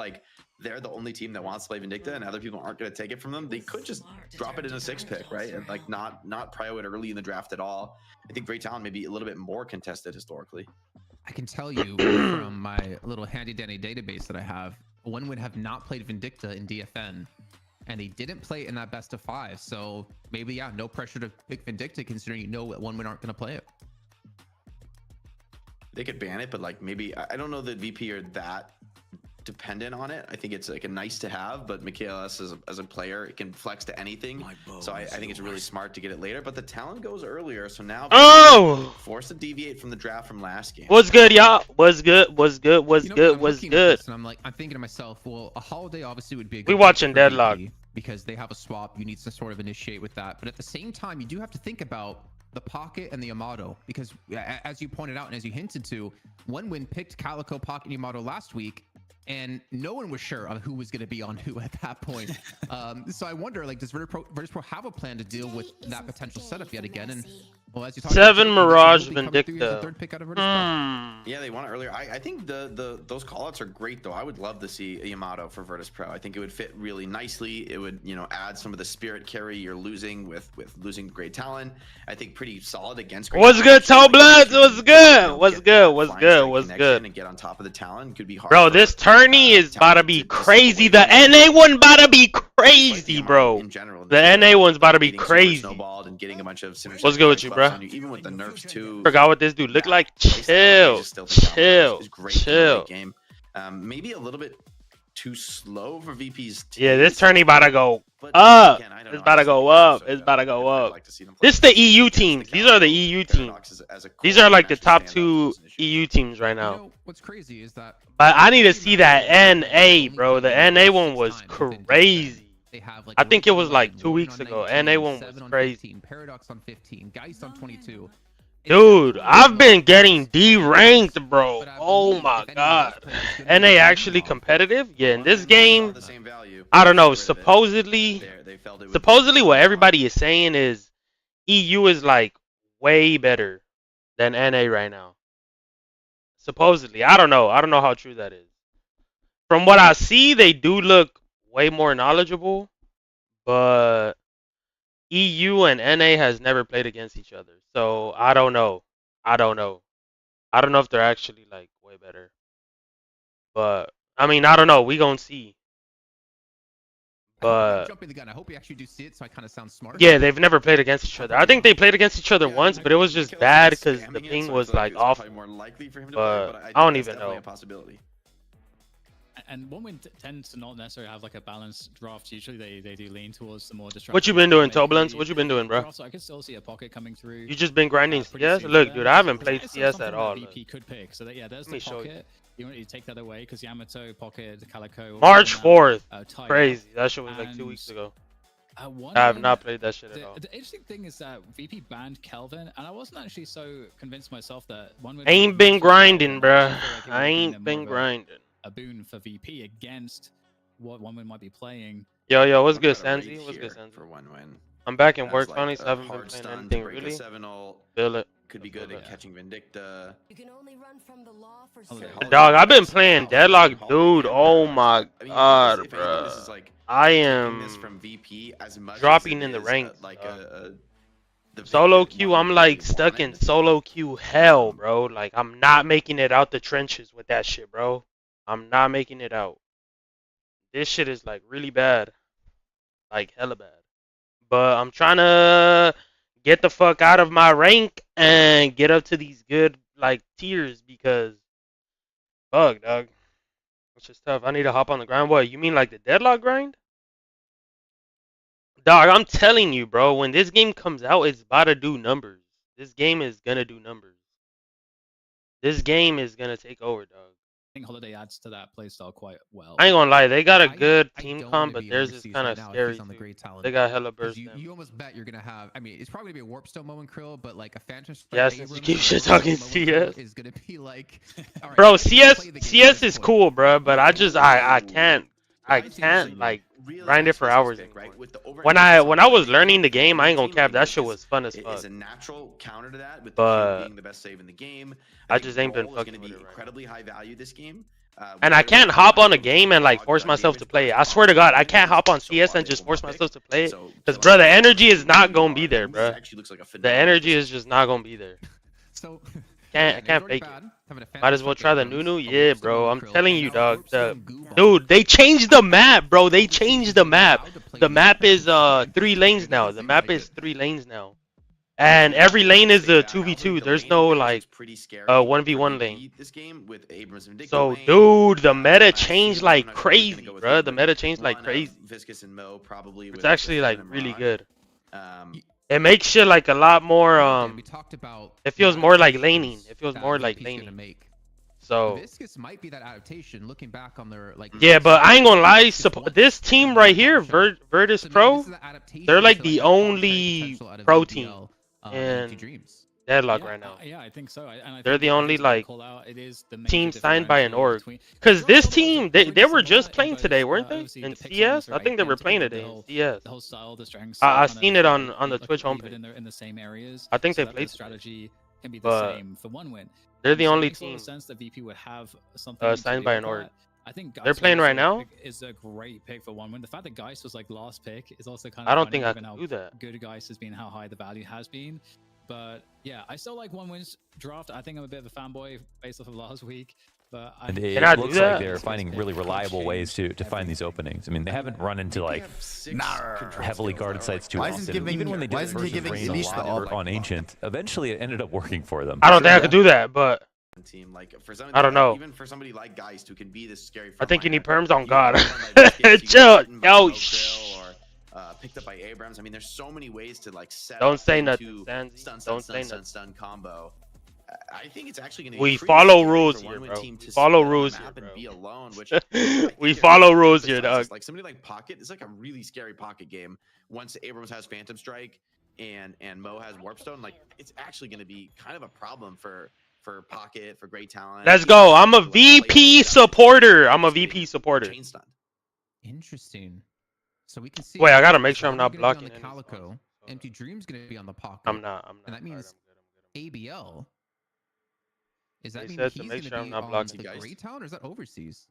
like they're the only team that wants to play Vindicta and other people aren't going to take it from them, they could just drop it in a 6 pick, right? And like not prio it early in the draft at all. I think Great Talon may be a little bit more contested historically. I can tell you from my little handy dandy database that I have, one would have not played Vindicta in DFN, and they didn't play it in that best of 5. So maybe, yeah, no pressure to pick Vindicta considering you know that one win aren't going to play it. They could ban it, but like maybe I don't know that VP are that dependent on it. I think it's like a nice to have, but Michaelis as a player, it can flex to anything. So I think it's really smart to get it later, but the talent goes earlier. So now forced to deviate from the draft from last game. What's good, y'all? What's good? What's good? What's good? What's good? And I'm thinking to myself, well, a holiday obviously would be a good we watching Deadlock because they have a swap. You need to sort of initiate with that, but at the same time, you do have to think about the Pocket and the Yamato, because as you pointed out and as you hinted to, one win picked Calico, Pocket, and Yamato last week, and no one was sure of who was going to be on who at that point. So I wonder, like, does Virtus Pro have a plan to deal with that potential setup yet again? And well, as you talked 7 about, Mirage Vindicta. Third pick out of Virtus Pro. Yeah, they want it earlier. I think those callouts are great though. I would love to see a Yamato for Virtus Pro. I think it would fit really nicely. It would, you know, add some of the spirit carry you're losing with losing Great Talon. I think pretty solid against Great What's good, Toe Bloods? What's good? Know, What's good? What's good? What's good? And get on top of the Talon could be hard. Bro, this tourney is about to be crazy. The NA one about to be crazy, bro. In general, the NA one's about to be crazy. And getting a bunch of what's good with you, bro? Even with the nerfs too. Forgot what this dude looked like. Chill, chill. Game. Maybe a little bit too slow for VP's team. Yeah, this tourney about to go up. It's about to go up. It's about to go up. This is the EU teams. These are the EU teams. These are like the top 2 EU teams right now. You know, what's crazy is that, but I need to see that NA, bro. The NA one was crazy. I think it was like 2 weeks ago. NA one was crazy. Paradox on 15, Geist on 22. Dude, I've been getting D-ranked, bro. Oh my god. NA actually competitive? Yeah, in this game, I don't know. Supposedly what everybody is saying is EU is like way better than NA right now. Supposedly. I don't know. I don't know how true that is. From what I see, they do look way more knowledgeable, but EU and NA has never played against each other. So I don't know. I don't know if they're actually like way better. But I mean, I don't know. We gonna see. But jumping the gun. I hope we actually do see it, so I kind of sound smart. yeah, they've never played against each other. I think they played against each other once, but it was just bad because the ping was like off. But I don't even know. And one win tends to not necessarily have like a balanced draft. Usually they do lean towards the more destructive. What you been doing, Turbulence? What you been doing, bro? Also, I can still see a Pocket coming through. You just been grinding CS? Look, dude, I haven't played CS at all. VP could pick. So that, yeah, there's the Pocket. You want to take that away because Yamato, Pocket, the Calico. March 4th. Crazy. That shit was like 2 weeks ago. I have not played that shit at all. The interesting thing is that VP banned Kelvin, and I wasn't actually so convinced myself that one. Ain't been grinding, bro. I ain't been grinding. A boon for VP against what one win might be playing. Yo, what's good, Sanzi? What's good, Sanzi? For one win. I'm back in work finally, so I haven't been playing anything really. Feel it. Could be good at catching Vindicta. Dog, I've been playing Deadlock, dude. Oh my god, bro. I am dropping in the ranks. Solo queue, I'm like stuck in solo queue hell, bro. Like I'm not making it out the trenches with that shit, bro. I'm not making it out. This shit is like really bad. Like hella bad. But I'm trying to get the fuck out of my rank and get up to these good like tiers because fuck, dog. It's just tough. I need to hop on the grind. What, you mean like the Deadlock grind? Dog, I'm telling you, bro, when this game comes out, it's about to do numbers. This game is gonna do numbers. This game is gonna take over, dog. I think Holiday adds to that playstyle quite well. I ain't gonna lie, they got a good team comp, but theirs is kind of scary. They got hella burst. You almost bet you're gonna have. I mean, it's probably gonna be a Warpstone moment, Krill, but like a Phantom. Yeah, since you keep shit talking CS, is gonna be like, right, bro. CS is cool, bro, but I can't like grind it for hours. When I was learning the game, I ain't gonna cap, that shit was fun as fuck. It's a natural counter to that, with but being the best save in the game. I just ain't been fucking with it. Incredibly high value this game. And I can't hop on a game and like force myself to play it. I swear to God, I can't hop on CS and just force myself to play it. Because, bro, the energy is not going to be there, bro. The energy is just not going to be there. So I can't fake it. Might as well try the Nunu. Yeah, bro. I'm telling you, dog. Dude, they changed the map, bro. They changed the map. The map is 3 lanes now. The map is 3 lanes now. And every lane is a 2v2. There's no like 1v1 lane. So, dude, the meta changed like crazy, bro. The meta changed like crazy. It's actually like really good. It makes shit like a lot more. It feels more like laning. It feels more like laning. So Viscous might be that adaptation. Looking back on their like. Yeah, but I ain't gonna lie. This team right here, Virtus Pro, they're like the only pro team in Deadlock right now. Yeah, I think so. They're the only like team signed by an org. Because this team, they were just playing today, weren't they? In CS, I think they were playing today in CS. The whole style, the strengths. I seen it on the Twitch homepage. In the same areas. I think they played. Strategy can be the same for one win. They're the only team. It makes a lot of sense that VP would have something signed by an org. I think they're playing right now. Is a great pick for one win. The fact that Geist was like last pick is also kind of. I don't think I can do that. Good Geist has been, how high the value has been. But yeah, I still like one win's draft. I think I'm a bit of a fanboy based off of last week. But it looks like they're finding really reliable ways to find these openings. I mean, they haven't run into like heavily guarded sites too often. Even when they did versus on Ancient, eventually it ended up working for them. I don't think I could do that, but team like for I don't know. Even for somebody like Geist who can be this scary. I think you need perms on God. Chill. Yo. Picked up by Abrams. I mean, there's so many ways to like set. Don't say nothing. Stun combo. I think it's actually going to. We follow rules here, bro. We follow rules here, bro. Be alone, which we follow rules here, dog. Like somebody like Pocket is like a really scary Pocket game. Once Abrams has Phantom Strike and Mo has Warpstone, like it's actually going to be kind of a problem for Pocket, for Great Talent. Let's go. I'm a VP supporter. I'm a VP supporter. Interesting. So we can see. Wait, I gotta make sure I'm not blocking the Calico. Empty Dream's gonna be on the Pocket. I'm not. And that means ABL. Is that mean he's gonna be on the Great Town, or is that overseas?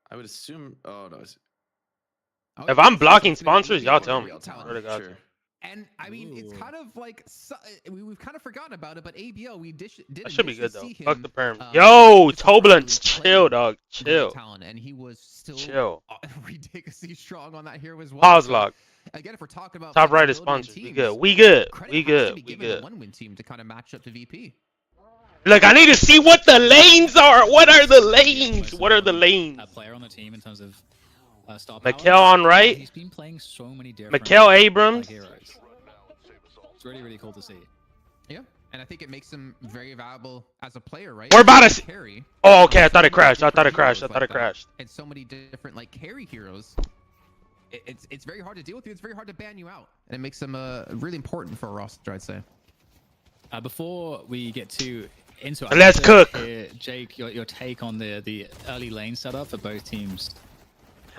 I would assume. Oh no. If I'm blocking sponsors, y'all tell me. Sure. And I mean, it's kind of like we've kind of forgotten about it, but ABL we did. That should be good though. Fuck the perm. Yo, Turbulence, chill, dog, chill. And he was still chill. Ridiculously strong on that hero as well. Pause lock. Again, if we're talking about top right is sponsors, we good. We good. We good. We good. One win team to kind of match up to VP. Look, I need to see what the lanes are. What are the lanes? What are the lanes? A player on the team in terms of. Mikkel on right. He's been playing so many different Mikkel Abrams. Heroes. It's really cool to see. Yeah, and I think it makes him very valuable as a player, right? We're about to carry. Oh, okay. I thought it crashed. I thought it crashed. And so many different like carry heroes. It's very hard to deal with you. It's very hard to ban you out, and it makes them really important for a roster, I'd say. Before we get into it, let's cook. Jake, your take on the early lane setup for both teams.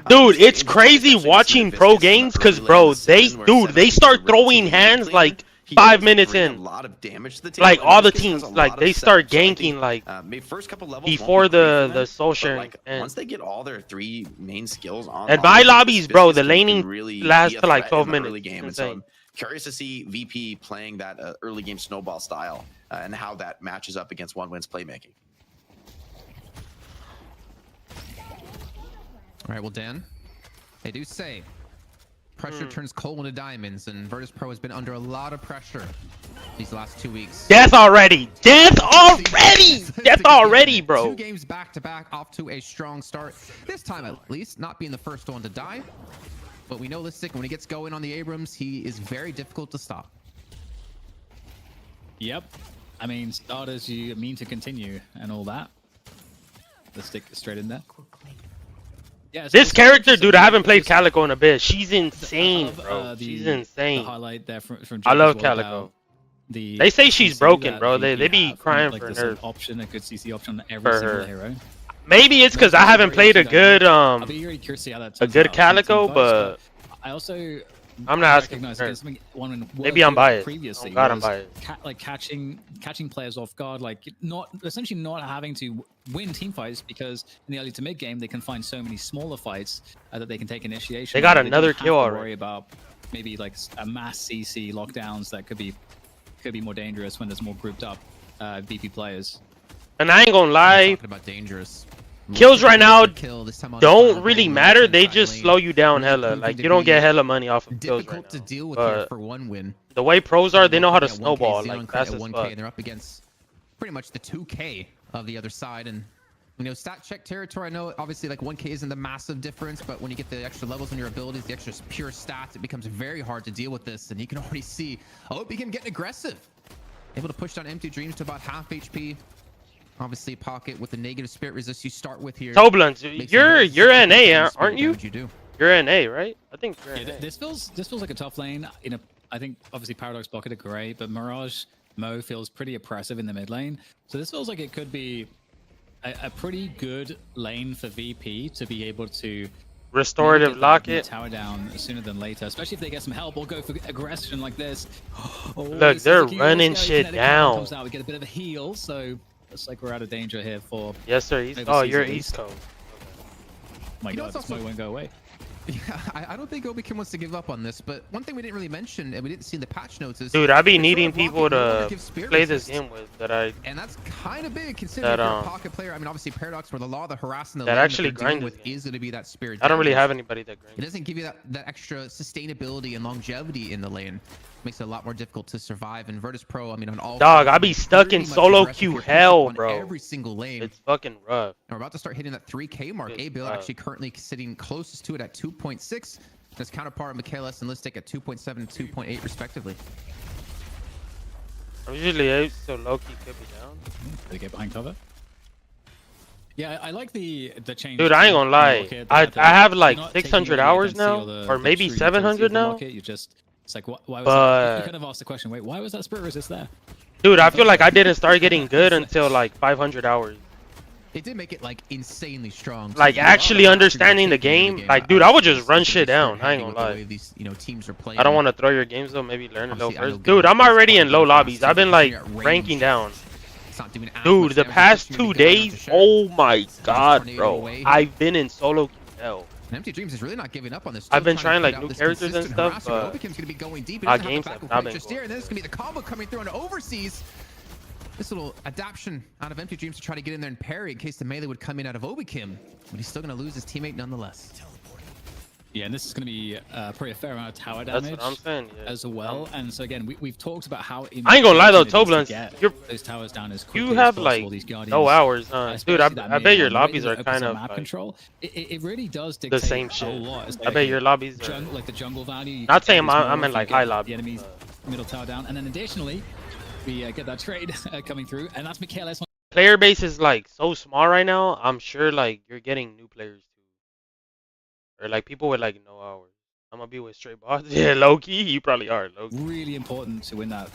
Dude, it's crazy watching pro games because, bro, they start throwing hands like 5 minutes in. A lot of damage to the team. Like all the teams, like they start ganking like first couple levels before the soul sharing. Once they get all their 3 main skills on. And my lobbies, bro, the laning lasts to like 12 minutes. Game. And so I'm curious to see VP playing that early game snowball style and how that matches up against One Win's playmaking. All right, well, Dan, they do say pressure turns coal into diamonds, and Virtus Pro has been under a lot of pressure these last 2 weeks. Death already! Death already! Death already, bro! 2 games back-to-back off to a strong start. This time, at least, not being the first one to die. But we know Listic, when he gets going on the Abrams, he is very difficult to stop. Yep. I mean, starters, you mean to continue and all that. Listic straight in there. Yeah, this character, dude, I haven't played Calico in a bit. She's insane, bro. She's insane. The highlight there from I love Calico. They say she's broken, bro. They be crying for her. Option, a good CC option on every single hero. Maybe it's because I haven't played a good I'll be very curious to see how that Calico, but I also I'm not asking. Maybe I'm biased. Previously, oh God, I'm biased. Like catching players off guard, like essentially not having to win team fights, because in the early to mid game they can find so many smaller fights that they can take initiation. They got another kill already. Worry about maybe like a mass CC lockdowns that could be more dangerous when there's more grouped up VP players. And I ain't gonna lie, Talking about dangerous. kills right now don't really matter. They just slow you down hella. Like you don't get hella money off of kills right now. To deal with here for one win. The way pros are, they know how to snowball. Like fast as 1K, fuck. and they're up against pretty much the 2K of the other side. And you know, stat check territory. I know obviously like 1K isn't the massive difference, but when you get the extra levels on your abilities, the extra pure stats, it becomes very hard to deal with this. And you can already see, oh, begin getting aggressive, able to push down Empty Dreams to about half HP. Obviously, Pocket with the negative spirit resist you start with here. Toblins, you're NA, aren't you? You do. You're NA, right? I think you're yeah, NA. this feels like a tough lane. I think obviously Paradox Pocket are great, but Mirage Mo feels pretty oppressive in the mid lane. So this feels like it could be a pretty good lane for VP to be able to restorative lock it. Tower down sooner than later, especially if they get some help or go for aggression like this. Oh, look, they're running shit down. Comes out, we get a bit of a heal, so looks like we're out of danger here for. Yes, sir. Oh, you're East Coast. My God, this won't go away. Yeah, I don't think Obikim wants to give up on this, but one thing we didn't really mention and we didn't see in the patch notes is, dude, I be needing people to play this game with and that's kind of big considering you're a Pocket player. I mean, obviously Paradox, where the law of the harassing the that lane actually that they're dealing grinds with is going to be that spirit. I don't really have anybody that grinds. It doesn't give you that extra sustainability and longevity in the lane. Makes it a lot more difficult to survive. And Virtus Pro, I mean, on all dog, I be stuck in solo queue hell, bro. Every single lane. It's fucking rough. And we're about to start hitting that 3K mark. A-Bill actually currently sitting closest to it at 2.6. His counterpart Michaelis and Listic at 2.7 and 2.8 respectively. I'm usually 8, so Loki could be down. They get behind cover. Yeah, I like the change. Dude, I ain't gonna lie. I have like 600 hours now, or maybe 700 now. You just, it's like, why was that? You kind of asked the question, wait, why was that spirit resist there? Dude, I feel like I didn't start getting good until like 500 hours. It did make it like insanely strong. Like actually understanding the game. Like, dude, I would just run shit down. I ain't gonna lie. These, teams are playing. I don't want to throw your games though. Maybe learn it low first. Dude, I'm already in low lobbies. I've been like ranking down. Dude, the past 2 days, oh my God, bro. I've been in solo hell. Empty Dreams is really not giving up on this. I've been trying like new characters and stuff, but Obikim's gonna be going deep. games have not been going. And then it's gonna be the combo coming through on overseas. This little adaptation out of Empty Dreams to try to get in there and parry in case the melee would come in out of Obikim, but he's still gonna lose his teammate nonetheless. Yeah, and this is going to be probably a fair amount of tower damage. That's what I'm saying, yeah. As well. And so again, we've talked about how I ain't gonna lie though, Toblins, those towers down as quickly you have as like these no hours, huh? Dude, I bet your lobbies are kind of map like control. It really does dictate the same shit. a lot. I bet your lobbies are like the jungle value. Not saying I'm in like high lobby. The enemy's middle tower down, and then additionally, we get that trade coming through, and that's Michaelis. Player base is like so small right now. I'm sure like you're getting new players too, or like people with like no hours. I'm gonna be with straight bots. Yeah, low-key, you probably are. Low-key. Really important to win that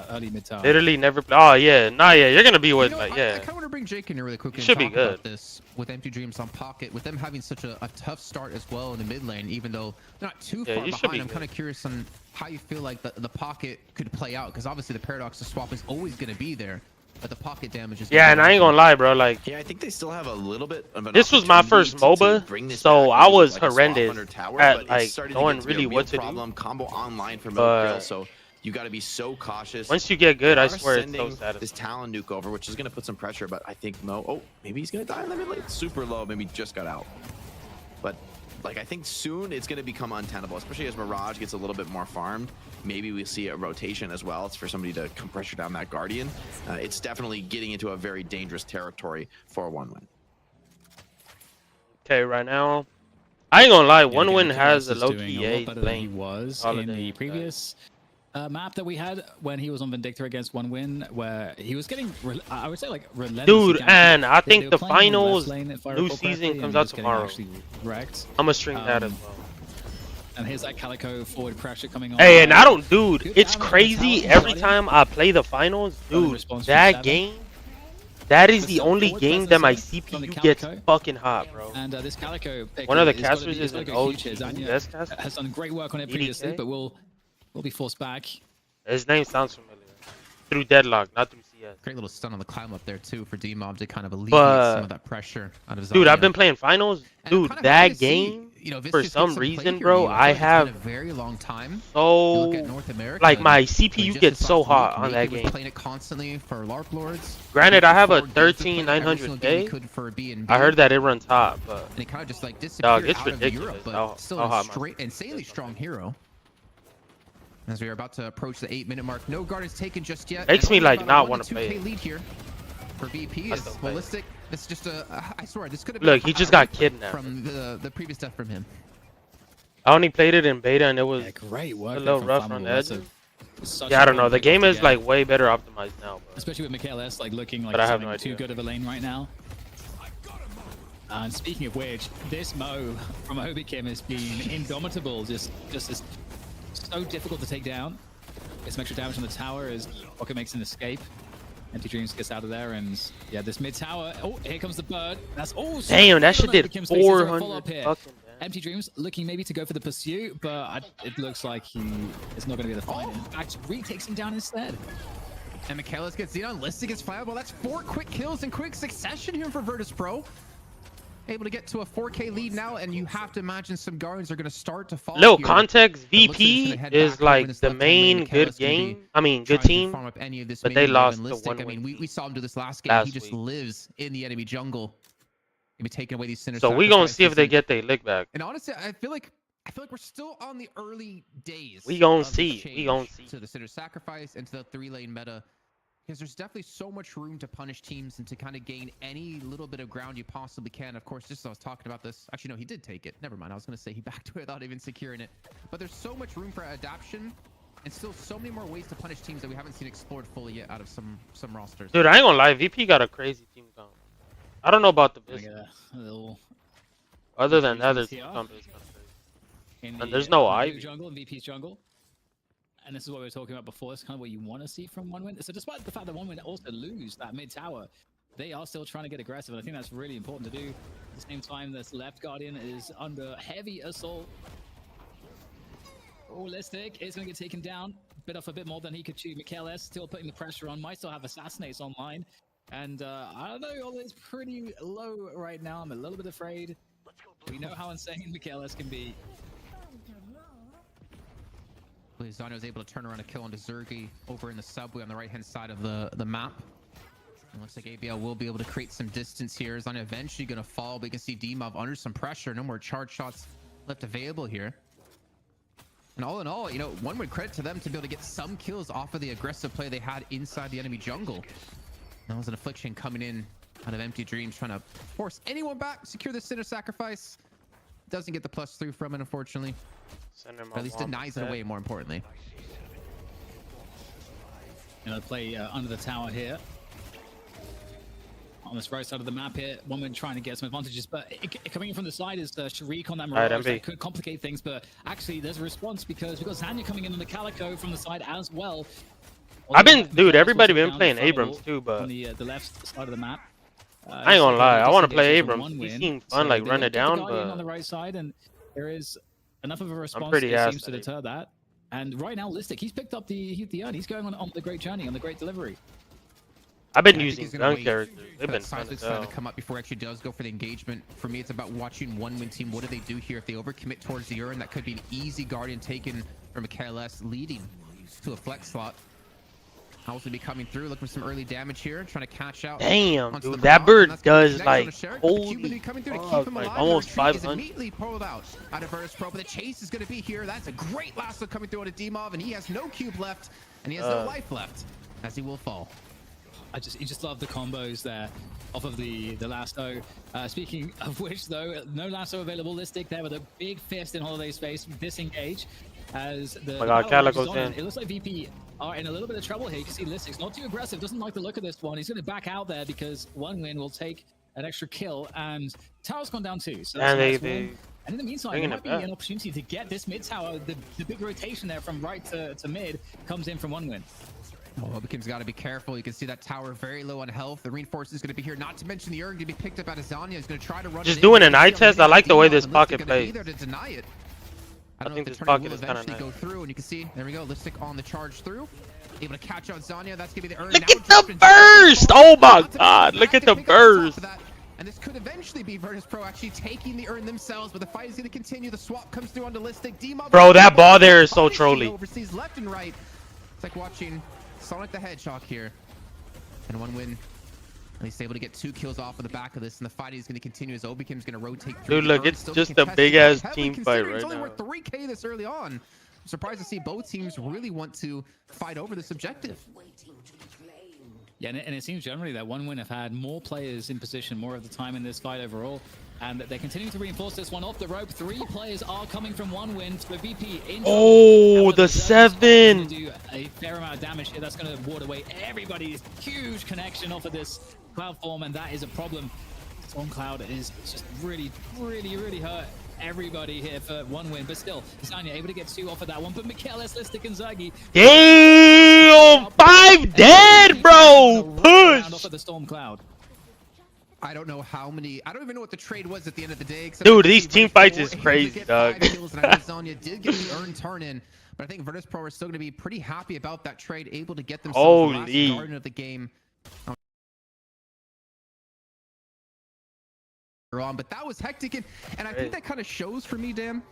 early mid tower. Literally never play. Oh yeah, nah, yeah, you're gonna be with like yeah. I kind of want to bring Jake in here really quickly. Should be good. About this with Empty Dreams on Pocket, with them having such a tough start as well in the mid lane, even though they're not too far behind. I'm kind of curious on how you feel like the Pocket could play out, because obviously the Paradox of swap is always gonna be there. But the Pocket damage is... Yeah, and I ain't gonna lie, bro. Like, yeah, I think they still have a little bit of an... This was my first MOBA, so I was horrendous at like knowing really what to do. Combo online for Milk, so you got to be so cautious. Once you get good, I swear it's so satisfying. This Talon nuke over, which is gonna put some pressure, but I think Mo... Oh, maybe he's gonna die in the mid lane. Super low, maybe just got out. But like, I think soon it's gonna become untenable, especially as Mirage gets a little bit more farmed. Maybe we see a rotation as well. It's for somebody to come pressure down that Guardian. It's definitely getting into a very dangerous territory for a 1-win. Okay, right now, I ain't gonna lie. 1-win has a low-key A lane. He was in the previous map that we had when he was on Vindictor against 1-win, where he was getting, I would say, like relentless. Dude, and I think the finals new season comes out tomorrow. I'm gonna stream that as well. And here's that Calico forward pressure coming on. Hey, and I don't, dude, it's crazy. Every time I play the finals, dude, that that is the only game that my CPU gets fucking hot, bro. And this Calico pick One of the is casters is gonna an go OG. huge here. Zanya Best caster? has done great work on it previously, but will be forced back. His name sounds familiar. Through Deadlock, not through CS. Great little stun on the climb up there too for D-Mob to kind of alleviate But, some of that pressure out of Zanya. dude, I've been playing finals. Dude, kind of that game, for some reason, bro, I have a very long time. so like my CPU gets so hot on that game. Playing it constantly for LARP lords. Granted, I have a 13900K. I heard that it runs hot, but and it kind of just like disappeared it's out ridiculous. of Europe, but how still hot a insanely strong hero. As we are about to approach the 8-minute mark, no guard is taken just yet. Makes me like not want to play it. Lead here for VP is Ballistic. This is just a, I swear, this could have been. Look, he just got kidnapped from the previous stuff from him. I only played it in beta and it was great work. A little rough on the edges. Yeah, I don't know. The game is like way better optimized now, bro. Especially with Mikhail S like looking like too good of a lane right now. And speaking of which, this Mo from Obikim has been indomitable. Just is so difficult to take down. Get some extra damage on the tower as Rocket makes an escape. Empty Dreams gets out of there, and yeah, this mid tower. Oh, here comes the bird. That's all. Damn, that shit did 400. Empty Dreams looking maybe to go for the pursuit, but it looks like he is not going to be the fight. In fact, Reed takes him down instead. And Michaelis gets Xenon. Listic gets fireball. That's 4 quick kills in quick succession here for Virtus Pro. Able to get to a 4K lead now, and you have to imagine some guards are going to start to fall. Little context, VP is like the main good game. I mean, good team, but they lost to 1-1. I mean, we saw him do this last game. He just lives in the enemy jungle. He'll be taking away these sinners. So we're gonna see if they get their lick back. And honestly, I feel like we're still on the early days. We gonna see. We gonna see. To the sinner sacrifice and to the 3-lane meta. Because there's definitely so much room to punish teams and to kind of gain any little bit of ground you possibly can. Of course, just as I was talking about this, actually, no, he did take it. Never mind. I was going to say he backed away without even securing it. But there's so much room for adaptation and still so many more ways to punish teams that we haven't seen explored fully yet out of some rosters. Dude, I ain't gonna lie. VP got a crazy team comp. I don't know about the business. Other than that, there's team comp is kind of crazy. And there's no Ivy. Jungle and VP's jungle. And this is what we were talking about before. It's kind of what you want to see from OneWin. So despite the fact that OneWin also lose that mid tower, they are still trying to get aggressive. And I think that's really important to do. At the same time, this left Guardian is under heavy assault. Listic is going to get taken down. Bit off a bit more than he could chew. Mikhail S still putting the pressure on. Might still have Assassinates online. And I don't know, all is pretty low right now. I'm a little bit afraid. We know how insane Mikhail S can be. Zanya was able to turn around a kill onto Zergi over in the subway on the right-hand side of the map. It looks like ABL will be able to create some distance here. Zanya eventually going to fall, but you can see D-Mob under some pressure. No more charge shots left available here. And all in all, you know, one would credit to them to be able to get some kills off of the aggressive play they had inside the enemy jungle. That was an Affliction coming in out of Empty Dreams, trying to force anyone back, secure the Sinner Sacrifice. Doesn't get the +3 from it, unfortunately. But at least denies it away, more importantly. You know, play under the tower here. On this right side of the map here, OneWin trying to get some advantages, but coming in from the side is Sharik on that Mirage. That could complicate things, but actually there's a response because we've got Zanya coming in on the Calico from the side as well. Dude, everybody been playing Abrams too, but on the left side of the map. I ain't gonna lie, I want to play Abrams. He seems fun, like run it down, but on the right side, and there is enough of a response that seems to deter that. And right now, Listic, he's picked up the urn. He's going on the great journey, on the great delivery. I've been using gun characters. They've been fun as hell. To come up before it actually does go for the engagement. For me, it's about watching OneWin team. What do they do here? If they overcommit towards the urn, that could be an easy Guardian taken from a KLS, leading to a flex slot. Owls will be coming through, looking for some early damage here, trying to catch out. Damn, dude, that bird does like holy fuck, like almost 500. Immediately pulled out of Virtus Pro, but the chase is going to be here. That's a great lasso coming through out of D-Mob, and he has no cube left, and he has no life left, as he will fall. You just love the combos there off of the lasso. Speaking of which, though, no lasso available. Listic there with a big fist in Holiday's face, disengage. As the Calico's in. It looks like VP are in a little bit of trouble here. You can see Listic's not too aggressive, doesn't like the look of this one. He's going to back out there because OneWin will take an extra kill, and tower's gone down too. So that's and in the meantime, there might be an opportunity to get this mid tower. The big rotation there from right to mid comes in from OneWin. Oh, Obakim's got to be careful. You can see that tower very low on health. The reinforce is going to be here. Not to mention the Urn going to be picked up at Azania. Is going to try to run. Just doing an eye test. I like the way this pocket plays. There to deny it. I think this pocket is kind of nice. Go through, and you can see there we go. Listic on the charge through. Able to catch out Zanya. That's going to be the Urn. Look at the burst! Oh my god! Look at the burst! And this could eventually be Virtus.pro actually taking the Urn themselves, but the fight is going to continue. The swap comes through onto Listic. Bro, that ball there is so trolly. Overseas left and right. It's like watching Sonic the Hedgehog here. And 1win. At least able to get 2 kills off of the back of this, and the fight is going to continue as Obakim's going to rotate through. Dude, look, it's just a big ass team fight right now. It's only worth 3K this early on. I'm surprised to see both teams really want to fight over this objective. Yeah, and it seems generally that 1win have had more players in position more of the time in this fight overall, and they're continuing to reinforce this one off the rope. 3 players are coming from 1win to the VP. Oh, the 7! Do a fair amount of damage here. That's going to ward away everybody's huge connection off of this cloud form, and that is a problem. Storm Cloud is just really hurt everybody here for 1win, but still, Zanya able to get 2 off of that one. But Michaelis, Listic, and Zagi. Damn! 5 dead, bro! Push! Off of the Storm Cloud. I don't know how many. I don't even know what the trade was at the end of the day. Dude, these team fights is crazy, dog. Zanya did get the Urn turn in, but I think Virtus.pro are still going to be pretty happy about that trade, able to get themselves the last garden of the game. But that was hectic, and I think that kind of shows for me, Dan,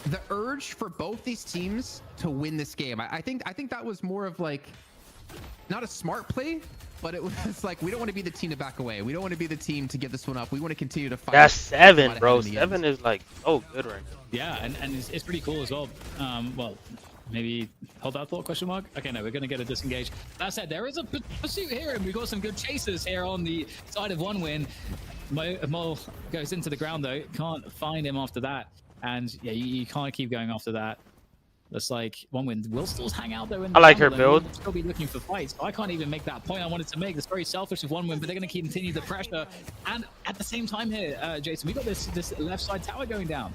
the urge for both these teams to win this game. I think that was more of like not a smart play, but it was like we don't want to be the team to back away. We don't want to be the team to give this one up. We want to continue to fight. That's 7, bro. 7 is like so good right now. Yeah, and it's pretty cool as well. Well, maybe hold that thought, question mark. Okay, no, we're gonna get a disengage. That said, there is a pursuit here, and we've got some good chasers here on the side of 1win. Mo goes into the ground though, can't find him after that, and yeah, you can't keep going after that. That's like 1win will still hang out there. I like her build. We'll still be looking for fights. So I can't even make that point I wanted to make. It's very selfish of 1win, but they're going to continue the pressure. And at the same time here, Jason, we got this left side tower going down.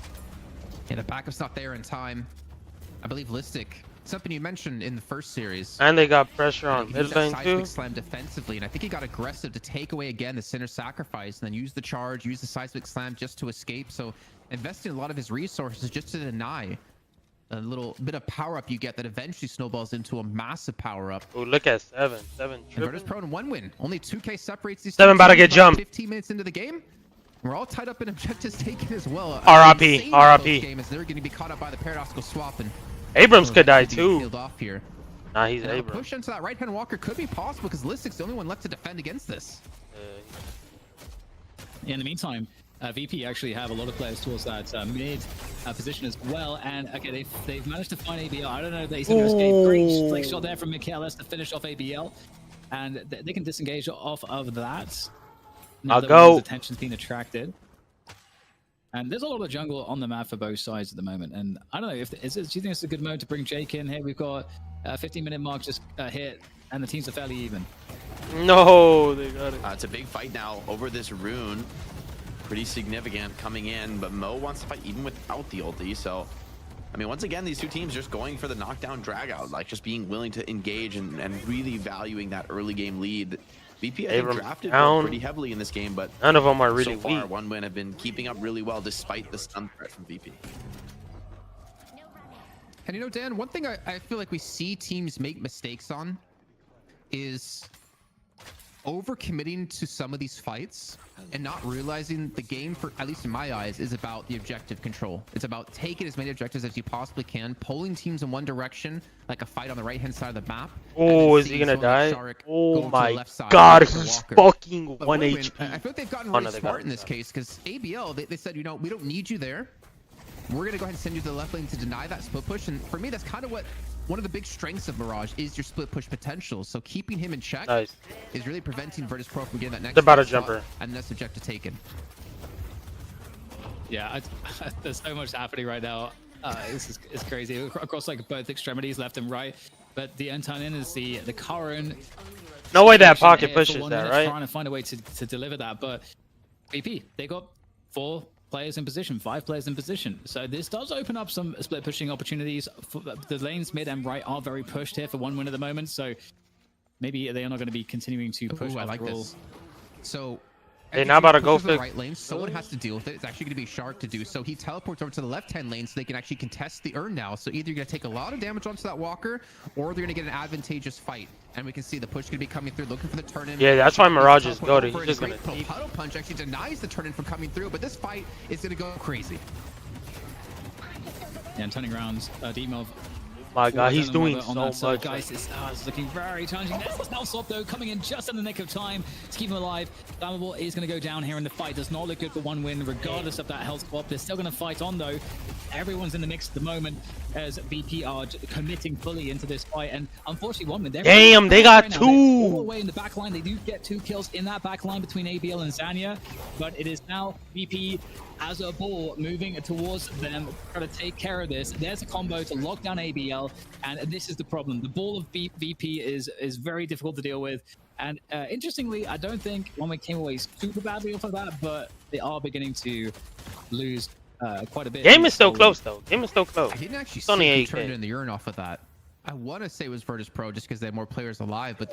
Yeah, the backup's not there in time. I believe Listic, something you mentioned in the first series. And they got pressure on mid lane too. Slam defensively, and I think he got aggressive to take away again the center sacrifice, and then use the charge, use the seismic slam just to escape. So investing a lot of his resources just to deny a little bit of power up you get that eventually snowballs into a massive power up. Oh, look at 7. 7 Virtus.pro in 1win. Only 2K separates these. 7 about to get jumped. 15 minutes into the game. We're all tied up in objectives taken as well. RIP. RIP. Game as they're going to be caught up by the paradoxical swap, and Abrams could die too. Off here. Nah, he's and Abrams. Push into that right-hand walker could be possible because Listic's the only one left to defend against this. Yeah, in the meantime, VP actually have a lot of players towards that mid position as well, and okay, they've managed to find ABL. I don't know if he's going to escape. Great flick shot there from Michaelis to finish off ABL, and they can disengage off of that. I'll go. Attention's been attracted. And there's a lot of jungle on the map for both sides at the moment. And I don't know, do you think it's a good mode to bring Jake in here? We've got a 15-minute mark just hit, and the teams are fairly even. No, they got it. It's a big fight now over this rune. Pretty significant coming in, but Mo wants to fight even without the ulti. So, I mean, once again, these two teams just going for the knockdown drag out, like just being willing to engage and really valuing that early game lead. VP, I think, drafted pretty heavily in this game, but none of them are really so far, weak. 1win have been keeping up really well despite the stun threat from VP. And you know, Dan, one thing I feel like we see teams make mistakes on is overcommitting to some of these fights and not realizing the game, for at least in my eyes, is about the objective control. It's about taking as many objectives as you possibly can, pulling teams in one direction, like a fight on the right-hand side of the map. Oh, is he gonna die? Oh my god, he's fucking 1 HP. I feel like they've gotten really smart in this case, because ABL, they said, you know, we don't need you there. We're gonna go ahead and send you to the left lane to deny that split push. And for me, that's kind of what one of the big strengths of Mirage is, your split push potential. So keeping him in check is really preventing Virtus.pro from getting that next. They're about a jumper, and that's objective taken. Yeah, there's so much happening right now. It's crazy across like both extremities, left and right. But the turn in is the current. No way that pocket pushes that, right? Trying to find a way to deliver that, but VP, they got 4 players in position, 5 players in position. So this does open up some split pushing opportunities. The lanes mid and right are very pushed here for 1 win at the moment. So maybe they are not going to be continuing to push. Ooh, I like this. So they're not about to go for the right lane. Someone has to deal with it. It's actually going to be Shark to do. So he teleports over to the left-hand lane so they can actually contest the urn now. So either you're going to take a lot of damage onto that walker, or they're going to get an advantageous fight. And we can see the push going to be coming through, looking for the turn-in. Yeah, that's why Mirage is goated. He's just going to puddle punch actually denies the turn-in from coming through, but this fight is going to go crazy. Yeah, and turning around, Demov. My God, he's doing so much. Guys, it's looking very challenging. There's now Swap though, coming in just in the nick of time to keep him alive. Flammable is going to go down here in the fight. Does not look good for 1 win, regardless of that health swap. They're still going to fight on though. Everyone's in the mix at the moment as VP are committing fully into this fight. And unfortunately, 1 win. Damn, they got 2. All the way in the back line. They do get 2 kills in that back line between ABL and Zanya. But it is now VP as a ball moving towards them, trying to take care of this. There's a combo to lock down ABL, and this is the problem. The ball of VP is very difficult to deal with. And interestingly, I don't think 1 win came away super badly off of that, but they are beginning to lose quite a bit. Game is still close though. Game is still close. I didn't actually see who turned in the urn off of that. I want to say it was Virtus Pro just because they had more players alive, but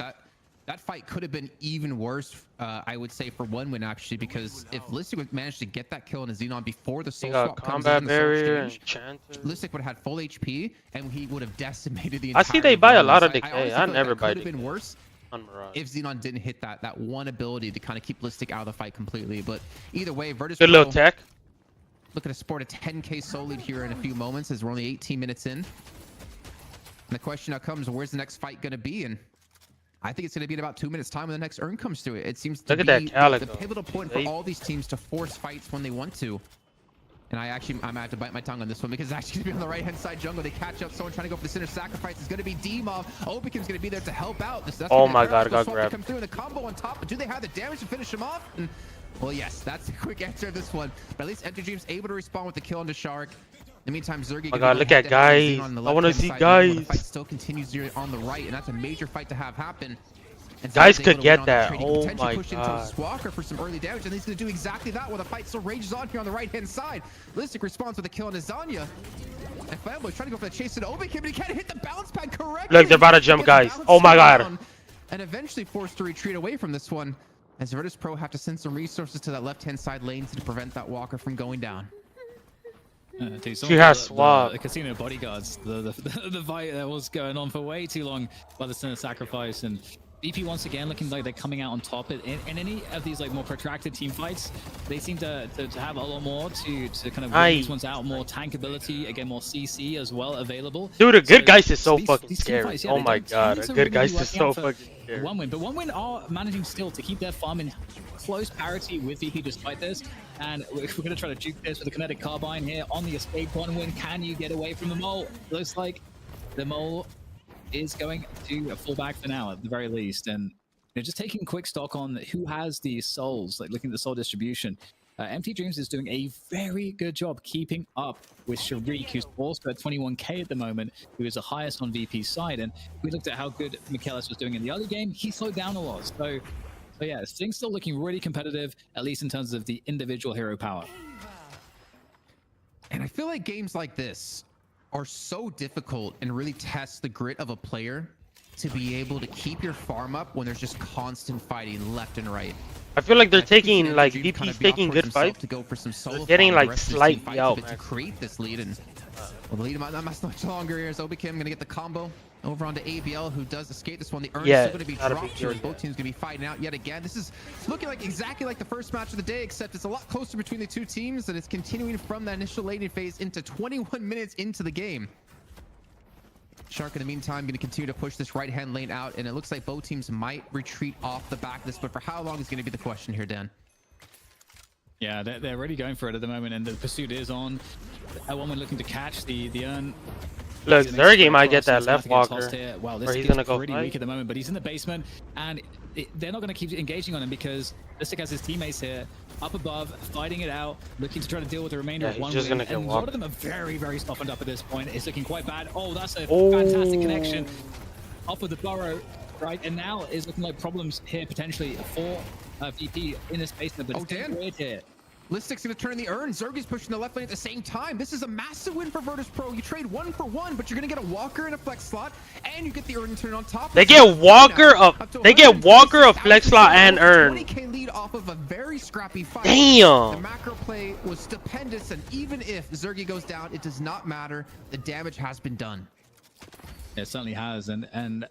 that fight could have been even worse, I would say, for 1 win actually, because if Listic would manage to get that kill on a Xenon before the soul swap comes in, Listic would have had full HP and he would have decimated the entire. I see they buy a lot of decay. I never buy decay. Could have been worse if Xenon didn't hit that one ability to kind of keep Listic out of the fight completely. But either way, Virtus good little tech. Looking to sport a 10k soul lead here in a few moments as we're only 18 minutes in. And the question now comes, where's the next fight going to be? And I think it's going to be in about 2 minutes time when the next urn comes through it. It seems to be the pivotal point for all these teams to force fights when they want to. And I might have to bite my tongue on this one because it's actually going to be on the right-hand side jungle. They catch up. Someone trying to go for the center sacrifice. It's going to be Demov. Obikim's going to be there to help out. Oh my God, got grabbed. Come through in the combo on top. But do they have the damage to finish him off? And, well, yes, that's the quick answer of this one. But at least Empty Dream's able to respond with the kill onto Shark. In the meantime, Zergy. Oh my God, look at guys. I want to see guys. The fight still continues here on the right, and that's a major fight to have happen. And guys could get that. Oh my God. Swalker for some early damage, and he's going to do exactly that while the fight still rages on here on the right-hand side. Listic responds with a kill on Azanya. And Flamboy's trying to go for the chase into Obikim, but he can't hit the bounce pad correctly. Look, they're about to jump, guys. Oh my God. And eventually forced to retreat away from this one, as Virtus Pro have to send some resources to that left-hand side lane to prevent that walker from going down. She has swap. The casino bodyguards, the fight that was going on for way too long by the center sacrifice, and VP once again looking like they're coming out on top. In any of these like more protracted team fights, they seem to have a lot more to kind of work these ones out, more tank ability, again more CC as well available. Dude, a good guys is so fucking scary. Fights, oh my God, a good guys is so fucking scary. 1 win, but 1 win are managing still to keep their farm in close parity with VP despite this. And we're going to try to juke this with a kinetic carbine here on the escape. 1 win, can you get away from the mole? Looks like the mole is going to fall back for now at the very least. And just taking quick stock on who has these souls, like looking at the soul distribution. Empty Dreams is doing a very good job keeping up with Sharik, who's also at 21k at the moment, who is the highest on VP's side. And we looked at how good Michaelis was doing in the early game. He slowed down a lot. So yeah, things still looking really competitive, at least in terms of the individual hero power. And I feel like games like this are so difficult and really test the grit of a player to be able to keep your farm up when there's just constant fighting left and right. I feel like they're taking, like, VP's taking good fights. To go for some solo getting, like, slightly out, to create this lead. And well, the lead might not much longer here. Is Obikim going to get the combo over onto ABL, who does escape this one. The urn is still going to be dropped here. Both teams going to be fighting out yet again. This is looking like exactly like the first match of the day, except it's a lot closer between the two teams, and it's continuing from that initial laning phase into 21 minutes into the game. Shark, in the meantime, going to continue to push this right-hand lane out, and it looks like both teams might retreat off the back of this, but for how long is going to be the question here, Dan? Yeah, they're really going for it at the moment, and the pursuit is on. One one looking to catch the urn. Look, Zergy might get that left walker. Wow, this he's gonna go pretty weak at the moment, but he's in the basement, and they're not going to keep engaging on him because Listic has his teammates here up above, fighting it out, looking to try to deal with the remainder of 1 win. And a lot of them are very, very softened up at this point. It's looking quite bad. Oh, that's a fantastic connection off of the burrow, right? And now is looking like problems here potentially for VP in this basement, but it's Dan. weird here. Listic's gonna turn the urn. Zergy's pushing the left lane at the same time. This is a massive win for Virtus Pro. You trade 1 for 1, but you're gonna get a Walker in a flex slot, and you get the urn turn on top. They get Walker of flex slot and urn. 20K lead off of a very scrappy fight. Damn. The macro play was stupendous, and even if Zergy goes down, it does not matter. The damage has been done. It certainly has, and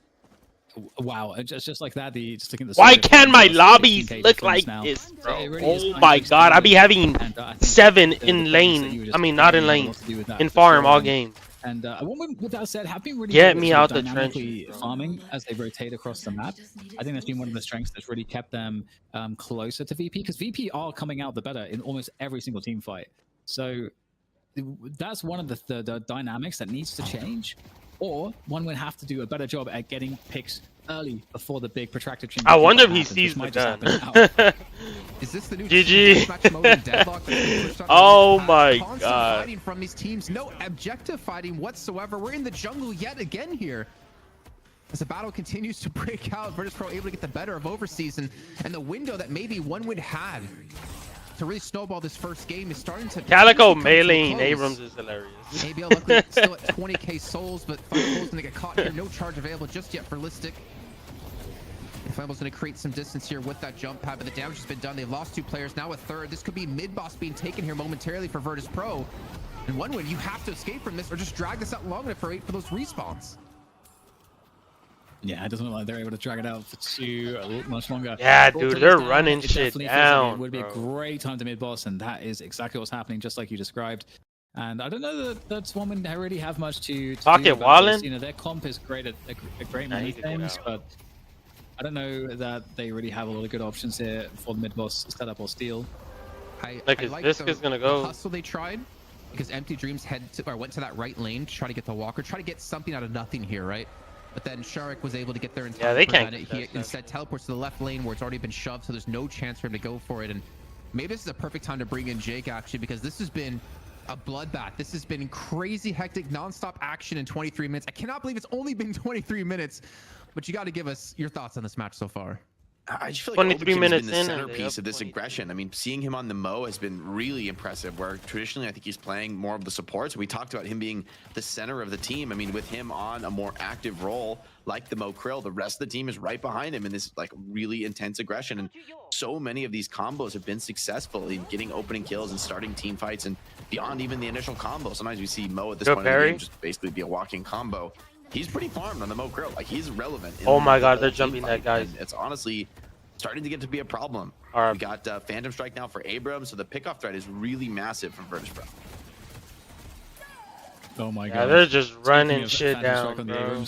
wow, just like that. Just looking at the Why can't my lobbies look like this, bro? Oh my god, I be having 7 in lane. I mean, not in lane, in farm all game. And with that said, have been really Get good me at out the dynamically trenches, farming as they rotate across the map. I think that's been one of the strengths that's really kept them closer to VP, because VP are coming out the better in almost every single team fight. So that's one of the dynamics that needs to change. Or one would have to do a better job at getting picks early before the big protracted change. I wonder if he sees the gun. Is this the new GG. mode in Deadlock? Oh my Constant god. fighting from these teams, no objective fighting whatsoever. We're in the jungle yet again here. As the battle continues to break out, Virtus Pro able to get the better of Overseas, and the window that maybe OneWin had to really snowball this first game is starting to Calico meleeing Abrams is hilarious. ABL luckily still at 20k souls, but Fireball's gonna get caught here. No charge available just yet for Listic. Fireball's gonna create some distance here with that jump pad, but the damage has been done. They've lost 2 players, now a third. This could be mid-boss being taken here momentarily for Virtus Pro. And OneWin, you have to escape from this or just drag this out long enough for those respawns. Yeah, it doesn't look like they're able to drag it out for too much longer. Yeah, dude, they're running shit down. Like it would be a great time to mid boss, and that is exactly what's happening, just like you described. And I don't know that OneWin really have much to Pocket do about Wallen. this. You know, their comp is great at great many things, but I don't know that they really have a lot of good options here for the mid boss setup or steal. Like, this is gonna go. Hustle they tried, because Empty Dreams went to that right lane to try to get the Walker, try to get something out of nothing here, right? But then Sharik was able to get there in time. Yeah, they can't. He instead teleports to the left lane where it's already been shoved, so there's no chance for him to go for it. And maybe this is a perfect time to bring in Jake, actually, because this has been a bloodbath. This has been crazy, hectic, non-stop action in 23 minutes. I cannot believe it's only been 23 minutes, but you got to give us your thoughts on this match so far. I just feel like 23 Obakim's minutes been the in, centerpiece of this aggression. I mean, seeing him on the Mo has been really impressive, where traditionally I think he's playing more of the supports. We talked about him being the center of the team. I mean, with him on a more active role like the Mo Krill, the rest of the team is right behind him in this like really intense aggression. And so many of these combos have been successful in getting opening kills and starting team fights, and beyond even the initial combo. Sometimes we see Mo at this point in the game just basically be a walking combo. He's pretty farmed on the Mo Krill. Like, he's relevant. Oh my god, they're jumping that, guys. It's honestly starting to get to be a problem. We got Phantom Strike now for Abrams, so the pickoff threat is really massive from Virtus Pro. Oh my god. Yeah, they're just running shit down, bro.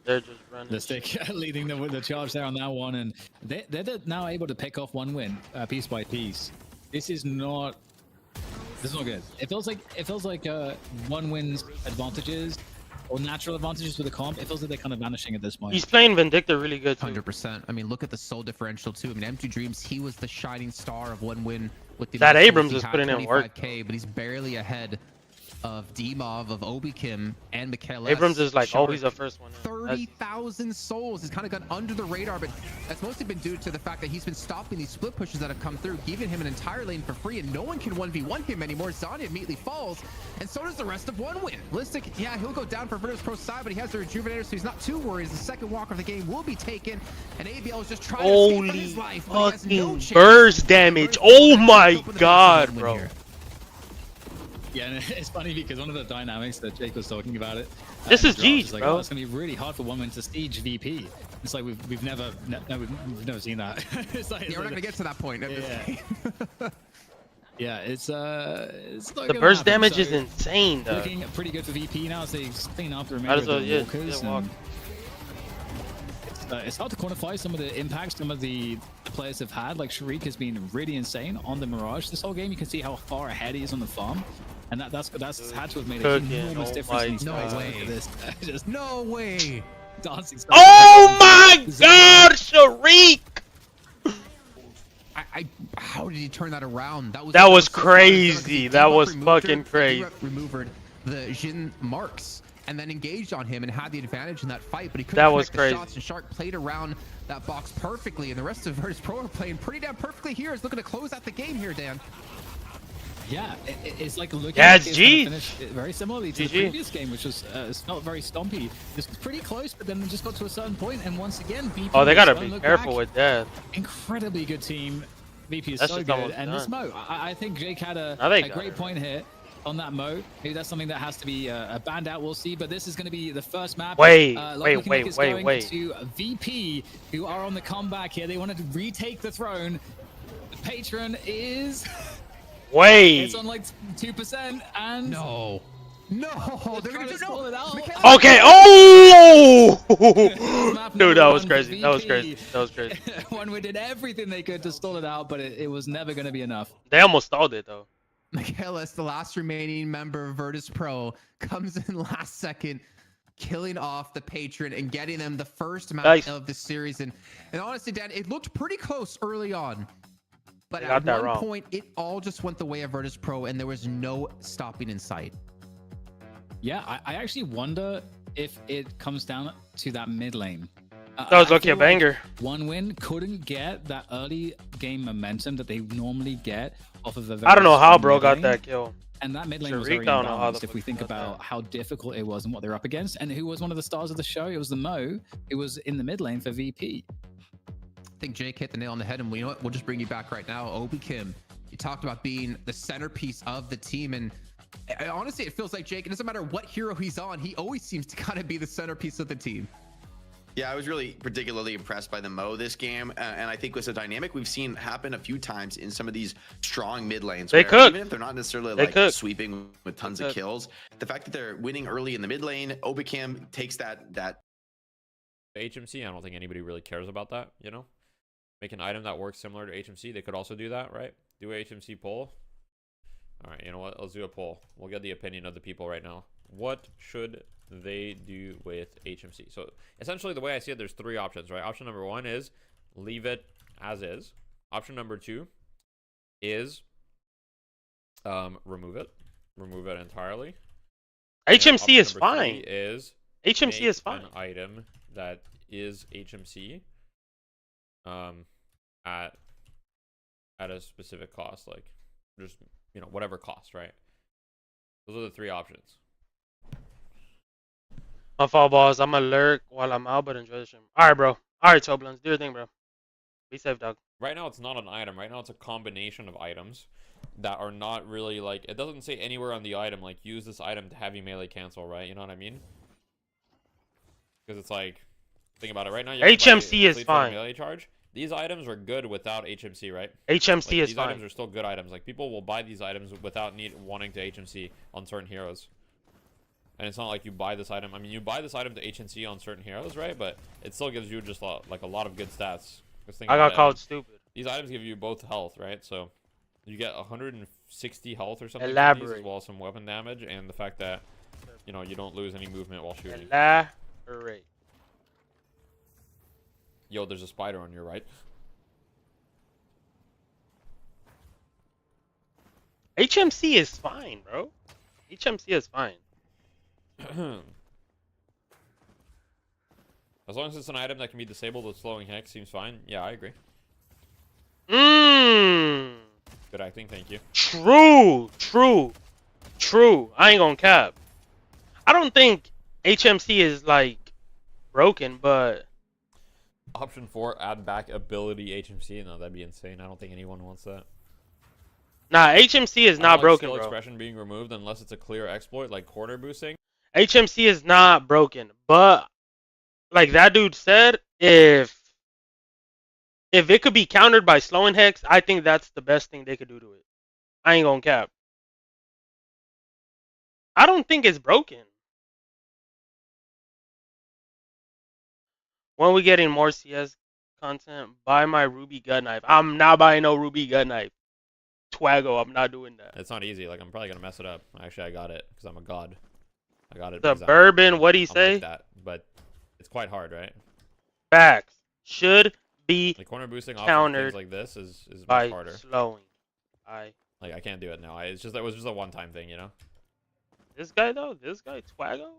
They're just running. Listic leading the charge there on that one, and they're now able to pick off OneWin piece by piece. This is not good. It feels like OneWin's advantages or natural advantages with the comp, it feels like they're kind of vanishing at this point. He's playing Vindicta really good too. 100%. I mean, look at the soul differential too. I mean, Empty Dreams, he was the shining star of OneWin with the that Abrams is putting in work. But he's barely ahead of D-Mov, of Obikim, and Michael. Abrams is like always the first one. 30,000 souls has kind of gone under the radar, but that's mostly been due to the fact that he's been stopping these split pushes that have come through, giving him an entire lane for free, and no one can 1v1 him anymore. Zanya immediately falls, and so does the rest of OneWin. Listic, yeah, he'll go down for Virtus Pro side, but he has the Rejuvenator, so he's not too worried. The second walk of the game will be taken, and ABL is just trying to escape from his life, but he has no chance. Burst damage. Oh my god, bro. Yeah, and it's funny because one of the dynamics that Jake was talking about it. This is G, like, bro. it's gonna be really hard for OneWin to siege VP. It's like we've never seen that. It's like, yeah, we're not gonna get to that point. Yeah, it's not the burst damage is insane, though. Looking pretty good for VP now as they clean up the remainder of the walkers. It's hard to quantify some of the impacts some of the players have had. Like Sharik has been really insane on the Mirage this whole game. You can see how far ahead he is on the farm, and that's had to have made a enormous difference. No way! Just no way! Dancing. Oh my god, Sharik! How did he turn that around? That was crazy. That was fucking crazy. Removed the Jin marks. and then engaged on him and had the advantage in that fight, but he couldn't That was connect the crazy. shots, and Shark played around that box perfectly, and the rest of Virtus Pro are playing pretty damn perfectly here. Is looking to close out the game here, Dan. Yeah, it's like looking Yeah, like it's it's G. gonna finish very similarly to the previous game, which was felt very stompy. This was pretty close, but then it just got to a certain point, and once again, VP. Oh, they gotta don't be look careful back. with that. Incredibly good team. VP is That's so just good, almost and this done. Mo, I think Jake had Now a they got great it. point here on that Mo. Maybe that's something that has to be banned out. We'll see, but this is going to be the first map. Wait, looking like it's going wait. to VP, who are on the comeback here. They wanted to retake the throne. The patron is. Wait. It's on like 2%, and No, they're gonna do stall it out. Okay. Oh! Map Dude, number that was one for crazy. That was VP. crazy. That was crazy. One did everything they could to stall it out, but it was never going to be enough. They almost stalled it though. Michaelis, the last remaining member of Virtus Pro, comes in last second, killing off the patron and getting them the first map Nice. of the series. And honestly, Dan, it looked pretty close early on. But They at got that one wrong. point, it all just went the way of Virtus Pro, and there was no stopping in sight. Yeah, I actually wonder if it comes down to that mid lane. That was I lucky a feel like banger. One win couldn't get that early game momentum that they normally get off of a I don't know how strong bro mid got lane. that kill. And that mid lane Sharik, was very I don't know how the imbalanced if fuck we he think got about that. how difficult it was and what they're up against. And who was one of the stars of the show? It was the Mo. It was in the mid lane for VP. I think Jake hit the nail on the head, and you know what? We'll just bring you back right now. Obi Kim, you talked about being the centerpiece of the team, and honestly, it feels like Jake, it doesn't matter what hero he's on, he always seems to kind of be the centerpiece of the team. Yeah, I was really particularly impressed by the Mo this game, and I think it's a dynamic we've seen happen a few times in some of these strong mid lanes. They where cook. Even if they're not necessarily They like cook. sweeping with tons They of cook. kills, the fact that they're winning early in the mid lane, Obicam takes that HMC, I don't think anybody really cares about that, you know? Make an item that works similar to HMC. They could also do that, right? Do a HMC poll. All right, you know what? Let's do a poll. We'll get the opinion of the people right now. What should they do with HMC? So essentially the way I see it, there's three options, right? Option number one is leave it as is. Option number two is remove it entirely. HMC is Option number fine. three is HMC make is fine. an item that is HMC at a specific cost, like just, you know, whatever cost, right? Those are the three options. My fault, balls. I'm gonna lurk while I'm out, but enjoy the stream. All right, bro. All right, Toblins. Do your thing, bro. Be safe, dog. Right now it's not an item. Right now it's a combination of items that are not really like, it doesn't say anywhere on the item like use this item to heavy melee cancel, right? You know what I mean? Because it's like, think about it right now. You have to buy HMC is Fleet Foot fine. Melee charge. These items are good without HMC, right? HMC Like, is these fine. items are still good items. Like people will buy these items without wanting to HMC on certain heroes. And it's not like you buy this item. I mean, you buy this item to HMC on certain heroes, right? But it still gives you just like a lot of good stats. Just think I about got it. called stupid. These items give you both health, right? So you get 160 health or something from these, Elaborate. as well as some weapon damage, and the fact that, you know, you don't lose any movement while shooting. Elaborate. Yo, there's a spider on your right. HMC is fine, bro. HMC is fine. As long as it's an item that can be disabled with slowing hex, seems fine. Yeah, I agree. Mmm. Good acting, thank you. True. I ain't gonna cap. I don't think HMC is like broken, but Option 4, add back ability HMC. No, that'd be insane. I don't think anyone wants that. nah, HMC is I don't not like broken, skill bro. expression being removed unless it's a clear exploit like corner boosting. HMC is not broken, but like that dude said, if it could be countered by slowing hex, I think that's the best thing they could do to it. I ain't gonna cap. I don't think it's broken. When we getting more CS content, buy my Ruby gut knife. I'm not buying no Ruby gut knife. Twaggo, I'm not doing that. It's not easy. Like, I'm probably going to mess it up. Actually, I got it because I'm a god. I got it. The because bourbon, what'd he I'm say? like that, but it's quite hard, right? Facts. Should be Like, corner boosting off of countered things like this is by much harder. slowing. Like, I can't do it now. It was just a one-time thing, you know? This guy, Twaggo?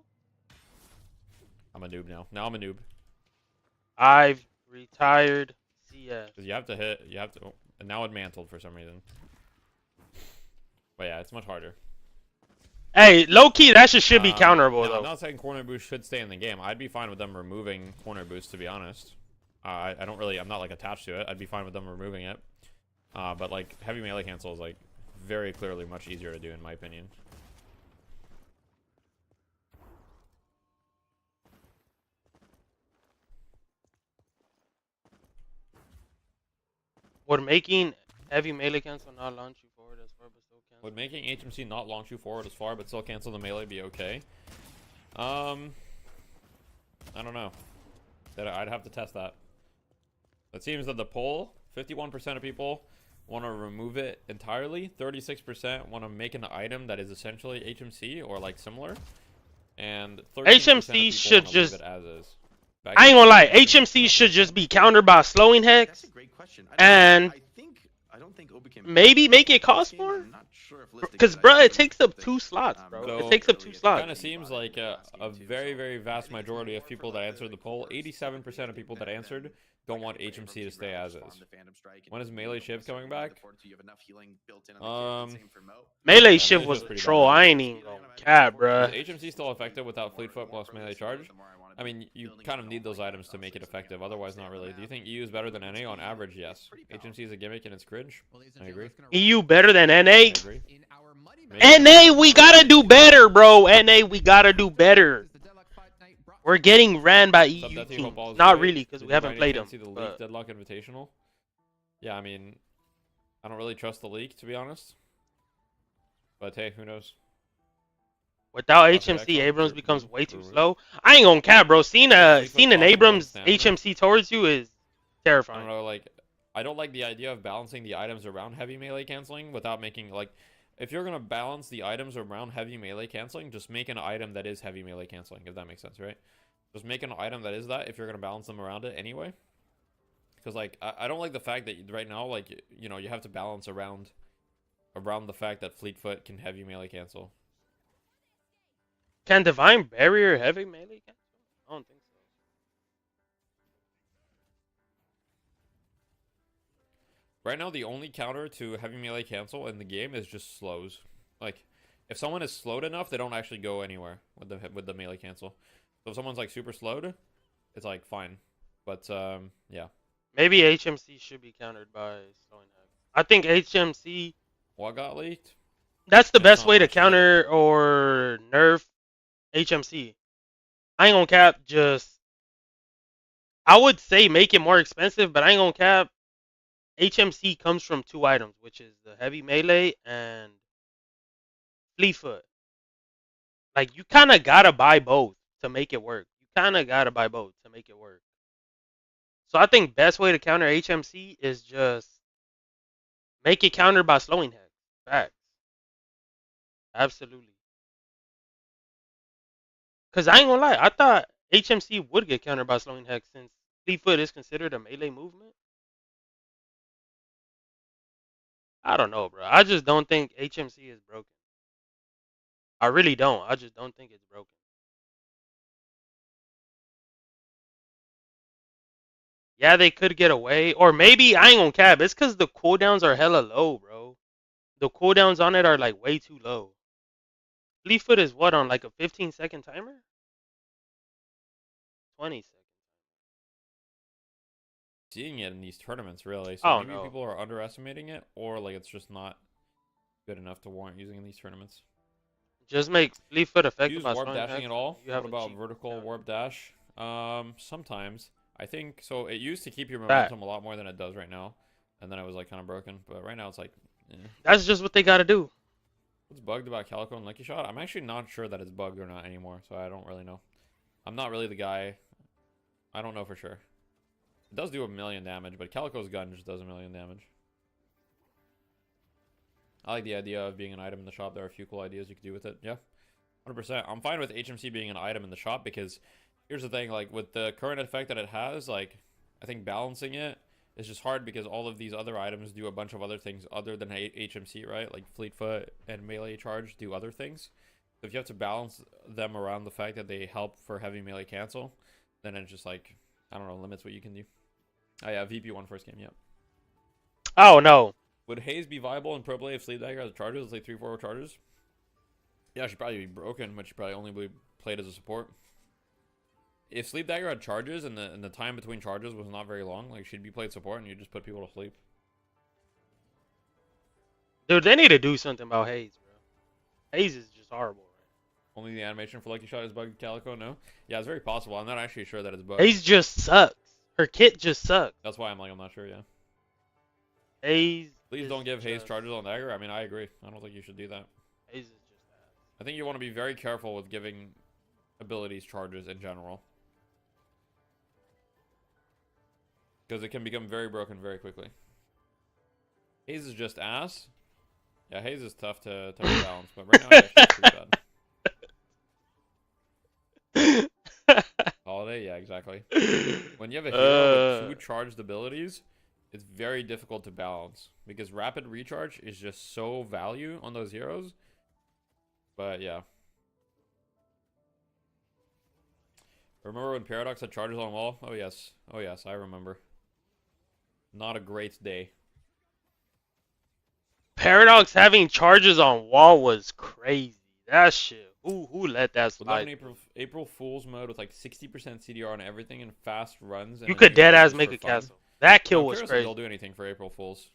I'm a noob now. Now I'm a noob. I've retired CS. Because you have to hit, oh, and now it mantled for some reason. But yeah, it's much harder. Hey, low key, that should be counterable though. I'm not saying corner boost should stay in the game. I'd be fine with them removing corner boost, to be honest. I don't really, I'm not like attached to it. I'd be fine with them removing it. But like heavy melee cancel is like very clearly much easier to do in my opinion. Would making heavy melee cancel not launch you forward as far but still cancel? Would making HMC not launch you forward as far but still cancel the melee be okay? I don't know. I'd have to test that. It seems that the poll, 51% of people want to remove it entirely. 36% want to make an item that is essentially HMC or like similar. And 13% HMC should just leave it as is. I ain't gonna lie, HMC should just be countered by slowing hex. That's a great question. And I don't think Obi can maybe make it cost more? Because, bro, it takes up 2 slots, bro. So it takes up 2 slots. It kind of seems like a very, very vast majority of people that answered the poll, 87% of people that answered, don't want HMC to stay as is. When is Melee Shiv coming back? Melee Shiv was a troll. I ain't even gonna cap, bro. Is HMC still effective without Fleet Foot plus Melee Charge? I mean, you kind of need those items to make it effective. Otherwise, not really. Do you think EU is better than NA? On average, yes. HMC is a gimmick and it's cringe. I agree. EU better than NA? I agree. NA, we gotta do better, bro. NA, we gotta do better. We're getting ran by EU teams. Not really, because we haven't played them. See the leak Deadlock Invitational? Yeah, I mean, I don't really trust the leak, to be honest. But hey, who knows? Without HMC, Abrams becomes way too slow. I ain't gonna cap, bro. Seeing an Abrams HMC towards you is terrifying. I don't know, like, I don't like the idea of balancing the items around heavy melee canceling without making, like, if you're gonna balance the items around heavy melee canceling, just make an item that is heavy melee canceling, if that makes sense, right? Just make an item that is that if you're gonna balance them around it anyway. Because, like, I don't like the fact that right now, like, you know, you have to balance around the fact that Fleetfoot can heavy melee cancel. Can Divine Barrier heavy melee cancel? I don't think so. Right now, the only counter to heavy melee cancel in the game is just slows. Like, if someone is slowed enough, they don't actually go anywhere with the melee cancel. So if someone's like super slowed, it's like fine. But yeah. Maybe HMC should be countered by slowing hex. I think HMC. What got leaked? That's the best way to counter or nerf HMC. I ain't gonna cap. I would say make it more expensive, but I ain't gonna cap. HMC comes from 2 items, which is the heavy melee and Fleetfoot. Like, you kind of gotta buy both to make it work. You kind of gotta buy both to make it work. So I think best way to counter HMC is just make it countered by slowing hex. Facts. Absolutely. Because I ain't gonna lie, I thought HMC would get countered by slowing hex since Fleetfoot is considered a melee movement. I don't know, bro. I just don't think HMC is broken. I really don't. I just don't think it's broken. Yeah, they could get away. Or maybe, I ain't gonna cap. It's because the cooldowns are hella low, bro. The cooldowns on it are like way too low. Fleetfoot is what, on like a 15-second timer? 20 seconds. Seeing it in these tournaments, really. So maybe no. people are underestimating it, or like it's just not good enough to warrant using in these tournaments. Just make Fleetfoot effective. Use warp dashing at all? What about vertical warp dash? Sometimes. I think so. It used to keep your momentum a lot more than it does right now, and then it was like kind of broken. But right now it's like, that's just what they gotta do. What's bugged about Calico and Lucky Shot? I'm actually not sure that it's bugged or not anymore, so I don't really know. I'm not really the guy. I don't know for sure. It does do 1,000,000 damage, but Calico's gun just does 1,000,000 damage. I like the idea of being an item in the shop. There are a few cool ideas you could do with it. Yeah, 100%. I'm fine with HMC being an item in the shop because here's the thing, like with the current effect that it has, like I think balancing it is just hard because all of these other items do a bunch of other things other than HMC, right? Like Fleetfoot and Melee Charge do other things. If you have to balance them around the fact that they help for heavy melee cancel, then it's just like, I don't know, limits what you can do. Oh yeah, VP won first game, yep. Oh no. Would Haze be viable in pro play if Sleep Dagger has charges, let's say 3-4 charges? Yeah, she'd probably be broken, but she'd probably only be played as a support. If Sleep Dagger had charges and the time between charges was not very long, like she'd be played support and you just put people to sleep. Dude, they need to do something about Haze, bro. Haze is just horrible. Only the animation for Lucky Shot is bugged, Calico? No? Yeah, it's very possible. I'm not actually sure that it's bugged. Haze just sucks. Her kit just sucks. That's why I'm not sure, yeah. Haze. Please don't give Haze charges on Dagger. I mean, I agree. I don't think you should do that. Haze is just ass. I think you want to be very careful with giving abilities charges in general. Because it can become very broken very quickly. Haze is just ass. Yeah, Haze is tough to balance, but right now it's actually pretty bad. Holiday, yeah, exactly. When you have a hero with 2 charged abilities, it's very difficult to balance because rapid recharge is just so value on those heroes. But yeah. Remember when Paradox had charges on wall? Oh yes. Oh yes, I remember. Not a great day. Paradox having charges on wall was crazy. That shit. Who let that slide? April Fool's mode with like 60% CDR on everything and fast runs. And you could dead ass make a castle. That kill was crazy. They'll do anything for April Fools.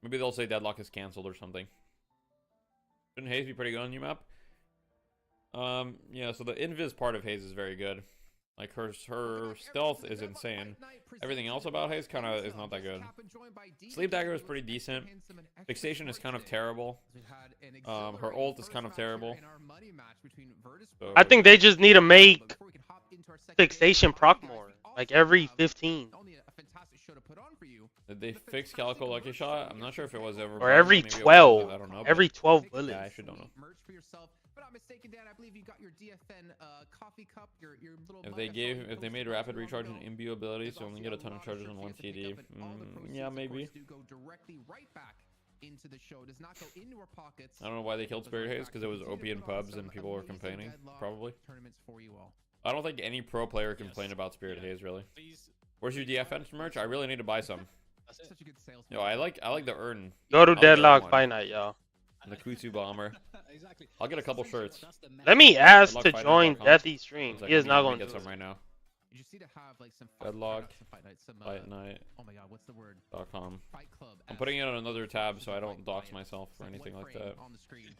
Maybe they'll say Deadlock is canceled or something. Shouldn't Haze be pretty good on new map? Yeah. So the invis part of Haze is very good. Like her stealth is insane. Everything else about Haze kind of is not that good. Sleep Dagger is pretty decent. Fixation is kind of terrible. Her ult is kind of terrible. So, I think they just need to make Fixation proc more, like every 15. Did they fix Calico Lucky Shot? I'm not sure if it was ever. Or every 12. I don't know. Every 12 bullets. Yeah, I should don't know. But I'm mistaken, Dan. I believe you got your DFN coffee cup, your little. If they made rapid recharge and imbue abilities, so only get a ton of charges on 1 CD. Yeah, maybe. I don't know why they killed Spirit Haze, because it was OP in pubs and people were complaining. Probably. I don't think any pro player complained about Spirit Haze really. Where's your DFN merch? I really need to buy some. Yo, I like the urn. Go to Deadlock Fight Night, y'all. And the Kutsu bomber. I'll get a couple shirts. Let me ask to join Deathy stream. He is not going to get some right now. Deadlock Fight Night. Oh my god, what's the word? .com. I'm putting it on another tab so I don't dox myself or anything like that. On the screen.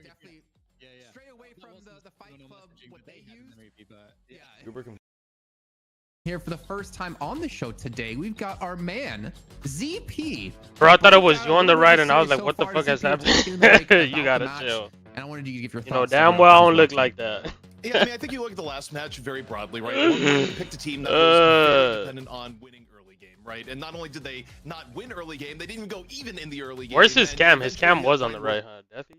Definitely. Straight away from the Fight Club, what they use. Yeah. Here for the first time on the show today, we've got our man, ZP. Bro, I thought it was you on the right, and I was like, what the fuck has happened? You gotta chill. And I wanted you to give your thoughts. You know, damn well I don't look like that. Yeah, I mean, I think you look at the last match very broadly, right? You picked a team that was very dependent on winning early game, right? And not only did they not win early game, they didn't even go even in the early game. Where's his cam? His cam was on the right, huh? Deathy?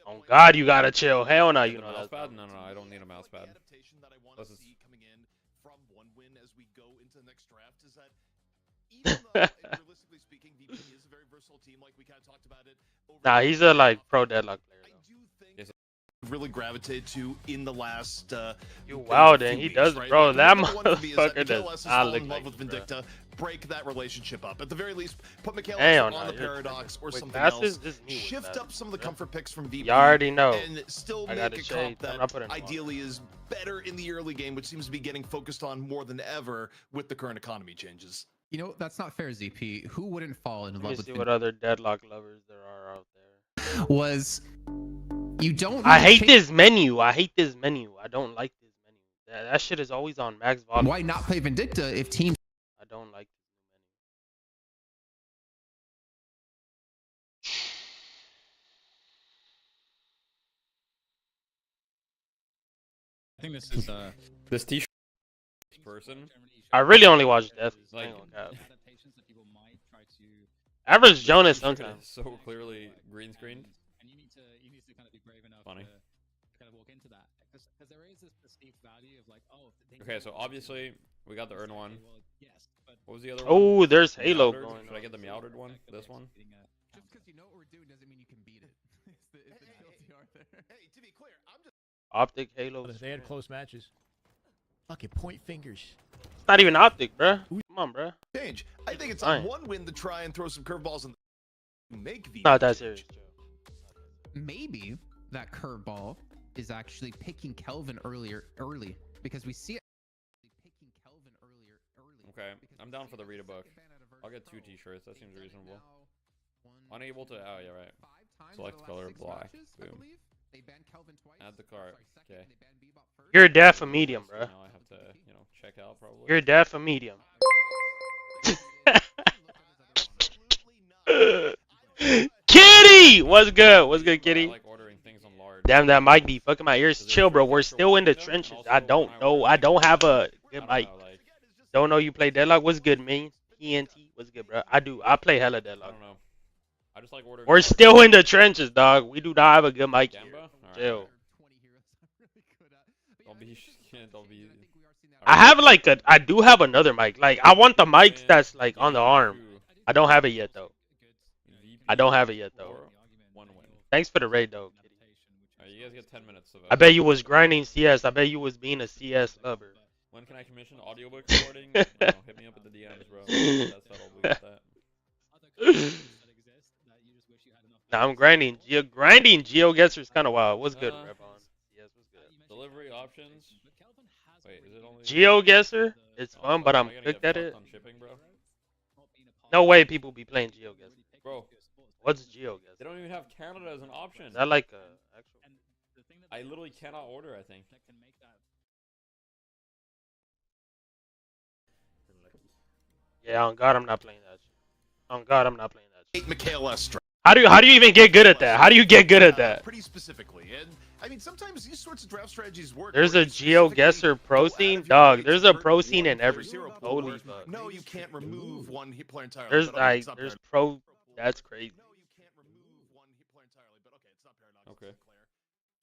Oh God, you gotta chill. Hell no, you know mouse pad? No, I don't need a mouse pad. Nah, he's a like pro Deadlock player. Really gravitated to in the last you wow then he does right? bro, that motherfucker does not look like with Vindicta. Vindicta, break that relationship up. At the very least, put Hell Michaelis on the Paradox or something passes, else. Shift up some of the comfort picks from VP. You already know. And still make a comp that ideally is better in the early game, which seems to be getting focused on more than ever with the current economy changes. You know, that's not fair, ZP. Who wouldn't fall in love with see what other Deadlock lovers there are out there. Was you don't I hate this menu. I hate this menu. I don't like this menu. That shit is always on max volume. Why not play Vindicta if teams I don't like this menu. I think this is this t-shirt person. I really only watch Death. Like, Average Jonas sometimes. So clearly green screened. And you need to kind of be brave enough Funny. to kind of walk into that because there is this perceived value of like, oh. Okay, so obviously we got the Earn one. Yes, but What was the other one? Oh, there's Halo Meowdered? going. Should I get the Meowdered one? This one? just because you know what we're doing doesn't mean you can beat it. It's the TLDR thing. Hey, to be clear, I'm just Optic Halo. They had close matches. Fucking point fingers. It's not even Optic, bruh. Come on, bruh. change. I think it's Fine. on one win to try and throw some curveballs and make VP. Not that serious, Joe. Maybe that curveball is actually picking Kelvin early because we see it picking Kelvin early. Okay, I'm down for the read a book. I'll get 2 t-shirts. That seems reasonable. Unable to. Oh yeah, right. Select color black. Boom. Add the cart. Okay. You're a def a medium, bruh. Now I have to, check out probably. You're a def a medium. Kitty! What's good? What's good, Kitty? I like ordering things on large. Damn, that mic be fucking my ears. Chill, bro. We're still in the trenches. I don't know. I don't have a good mic. Don't know you play Deadlock. What's good, man? TNT. What's good, bro? I do. I play hella I Deadlock. don't know. I just like ordering. We're still in the trenches, dog. We do not have a good mic here. Chill. Don't be. I do have another mic. Like, I want the mic that's like on the arm. I don't have it yet, though. I don't have it yet, though. One win. Thanks for the raid, though. Alright, you guys get 10 minutes of it. I bet you was grinding CS. I bet you was being a CS lover. When can I commission audiobook recording? Hit me up at the DMs, bro. That's settled. We got that. Nah, I'm grinding. Grinding GeoGuessr is kind of wild. What's good, Rebon? Yes, what's good? Delivery options. Wait, is it only GeoGuessr? It's fun, but I'm gonna cooked get at it. fucked on shipping, bro? No way people be playing GeoGuessr. Bro, What's GeoGuessr? they don't even have Canada as an option. Is that like a actual? I literally cannot order, I think. Yeah, on God, I'm not playing that shit. On God, I'm not playing that shit. Michaela strike. How do you even get good at that? How do you get good at that? Pretty specifically, and I mean sometimes these sorts of draft strategies work. There's where a you specifically GeoGuessr pro go out scene, of your dog. way There's to a hurt pro scene one in player every zero pool, holy or, fuck. no, you can't remove one hit player entirely. There's but okay, like it's not there's Paradox. pro. That's crazy. No, you can't remove one hit player entirely, but okay, it's not Paradox. it's Okay. Sinclair.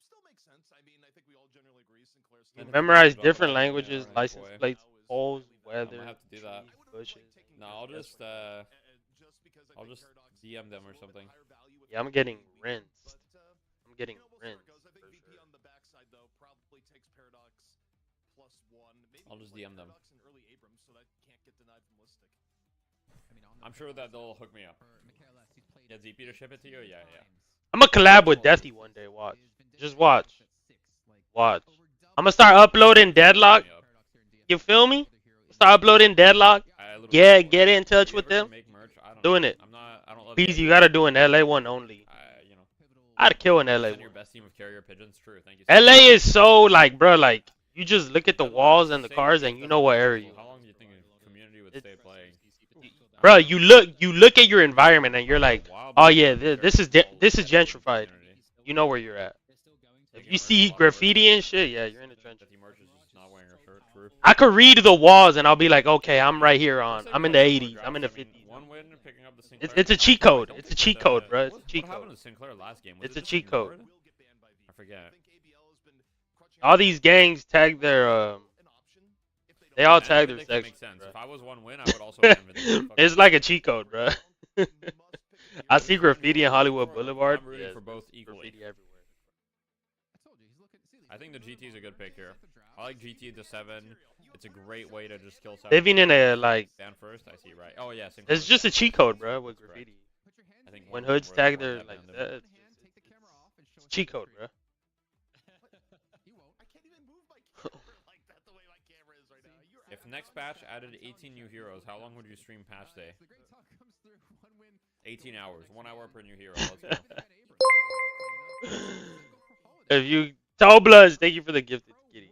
Still makes sense. I mean, I think we all generally agree Sinclair still. And Memorize Drop different it. languages, Yeah, right, license boy. plates, poles, I weather, might have to do that. trees, bushes. No, I'll just just because I I'll think just Paradox DM has them a or little bit something. higher value with Yeah, I'm Paradox, getting rinsed. but, I'm getting we'll see where it rinsed. goes. I think for VP sure. on the backside though probably takes Paradox +1. Maybe I'll just even DM them. Paradox and early Abrams, so that can't get denied from Listic. I'm sure that they'll hook me up. Yeah, ZP to ship it to you? Yeah, yeah. I'm gonna collab with Deathy one day. Watch. Just watch. Watch. I'm gonna start uploading Deadlock. Hook me up. You feel me? Start uploading Deadlock. I literally Yeah, don't get in if touch you with ever them. make merch, I don't Doing know. it. I don't love Please, you gotta do an LA one only. I'd kill an LA Send your one. best team of carrier pigeons. True. Thank you. LA is so like, bro, like you just look at the walls and the cars and you know what area. How long do you think a community would stay playing? Bro, you look at your environment and you're like, oh yeah, this is gentrified. You know where you're at. If you see graffiti and shit, yeah, you're in the trenches. Merch is just not wearing a shirt. True. I could read the walls and I'll be like, okay, I'm right here I'm in the 80s, I'm in the 50s. One win picking up the Sinclair. It's a cheat code. It's a cheat code, bro. It's a cheat What happened code. to Sinclair last game? Was It's it a just cheat code. ignored? I forget. All these gangs tag their they all And I tag would their think that section. makes sense. bro. If I was one win, I would also win. It's like a cheat code, bro. I see graffiti in Hollywood Boulevard. I'm rooting Yeah, for both equally. graffiti everywhere. I think the GT is a good pick here. I like GT to 7. It's a great way to just kill 7. Living in a like, Stand first. I see. Right. Oh yeah. Sinclair. it's just a cheat code, bro, with graffiti. I think When one hoods more tag than their one like tap that, it's a cheat code, bro. I can't even move my camera like that the way my camera is right now. You're If next patch added 18 new heroes, how long would you stream patch day? 18 hours. 1 hour per new hero. Let's go. If you Toblus, thank you for the gifted kitty.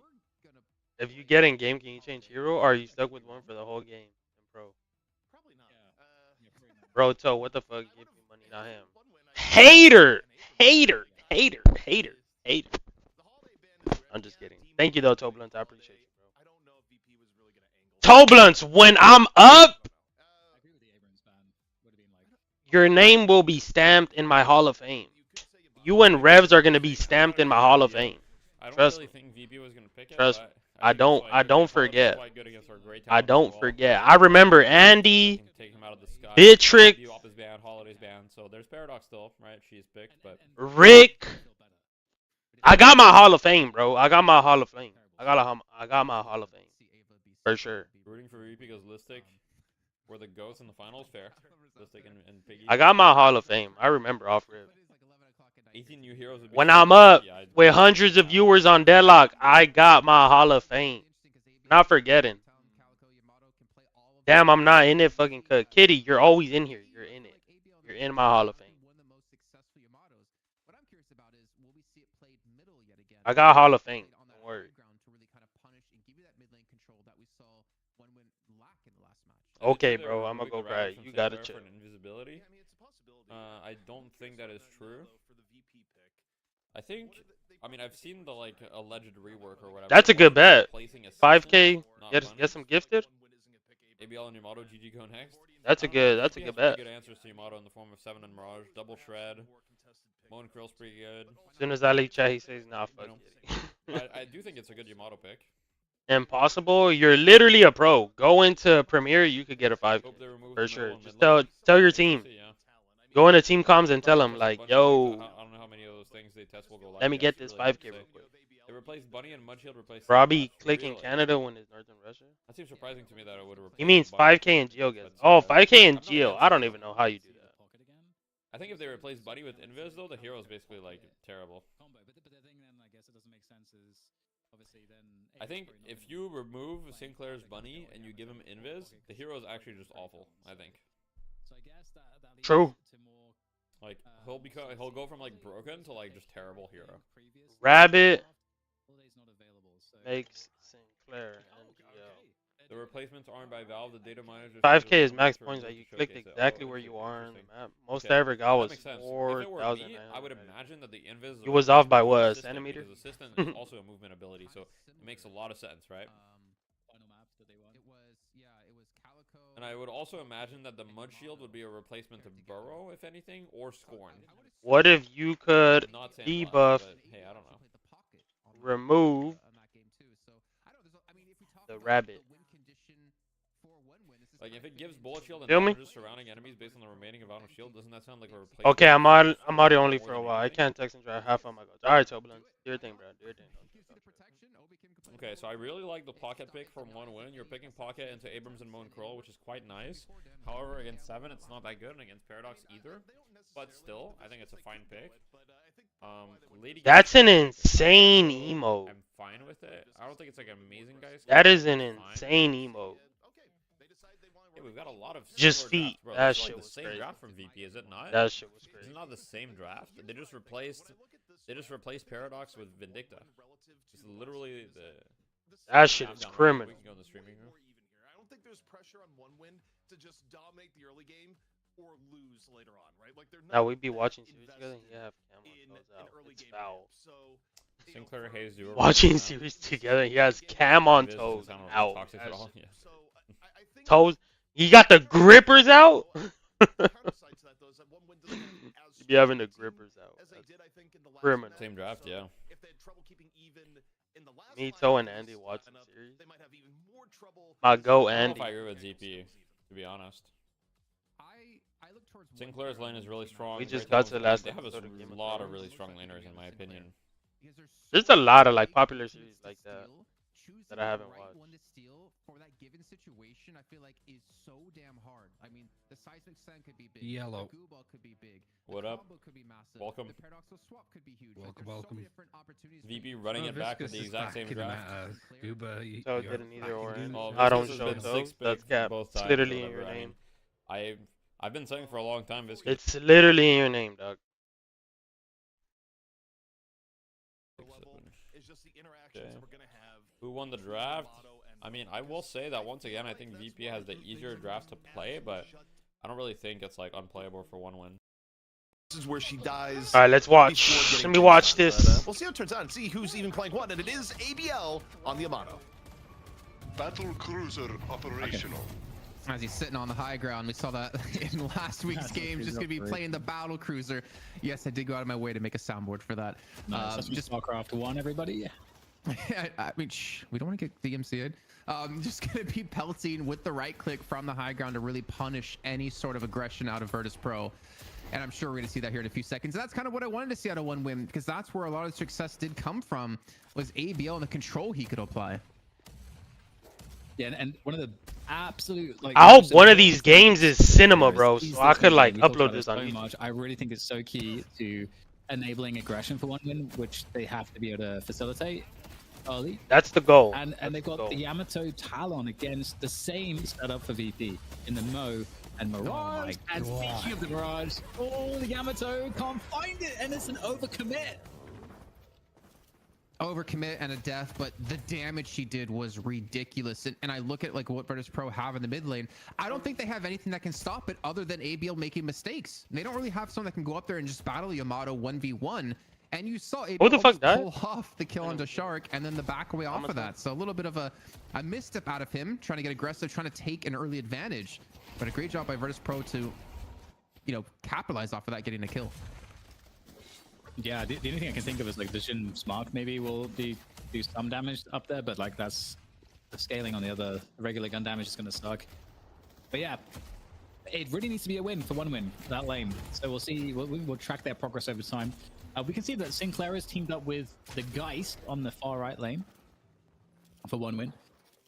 If you get in game, can you change hero, or are you stuck with one for the whole game? In pro, probably not. bro, To, what the fuck? Give me money, not him. Hater, hater, hater, hater, hater. I'm just kidding. Thank you though, Toblunts. I appreciate you, bro. I don't know if VP was really gonna angle. Toblunts, when I'm up, your name will be stamped in my Hall of Fame. You and Revs are gonna be stamped in my Hall of Fame. I don't Trust really me. think VP was gonna pick it. Trust but me. I think don't- it's I good. don't His opponent was forget. quite good against our great I talent don't as well. forget. I remember Andy, Take him out of the sky. Beatrix, View off his band, Holidays band. So there's Paradox still, right? She's picked, but Rick, I got my Hall of Fame, bro. I got my Hall of Fame. I got my Hall of Fame for sure. Rooting for VP because Listic were the goats in the finals. Fair. Listic and Piggy. I got my Hall of Fame. I remember off rip. 18 new heroes. Would be When so I'm good. up Yeah, with hundreds of viewers on Deadlock, I got my Hall of Fame. Not forgetting. Damn, I'm not in it fucking cut. Kitty, you're always in here. You're in it. You're in my Hall of Fame. I got Hall of Fame. Don't worry. Okay, bro. I'm gonna go right. You gotta chill. Invisibility. I don't think that is true. I think. I mean, I've seen the like alleged rework or whatever. That's a good bet. 5K. Get some gifted. ABL and Yamato, GG go next. That's a good bet. Good answers to Yamato in the form of 7 and Mirage, double shred. Moan Krill's pretty good. As soon as I leave chat, he says, "Nah, fuck it." I do think it's a good Yamato pick. Impossible. You're literally a pro. Go into Premier, you could get a 5K for sure. Just tell your team. Go into team comms and tell them like, "Yo, I don't know how many of those things they test will go live. let me get this 5K real quick." They replaced Bunny and Mudshield replaced. Robbie clicking Canada when it's Northern Russia. That seems surprising to me that it would replace. He means Bunny. 5K and Geo gets. Oh, 5K and Geo. I don't even know how you do that. I think if they replace Bunny with Invis though, the hero is basically like terrible. But the thing then, I guess it doesn't make sense is obviously then. I think if you remove Sinclair's Bunny and you give him Invis, the hero is actually just awful. I think. So I guess that leads True. to more. Like he'll go from like broken to like just terrible hero. Rabbit makes Sinclair and Geo. The replacements aren't by Valve. The data miners. 5K is max points that you clicked exactly where you are on the map. Most I ever got was 4,000. I would imagine that the Invis. He was off by what, a centimeter? Because assistant is also a movement ability, so it makes a lot of sense, right? And I would also imagine that the Mud Shield would be a replacement to Burrow, if anything, or Scorn. What if you could Not debuff, but, hey, I don't know. remove the rabbit? Like if it gives Bullet Shield and Feel me? damages surrounding enemies based on the remaining of Auto Shield, doesn't that sound like a replacement? Okay, I'm audio only for a while. I can't text and drive half on my goals. Alright, Toblin. Do your thing, bro. Do your thing. Okay, so I really like the Pocket pick from 1 win. You're picking Pocket into Abrams and Moan Kroll, which is quite nice. However, against 7, it's not that good, and against Paradox either. But still, I think it's a fine pick. Lady That's an insane emote. I'm fine with it. I don't think it's like amazing, guys. That is an insane emote. Yeah, we've got a lot of Just similar feet. drafts, bro. That It's shit like was the same crazy. draft from VP, is it not? That shit was It's crazy. not the same draft. They just replaced Paradox with Vindicta. It's literally the. That shit is We criminal. can go in the streaming room. I don't think there's pressure on 1 win to just dominate the early game or lose later on, right? Like they're Now not we be watching series together. Yeah, in camera an out. early It's game. foul. So Sinclair Hayes duo. Watching series together. He has cam on This toes doesn't sound out. toxic at all. Yeah. So I think Toes. He got the grippers out. You be having the grippers out. That's criminal. Same draft, yeah. If they had trouble keeping even in the last Me, five Toe, and games, Andy watching the series. they might have even more trouble. My go I don't know Andy. if I agree with ZP, to be honest. Sinclair's lane is really strong. We just Great got to the last They have a episode of Game of lot of Thrones. really strong laners, in my opinion. There's a lot of like popular series like that that I haven't watched. One to steal for that given situation, I feel like is so damn hard. I mean, the seismic sand could be big. Yellow. The goo ball could be big. What the up? combo could be massive. Welcome. The paradoxical swap could be huge. Welcome, There's welcome. So many different opportunities. VP running it back with the exact same draft. Scuba, So it didn't either or. Well, I don't Viscous has show been those. 6 That's picks cap. both It's sides, literally in whatever. your I name. mean, I've been saying for a long time, Viscous. It's literally in your name, dog. It's just the interactions that we're gonna have. Who won the draft? I mean, I will say that once again, I think VP has the easier draft to play, but I don't really think it's like unplayable for 1 win. This is where she dies. All right, let's watch. Let me watch this. We'll see how it turns out and see who's even playing what. And it is ABL on the Yamato. Battle cruiser operational. As he's sitting on the high ground, we saw that in last week's game. Just gonna be playing the battle cruiser. Yes, I did go out of my way to make a soundboard for that. Nice. That's just StarCraft 1, everybody. I mean, we don't want to get DMCA'd. Just gonna be pelting with the right click from the high ground to really punish any sort of aggression out of Virtus Pro. And I'm sure we're going to see that here in a few seconds. And that's kind of what I wanted to see out of 1Win, because that's where a lot of the success did come from, was ABL and the control he could apply. Yeah, and one of the absolute like. I hope one of these games is cinema, bro, so I could like upload this on YouTube. I really think it's so key to enabling aggression for 1Win, which they have to be able to facilitate early. That's the goal. And they've got the Yamato Talon against the same setup for VP in the Mo and Mirage. Oh and speaking of the Mirage, the Yamato can't find it, and it's an overcommit. Overcommit and a death, but the damage she did was ridiculous. And I look at like what Virtus.pro have in the mid lane. I don't think they have anything that can stop it other than ABL making mistakes. They don't really have someone that can go up there and just battle Yamato 1v1. And you saw ABL pull off the kill onto Shark and then the back away off of that. So a little bit of a misstep out of him, trying to get aggressive, trying to take an early advantage. But a great job by Virtus.pro to, capitalize off of that, getting a kill. Yeah, the only thing I can think of is like the Jhin Smart maybe will do some damage up there, but like that's the scaling on the other regular gun damage is going to suck. But yeah, it really needs to be a win for 1Win, that lane. So we'll see, we'll track their progress over time. We can see that Sinclair has teamed up with the Geist on the far right lane for 1Win.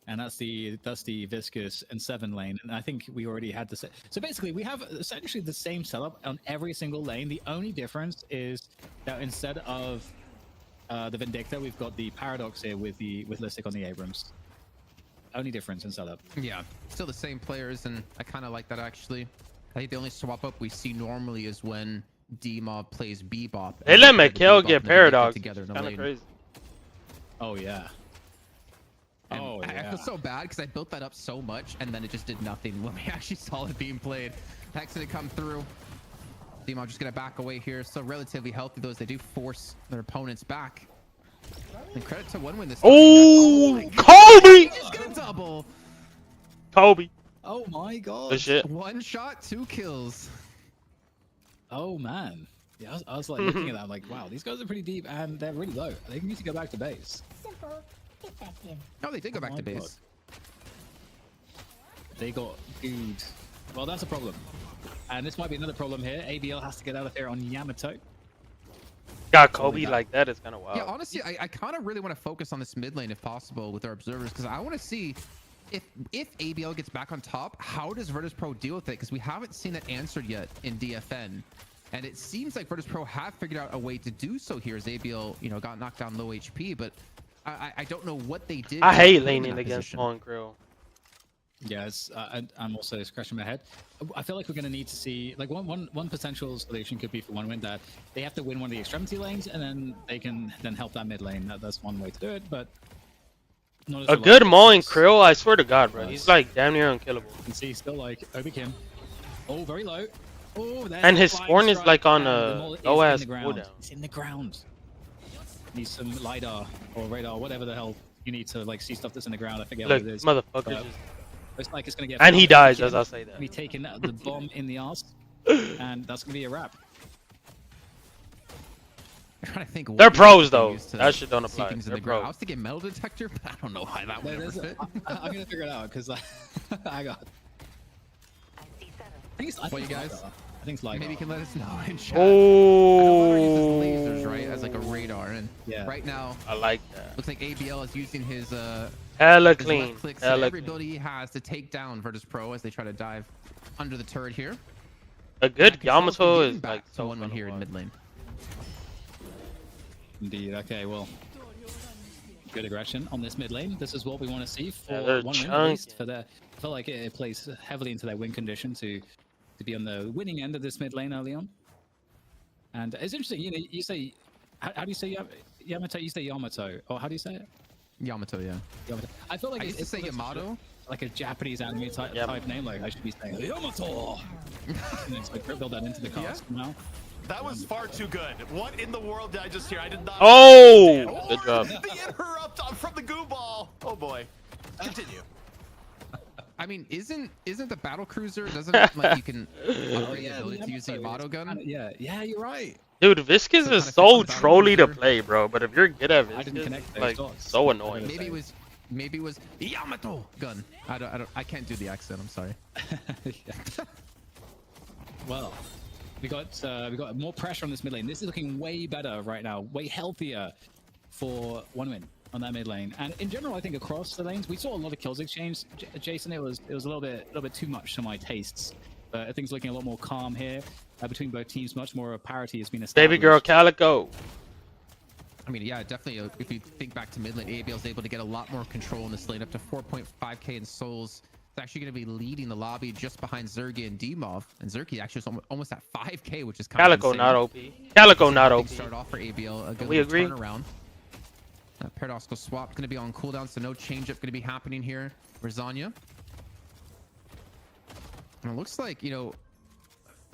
And that's the Viscous and 7 lane. And I think we already had this. So basically, we have essentially the same setup on every single lane. The only difference is that instead of the Vindicta, we've got the Paradox here with Listic on the Abrams. Only difference in setup. Yeah, still the same players, and I kind of like that actually. I think the only swap up we see normally is when D-Mob plays Bebop. They let Mikhail get Paradox. Together in the lane. Crazy. Oh yeah. And I feel so bad because I built that up so much and then it just did nothing when we actually saw it being played. Hex didn't come through. D-Mob just gonna back away here. So relatively healthy, those they do force their opponents back. And credit to 1Win this time. Oh, Kobe! Just gonna double. Kobe. Oh my god. Good shit. 1 shot, 2 kills. Oh man. Yeah, I was like looking at that, I'm like, wow, these guys are pretty deep and they're really low. They need to go back to base. No, they did go back to base. They got gooed. Well, that's a problem. And this might be another problem here. ABL has to get out of there on Yamato. Got Kobe like that is kind of wild. Yeah, honestly, I kind of really want to focus on this mid lane if possible with our observers, because I want to see if ABL gets back on top, how does Virtus.pro deal with it? Because we haven't seen it answered yet in DFN. And it seems like Virtus.pro have figured out a way to do so here as ABL, got knocked down low HP, but I don't know what they did. I hate laning against Pawn Grill. Yeah, I'm also scratching my head. I feel like we're going to need to see, like, one potential solution could be for 1Win that they have to win one of the extremity lanes, and then they can then help that mid lane. That's one way to do it, but not as a good mauling Krill, I swear to God, bro. He's like damn near unkillable. You can see still like Obi Kim. Oh, very low. Oh, and his spawn is like on a low ass cooldown. It's in the ground. Needs some LiDAR or radar, whatever the hell you need to like see stuff that's in the ground. I forget what it is. Motherfucker. Looks like it's gonna get. And he dies as I say that. Be taking the bomb in the arse, and that's gonna be a wrap. I'm trying to think. They're pros though. That shit don't apply. They're pros. I was thinking metal detector, but I don't know why that would fit. I'm gonna figure it out because I got. What you guys? I think it's like maybe you can let us know in chat. Oh. I know uses lasers, right, as like a radar, and right now I like that. Looks like ABL is using his hella his clean. left clicks and every ability he has to take down Virtus.pro as they try to dive under the turret here. A good Yamato is like so 1-1 here in mid lane. Indeed. Okay, well, good aggression on this mid lane. This is what we want to see for 1Win at least. For their, I feel like it plays heavily into their win condition to be on the winning end of this mid lane early on. And it's interesting, you say, how do you say Yamato? You say Yamato, or how do you say it? Yamato, yeah. Yamato. I feel like I used to say Yamato, like a Japanese anime type name. Like I should be saying Yamato. And it's like build that into the cast now. That was far too good. What in the world did I just hear? I did not. Oh, good job. The interrupt from the goo ball. Oh boy. Continue. I mean, isn't the battle cruiser doesn't like you can upgrade the ability to use the Yamato gun? Yeah, you're right. Dude, Viscous is so trolly to play, bro. But if you're good at Viscous, like so annoying. Maybe it was Yamato gun. I can't do the accent. I'm sorry. Well, we got more pressure on this mid lane. This is looking way better right now, way healthier for one win on that mid lane. And in general, I think across the lanes, we saw a lot of kills exchanged. Jason, it was a little bit too much to my tastes. But things looking a lot more calm here between both teams. Much more parity has been established. Baby girl Calico. I mean, yeah, definitely. If you think back to mid lane, ABL is able to get a lot more control in this lane, up to 4.5k in souls. It's actually going to be leading the lobby just behind Zergy and Dmov. And Zergy actually is almost at 5k, which is kind Calico of insane. not OP. Calico not OP. Start off for ABL. A good We agree. turnaround. Paradoxical swap going to be on cooldown, so no change up going to be happening here. Rizania. And it looks like, you know,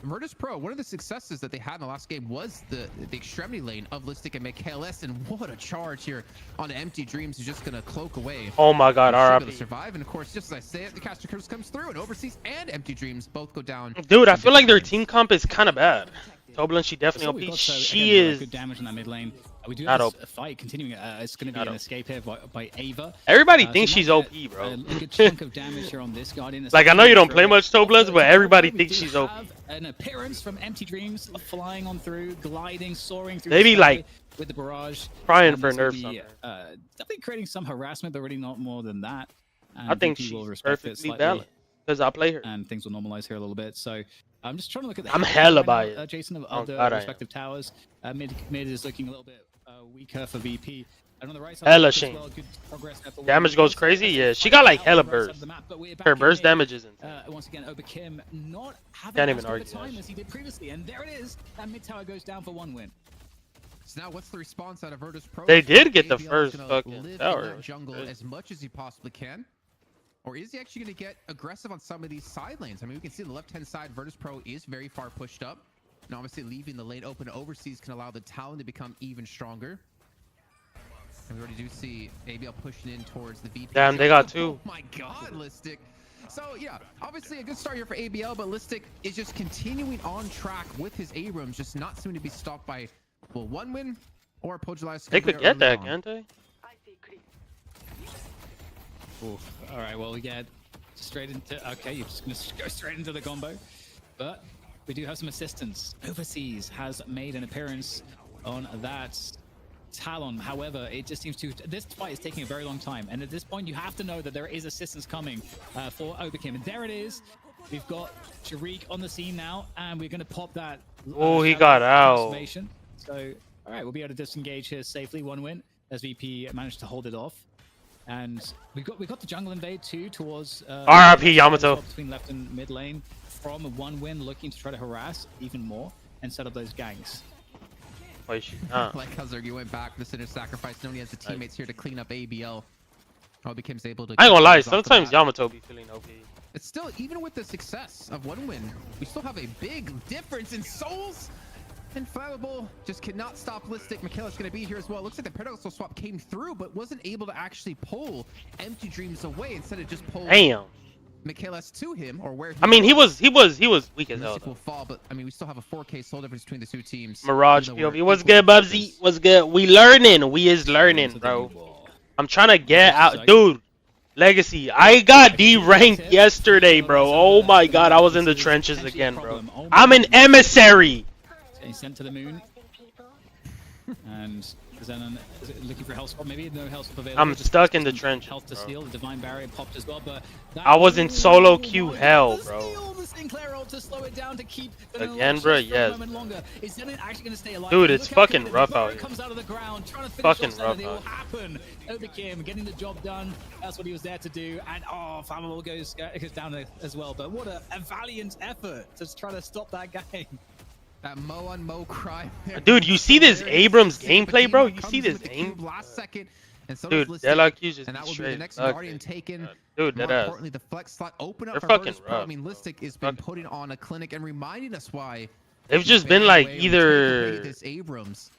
Virtus Pro, one of the successes that they had in the last game was the extremity lane of Listic and Michaelis, and what a charge here on Empty Dreams is just going to cloak away. Oh my god, RIP. Survive, and of course, just as I say it, the caster curse comes through, and Overseas and Empty Dreams both go down. Dude, I feel like their team comp is kind of bad. Toblin, she definitely OP. She is good damage in that mid lane. We do not have OP. a fight continuing. It's going to be an escape here by Ava. Everybody thinks she's OP, bro. A good chunk of damage here on this Guardian. Like, I know you don't play much Toblins, but everybody thinks she's OP. An appearance from Empty Dreams, flying on through, gliding, soaring through. Maybe the sky like with the barrage. crying for This will nerfs. be, definitely creating some harassment, but really not more than that. And I think VP will she's respect it perfectly slightly, valid because I play her. and things will normalize here a little bit. So I'm just trying to look at the I'm health hella right now, biased. Jason, of Oh, the God, I am. respective towers. Mid is looking a little bit weaker for VP. And on the right side, Hella as shame. well, good progress there for Damage Warriors. goes crazy. Yeah, she got like hella Outside of burst. the map, but we're back Her in burst game. damage isn't. Once again, Oberkim not having Can't as even good argue a time that. as he did previously, and there it is. That mid tower goes down for one win. So now what's the response out of Virtus Pro? They did get the ABL is first gonna fucking live tower. in that jungle as much as he possibly can. Or is he actually going to get aggressive on some of these side lanes? I mean, we can see the left-hand side, Virtus Pro is very far pushed up. And obviously leaving the lane open to Overseas can allow the Talon to become even stronger. And we already do see ABL pushing in towards the VP. Damn, they got two. Oh my god, Listic. So yeah, obviously a good start here for ABL, but Listic is just continuing on track with his Abrams, just not soon to be stopped by, well, one win or Pojalize. They could get that, can't they? Oof. All right, well, we get straight into... Okay, you're just going to go straight into the combo. But we do have some assistance. Overseas has made an appearance on that Talon. However, it just seems to... This fight is taking a very long time. And at this point, you have to know that there is assistance coming for Oberkim. And there it is. We've got Sharik on the scene now. And we're going to pop that... Oh, he got out. So, all right, we'll be able to disengage here safely. One win as VP managed to hold it off. And we got the jungle invade too towards RIP Yamato between left and mid lane from one win, looking to try to harass even more and set up those ganks. Like how Zergy went back, the center sacrifice. Noni has the teammates here to clean up ABL. Obekim's able to. I ain't gonna lie, sometimes Yamato be feeling OP. It's still, even with the success of one win, we still have a big difference in souls. Inflammable just cannot stop Listic. Michaela's going to be here as well. Looks like the paradoxical swap came through, but wasn't able to actually pull Empty Dreams away. Instead of just pull Michaelis to him, or where. I mean, he was weak as hell. Will fall, but I mean, we still have a 4K soul difference between the two teams. Mirage POV, what's good, Bubsy? What's good? We learning. We is learning, bro. I'm trying to get out, dude. Legacy. I got D ranked yesterday, bro. Oh my god, I was in the trenches again, bro. I'm an emissary. He's sent to the moon. And Zenon looking for health spot, maybe no health spot available. I'm stuck in the trench. Health to steal, the divine barrier popped as well, but I was in solo queue hell, bro. The Sinclair ult to slow it down to keep again, bro. Yes. Is Zenon actually gonna stay alive? Dude, it's fucking rough out here. Comes out of the ground, trying to finish fucking off rough Zenon. It out will happen. Oberkim getting the job done. That's what he was there to do. And Flammable goes down as well. But what a valiant effort to try to stop that game. That Mo on Mo cry. Dude, you see this Abrams gameplay, bro? You see this aim? Last second, and so dude, DEADLOCK just and that will be the straight next Guardian taken. Dude, more that ass. importantly, the flex slot open up They're for fucking Virtus Pro. rough, I mean, Listic has been putting on a clinic and reminding us why they've just been like either this Abrams.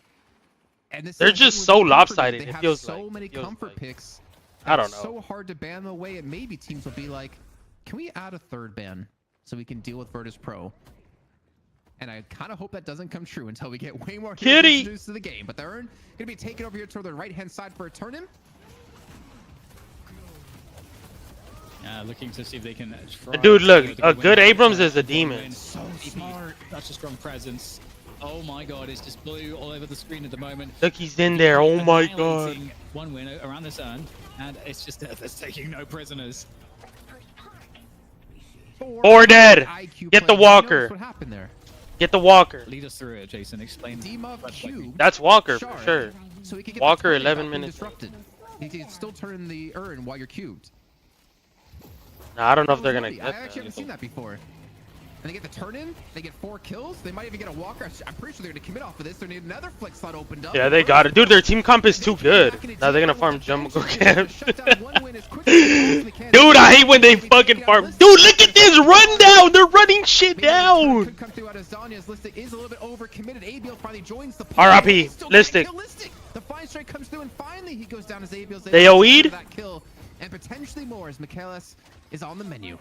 And this they're just so lopsided. They it have feels so like, many comfort picks. I don't know. It's so hard to ban them away, and maybe teams will be like, "Can we add a third ban so we can deal with Virtus Pro?" And I kind of hope that doesn't come true until we get way more heroes introduced to the game. But they're going to be taken over here to the right-hand side for a turn-in. Looking to see if they can. Dude, look, a good Abrams is a demon. So smart. Such a strong presence. Oh my god, it's just blue all over the screen at the moment. Look, he's in there. Oh my god. One win around this urn, and it's just Earth's taking no prisoners. 4 dead. Get the walker. What happened there? Get the walker. Lead us through it, Jason. Explain. That's Walker for sure. So he can get Walker, the 11 minutes. Disrupted. He can still turn the urn while you're cubed. Nah, I don't know if they're gonna I get actually that. haven't seen that before. And they get the turn in, they get 4 kills, they might even get a walker. I'm pretty sure they're gonna commit off of this. They need another flex slot opened up. Yeah, they got it. Dude, their team comp is too good. Now they're gonna farm jungle camp. Dude, I hate when they fucking farm. Dude, look at this rundown. They're running shit down. RIP, Listic. The fine strike comes through and finally he goes down as ABL's. They OE'd? That kill and potentially more as Michaelis is on the menu.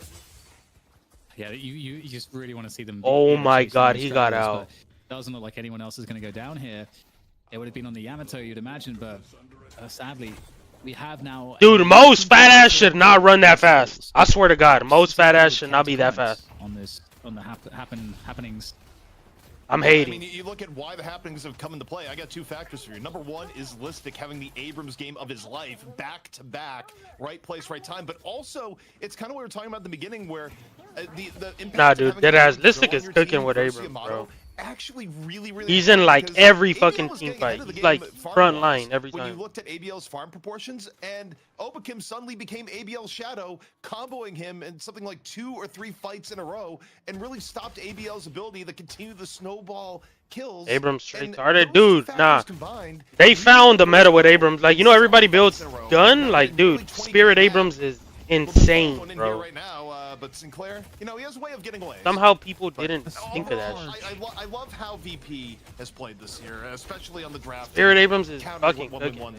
Yeah, you just really want to see them. Oh my god, he got out. Doesn't look like anyone else is going to go down here. It would have been on the Yamato, you'd imagine, but sadly, we have now. Dude, most fat ass should not run that fast. I swear to God, most fat ass should not be that fast. On the happenings. I'm hating. I mean, you look at why the happenings have come into play. I got 2 factors for you. Number 1 is Listic having the Abrams game of his life, back to back, right place, right time. But also, it's kind of what we were talking about at the beginning, where the impact. Nah, dude, deadass. Listic is cooking with Abrams, bro. Actually, really. He's in like every fucking team fight. He's like front line every time. When you looked at ABL's farm proportions, and Obakim suddenly became ABL's shadow, comboing him in something like 2 or 3 fights in a row, and really stopped ABL's ability to continue the snowball kills. Abrams straight started, dude. Nah, they found the meta with Abrams. Like, you know, everybody builds gun. Like, dude, Spirit Abrams is insane, bro. Right now, but Sinclair, you know, he has a way of getting away. Somehow people didn't think of that. I love how VP has played this year, especially on the draft. Spirit Abrams is fucking cooking.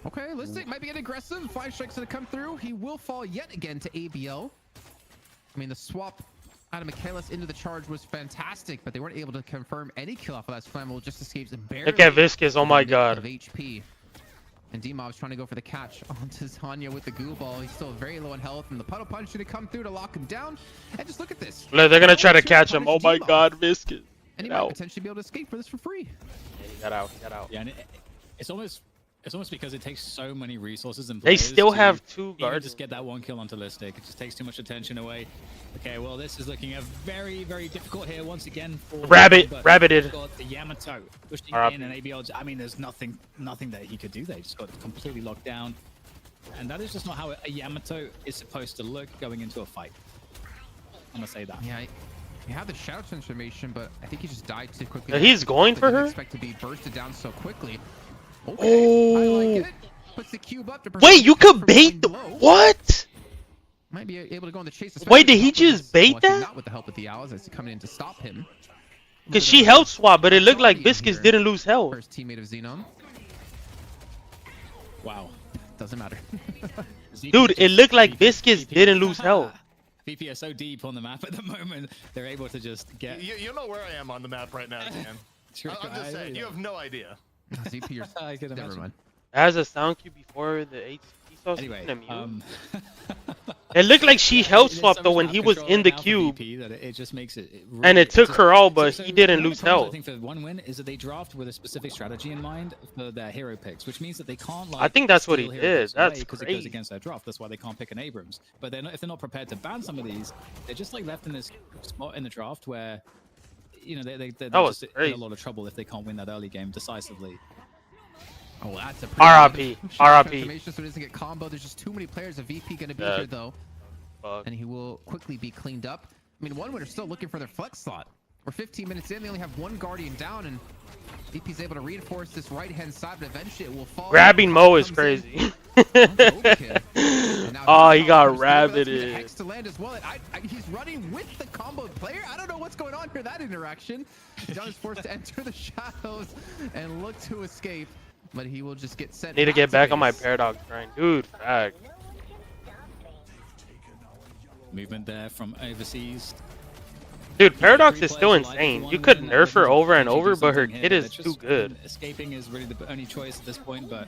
Okay, Listic might be getting aggressive. 5 strikes gonna come through. He will fall yet again to ABL. I mean, the swap out of Michaelis into the charge was fantastic, but they weren't able to confirm any kill off of that Flammable. Just escapes barely. Look at Viscous. Oh my god. Of HP. And D-Mob's trying to go for the catch onto Zanya with the goo ball. He's still very low in health, and the puddle punch should come through to lock him down. And just look at this. Look, they're gonna try to catch him. Oh my god, Viscous. And he might potentially be able to escape for this for free. Yeah, he got out. He got out. Yeah, and it's almost because it takes so many resources and they still have 2 guards. Just get that 1 kill onto Listic. It just takes too much attention away. Okay, well, this is looking a very, very difficult here once again. For Rabbited. Got the Yamato pushing in, and ABL. I mean, there's nothing that he could do. They just got completely locked down, and that is just not how a Yamato is supposed to look going into a fight. I'm gonna say that. Yeah. He had the shadow transformation, but I think he just died too quickly. Yeah, he's going for her. Expect to be bursted down so quickly. Okay, oh. I like it. Puts the cube up to wait, you could bait the what? Might be able to go on the chase. Wait, did he just bait that? Not with the help of the owls as coming in to stop him. Because she health swap, but it looked like Viscous didn't lose health. First teammate of Xenon. Wow. Doesn't matter. Dude, it looked like Viscous didn't lose health. VP are so deep on the map at the moment, they're able to just get... You know where I am on the map right now, Dan. I'm just saying, you have no idea. ZP, you're... Never mind. As a sound cue before the HT sauce. Anyway, it looked like she health swapped though when he was in the cube. That it just makes it really, and it took her all, but he didn't lose health. I think for 1 win is that they draft with a specific strategy in mind for their hero picks, which means that they can't. Like, I think that's what he did. That's because it goes against their draft. That's why they can't pick an Abrams. But they're not, if they're not prepared to ban some of these, they're just like left in this spot in the draft where, you know, they're just in a lot of trouble if they can't win that early game decisively. Oh, that's a RIP. RIP. So it doesn't get combo. There's just too many players. A VP going to be here though, and he will quickly be cleaned up. I mean, 1 winner still looking for their flex slot. We're 15 minutes in. They only have 1 Guardian down, and VP's able to reinforce this right-hand side, but eventually it will fall. Grabbing Mo is crazy. Oh, he got rabbited. Hex to land as well. He's running with the combo player. I don't know what's going on here. That interaction. John is forced to enter the shadows and look to escape. But he will just get set. Need to get back on my Paradox grind. Dude, frag. Movement there from overseas. Dude, Paradox is still insane. You could nerf her over and over, but her kit is too good. Escaping is really the only choice at this point, but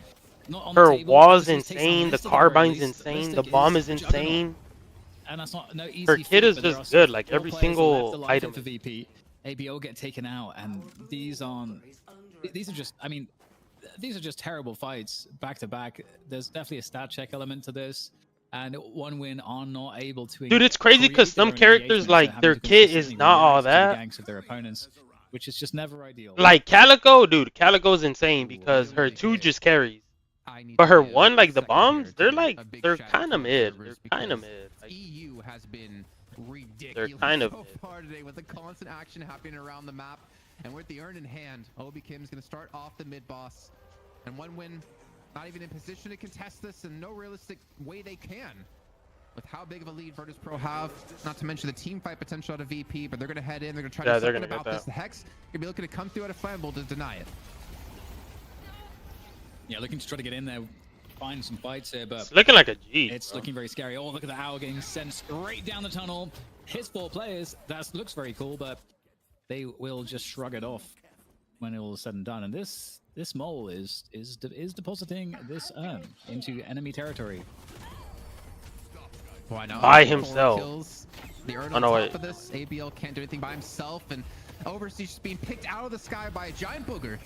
not on Her the table. wall's This takes on insane. The Listic at the very carbine's least. insane. Listic The bomb is juggernaut. insane. And that's not no easy Her feat, kit is but there just are good. some Like four every players single left alive item. for VP. ABO get taken out, and these are just. I mean, these are just terrible fights back to back. There's definitely a stat check element to this, and one win are not able to. Dude, it's crazy because create their some own characters, engagement, like, so their having to kit is consistently not all react to the that. ganks of their opponents, which is just never ideal. Like Calico, dude, Calico's insane because her 2 just carries. But her 1, like the bombs, they're kind of mid. They're kind of mid. Like, EU has been ridiculous they're kind of so far today with the constant action happening around the map. And with the urn in hand, Obi Kim's going to start off the mid boss. And one win, not even in position to contest this, and no realistic way they can. With how big of a lead Virtus Pro have, not to mention the team fight potential out of VP, but they're going to head in, they're going to try to do something about this. The Hex going to be looking to come through out of Flammable to deny it. Yeah, looking to try to get in there, find some fights here, but it's looking like a G. it's looking very scary. Oh, look at the hour getting sent straight down the tunnel. His 4 players, that looks very cool, but they will just shrug it off when it all is said and done. And this mole is depositing this urn into enemy territory. Why not? By himself. Kills. The urn Oh, on no, top wait. of this. ABL can't do anything by himself, and Overseas just being picked out of the sky by a giant booger.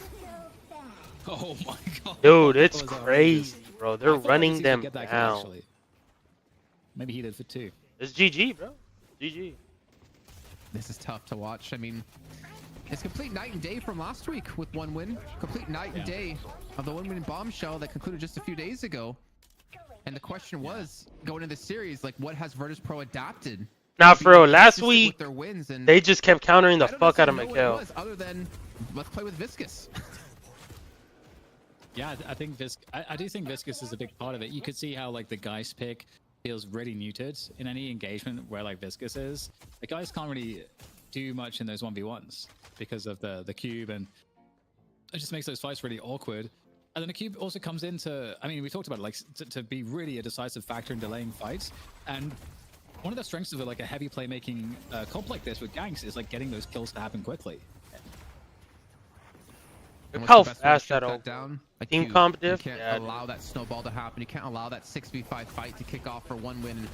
Oh my god. Dude, it's That was crazy, bro. They're I thought running Overseas them would get that kill, down. actually. Maybe he did for 2. It's GG, bro. GG. This is tough to watch. I mean, it's complete night and day from last week with one win. Complete night and day of the one-win bombshell that concluded just a few days ago. And the question was, going into the series, like, what has Virtus Pro adapted? Now, for real, last Consistent week, with their wins, and they just kept countering the I don't fuck out of necessarily know what it Mikhail. was, other than, let's play with Viscous. Yeah, I think I do think Viscous is a big part of it. You could see how like the Geist pick feels really muted in any engagement where like Viscous is. The Geist can't really do much in those 1v1s because of the cube, and it just makes those fights really awkward. And then the cube also comes into, I mean, we talked about it, like to be really a decisive factor in delaying fights. And one of the strengths of like a heavy playmaking comp like this with ganks is like getting those kills to happen quickly. And How what's the best way to fast shut that old down? A team cube. comp You diff? can't Yeah, allow that snowball to happen. You can't allow that 6v5 fight to kick off for one win.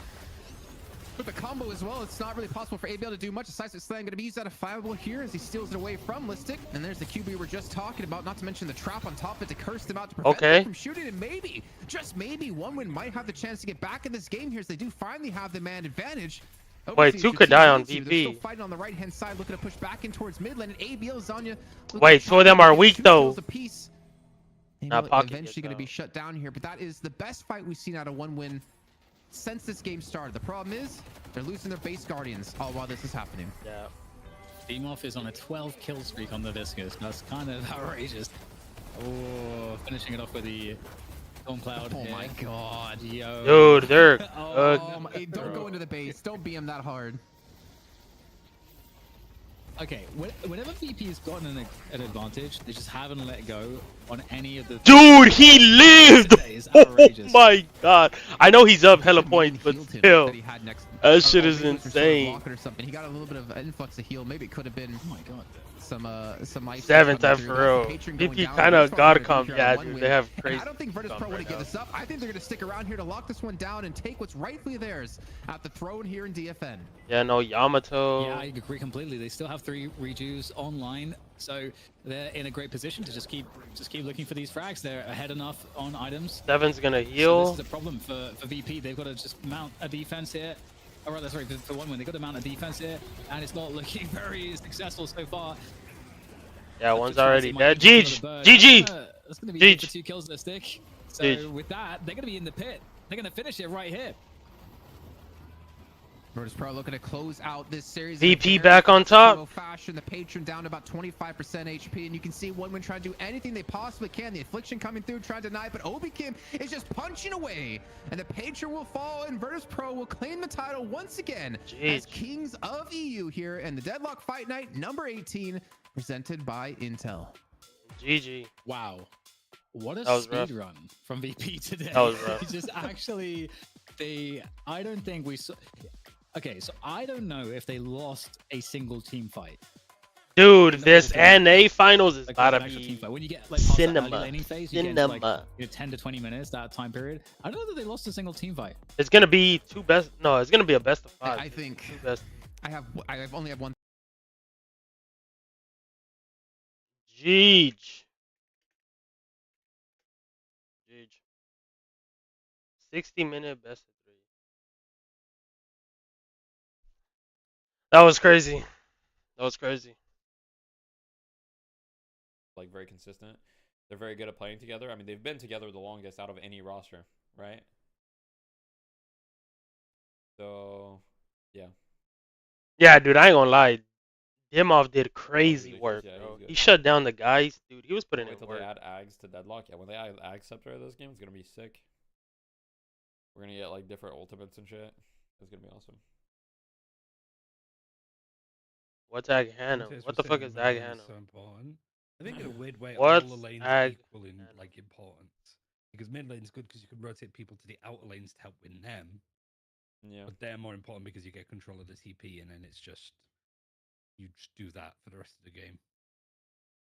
With the combo as well, it's not really possible for ABL to do much. Decisive Slam going to be used out of Flammable here as he steals it away from Listic. And there's the cube we were just talking about, not to mention the trap on top of it to curse them out to prevent them from shooting. And maybe, just maybe, one win might have the chance to get back in this game here as they do finally have the man advantage. Wait, 2 could die on They're VP. still fighting on the right-hand side, looking to push back in towards mid lane. And ABL Zanya. Wait, 2 of them are weak though. Not eventually going to be shut down here, but that is the best fight we've seen out of one win since this game started. The problem is they're losing their base guardians all while this is happening. Yeah. Teamoff is on a 12 kill streak on the Viscous. That's kind of outrageous. Oh, finishing it off with the Storm Cloud. Oh my god, yo. Dude, they're don't go into the base. Don't beam that hard. Okay, whenever VP has gotten an advantage, they just haven't let go on any of the... Dude, he lived! Oh my god. I know he's up hella points, but still. That shit is insane. He got a little bit of an influx of heal. Maybe it could have been some ice. 7th time for real. VP kind of god comp. Yeah, dude, they have crazy. I don't think Virtus Pro want to give this up. I think they're going to stick around here to lock this one down and take what's rightfully theirs at the throne here in DFN. Yeah, no, Yamato. Yeah, I agree completely. They still have 3 rejues online, so they're in a great position to just keep looking for these frags. They're ahead enough on items. 7's gonna heal. So this is a problem for VP. They've got to just mount a defense here. Oh, right, sorry, for one win, they've got to mount a defense here, and it's not looking very successful so far. Yeah, one's already dead. GG! That's going to be for 2 kills to stick. So with that, they're going to be in the pit. They're going to finish it right here. Virtus Pro looking to close out this series. VP back on top. Fashion, the patron down to about 25% HP, and you can see one win trying to do anything they possibly can. The affliction coming through, trying to deny it, but Obi Kim is just punching away, and the patron will fall, and Virtus Pro will claim the title once again as Kings of EU here in the Deadlock Fight Night number 18, presented by Intel. GG. Wow. What a speed run from VP today. That was rough. Just actually, I don't think we saw... Okay, so I don't know if they lost a single team fight. Dude, this NA finals is about to be when you get like past that early cinema. laning phase, you get like 10 to 20 minutes that time period. I don't know that they lost a single team fight. It's gonna be two best. No, it's gonna be a best of 5. I think two best. I only have one. Jeej. 60-minute best of 3. That was crazy. That was crazy. Like very consistent. They're very good at playing together. I mean, they've been together the longest out of any roster, right? So, yeah. Yeah, dude, I ain't gonna lie. Dimov did crazy work, yeah, bro. He shut down the guys, dude. He was putting in Wait till work. they add Ags to Deadlock. Yeah, when they add Ag Scepter to this game, it's gonna be sick. We're gonna get like different ultimates and shit. It's gonna be awesome. What's Ag Hannah? What the fuck is Ag Hannah? So important. I think in a weird way, What's all the lanes are Ag equal in like importance. Because mid lane's good because you can rotate people to the outer lanes to help win them. Yeah. But they're more important because you get control of the TP, and then it's just you just do that for the rest of the game.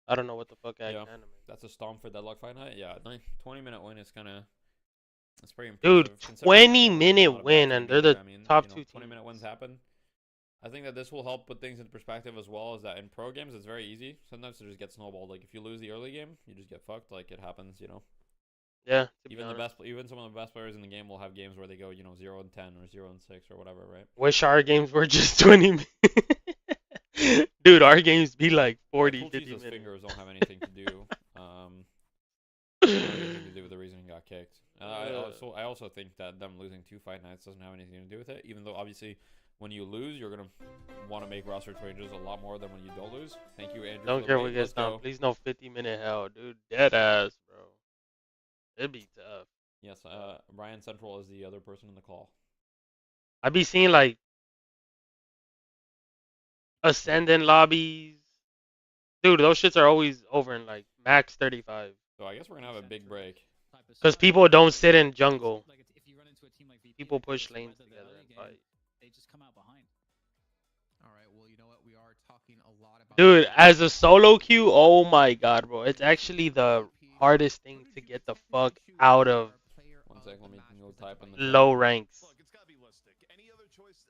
I don't know what the fuck Ag Yeah. Hannah means. That's a stomp for Deadlock Fight Night. Yeah, 20-minute win is kind of. It's pretty impressive. Dude, considering 20-minute win, and they're the I mean, top you know, 2 teams. 20-minute wins happen. I think that this will help put things into perspective as well, as that in pro games it's very easy sometimes to just get snowballed. Like if you lose the early game, you just get fucked. Like it happens, you know. Yeah. Even some of the best players in the game will have games where they go, you know, 0-10 or 0-6 or whatever, right? Wish our games were just 20 minutes. Dude, our games be like 40, Cool 50 Cheese's minutes. fingers don't have anything to do. Anything to do with the reason he got kicked. I also think that them losing 2 fight nights doesn't have anything to do with it. Even though obviously, when you lose, you're gonna want to make roster changes a lot more than when you don't lose. Thank you, Andrew. Don't care what gets down. Please no 50-minute hell, dude. Dead ass, bro. It'd be tough. Yes, Ryan Central is the other person in the call. I be seeing like ascendant lobbies. Dude, those shits are always over in like max 35. So I guess we're gonna have a big break. Because people don't sit in jungle. People push lanes together and fight. They just come out behind. All right, well, you know what? We are talking a lot about. Dude, as a solo queue, oh my god, bro. It's actually the hardest thing to get the fuck out of 1 sec, let me go type in the low ranks.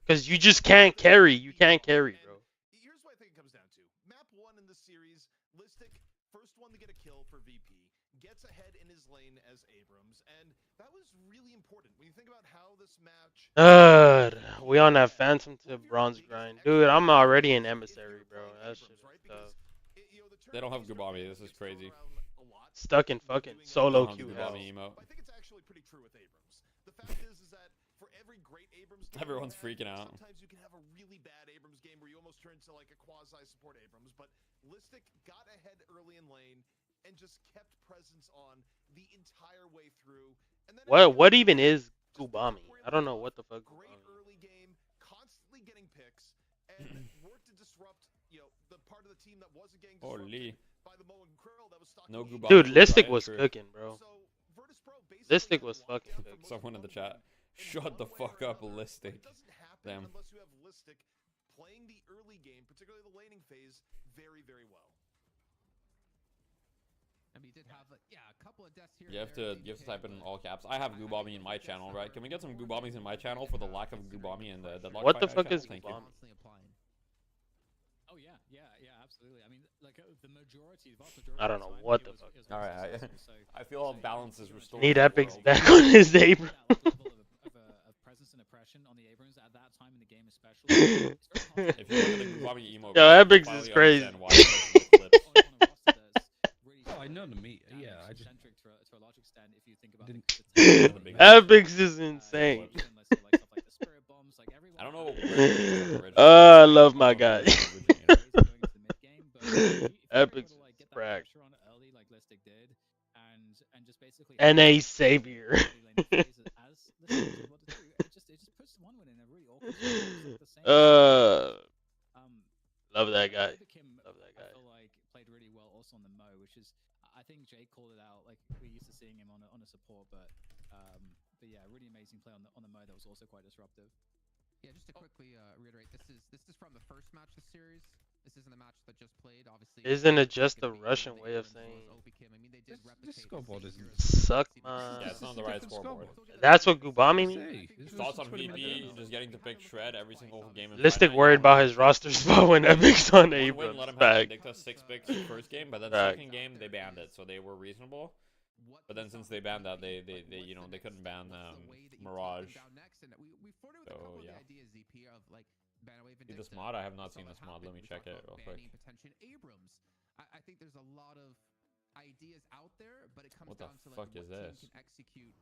Because you just can't carry. You can't carry, bro. Here's what I think it comes down to. Map 1 in the series, Listic, first one to get a kill for VP, gets ahead in his lane as Abrams, and that was really important. When you think about how this match... We on that Phantom to Bronze grind. Dude, I'm already an emissary, bro. That shit is tough. They don't have Gubami. This is crazy. Stuck in fucking solo queue hell. I think it's actually pretty true with Abrams. The fact is that for every great Abrams game everyone's freaking out. Sometimes you can have a really bad Abrams game where you almost turn into like a quasi-support Abrams, but Listic got ahead early in lane and just kept presence on the entire way through. And then What even is Gubami? I don't know what the fuck. Great early game, constantly getting picks, and worked to disrupt, you know, the part of the team that wasn't getting disrupted by the Moen Krill that was stuck. No Gubami. Dude, Listic was cooking, bro. Listic was fucking cooking. Someone in the chat. Shut the fuck up, Listic. Damn. Unless you have Listic playing the early game, particularly the laning phase, very, very well. I mean, you did have a couple of deaths here. You have to type it in all caps. I have Gubami in my channel, right? Can we get some Gubamis in my channel for the lack of Gubami in the Deadlock? What the Fight fuck is channel? Thank Gubami? Oh yeah, absolutely. I mean, like the vast majority. I don't know what the fuck. All right, I feel all balance is restored. Need Epic's back on his Abrams. Of presence and oppression on the Abrams at that time in the game, especially. If you look at the Gubami emo, Yo, Epic's is crazy. Oh, I know the meat. Yeah, I just. To a large extent, if you think about Epic's is insane. I don't know. I love my guy. Epic's brag. NA savior. Love that guy. Love that guy. I feel like played really well also on the Mo, which is I think Jake called it out. Like we're used to seeing him on a support, but yeah, really amazing play on the Mo that was also quite disruptive. Yeah, just to quickly reiterate, this is from the first match of the series. This isn't a match that just played, obviously. Isn't it just a Russian way of saying This scoreboard isn't. suck Yeah, my? it's not the right scoreboard. That's what Gubami means. Thoughts on VP just getting to pick Shred every single game? Listic worried about his roster spot when Epic's on One win Abrams. let him have Back. Vindicta 6 picks first game, but then Back. second game they banned it, so they were reasonable. But then since they banned that, they you know they couldn't ban Mirage. So yeah. See this mod? I have not seen this mod. Let me check it real quick. I think there's a lot of ideas out there, but it comes What the down to like fuck what is team this? can execute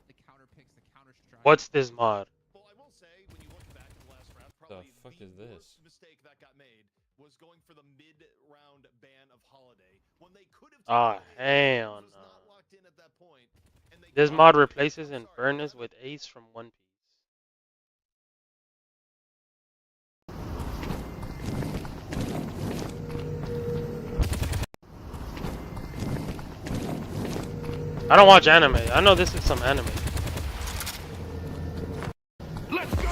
the counter picks, the counter strategy. What's this mod? Well, I will say, when you look back at the last round, The probably fuck is this? worst mistake that got made was going for the mid-round ban of Holiday when they could have. Ah, hell was no. not locked in at that point, and they This mod replaces Infernus with Ace from One Piece. I don't watch anime. I know this is some anime. Let's go!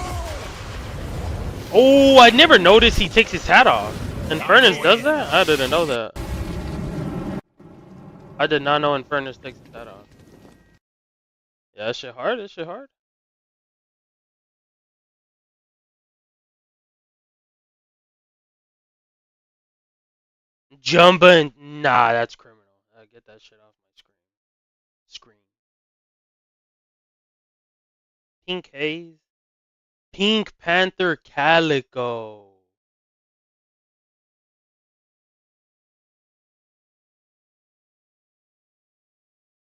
Oh, I never noticed he takes his hat off. Infernus does that? I didn't know that. I did not know Infernus takes his hat off. Yeah, that shit hard. That shit hard. Jumping. Nah, that's criminal. Get that shit off my screen. Pink Haze. Pink Panther Calico.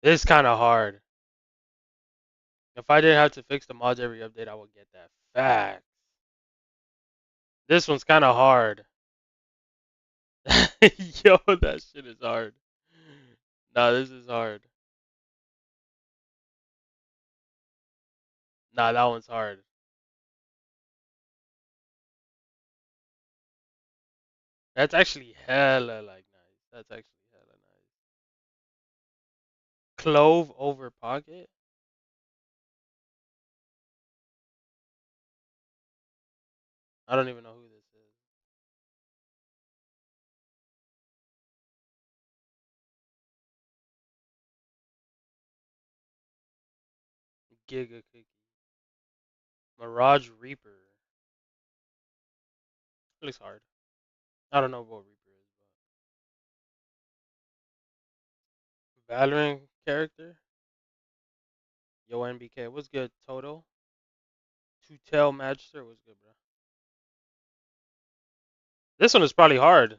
This is kind of hard. If I didn't have to fix the mods every update, I would get that fact. This one's kind of hard. Yo, that shit is hard. Nah, this is hard. Nah, that one's hard. That's actually hella like nice. That's actually hella nice. Clove over pocket? I don't even know who this is. Giga Cookie. Mirage Reaper. It looks hard. I don't know what Reaper is, but Valorant character. Yo NBK, what's good? Toto. Two Tail Magister, what's good, bro? This one is probably hard.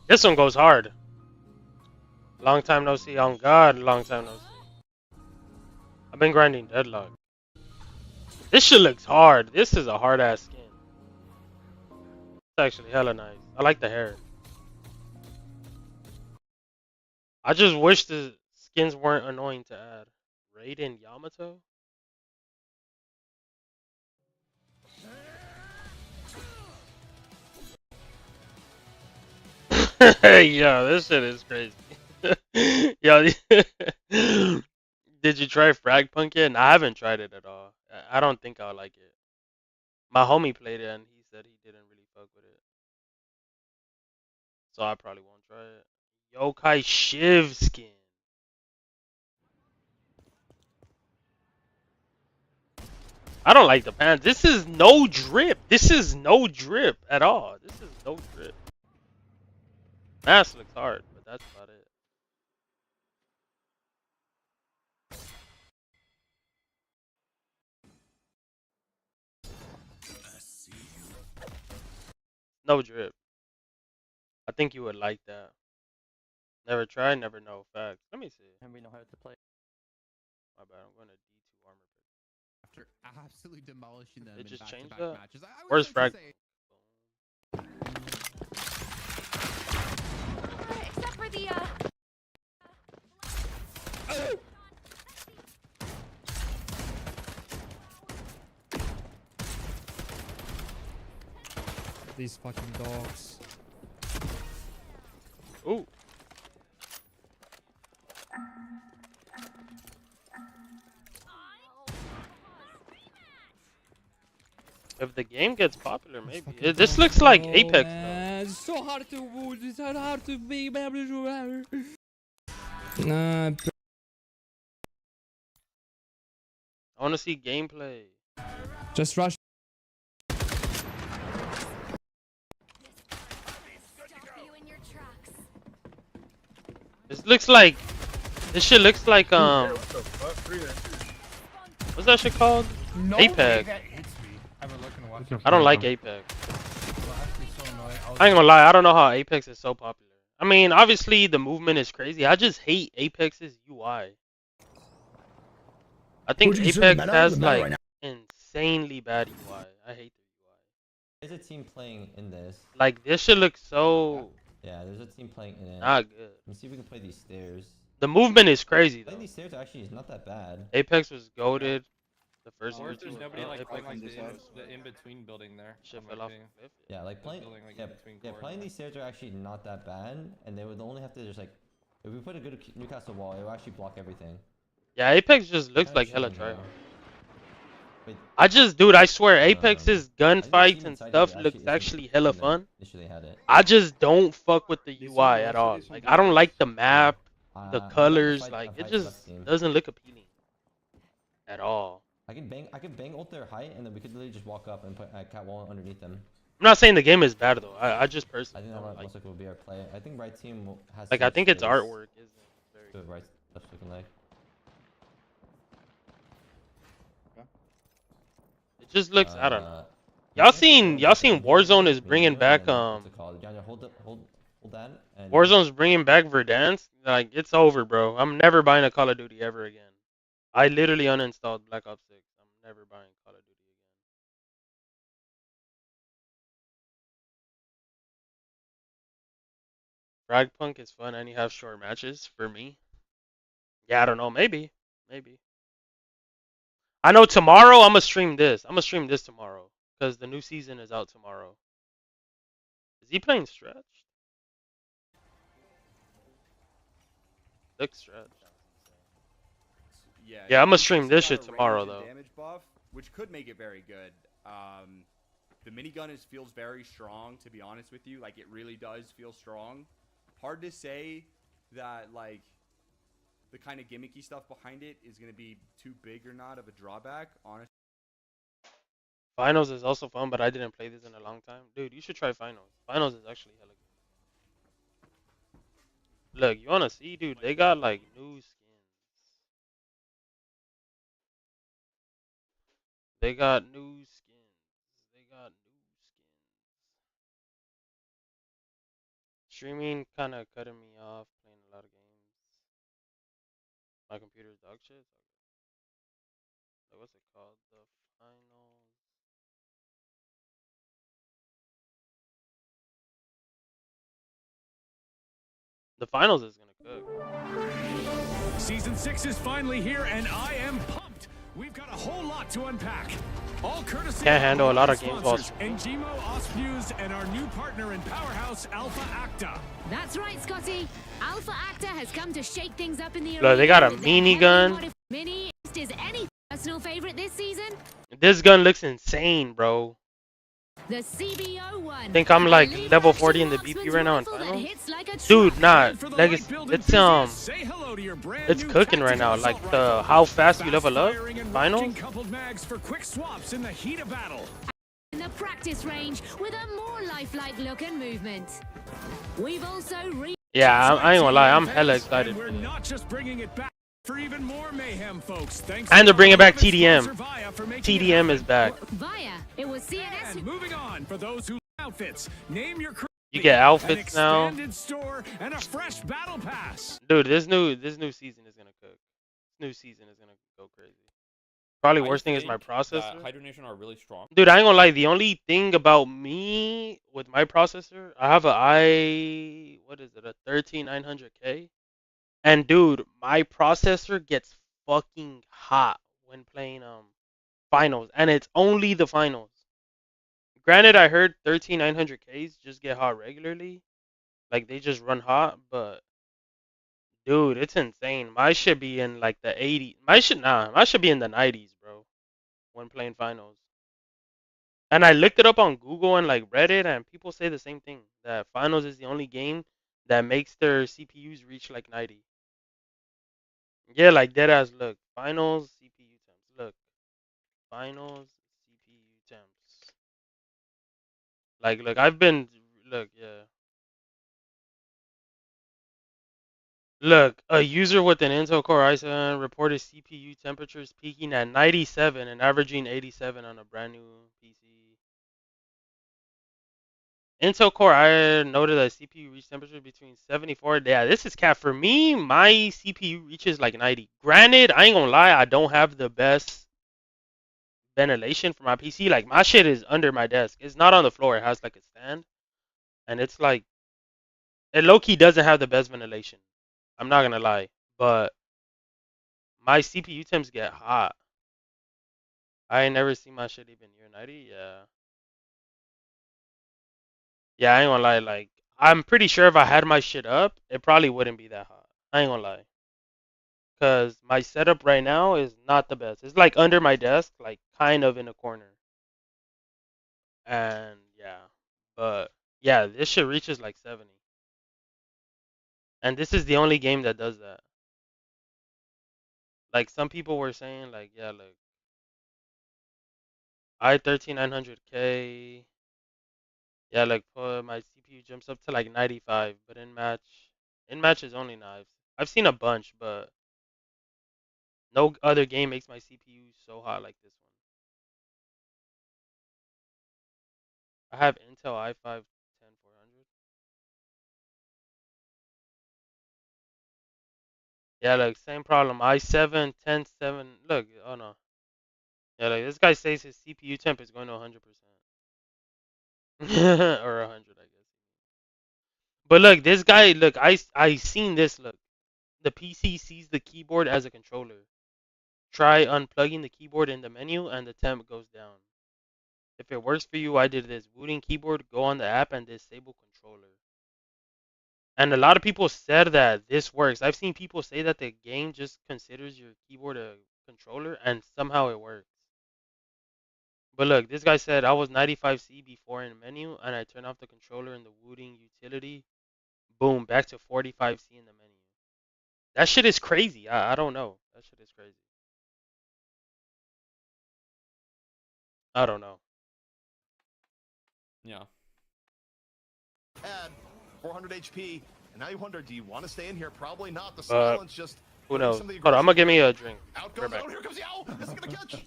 This one goes hard. Long time no see. On God, long time no see. I've been grinding Deadlock. This shit looks hard. This is a hard ass skin. It's actually hella nice. I like the hair. I just wish the skins weren't annoying to add. Raiden Yamato? Yo, this shit is crazy. Yo, did you try Frag Punk yet? No, I haven't tried it at all. I don't think I'll like it. My homie played it and he said he didn't really fuck with it. So I probably won't try it. Yokai Shiv skin. I don't like the pants. This is no drip. This is no drip at all. This is no drip. Mask looks hard, but that's about it. No drip. I think you would like that. Never try, never know. Facts. Let me see. And we know how to play. My bad. I'm going to D2 armor pick. After absolutely demolishing them It in just changed back-to-back that? matches. I would Where's like to Frag? say- Except for the These fucking dogs. Ooh. If the game gets popular, maybe. This looks like Apex though. It's so hard to it's so hard to be. Nah, I want to see gameplay. just rush. This shit looks like what's that shit called? Apex. I don't like Apex. I ain't gonna lie, I don't know how Apex is so popular. I mean, obviously the movement is crazy. I just hate Apex's UI. I think Apex has like insanely bad UI. I hate the UI. There's a team playing in this. Like this shit looks so Yeah, there's a team playing in it. not good. Let's see if we can play these stairs. The movement is crazy though. Playing these stairs actually is not that bad. Apex was goated. The first year There's nobody like playing like the in-between building there. Shit fell off the cliff. Yeah, like playing. Playing these stairs are actually not that bad, and they would only have to just like, if we put a good Newcastle wall, it will actually block everything. Yeah, Apex just looks like hella tryhard. Dude, I swear, Apex's gunfights and stuff looks actually hella fun. I just don't fuck with the UI at all. Like, I don't like the map, the colors. Like, it just doesn't look appealing at all. I can bang ult their height, and then we could literally just walk up and put a cat wall underneath them. I'm not saying the game is bad though. I just personally. I think that looks like it will be our play. I think right team has. Like, I think its artwork isn't very good. Right stuff's looking like. It just looks. I don't know. Y'all seen Warzone is bringing back Warzone's bringing back Verdansk. Like, it's over, bro. I'm never buying a Call of Duty ever again. I literally uninstalled Black Ops 6. I'm never buying Call of Duty again. Fragpunk is fun and you have short matches for me. Yeah, I don't know. Maybe. I know tomorrow I'm gonna stream this. I'm gonna stream this tomorrow because the new season is out tomorrow. Is he playing stretched? Looks stretched. Yeah, I'm gonna stream this shit tomorrow though. Damage buff, which could make it very good. The minigun feels very strong, to be honest with you. Like, it really does feel strong. Hard to say that, like, the kind of gimmicky stuff behind it is going to be too big or not of a drawback, honestly. Finals is also fun, but I didn't play this in a long time. Dude, you should try Finals. Finals is actually hella good. Look, you wanna see, dude, they got, like, new skins. They got new skins. Streaming kind of cutting me off playing a lot of games. My computer's dog shit. Like, what's it called? The Finals. The Finals is gonna cook. Season 6 is finally here, and I am pumped. We've got a whole lot to unpack. All courtesy Can't handle a lot of games while Engimo, Osfuse, and our new partner in Powerhouse, Alpha Acta. That's right, Scotty. Alpha Acta has come to shake things up in the arena. Look, they got a minigun. Mini is any personal favorite this season? This gun looks insane, bro. The CBO one. Think I'm like level 40 in the BP right now in finals? Dude, nah. It's cooking right now. Like how fast you level up finals. In the practice range with a more lifelike look and movement. We've also yeah, I ain't gonna lie. I'm hella excited. We're not just bringing it back for even more mayhem, folks. Thanks, and they're bringing back TDM. TDM is back. Via, it was CNS. And moving on for those who outfits. Name your you get outfits now. Store and a fresh battle pass. Dude, this new season is gonna cook. This new season is gonna go crazy. Probably worst thing is my processor. Hydronation are really strong. Dude, I ain't gonna lie. The only thing about me with my processor, I have a what is it, a 13900K. And dude, my processor gets fucking hot when playing finals, and it's only the finals. Granted, I heard 13900Ks just get hot regularly, like they just run hot, but dude, it's insane. My should be in like the 80s. My should be in the 90s, bro, when playing finals. And I looked it up on Google and like Reddit, and people say the same thing, that finals is the only game that makes their CPUs reach like 90. Yeah, like deadass. Look, finals CPU temps. Look, finals CPU temps. Like, look, I've been look, yeah. Look, a user with an Intel Core i7 reported CPU temperatures peaking at 97 and averaging 87 on a brand new PC. Intel Core, I noted that CPU reached temperature between 74. Yeah, this is cap. For me, my CPU reaches like 90. Granted, I ain't gonna lie, I don't have the best ventilation for my PC. Like, my shit is under my desk. It's not on the floor. It has like a stand. And it's like, it low-key doesn't have the best ventilation. I'm not gonna lie. But my CPU temps get hot. I ain't never seen my shit even near 90. Yeah. Yeah, I ain't gonna lie. Like, I'm pretty sure if I had my shit up, it probably wouldn't be that hot. I ain't gonna lie. Because my setup right now is not the best. It's like under my desk, like kind of in a corner. And yeah. But yeah, this shit reaches like 70. And this is the only game that does that. Like some people were saying, like, yeah, look. i13 900K. Yeah, like my CPU jumps up to like 95, but in match is only knives. I've seen a bunch, but no other game makes my CPU so hot like this one. I have Intel i5 10400. Yeah, like same problem. i7 107. Look, oh no. Yeah, like this guy says his CPU temp is going to 100%. Or 100, I guess. But look, this guy, look, I seen this, look. The PC sees the keyboard as a controller. Try unplugging the keyboard in the menu and the temp goes down. If it works for you, I did this. Booting keyboard, go on the app and disable controller. And a lot of people said that this works. I've seen people say that the game just considers your keyboard a controller and somehow it works. But look, this guy said I was 95C before in the menu and I turned off the controller in the booting utility. Boom, back to 45C in the menu. That shit is crazy. I don't know. That shit is crazy. I don't know. Yeah. Had 400 HP, and now you wonder, do you want to stay in here? Probably not. The silence just. Who knows? Hold on, I'm gonna give me a drink. Out goes, oh, here comes the owl! This is gonna catch!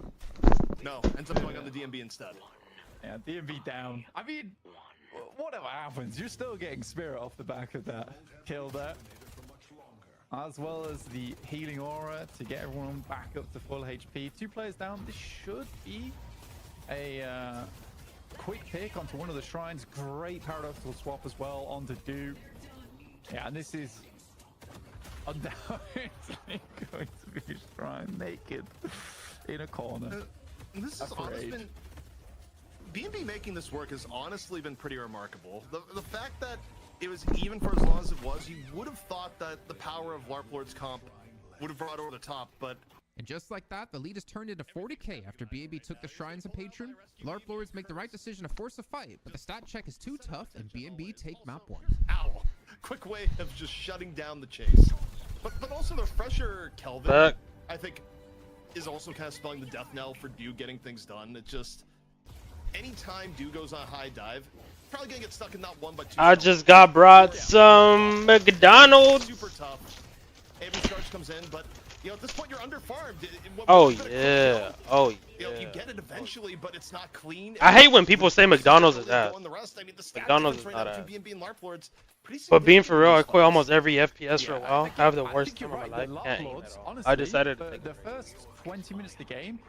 No, ends up going on the DMB instead. Yeah, DMB down. I mean, whatever happens, you're still getting Spirit off the back of that kill there. As well as the healing aura to get everyone back up to full HP. 2 players down. This should be a quick pick onto one of the shrines. Great paradoxical swap as well onto Do. Yeah, and this is undoubtedly going to be shrine naked in a corner. This has honestly been B&B making this work has honestly been pretty remarkable. The fact that it was even for as long as it was, you would have thought that the power of LARP Lord's comp would have brought over the top, but And just like that, the lead is turned into 40k after B&B took the shrines and patron. LARP Lords make the right decision to force a fight, but the stat check is too tough and B&B take map 1. Ow. Quick way of just shutting down the chase. But also the fresher Kelvin, I think, is also kind of spelling the death knell for Dew getting things done. It just, anytime Dew goes on a high dive, probably gonna get stuck in not 1 but 2. I just got brought some McDonald's. Super tough. Avery Starch comes in, but you know at this point you're under farmed. Oh yeah, oh yeah. You know, you get it eventually, but it's not clean. I hate when people say McDonald's is ass. McDonald's is not ass. But being for real, I quit almost every FPS for a while. I have the worst time of my life. Can't aim at all. I decided to take the first 20 minutes of the game.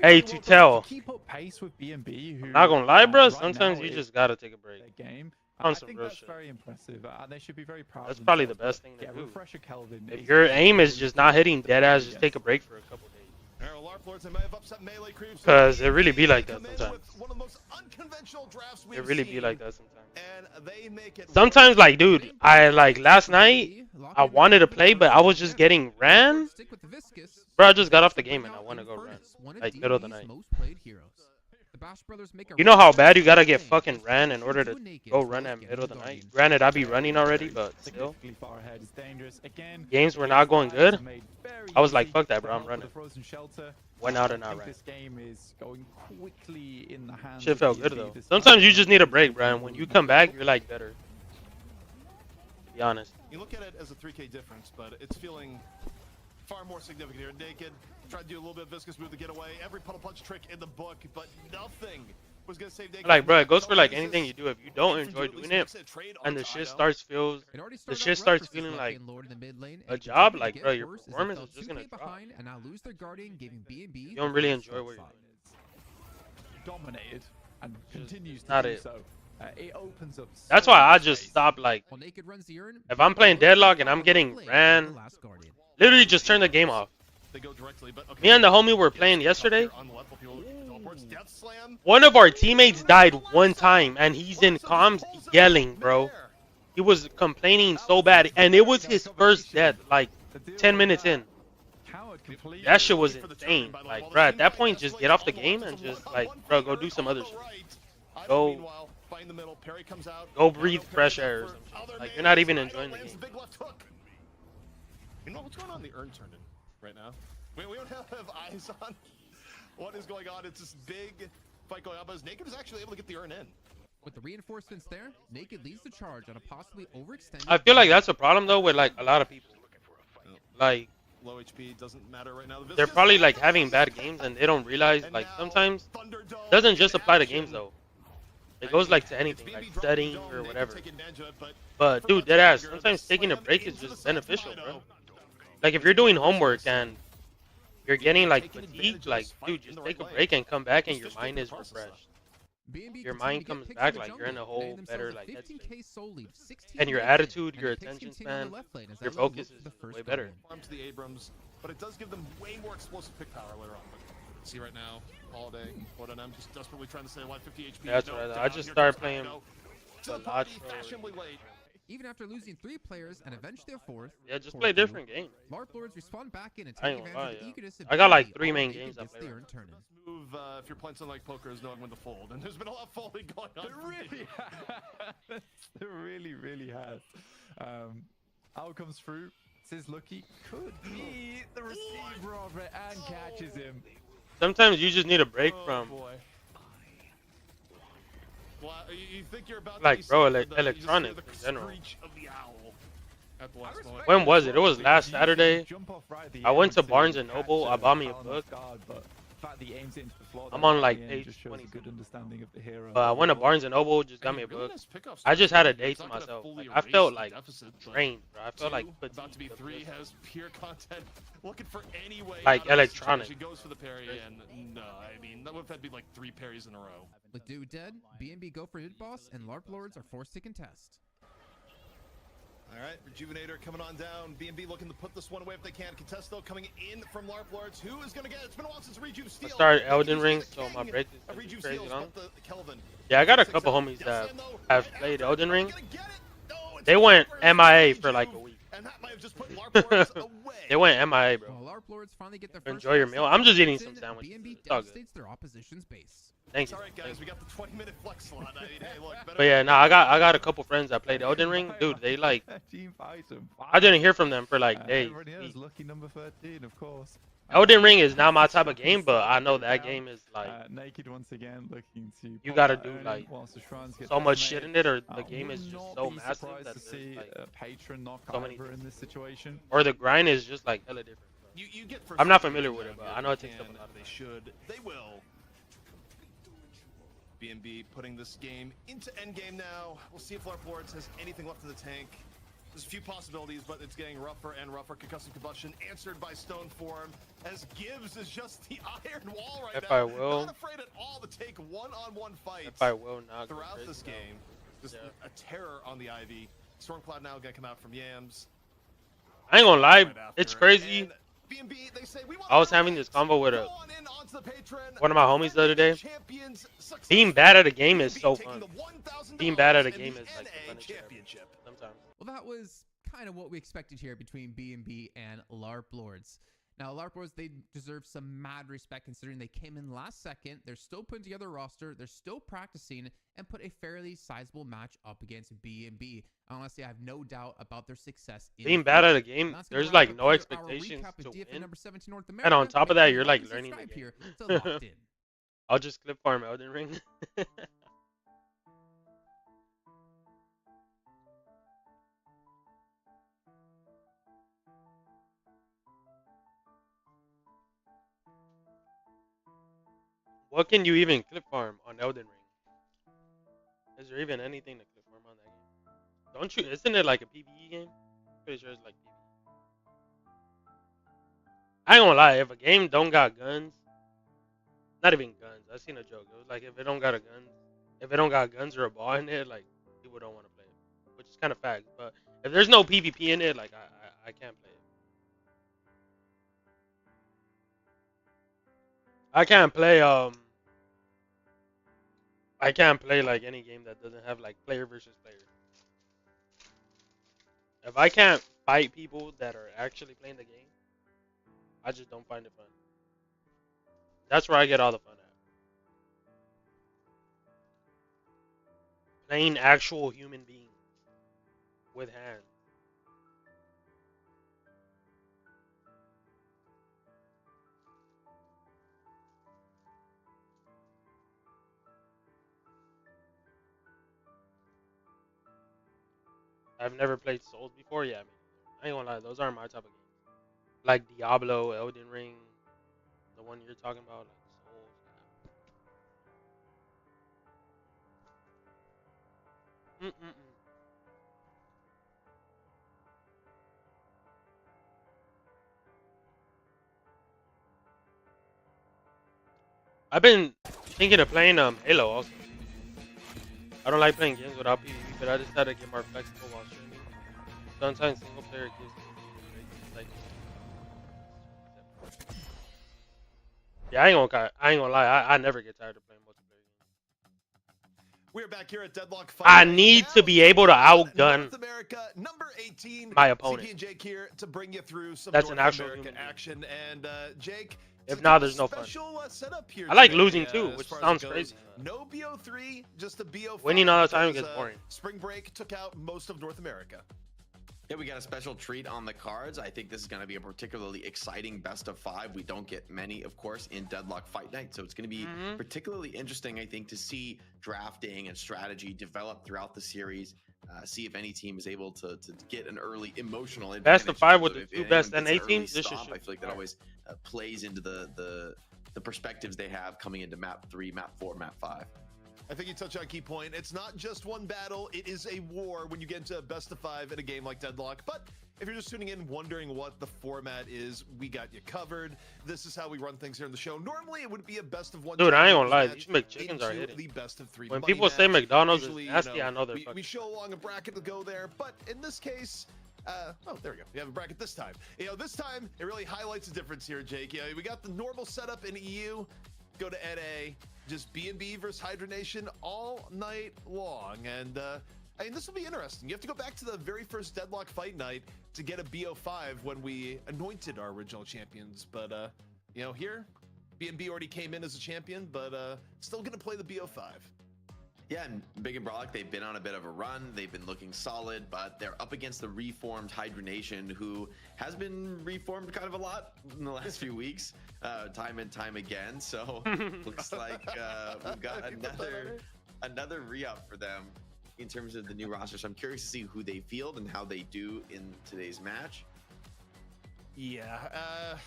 Hey, to tell. Keep up pace with B&B, who, not gonna lie, bro. Sometimes you just gotta take a break. Game. On I some think real that's shit. very impressive. They should be very proud. That's probably the best thing to do. Refresher Kelvin. If your aim is just not hitting dead ass, just take a break for a couple days. Because it really be like that sometimes. It really be like that sometimes. Sometimes, like, dude, I like last night, I wanted to play, but I was just getting ran. Bro, I just got off the game and I want to go run. Like, middle of the night. The Bash Brothers make a You know how bad you gotta get fucking ran in order to go run at middle of the night? Granted, I be running already, but still. Far ahead is dangerous. Again, Games were not going good. I was like, fuck that, bro. I'm running. Went out and out ran. This game is going quickly in the hands. Shit felt good though. Sometimes you just need a break, Brian. When you come back, you're like better. To be honest. You look at it as a 3K difference, but it's feeling far more significant here. Naked tried to do a little bit of viscous move to get away. Every puddle punch trick in the book, but nothing was gonna save Naked. Like, bro, it goes for like anything you do. If you don't enjoy doing it, and the shit starts feeling like a job, like, bro, your performance is just gonna drop. And now lose their guardian, giving B&B. You don't really enjoy what you're doing. Dominated and continues to Not do it. so. It opens up. That's why I just stopped. Like, if I'm playing Deadlock and I'm getting ran, literally just turn the game off. Me and the homie were playing yesterday. One of our teammates died one time, and he's in comms yelling, bro. He was complaining so bad, and it was his first death, like 10 minutes in. That shit was insane. Like, bro, at that point, just get off the game and just, like, bro, go do some other shit. Go breathe fresh air or something. Like, you're not even enjoying the game. You know what's going on in the urn turn-in right now? We don't have eyes on what is going on. It's this big fight going on, but Naked is actually able to get the urn in. With the reinforcements there, Naked leads the charge on a possibly overextended. I feel like that's a problem though with like a lot of people. Like, low HP doesn't matter right now. They're probably like having bad games and they don't realize, like, sometimes it doesn't just apply to games though. It goes like to anything, like studying or whatever. But dude, deadass, sometimes taking a break is just beneficial, bro. Like, if you're doing homework and you're getting like fatigued, like, dude, just take a break and come back and your mind is refreshed. Your mind comes back like you're in a whole better like headspace. And your attitude, your attention span, your focus is way better. To the Abrams, but it does give them way more explosive pick power later on. But see right now, Holiday, what an M, just desperately trying to stay alive, 50 HP. That's right. I just started playing a lot. Even after losing 3 players and eventually a 4th. Yeah, just play different games. LARP Lords respond back in and I take ain't advantage gonna lie, of the eagerness of I got like B&B 3 main while games I Naked play gets the right urn turn-in. Move if you're playing something like poker is knowing when to fold, and there's been a lot of folding going on. It really has. Out comes through. Says Lucky could be the receiver of it and catches him. Sometimes you just need a break from. Well, you think you're about like, to bro, the electronics in general. of the owl at the last moment. When was it? It was last Saturday. I went to Barnes and Noble. I bought me a book. I'm on like page 20. But I went to Barnes and Noble, just got me a book. I just had a day to myself. Like, I felt like drained, bro. I felt like about to be 3 has pure content. Looking for any way like out of this electronic. situation. Goes for the parry, and no, I mean that would have be like 3 parries in a row. With Dude dead, B&B go for hit boss, and LARP Lords are forced to contest. All right, Rejuvenator coming on down. B&B looking to put this one away if they can. Contest though coming in from LARP Lords. Who is going to get it? It's been a while since Rejuve Steel. I started Elden Ring, so my break is crazy long. Yeah, I got a couple homies that have played Elden Ring. They went MIA for like a week. They went MIA, bro. Well, LARP Lords finally get their Enjoy your meal. I'm just eating some sandwiches. B&B It's all good. devastates their opposition's base. Thank you. All right, guys, we got the 20-minute flex slot. I mean, hey, look, But yeah, nah, I got a couple friends that played Elden Ring. Dude, they like. I didn't hear from them for like days. Lucky number 13, of course. Elden Ring is not my type of game, but I know that game is like. Naked once again, looking to. You gotta do like so much shit in it, or the game is just so massive that to see like a patron knock so many over in this situation. or the grind is just like hella different. You get I'm not familiar with it, but I know it takes up a lot. They should. They will. B&B putting this game into endgame now. We'll see if LARP Lords has anything left in the tank. There's a few possibilities, but it's getting rougher and rougher. Concussive combustion answered by stone form, as Gibbs is just the iron wall right If now. I will. Not afraid at all to take one-on-one fights. If I will not throughout this game. Just a terror on the Ivy. Stormcloud now gonna come out from Yams. I ain't gonna lie, it's crazy. And B&B, they say, I was having this convo with one of my homies the other day. Being bad at a game is so fun. Being bad at a game is like the funnest shit ever, sometimes. Well, that was kind of what we expected here between B&B and LARP Lords. Now, LARPers, they deserve some mad respect considering they came in last second. They're still putting together a roster. They're still practicing and put a fairly sizable match up against B&B. Honestly, I have no doubt about their success. Being bad at a game, there's like no expectations to win. And on top of that, you're like learning the game. I'll just clip farm Elden Ring. What can you even clip farm on Elden Ring? Is there even anything to clip farm on that game? Don't you? Isn't it like a PvE game? Pretty sure it's like PvE. I ain't gonna lie. If a game don't got guns, not even guns. I seen a joke. It was like if it don't got a gun, if it don't got guns or a ball in it, like people don't want to play it, which is kind of fact. But if there's no PvP in it, like I can't play it. I can't play like any game that doesn't have like player versus player. If I can't fight people that are actually playing the game, I just don't find it fun. That's where I get all the fun at. Playing actual human beings with hands. I've never played Souls before. Yeah, I mean, I ain't gonna lie, those aren't my type of games. Like Diablo, Elden Ring, the one you're talking about, like Souls. I've been thinking of playing Halo also. I don't like playing games without PvP, but I decided to get more flexible while streaming. Sometimes single player gives me like. Yeah, I ain't gonna lie. I never get tired of playing multiplayer games. We're back here at Deadlock. I need to be able to outgun North America, number 18, my opponent. CP and Jake here to bring you through some That's North an actual America action. And Jake, if not, there's no fun. Setup here I like today, losing too, which sounds crazy. No BO3, just a BO5. Winning all the time gets boring. Spring break took out most of North America. Yeah, we got a special treat on the cards. I think this is going to be a particularly exciting best of 5. We don't get many, of course, in Deadlock Fight Night. So it's going to be particularly interesting, I think, to see drafting and strategy develop throughout the series. See if any team is able to get an early emotional advantage. Best of 5 with the two best NA teams. I feel like that always plays into the perspectives they have coming into map 3, map 4, map 5. I think you touched on a key point. It's not just one battle, it is a war when you get into a best of 5 in a game like Deadlock. But if you're just tuning in wondering what the format is, we got you covered. This is how we run things here in the show. Normally it would be a best of 1. Dude, I ain't gonna lie, these McChickens are hitting. The best of 3 when people say McDonald's is nasty, you know, I know they're we show along a bracket to go there, but in this case, oh, there we go. We have a bracket this time. You know, this time it really highlights the difference here, Jake. You know, we got the normal setup in EU. Go to NA, just B&B versus Hydra Nation all night long. And I mean, this will be interesting. You have to go back to the very first Deadlock Fight Night to get a BO5 when we anointed our original champions. But, you know, here, B&B already came in as a champion, but still going to play the BO5. Yeah, and Big and Brolic, they've been on a bit of a run. They've been looking solid, but they're up against the reformed Hydra Nation, who has been reformed kind of a lot in the last few weeks, time and time again. So looks like we've got another re-up for them in terms of the new roster. So I'm curious to see who they field and how they do in today's match. Yeah,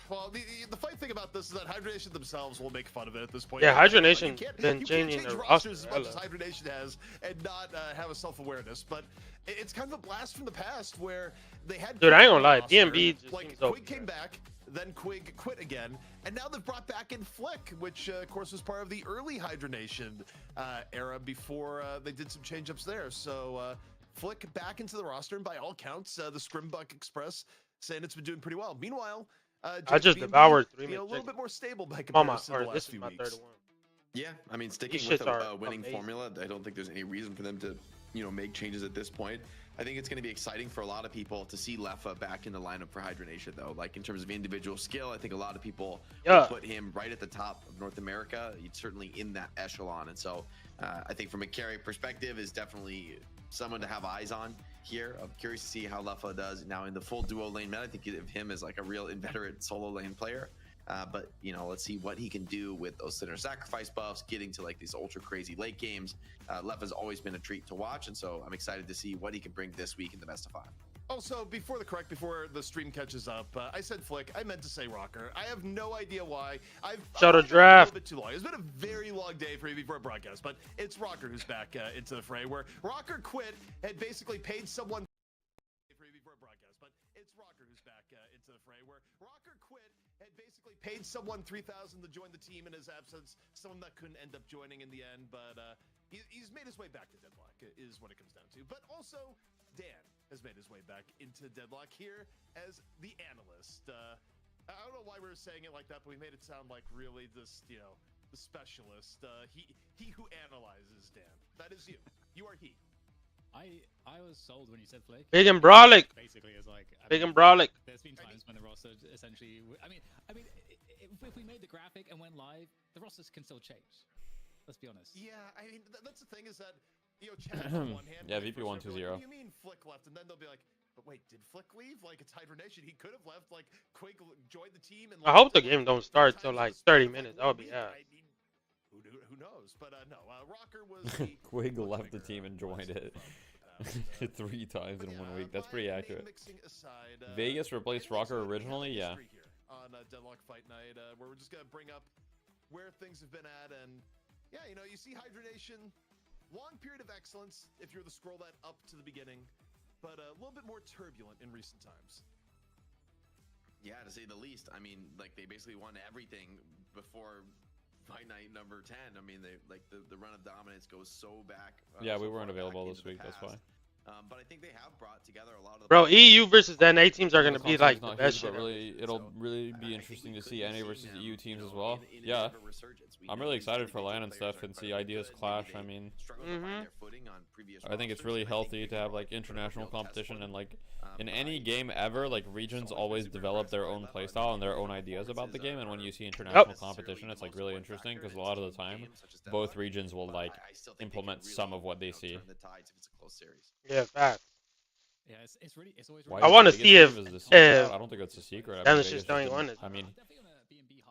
well, the funny thing about this is that Hydra Nation themselves will make fun of it at this point. Yeah, Hydra Nation been changing their rosters as much as Hydra Nation has and not have a self-awareness, but it's kind of a blast from the past where they had. Dude, I ain't gonna lie, B&B just like Quig came back, then Quig quit again, and now they've brought back in Flick, which of course was part of the early Hydra Nation era before they did some change-ups there. So Flick back into the roster, and by all counts, the Scrimbuck Express saying it's been doing pretty well. Meanwhile, I just devoured 3 a little bit more stable by comparison to the last few weeks. Third one. Yeah, I mean, sticking with a winning formula, I don't think there's any reason for them to, you know, make changes at this point. I think it's going to be exciting for a lot of people to see Leffa back in the lineup for Hydra Nation, though. Like in terms of individual skill, I think a lot of people will put him right at the top of North America. He's certainly in that echelon, and so I think from a carry perspective, is definitely someone to have eyes on here. I'm curious to see how Leffa does now in the full duo lane meta. I think of him as like a real inveterate solo lane player. But you know, let's see what he can do with those Sinner Sacrifice buffs, getting to like these ultra crazy late games. Leffa's always been a treat to watch, and so I'm excited to see what he can bring this week in the best of 5. Also, before the stream catches up, I said Flick. I meant to say Rocker. I have no idea why. I've shut a A draft. little bit too long. It's been a very long day for me before broadcast, but it's Rocker who's back into the fray. Where Rocker quit, had basically paid someone. Had basically paid someone $3,000 to join the team in his absence. Someone that couldn't end up joining in the end, but he's made his way back to Deadlock, is what it comes down to. But also, Dan has made his way back into Deadlock here as the analyst. I don't know why we were saying it like that, but we made it sound like really this, you know, the specialist. He who analyzes, Dan. That is you. You are he. I was sold when you said Flick. Big and brolic. Basically, it's like big and brolic. There's been times when the roster essentially. I mean, if we made the graphic and went live, the rosters can still change. Let's be honest. Yeah, I mean that's the thing is that chat on one hand. Yeah, VP120. What do you mean Flick left? And then they'll be like, but wait, did Flick leave? Like it's Hydra Nation. He could have left. Like Quig joined the team. And I hope the game don't start till like 30 minutes. That would be who knows? But no, Rocker was. Quig left the team and joined it 3 times in 1 week. That's pretty accurate. Vegas replaced Rocker originally, yeah. On Deadlock Fight Night, where we're just gonna bring up where things have been at, and yeah, you know, you see Hydra Nation, long period of excellence if you were to scroll that up to the beginning, but a little bit more turbulent in recent times. Yeah, to say the least. I mean, like they basically won everything before Fight Night number 10. I mean, they like the run of dominance goes so back. Yeah, we so weren't available this week. That's why. But I think they have brought together a lot of the. Bro, EU versus NA teams are gonna be like the best shit. It'll really be interesting to see NA versus EU teams as well. Yeah, I'm really excited for LAN and stuff and see ideas clash. I mean, I think it's really healthy to have like international competition and like in any game ever, like regions always develop their own playstyle and their own ideas about the game. And when you see international competition, it's like really interesting because a lot of the time, both regions will like implement some of what they see. Yeah, fact. Yeah, it's really always. I want to see if I don't think it's a secret. Dennis just doing one. I mean,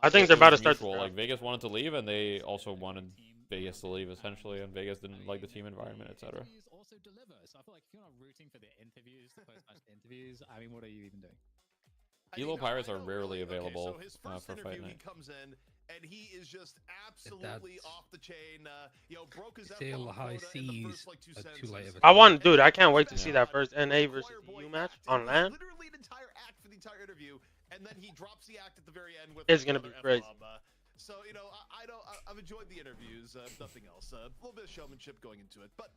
I think they're about to start. Like Vegas wanted to leave, and they also wanted Vegas to leave essentially, and Vegas didn't like the team environment, etc. Also deliver. So I feel like if you're not rooting for the interviews, the post-match interviews, I mean, what are you even doing? Elo Pirates are rarely available for Fight Night. He comes in and he is just absolutely off the chain. You know, broke his still high seas. I want, dude. I can't wait to see that first NA versus EU match on LAN. Literally an entire act for the entire interview, and then he drops the act at the very end with. It's gonna be crazy. So you know, I've enjoyed the interviews. Nothing else. A little bit of showmanship going into it, but.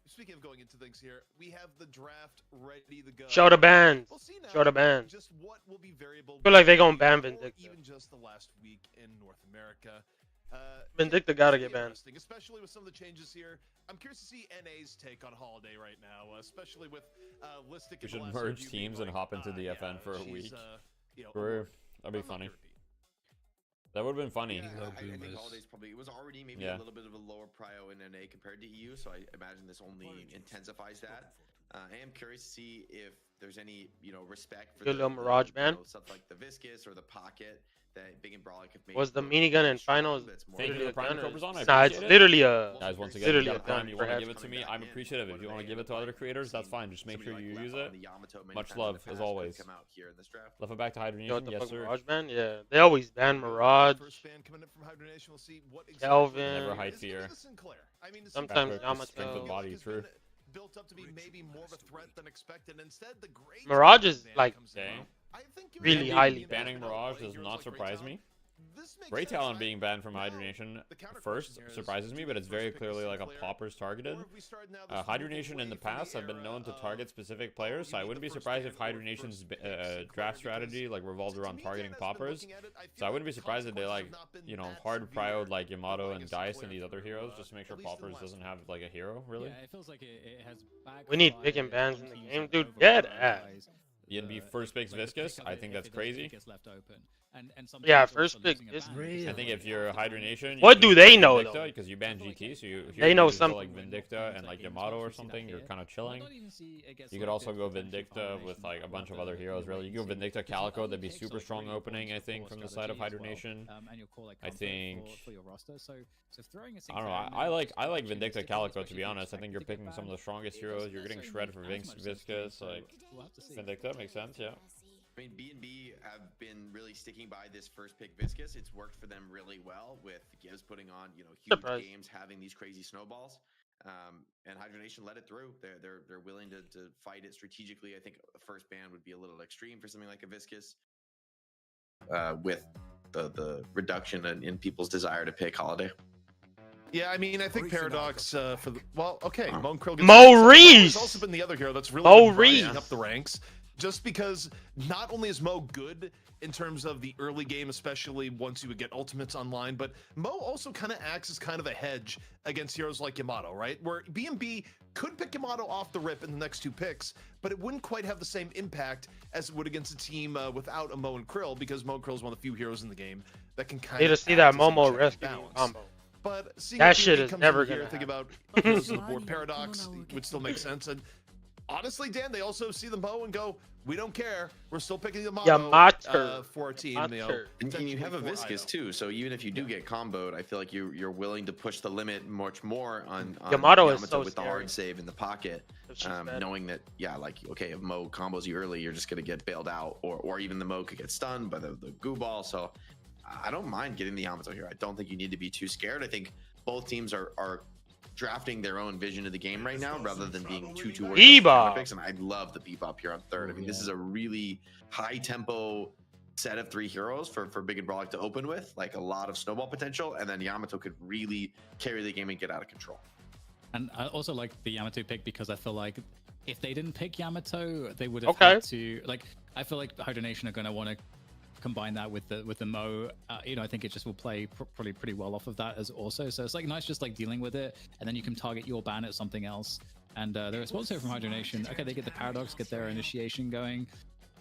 Speaking of going into things here, we have the draft ready to go. Show the band. We'll see now Show the band. Just what will be variable. Feel like they gonna ban Vindicta. Even just the last week in North America. Vindicta gotta get banned. Especially with some of the changes here. I'm curious to see NA's take on Holiday right now, especially with Listic. We should merge teams and hop into the FN for a week. That'd be funny. That would have been funny. Yeah, I think Holiday's probably, it was already maybe a little bit of a lower prio in NA compared to EU, so I imagine this only intensifies that. I am curious to see if there's any, you know, respect for the little Mirage man, stuff like the Viscous or the Pocket that Big and Brolic have made. Was the minigun in finals? Thank you for the Prime Cobras on. Nah, it's literally a. Guys, once again, you want to give it to me, I'm appreciative. If you want to give it to other creators, that's fine. Just make sure you use it. Much love, as always. Left it back to Hydra Nation. Yes, sir. Mirage ban? Yeah, they always ban Mirage. Kelvin. Never hide fear. Sometimes Yamato. Body, true. Built up to be maybe more of a threat than expected. Instead, the great Mirage is like dang. really highly banning Mirage does not surprise me. Great Talon being banned from Hydronation first surprises me, but it's very clearly like a Paupers targeted. Hydronation in the past have been known to target specific players, so I wouldn't be surprised if Hydronation's draft strategy like revolved around targeting Paupers. So I wouldn't be surprised if they like, you know, hard prioed like Yamato and Geist and these other heroes just to make sure Paupers doesn't have like a hero, really. Yeah, it feels like it has We need picking bans in the game, dude. Dead ass. ENB first picks Viscous, I think that's crazy. Yeah, first pick is I think if you're Hydronation, what do they know though? Because you ban GT, so they know something something. like Vindicta and like Yamato or something. You're kind of chilling. You could also go Vindicta with like a bunch of other heroes. Really, you go Vindicta Calico. That'd be super strong opening. I think from the side of Hydronation. I think. I don't know. I like Vindicta Calico, to be honest. I think you're picking some of the strongest heroes. You're getting shred for Viscous. Like Vindicta makes sense. Yeah. I mean, B&B have been really sticking by this first pick Viscous. It's worked for them really well with Gibbs putting on, you know, huge games, having these crazy snowballs. And Hydronation let it through. They're willing to fight it strategically. I think a first ban would be a little extreme for something like a Viscous. With the reduction in people's desire to pick Holiday. Yeah, I mean, I think Paradox for the Mo and Krill. Maurice also been the other hero that's really been rising up the ranks. Just because not only is Mo good in terms of the early game, especially once you would get ultimates online, but Mo also kind of acts as kind of a hedge against heroes like Yamato, right? Where B&B could pick Yamato off the rip in the next two picks, but it wouldn't quite have the same impact as it would against a team without a Mo and Krill, because Mo and Krill is one of the few heroes in the game that can kind of need to see that Momo rescue combo. But that shit is never gonna think about heroes on the board. Paradox would still make sense. And honestly, Dan, they also see the Mo and go, we don't care. We're still picking the Yamato for our team. You know, and you have a Viscous too, so even if you do get comboed, I feel like you're willing to push the limit much more on Yamato is so with the hard save in the pocket, knowing that like okay, if Mo combos you early, you're just gonna get bailed out, or even the Mo could get stunned by the goo ball. So I don't mind getting the Yamato here. I don't think you need to be too scared. I think both teams are drafting their own vision of the game right now rather than being too worried about picks. And I love the Bebop here on third. I mean, this is a really high tempo set of 3 heroes for Big and Brawlic to open with, like a lot of snowball potential, and then Yamato could really carry the game and get out of control. And I also like the Yamato pick because I feel like if they didn't pick Yamato, they would have had to, like, I feel like Hydronation are going to want to combine that with the Mo. You know, I think it just will play probably pretty well off of that as also. So it's like nice just like dealing with it, and then you can target your ban at something else. And the response here from Hydronation, okay, they get the Paradox, get their initiation going.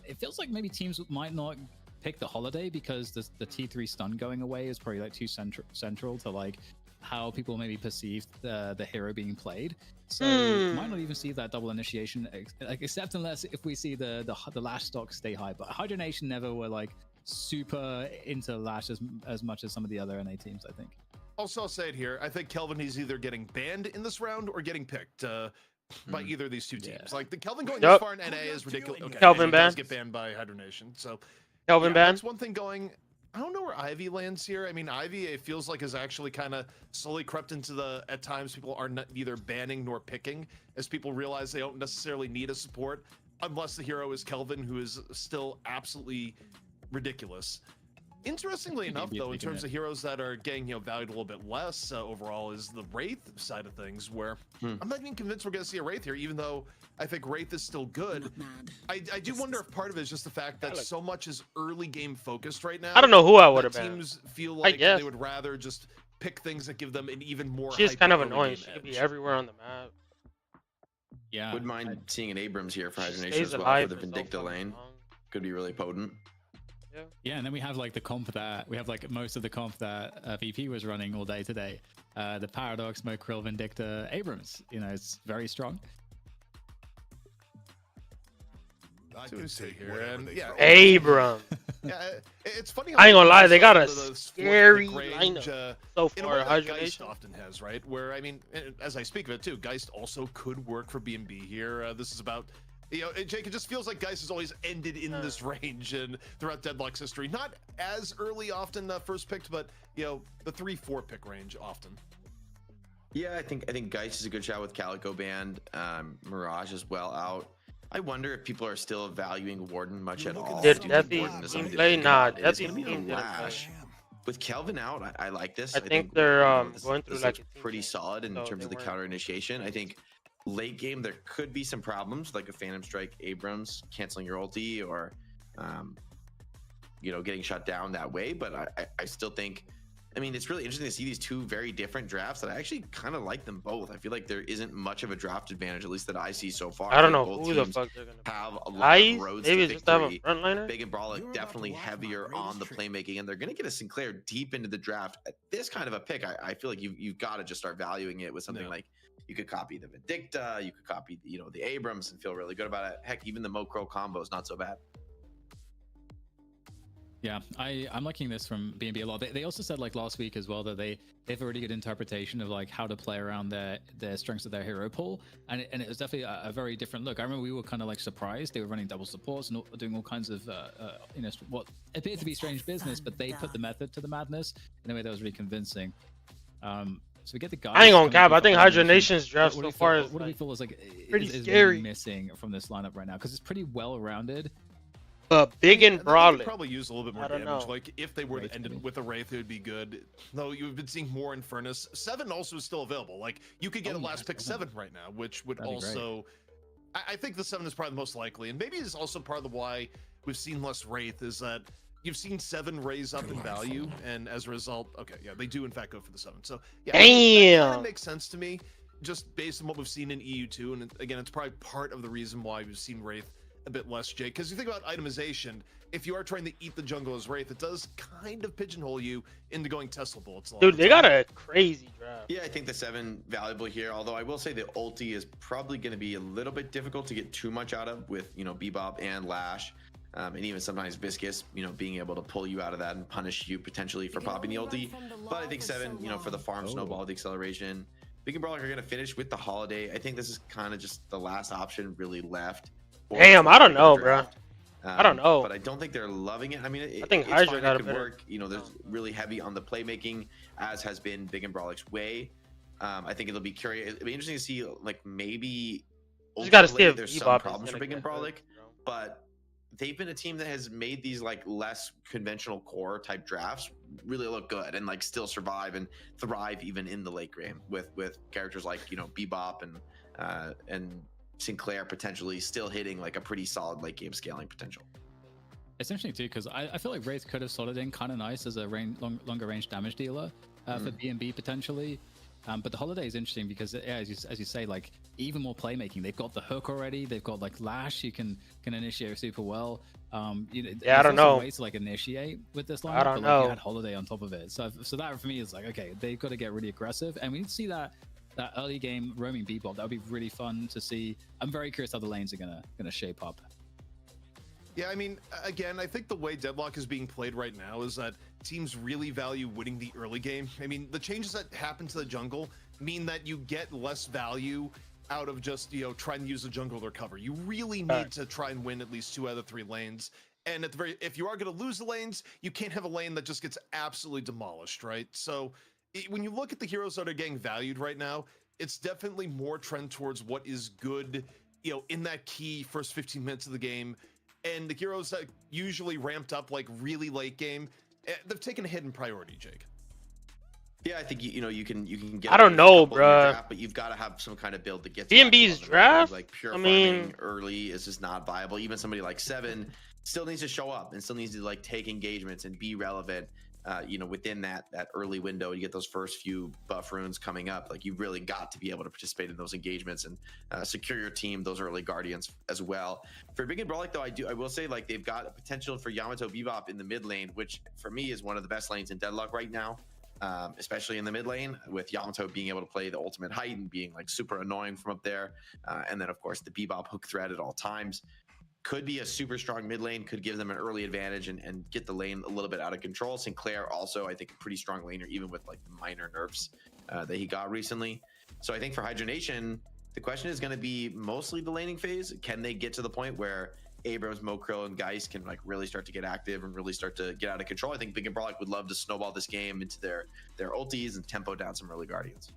It feels like maybe teams might not pick the Holiday because the T3 stun going away is probably like too central to like how people maybe perceive the hero being played. So might not even see that double initiation, like, except unless if we see the Lash stock stay high. But Hydronation never were like super into Lash as much as some of the other NA teams, I think. Also, I'll say it here. I think Kelvin is either getting banned in this round or getting picked by either of these two teams. Like the Kelvin going this far in NA is ridiculous. Okay, Kelvin does get banned by Hydronation. So Kelvin banned. That's one thing going. I don't know where Ivy lands here. I mean, Ivy, it feels like is actually kind of slowly crept into at times people are neither banning nor picking as people realize they don't necessarily need a support unless the hero is Kelvin, who is still absolutely ridiculous. Interestingly enough, though, in terms of heroes that are getting valued a little bit less overall is the Wraith side of things, where I'm not even convinced we're going to see a Wraith here, even though I think Wraith is still good. I do wonder if part of it is just the fact that so much is early game focused right now. I don't know who I would have banned. Teams feel like they would rather just pick things that give them an even more. She's kind of annoying. She could be everywhere on the map. Yeah, wouldn't mind seeing an Abrams here for Hydronation as well for the Vindicta lane. Could be really potent. Yeah, and then we have like the comp that we have like most of the comp that VP was running all day today. The Paradox, Mo, Krill, Vindicta, Abrams. You know, it's very strong. I can say here, and Abram. Yeah, it's funny. I ain't gonna lie, they got a scary lineup so far. Geist often has, right? Where I mean, as I speak of it too, Geist also could work for B&B here. This is about. Jake, it just feels like Geist has always ended in this range and throughout Deadlock's history. Not as early often first picked, but the 3-4 pick range often. Yeah, I think Geist is a good shot with Calico Band. Mirage as well out. I wonder if people are still valuing Warden much at all. Did Deathy play? Nah, Deathy didn't. With Kelvin out, I like this. I think they're going through like pretty solid in terms of the counter initiation. I think late game there could be some problems like a Phantom Strike Abrams canceling your ulti or you know, getting shut down that way. But I still think, I mean, it's really interesting to see these two very different drafts that I actually kind of like them both. I feel like there isn't much of a draft advantage, at least that I see so far. I don't know who the fuck they're gonna have a lot of roads maybe to just have a victory. frontliner. Big and Brolic definitely heavier on the playmaking, and they're going to get a Sinclair deep into the draft. At this kind of a pick, I feel like you've got to just start valuing it with something like you could copy the Vindicta, you could copy the Abrams and feel really good about it. Heck, even the Mokro combo is not so bad. Yeah, I'm liking this from B&B a lot. They also said like last week as well that they have a really good interpretation of like how to play around their strengths of their hero pool, and it was definitely a very different look. I remember we were kind of like surprised they were running double supports and doing all kinds of you know, what appeared to be strange business, but they put the method to the madness in a way that was really convincing. So we get the guys. I ain't gonna cap. I think Hydra Nation's draft so far is what do we feel is like pretty is scary. really missing from this lineup right now, because it's pretty well rounded. Big and Brolic. Probably use a little bit more damage. Like if they were to end it with a Wraith, it would be good. Though you've been seeing more Infernus. 7 also is still available. Like you could get a last pick 7 right now, which would also. I think the 7 is probably the most likely, and maybe it's also part of why we've seen less Wraith is that you've seen 7 raise up in value, and as a result, okay, yeah, they do in fact go for the 7. So yeah, damn, that makes sense to me, just based on what we've seen in EU2, and again, it's probably part of the reason why we've seen Wraith a bit less, Jake, because you think about itemization, if you are trying to eat the jungle as Wraith, it does kind of pigeonhole you into going Tesla bullets. Dude, they got a crazy draft. Yeah, I think the 7 valuable here, although I will say the ulti is probably going to be a little bit difficult to get too much out of with, you know, Bebop and Lash, and even sometimes Viscous, you know, being able to pull you out of that and punish you potentially for popping the ulti. But I think 7, you know, for the farm snowball, the acceleration, Big and Brolic are going to finish with the Holiday. I think this is kind of just the last option really left. Damn, I don't know, bro. I don't know, but I don't think they're loving it. I mean, I think it's Hydra fine, got it a could better work. You know, there's really heavy on the playmaking, as has been Big and Brolic's way. I think it'll be curious. It'll be interesting to see, like maybe. Just gotta see if there's some problems for Big and Brolic, but they've been a team that has made these like less conventional core type drafts really look good and like still survive and thrive even in the late game with characters like, you know, Bebop and Sinclair potentially still hitting like a pretty solid late game scaling potential. It's interesting too, because I feel like Wraith could have slotted in kind of nice as a longer range damage dealer for B&B potentially. But the Holiday is interesting because, yeah, as you say, like even more playmaking. They've got the hook already. They've got like Lash. You can initiate super well. You know, yeah, I don't know. Ways to like initiate with this lineup. I don't but, know. Like, you had Holiday on top of it. So that for me is like, okay, they've got to get really aggressive, and we need to see that early game roaming Bebop. That would be really fun to see. I'm very curious how the lanes are gonna shape up. Yeah, I mean, again, I think the way Deadlock is being played right now is that teams really value winning the early game. I mean, the changes that happen to the jungle mean that you get less value out of just, you know, trying to use the jungle to recover. You really need to try and win at least 2 out of 3 lanes. And at the very, if you are going to lose the lanes, you can't have a lane that just gets absolutely demolished, right? So when you look at the heroes that are getting valued right now, it's definitely more trend towards what is good, you know, in that key first 15 minutes of the game. And the heroes that usually ramped up like really late game, they've taken a hit in priority, Jake. Yeah, I think you know you can get. I don't know, bro. But you've got to have some kind of build that gets. B&B's draft, like pure I farming mean, early is just not viable. Even somebody like 7 still needs to show up and still needs to like take engagements and be relevant. You know, within that early window, you get those first few buff runes coming up. Like you've really got to be able to participate in those engagements and secure your team, those early guardians as well. For Big and Brolic, though, I will say like they've got a potential for Yamato Bebop in the mid lane, which for me is one of the best lanes in Deadlock right now. Especially in the mid lane, with Yamato being able to play the ultimate height and being like super annoying from up there, and then of course the Bebop hook threat at all times. Could be a super strong mid lane, could give them an early advantage and get the lane a little bit out of control. Sinclair also, I think, a pretty strong laner, even with like minor nerfs that he got recently. So I think for Hydra Nation, the question is going to be mostly the laning phase. Can they get to the point where Abrams, Mokrill, and Geist can like really start to get active and really start to get out of control? I think Big and Brolic would love to snowball this game into their ultis and tempo down some early guardians.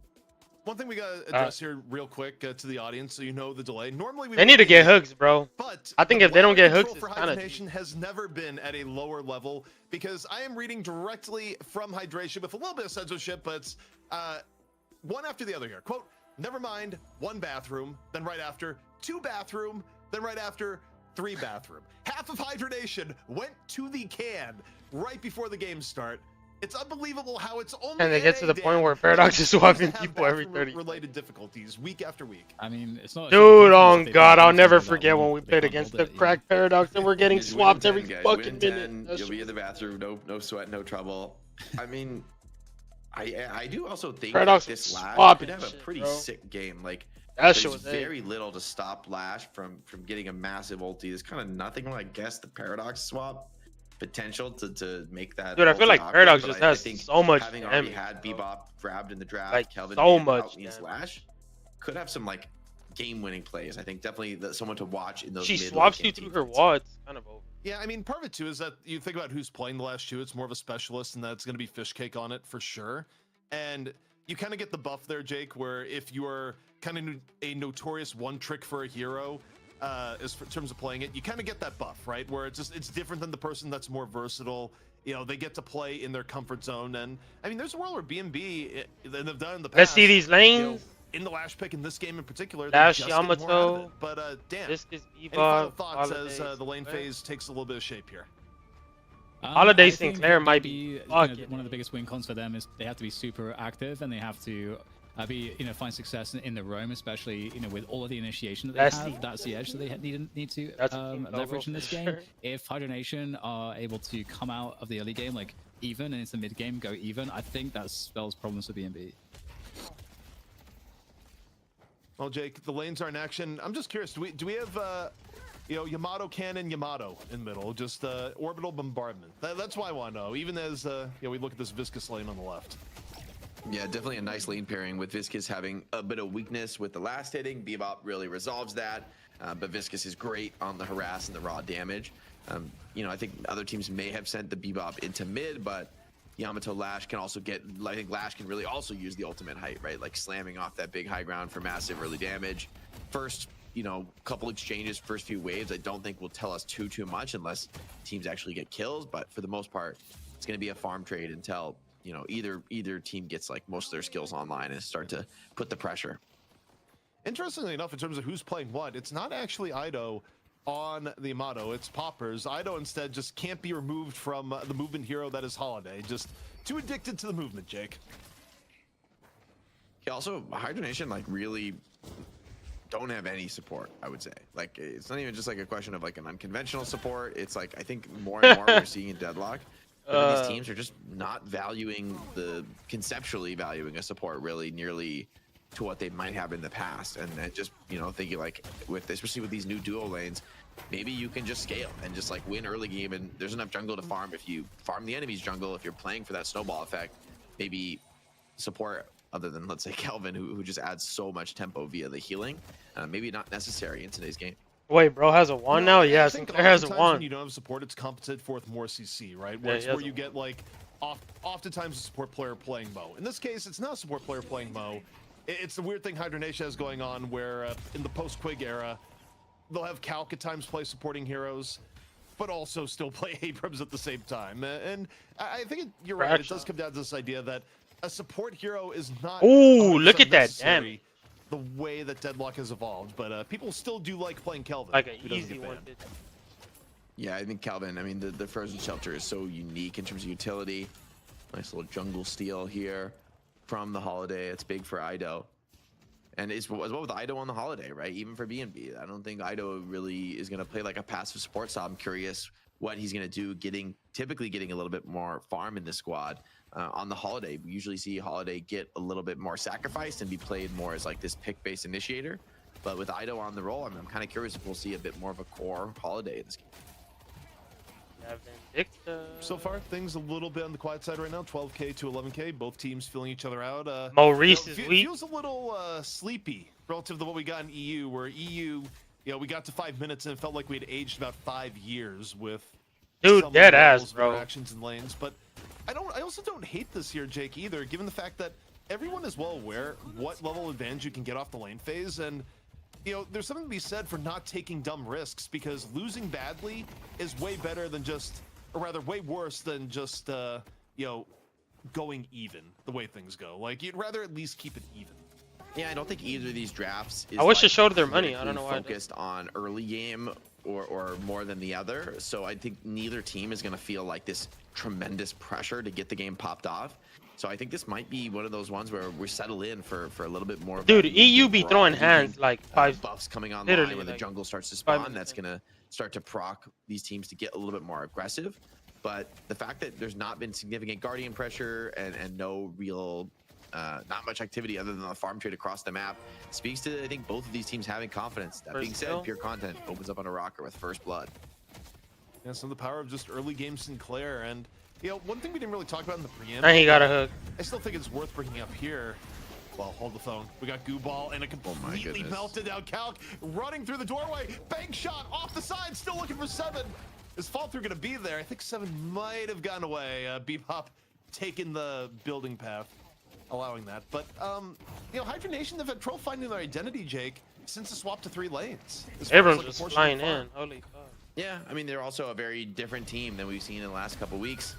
One thing we gotta address here real quick to the audience, so you know the delay. Normally They need to get hooks, bro. But I think if they don't get hooks, it's for kind of hydration has never been at a lower level, because I am reading directly from hydration with a little bit of censorship, but it's one after the other here. Quote, never mind 1 bathroom, then right after 2 bathroom, then right after 3 bathroom. Half of hydration went to the can right before the game start. It's unbelievable how it's only. And they get to the point where Paradox is swapping people every 30. Related difficulties week after week. I mean, it's not. Dude, oh god, I'll never forget when we played against the cracked Paradox and we're getting Guys, swapped win every 10, guys. fucking Win minute. 10, you'll be in the bathroom, no sweat, no trouble. I mean, I do also think Paradox that this was Lash swapping could have a shit, pretty bro. sick game. Like, That shit there's was very little to stop Lash from getting a massive ulti. There's kind of nothing when I guess the Paradox swap potential to make that. Dude, I feel ulti like awkward, Paradox but just I has think so much having already damage, had Bebop grabbed in the draft, like Kelvin so being much out against damage. Lash could have some like game-winning plays. I think definitely someone to watch in those. She mid-late swaps game you through teams. her wall. It's kind of over. Yeah, I mean, part of it too is that you think about who's playing the last 2. It's more of a specialist, and that's going to be fish cake on it for sure. And you kind of get the buff there, Jake, where if you are kind of a notorious one trick for a hero, in terms of playing it, you kind of get that buff, right? Where it's different than the person that's more versatile. You know, they get to play in their comfort zone. And I mean, there's a world where BNB, they've done in the past. Let's see these lanes. You know, in the Lash pick in this game in particular, Dash they just get more out of Yamato. it. But Dan, This is any final Bebop. thoughts as Holidays. the lane phase takes a little bit of shape here? Holiday I think Sinclair might maybe, be you know, fucking one of the biggest win cons for them is they have to be super active, and they have to find success in the roam, especially with all of the initiation that they have. That's the edge that they need to leverage in this game. Sure. If Hydro Nation are able to come out of the early game like even, and it's the mid game go even, I think that spells problems for BNB. Well, Jake, the lanes are in action. I'm just curious, do we have Yamato cannon, Yamato in middle, just orbital bombardment? That's why I want to know. Even as we look at this Viscous lane on the left. Yeah, definitely a nice lane pairing with Viscous having a bit of weakness with the last hitting. Bebop really resolves that, but Viscous is great on the harass and the raw damage. I think other teams may have sent the Bebop into mid, but Yamato Lash can also get, I think Lash can really also use the ultimate height, right? Like slamming off that big high ground for massive early damage. First, couple exchanges, first few waves, I don't think will tell us too much unless teams actually get kills, but for the most part, it's going to be a farm trade until either team gets like most of their skills online and start to put the pressure. Interestingly enough, in terms of who's playing what, it's not actually Ido on the Yamato, it's Poppers. Ido instead just can't be removed from the movement hero that is Holiday. Just too addicted to the movement, Jake. Yeah, also Hydro Nation like really don't have any support, I would say. Like it's not even just like a question of like an unconventional support. It's like I think more and more we're seeing in Deadlock. These teams are just not conceptually valuing a support really nearly to what they might have in the past. And just, thinking like especially with these new duo lanes, maybe you can just scale and just like win early game, and there's enough jungle to farm. If you farm the enemy's jungle, if you're playing for that snowball effect, maybe support other than, let's say, Kelvin, who just adds so much tempo via the healing, maybe not necessary in today's game. Wait, bro has a 1 now? Yeah, Sinclair has a 1. When you don't have support, it's compensated for with more CC, right? Where you get like oftentimes a support player playing Mo. In this case, it's not a support player playing Mo. It's the weird thing Hydro Nation has going on where in the post-Quig era, they'll have Calc at times play supporting heroes, but also still play Abrams at the same time. And I think you're right. It does come down to this idea that a support hero is not. Ooh, look at that! Damn. The way that Deadlock has evolved, but people still do like playing Kelvin. Like an easy one. Yeah, I think Kelvin, I mean, the Frozen Shelter is so unique in terms of utility. Nice little jungle steal here from the Holiday. It's big for Ido. And it's as well with Ido on the Holiday, right? Even for BNB. I don't think Ido really is going to play like a passive support, so I'm curious what he's going to do, typically getting a little bit more farm in the squad. On the Holiday, we usually see Holiday get a little bit more sacrificed and be played more as like this pick-based initiator. But with Ido on the roll, I'm kind of curious if we'll see a bit more of a core Holiday in this game. So far, things a little bit on the quiet side right now. 12K to 11K, both teams filling each other out. Maurice is weak. Feels a little sleepy relative to what we got in EU, where EU, we got to 5 minutes and it felt like we had aged about 5 years with dead ass, bro. Actions and lanes, but I also don't hate this here, Jake, either, given the fact that everyone is well aware what level of advantage you can get off the lane phase, and you know, there's something to be said for not taking dumb risks, because losing badly is way better than just, or rather way worse than just, you know, going even the way things go. Like, you'd rather at least keep it even. Yeah, I don't think either of these drafts is I wish like it showed their money. I don't know why. Focused on early game or more than the other. So I think neither team is going to feel like this tremendous pressure to get the game popped off. So I think this might be one of those ones where we settle in for a little bit more. Dude, EU be throwing hands like 5 buffs coming online when the jungle starts to spawn. That's going to start to proc these teams to get a little bit more aggressive. But the fact that there's not been significant Guardian pressure and no real, not much activity other than the farm trade across the map speaks to, I think, both of these teams having confidence. That being said, pure content opens up on a rocker with first blood. Yeah, some of the power of just early game Sinclair. And, you know, one thing we didn't really talk about in the preamble. And he got a hook. I still think it's worth bringing up here. Well, hold the phone. We got Goo Ball and a completely melted down Calc running through the doorway. Bank shot off the side, still looking for 7. Is fall through going to be there? I think 7 might have gone away. Bebop taking the building path, allowing that. But, you know, Hydra Nation, they've had trouble finding their identity, Jake, since the swap to 3 lanes. Everyone's just flying in. Holy fuck. Yeah, I mean, they're also a very different team than we've seen in the last couple weeks.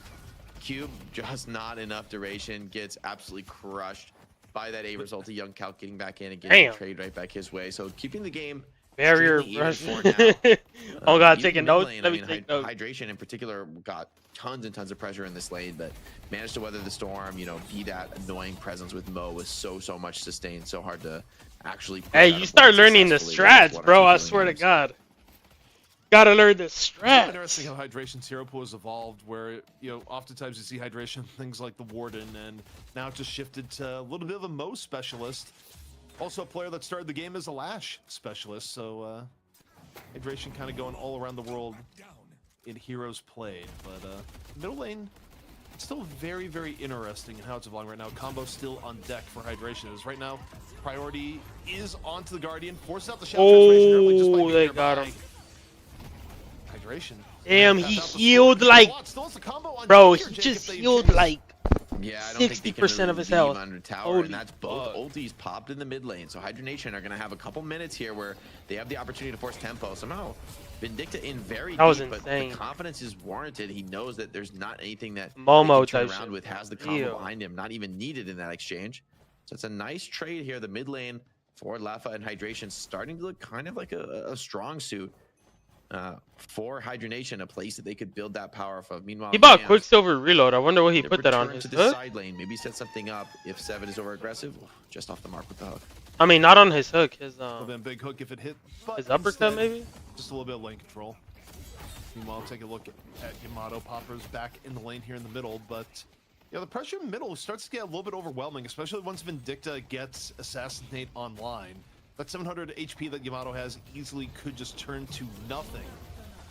Cube, just not enough duration, gets absolutely crushed by that A result of Young Calc getting back in and getting the trade right back his way. So keeping the game barrier rush. Oh god, taking notes. Let me take notes. Hydration in particular got tons and tons of pressure in this lane, but managed to weather the storm. You know, be that annoying presence with Mo with so much sustained, so hard to actually. Hey, you start learning the strats, bro. I swear to God. Gotta learn the strats. It's interesting how Hydration's hero pool has evolved, where, you know, oftentimes you see Hydration things like the Warden, and now it's just shifted to a little bit of a Mo specialist. Also a player that started the game as a Lash specialist, so Hydration kind of going all around the world in heroes played. But middle lane, still very interesting in how it's evolving right now. Combo still on deck for Hydration, as right now priority is onto the Guardian, forces out the shadow transformation early just by being they got him. Hydration. Damn, he healed like, bro, he just healed like 60% of his health. Under tower, and that's both ultis popped in the mid lane. So Hydra Nation are going to have a couple minutes here where they have the opportunity to force tempo. Somehow, Vindicta in very deep, but the confidence is warranted. He knows that there's not anything that Momo he can turn around with, has the combo behind him, not even needed in that exchange. So it's a nice trade here. The mid lane for Lefa and Hydration starting to look kind of like a strong suit. For Hydra Nation, a place that they could build that power off of. Meanwhile, he bought Quicksilver Reload. I wonder what he put that on his to hook. the side lane. Maybe set something up if 7 is over aggressive. Just off the mark with the hook. I mean, not on his hook. His big hook if it hit. His uppercut maybe. Just a little bit of lane control. Meanwhile, take a look at Yamato. Poppers back in the lane here in the middle, but yeah, the pressure in the middle starts to get a little bit overwhelming, especially once Vindicta gets Assassinate online. That 700 HP that Yamato has easily could just turn to nothing.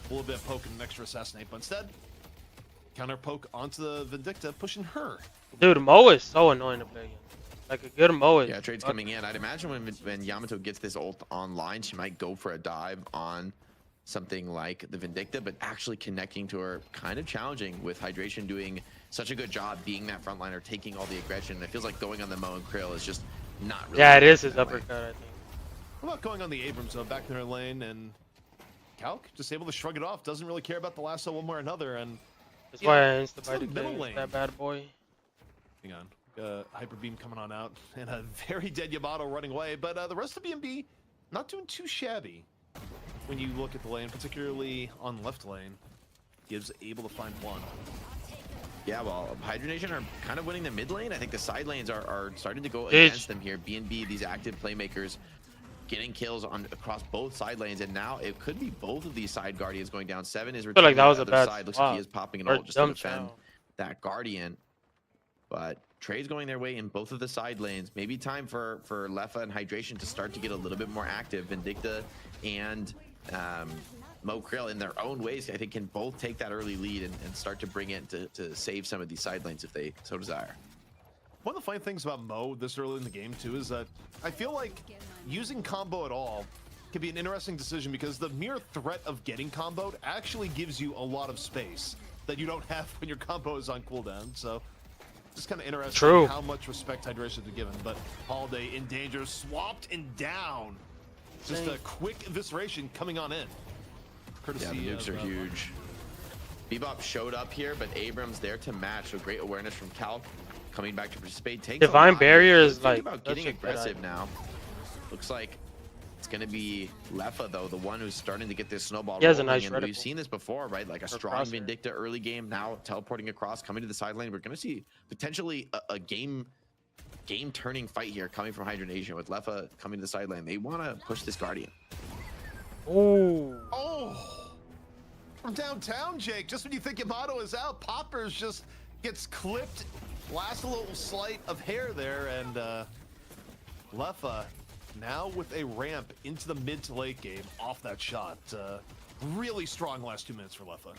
A little bit of poke and an extra Assassinate, but instead, counter poke onto the Vindicta, pushing her. Dude, Mo is so annoying to play against. Like a good Mo is. Yeah, trade's coming in. I'd imagine when Yamato gets this ult online, she might go for a dive on something like the Vindicta, but actually connecting to her kind of challenging with Hydration doing such a good job being that frontliner, taking all the aggression. It feels like going on the Mo and Krill is just not really. Yeah, it is his uppercut, I think. What about going on the Abrams though, back in their lane, and Calc just able to shrug it off, doesn't really care about the lasso one way or another, and that's why I insta-bited that bad boy. Hang on, Hyper Beam coming on out, and a very dead Yamato running away, but the rest of BNB not doing too shabby when you look at the lane, particularly on left lane. Gibbs able to find one. Yeah, well, Hydra Nation are kind of winning the mid lane. I think the side lanes are starting to go against them here. BNB, these active playmakers, getting kills across both side lanes, and now it could be both of these side guardians going down. 7 is returning like that was to a the bad other side. Looks like he is popping an ult just to defend that guardian. But Trey's going their way in both of the side lanes. Maybe time for Lefa and Hydration to start to get a little bit more active. Vindicta and Mo Krill in their own ways, I think, can both take that early lead and start to bring it to save some of these side lanes if they so desire. One of the funny things about Mo this early in the game too is that I feel like using combo at all can be an interesting decision, because the mere threat of getting comboed actually gives you a lot of space that you don't have when your combo is on cooldown. So Just kind of interesting True. how much respect Hydration is given. But Holiday in danger, swapped and down. Just a quick evisceration coming on in. Courtesy yeah, the nukes are huge. Bebop showed up here, but Abrams there to match. So great awareness from Calc. Coming back to participate. Takes Divine Barrier is think like about getting aggressive now. Looks like it's going to be Leffa, though, the one who's starting to get this snowball he has rolling. a nice And reticle. we've seen this before, right? Like a strong crosshair. Vindicta early game, now teleporting across, coming to the sideline. We're going to see potentially a game-turning fight here coming from Hydra Nation with Leffa coming to the sideline. They want to push this Guardian. Ooh. Oh, from downtown, Jake. Just when you think Yamato is out, Poppers just gets clipped. Last little slight of hair there, and Leffa now with a ramp into the mid to late game off that shot. Really strong last 2 minutes for Leffa.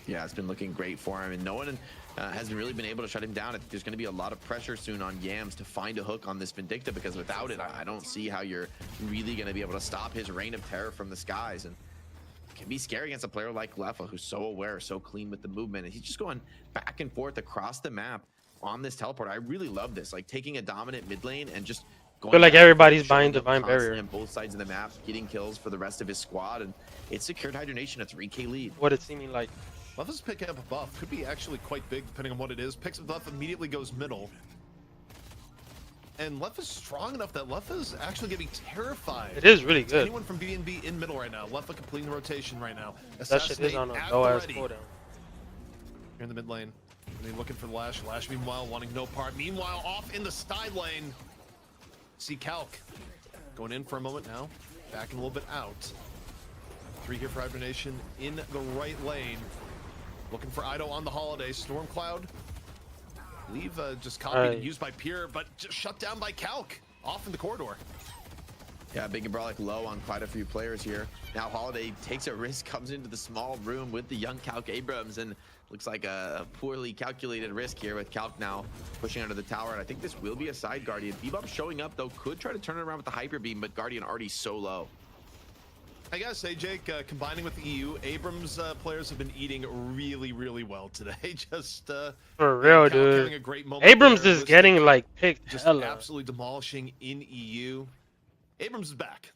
Yeah, it's been looking great for him, and no one has really been able to shut him down. I think there's going to be a lot of pressure soon on Yams to find a hook on this Vindicta, because without it, I don't see how you're really going to be able to stop his reign of terror from the skies. And it can be scary against a player like Leffa, who's so aware, so clean with the movement, and he's just going back and forth across the map on this teleport. I really love this, like taking a dominant mid lane and just going Feel like back, everybody's showing buying up Divine constantly Barrier. on both sides of the map, getting kills for the rest of his squad, and it secured Hydra Nation a 3K lead. What it's seeming like. Leffa's picking up a buff. Could be actually quite big depending on what it is. Picks up buff, immediately goes middle. And Leffa's strong enough that Leffa's actually getting terrified. It is really good. Anyone from BNB in middle right now. Leffa completing the rotation right now. That shit is on a low ass cooldown. Here in the mid lane. And they're looking for Lash. Lash meanwhile wanting no part. Meanwhile off in the side lane. See Calc going in for a moment now. Backing a little bit out. 3 here for Hydra Nation in the right lane. Looking for Ido on the Holiday. Stormcloud. Leave just copied and used by Pier, but just shut down by Calc. Off in the corridor. Yeah, Big and Brolic low on quite a few players here. Now Holiday takes a risk, comes into the small room with the young Calc Abrams, and looks like a poorly calculated risk here with Calc now pushing under the tower. And I think this will be a side Guardian. Bebop showing up, though, could try to turn it around with the Hyper Beam, but Guardian already so low. I gotta say, Jake, combining with the EU, Abrams players have been eating really, really well today. Just for real, Calc dude. having a great moment Abrams there. is getting like picked. Just hella. absolutely demolishing in EU. Abrams is back.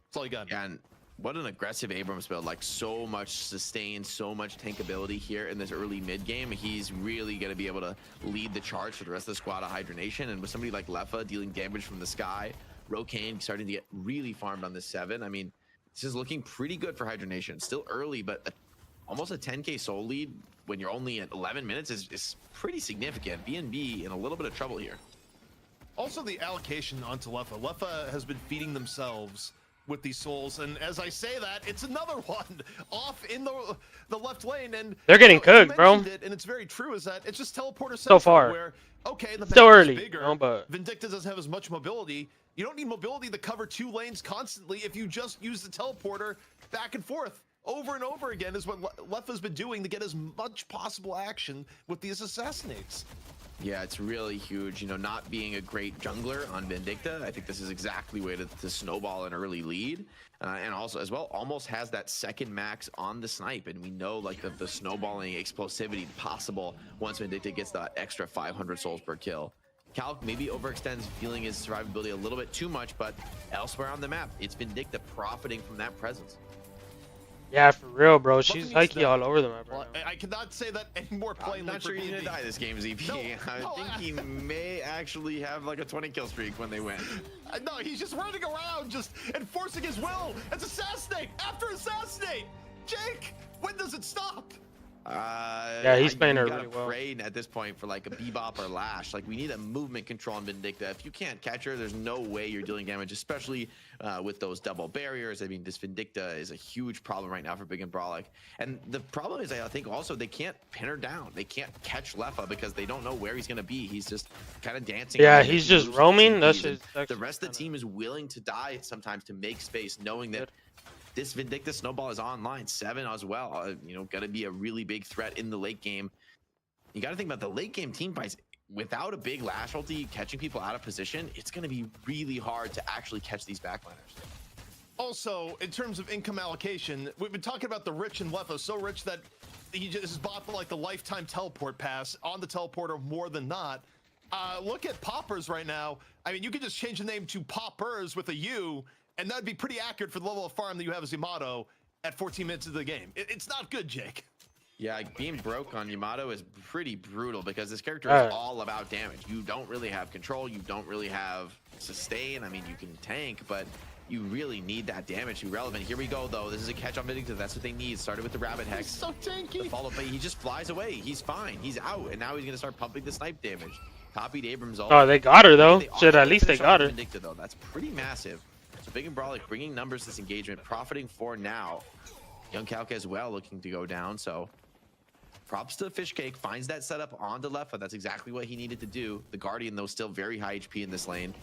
That's all you got. And what an aggressive Abrams build. Like, so much sustain, so much tankability here in this early mid game. He's really going to be able to lead the charge for the rest of the squad of Hydra Nation. And with somebody like Leffa dealing damage from the sky, Rokane starting to get really farmed on this 7. I mean, this is looking pretty good for Hydra Nation. Still early, but almost a 10k soul lead when you're only at 11 minutes is pretty significant. BNB in a little bit of trouble here. Also, the allocation onto Leffa. Leffa has been feeding themselves with these souls, and as I say that, it's another one off in the left lane, and they're getting you cooked, bro. mentioned it, and it's very true. Is that it's just teleporter So far. where okay, the Still map is early, bigger, you know, but Vindicta doesn't have as much mobility. You don't need mobility to cover 2 lanes constantly if you just use the teleporter back and forth over and over again. Is what Leffa's been doing to get as much possible action with these assassinates. Yeah, it's really huge. You know, not being a great jungler on Vindicta, I think this is exactly way to snowball an early lead. And also, as well, almost has that second max on the snipe. And we know, like, the snowballing explosivity possible once Vindicta gets that extra 500 souls per kill. Calc maybe overextends, feeling his survivability a little bit too much, but elsewhere on the map, it's Vindicta profiting from that presence. Yeah, for real, bro. She's hikey all over the map right now. I cannot say that any more plainly. I'm not sure he's gonna die this game, ZP. I think he may actually have like a 20 kill streak when they win. No, he's just running around, just enforcing his will. It's assassinate after assassinate. Jake, when does it stop? Yeah, he's playing her really really well. Pray at this point for like a Bebop or Lash. Like, we need a movement control on Vindicta. If you can't catch her, there's no way you're dealing damage, especially with those double barriers. I mean, this Vindicta is a huge problem right now for Big and Brolic. And the problem is, I think also they can't pin her down. They can't catch Leffa because they don't know where he's gonna be. He's just kind of dancing. Yeah, he's just roaming. That's just the rest of the team is willing to die sometimes to make space, knowing that this Vindicta snowball is online. 7 as well. You know, gonna be a really big threat in the late game. You got to think about the late game team fights. Without a big Lash ulti catching people out of position, it's gonna be really hard to actually catch these backliners. Also, in terms of income allocation, we've been talking about the rich in Leffa, so rich that he just bought like the lifetime teleport pass on the teleporter more than not. Look at Poppers right now. I mean, you could just change the name to Poppers with a U, and that'd be pretty accurate for the level of farm that you have as Yamato at 14 minutes into the game. It's not good, Jake. Yeah, being broke on Yamato is pretty brutal because this character is all about damage. You don't really have control. You don't really have sustain. I mean, you can tank, but you really need that damage to be relevant. Here we go, though. This is a catch on Vindicta. That's what they need. Started with the Rabbit Hex. He's so tanky. The follow-up, but he just flies away. He's fine. He's out, and now he's going to start pumping the snipe damage. Copied Abrams ult. Oh, they got her, though. Shit, at least they got her. Vindicta, though. That's pretty massive. So Big and Brawlic bringing numbers to this engagement, profiting for now. Young Kalka as well looking to go down, so props to Fishcake, finds that setup onto Leffa. That's exactly what he needed to do. The Guardian, though, still very high HP in this lane.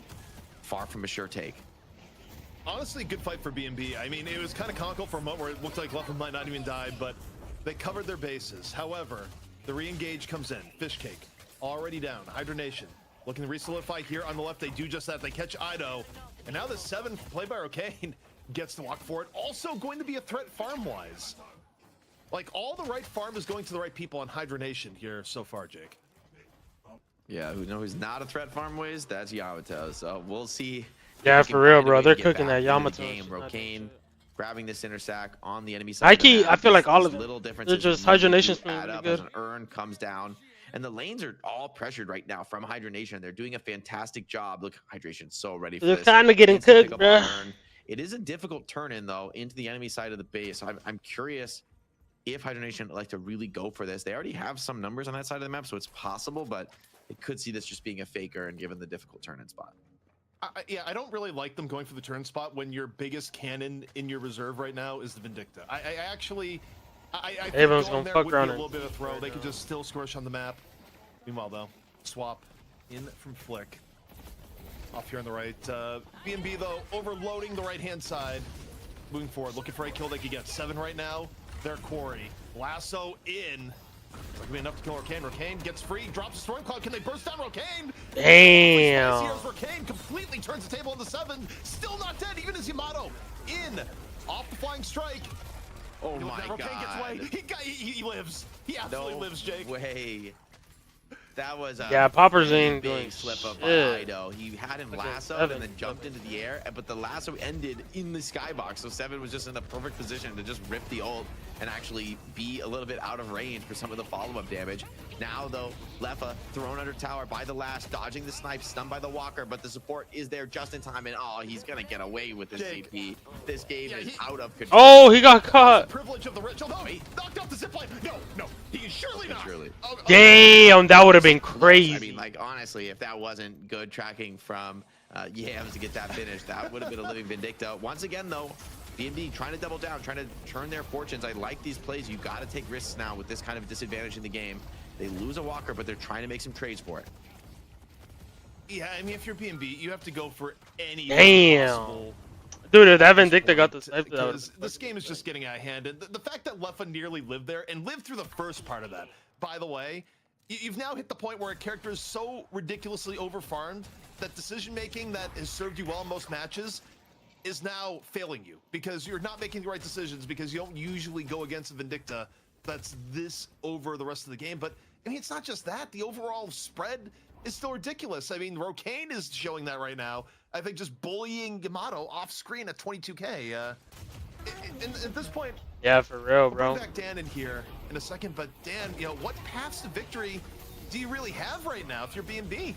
Far from a sure take. Honestly, good fight for BNB. I mean, it was kind of comical for a moment where it looked like Leffa might not even die, but they covered their bases. However, the re-engage comes in. Fishcake already down. Hydra Nation looking to re-solidify here on the left. They do just that. They catch Ido. And now the 7 played by Rocane gets the walk for it. Also going to be a threat farm-wise. Like, all the right farm is going to the right people on Hydra Nation here so far, Jake. Yeah, who's not a threat farm-wise? That's Yamato. So we'll see. Yeah, for real, bro. They're cooking that Yamato. Rocane grabbing this intersack on the enemy side. I feel like all of little them. differences. They're just Hydra Nation's add really up good. as an urn comes down. And the lanes are all pressured right now from Hydra Nation. They're doing a fantastic job. Look, Hydration's so ready for They're this. kind of getting cooked, bro. It is a difficult turn-in, though, into the enemy side of the base. So I'm curious if Hydra Nation would like to really go for this. They already have some numbers on that side of the map, so it's possible, but they could see this just being a faker and given the difficult turn-in spot. Yeah, I don't really like them going for the turn spot when your biggest cannon in your reserve right now is the Vindicta. I think Everyone's going gonna there fuck would be a around little bit of a throw. They could just still squish on the map. Meanwhile, though, swap in from Flick. Off here on the right. BNB, though, overloading the right-hand side. Moving forward, looking for a kill they could get. 7 right now. Their quarry. Lasso in. It's not gonna be enough to kill Rocane. Rocane gets free, drops a Storm Cloud. Can they burst down Rocane? Damn. Here's Rocane completely turns the table on the 7. Still not dead, even as Yamato in. Off the flying strike. Oh my Rocane god. gets away. He lives. He absolutely lives, Jake. Way. That was a Yeah, Poppers ain't big doing slip up shit. by Ido. He had him lassoed and then jumped into the air, but the lasso ended in the skybox. So 7 was just in the perfect position to just rip the ult and actually be a little bit out of range for some of the follow-up damage. Now, though, Leffa thrown under tower by the Lash, dodging the snipe, stunned by the Walker, but the support is there just in time, and oh, he's gonna get away with this CP. This game is out of control. Oh, he got caught. Privilege of the rich. Although he knocked off the zipline. No, he is surely not. Oh, Damn, that would have been crazy. I mean, like, honestly, if that wasn't good tracking from Yams to get that finish, that would have been a living Vindicta. Once again, though, BNB trying to double down, trying to turn their fortunes. I like these plays. You got to take risks now with this kind of disadvantage in the game. They lose a Walker, but they're trying to make some trades for it. Yeah, I mean, if you're BNB, you have to go for any possible. Dude, if that Vindicta got the snipe, this game is just getting out of hand. And the fact that Leffa nearly lived there and lived through the first part of that, by the way, you've now hit the point where a character is so ridiculously overfarmed that decision-making that has served you well in most matches is now failing you because you're not making the right decisions because you don't usually go against a Vindicta that's this over the rest of the game. But I mean, it's not just that. The overall spread is still ridiculous. I mean, Rocane is showing that right now. I think just bullying Yamato off screen at 22K. At this point, yeah, for real, bro. I'll bring back Dan in here in a second, but Dan, you know, what paths to victory do you really have right now if you're BNB?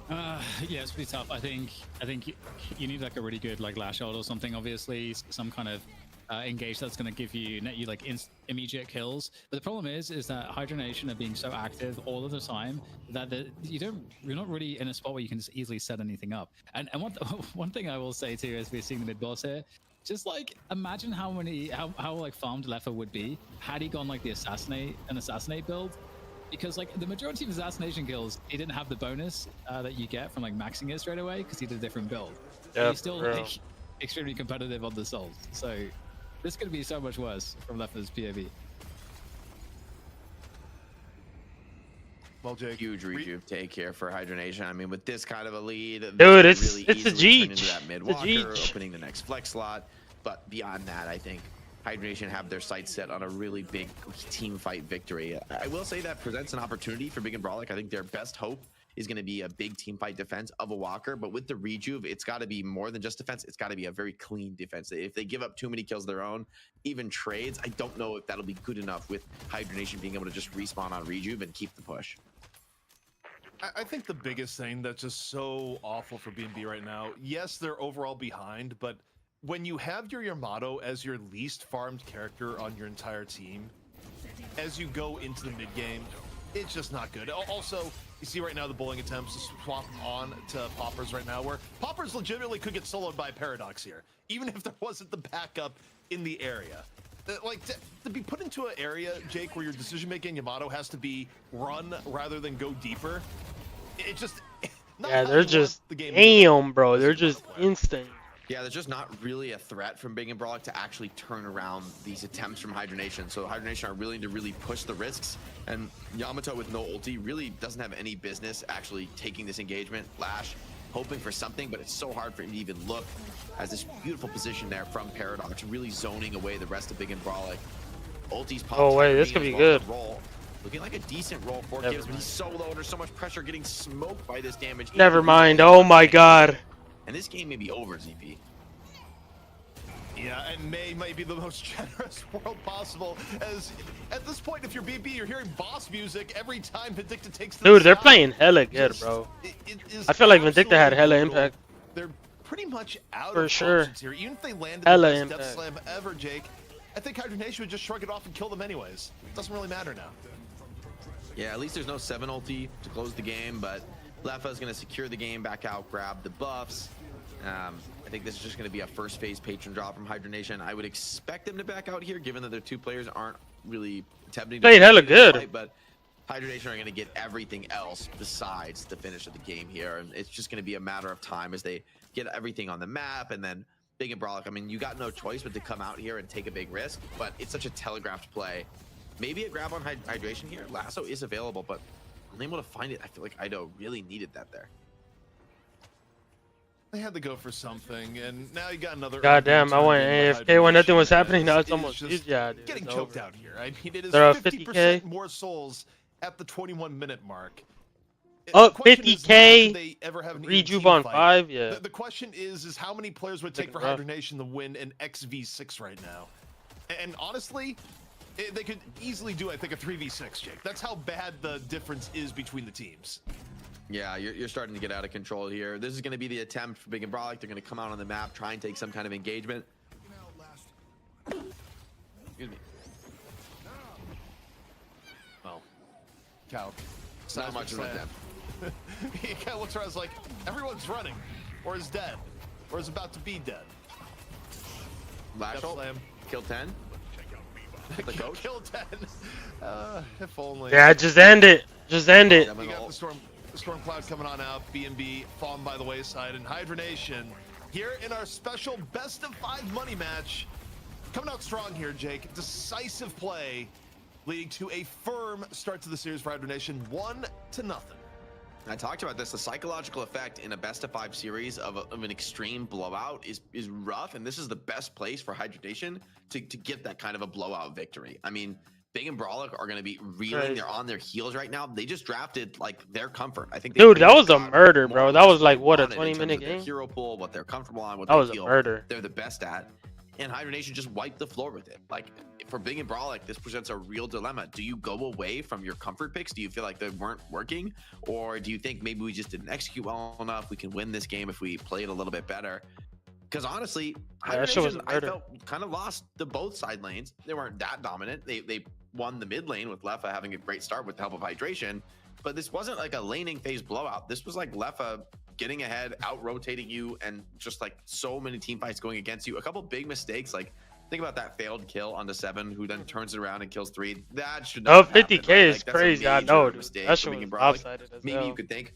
Yeah, it's pretty tough. I think you need like a really good like lash hold or something. Obviously, some kind of engage that's going to give you like immediate kills. But the problem is that Hydra Nation are being so active all of the time that you're not really in a spot where you can just easily set anything up. And one thing I will say too, as we're seeing the mid boss here, just like imagine how like farmed Leffa would be had he gone like the assassinate build. Because like the majority of his assassination kills, he didn't have the bonus that you get from like maxing it straight away because he did a different build. Yeah, he's still like extremely competitive on the souls. So this could be so much worse from Leffa's POV. Well, Jake, huge rejuve take here for Hydronation. I mean, with this kind of a lead, dude, it's it's a Jeech. That mid It's a walker, Jeech. opening the next flex slot. But beyond that, I think Hydronation have their sights set on a really big team fight victory. I will say that presents an opportunity for Big and Brawlic. I think their best hope is going to be a big team fight defense of a walker, but with the rejuve, it's got to be more than just defense. It's got to be a very clean defense. If they give up too many kills of their own, even trades, I don't know if that'll be good enough with Hydronation being able to just respawn on rejuve and keep the push. I think the biggest thing that's just so awful for B&B right now, yes, they're overall behind, but when you have your Yamato as your least farmed character on your entire team, as you go into the mid game, it's just not good. Also, you see right now the bowling attempts to swap on to Poppers right now, where Poppers legitimately could get soloed by Paradox here, even if there wasn't the backup in the area. Like, to be put into an area, Jake, where your decision-making Yamato has to be run rather than go deeper, it just... Yeah, they're just... Damn, bro. They're just instant. Yeah, there's just not really a threat from Big and Brawlic to actually turn around these attempts from Hydronation. So Hydronation are willing to really push the risks, and Yamato with no ulti really doesn't have any business actually taking this engagement. Lash hoping for something, but it's so hard for him to even look. Has this beautiful position there from Paradox, really zoning away the rest of Big and Brawlic. Ulti's popped. Oh wait, this could be good. Roll. Looking like a decent roll for Gibbs, but he's so low under so much pressure, getting smoked by this damage. Never mind. Oh my god. And this game may be over, ZP. Yeah, and May might be the most generous world possible, as at this point, if you're BP, you're hearing boss music every time Vindicta takes the Dude, they're side. playing hella good, bro. I feel like Vindicta had hella impact. They're pretty much out For of sure. options here. Even if they landed Hella the best impact. Death Slam ever, Jake, I think Hydronation would just shrug it off and kill them anyways. It doesn't really matter now. Yeah, at least there's no 7 ulti to close the game, but Lefa's going to secure the game, back out, grab the buffs. I think this is just going to be a first phase patron drop from Hydronation. I would expect them to back out here, given that their two players aren't really attempting to Played hella good. fight, but Hydronation are going to get everything else besides the finish of the game here, and it's just going to be a matter of time as they get everything on the map. And then Big and Brawlic, I mean, you got no choice but to come out here and take a big risk, but it's such a telegraphed play. Maybe a grab on Hydration here. Lasso is available, but unable to find it. I feel like Ido really needed that there. They had to go for something, and now you got another. Goddamn, I went AFK when nothing was happening. Now it's almost just dude, getting it's choked over. out here. I mean, it is They're up 50% 50K. more souls at the 21-minute mark. Up The question is not, 50K. do they ever have an even Rejuve team on fight? 5, yeah. The question is how many players would it take for Looking rough. Hydronation to win an XV6 right now? And honestly, they could easily do, I think, a 3v6, Jake. That's how bad the difference is between the teams. Yeah, you're starting to get out of control here. This is going to be the attempt for Big and Brawlic. They're going to come out on the map, try and take some kind of engagement. Excuse me. Well, Cal. Not much of an attempt. He kind of looks around, like, everyone's running, or is dead, or is about to be dead. Lash ult, Slam. kill 10. The coach. Kill 10. If only. Yeah, just end it. Just end it. You got the storm cloud coming on out. B&B falling by the wayside, and Hydronation here in our special best of 5 money match, coming out strong here, Jake. Decisive play, leading to a firm start to the series for Hydronation, 1-0. I talked about this. The psychological effect in a best of 5 series of an extreme blowout is rough, and this is the best place for Hydronation to get that kind of a blowout victory. I mean, Big and Brawlic are going to be reeling. Right. They're on their heels right now. They just drafted like their comfort. I think. Dude, that was a murder, bro. That was like what, a on it in terms 20-minute of their game? hero pool, what they're comfortable on, what That they was a feel murder. they're the best at. And Hydronation just wiped the floor with it. Like, for Big and Brawlic, this presents a real dilemma. Do you go away from your comfort picks? Do you feel like they weren't working? Or do you think maybe we just didn't execute well enough? We can win this game if we play it a little bit better. Because honestly, Yeah, that shit was Hydronation, a I murder. felt kind of lost the both side lanes. They weren't that dominant. They won the mid lane with Lefa having a great start with the help of Hydration. But this wasn't like a laning phase blowout. This was like Lefa getting ahead, out rotating you, and just like so many team fights going against you. A couple big mistakes, like think about that failed kill onto 7, who then turns it around and kills 3. That should not Oh, have happened, 50K right? is Like, that's a crazy. I major know, dude. mistake That for shit Big was and Brawlic. lopsided as Maybe hell. you could think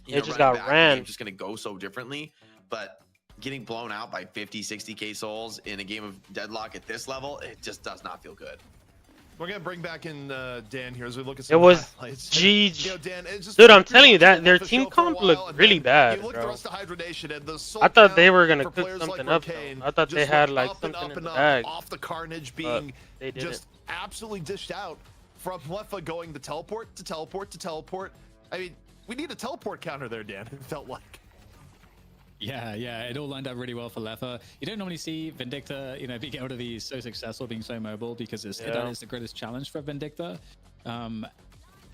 It just running got back, the ran. game's just going to go so differently, but getting blown out by 50, 60K souls in a game of Deadlock at this level, it just does not feel good. We're gonna bring back in Dan here as we look at It some was highlights. GG. You know, Dan, it's just Dude, I'm telling you that their team comp looked really bad, you look at bro. the rest of Hydra Nation and the soul I thought they count were gonna for cook players something like up. Arcane I thought they just had went like up and something up in and the up bag. off the carnage But being they didn't. just absolutely dished out from Lefa going to teleport to teleport to teleport. I mean, we need a teleport counter there, Dan. It felt like. Yeah, it all lined up really well for Lefa. You don't normally see Vindicta, being able to be so successful, being so mobile, because that is the greatest challenge for Vindicta.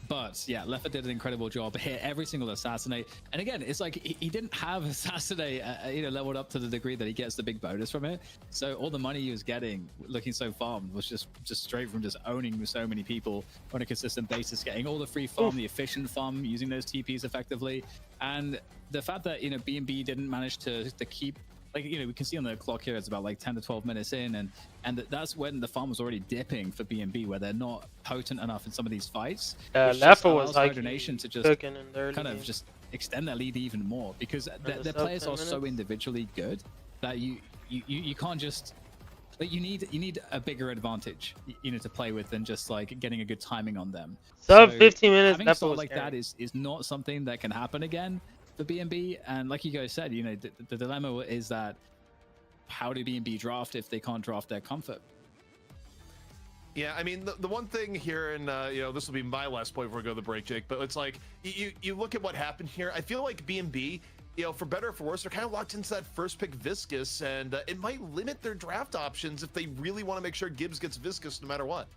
But yeah, Lefa did an incredible job, hit every single assassinate. And again, it's like he didn't have assassinate, leveled up to the degree that he gets the big bonus from it. So all the money he was getting, looking so farmed, was just straight from just owning so many people on a consistent basis, getting all the free farm, the efficient farm, using those TPs effectively. And the fact that BNB didn't manage to keep, we can see on the clock here it's about like 10 to 12 minutes in, and that's when the farm was already dipping for BNB, where they're not potent enough in some of these fights. Lefa was like Nation to just kind of just extend their lead even more, because their players are so individually good that you can't just, you need a bigger advantage to play with than just like getting a good timing on them. Sub So 15 minutes. having a start like that is not something that can happen again for BNB. And like you guys said, the dilemma is that how do BNB draft if they can't draft their comfort? Yeah, I mean, the one thing here, and this will be my last point before we go to the break, Jake, but it's like, you look at what happened here. I feel like BNB, for better or for worse, they're kind of locked into that first pick Viscous, and it might limit their draft options if they really want to make sure Gibbs gets Viscous no matter what.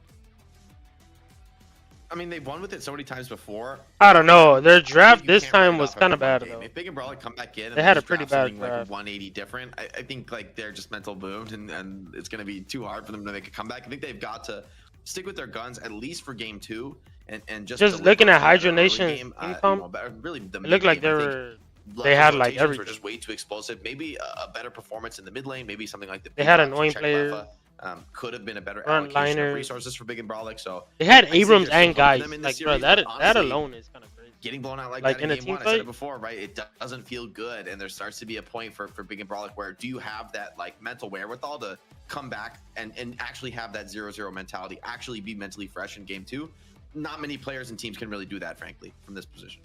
I mean, they've won with it so many times before. I don't know. Their draft this time was kind of bad, though. If Big and Brawler come back in, and they had a just pretty draft bad something draft. like 180 different, I think like they're just mental boomed, and it's going to be too hard for them to make a comeback. I think they've got to stick with their guns at least for game 2, and just looking at Hydra Nation game, really the it looked like they had like everything. were just way too explosive. Maybe a better performance in the mid lane, maybe something like they had annoying players. Could have been a better Front allocation liners. of resources for Big and Brawlic. So They had I see Abrams there's and still hope guys. for them in Like, this bro, series, but that honestly, alone is kind of crazy. getting blown out like Like that in in a game team 1, I said fight? it before, right? It doesn't feel good, and there starts to be a point for Big and Brawlic where do you have that like mental wherewithal to come back and actually have that 0-0 mentality, actually be mentally fresh in game 2? Not many players and teams can really do that, frankly, from this position.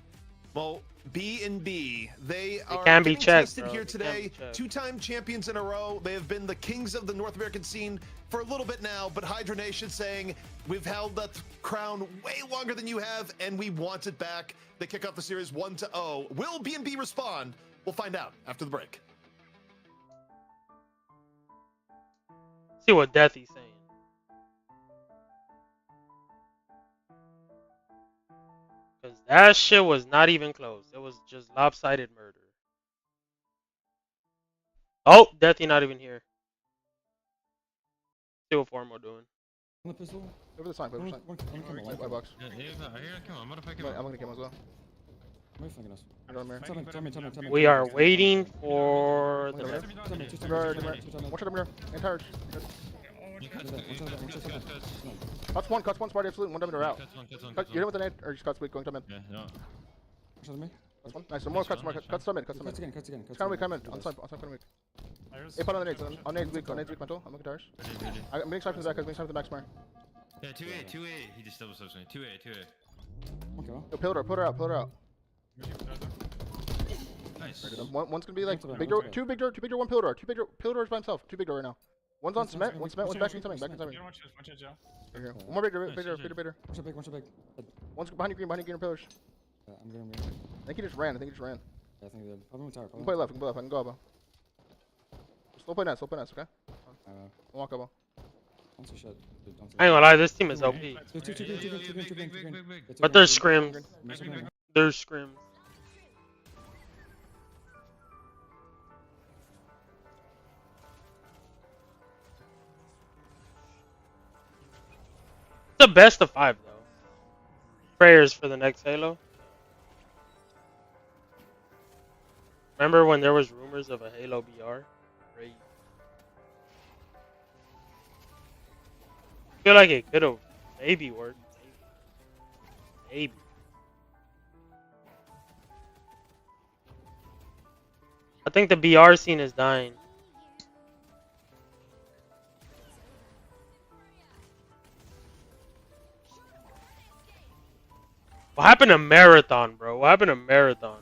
Well, B&B, they are can be getting checked, tested bro. here They can be today. checked. Two-time champions in a row. They have been the kings of the North American scene for a little bit now, but Hydra Nation saying, we've held that crown way longer than you have, and we want it back. They kick off the series 1-0. Will B&B respond? We'll find out after the break. See what Deathy's saying. Because that shit was not even close. It was just lopsided murder. Oh, Deathy not even here. See what Formo doing. On the pistol. Over the sign, over the sign. White box. Yeah, come on, motherfucker. I'm gonna kill him as well. Where are you flanking us? I don't remember. Tell me. We are waiting for the. Watch it over there. Encourage. Cuts one, Sparty absolute. One diamond out. You hit him with an 8, or just cuts weak, going to mid. Yeah, no. Watch me. Cuts one. Nice, some more cuts, cuts some mid, cuts some mid. Cuts again. It's kind of weak, come in. On side, kind of weak. 8 on the nades, on nades weak mental. I'm looking towers. I'm being sniped from the back, I'm being sniped from the back smart. Yeah, 2A. He just double subs me. 2A. Okay. Yo, pillar out. Nice. One's gonna be like big door, two big door, one pillar door. Two pillar doors by himself. Two big door right now. One's on cement, one's back in something. Here. One more big door. Watch it big. One's behind you green pillars. Yeah, I'm getting. I think he just ran. Yeah, I think they're probably tower. I can play left, I can go up. Slow play nets, okay? Walk up. I ain't gonna lie, this team is OP. But they're scrims. It's a best of 5 though. Prayers for the next Halo. Remember when there was rumors of a Halo BR? Great. I feel like it could have maybe worked. Maybe. I think the BR scene is dying. What happened to Marathon, bro? What happened to Marathon?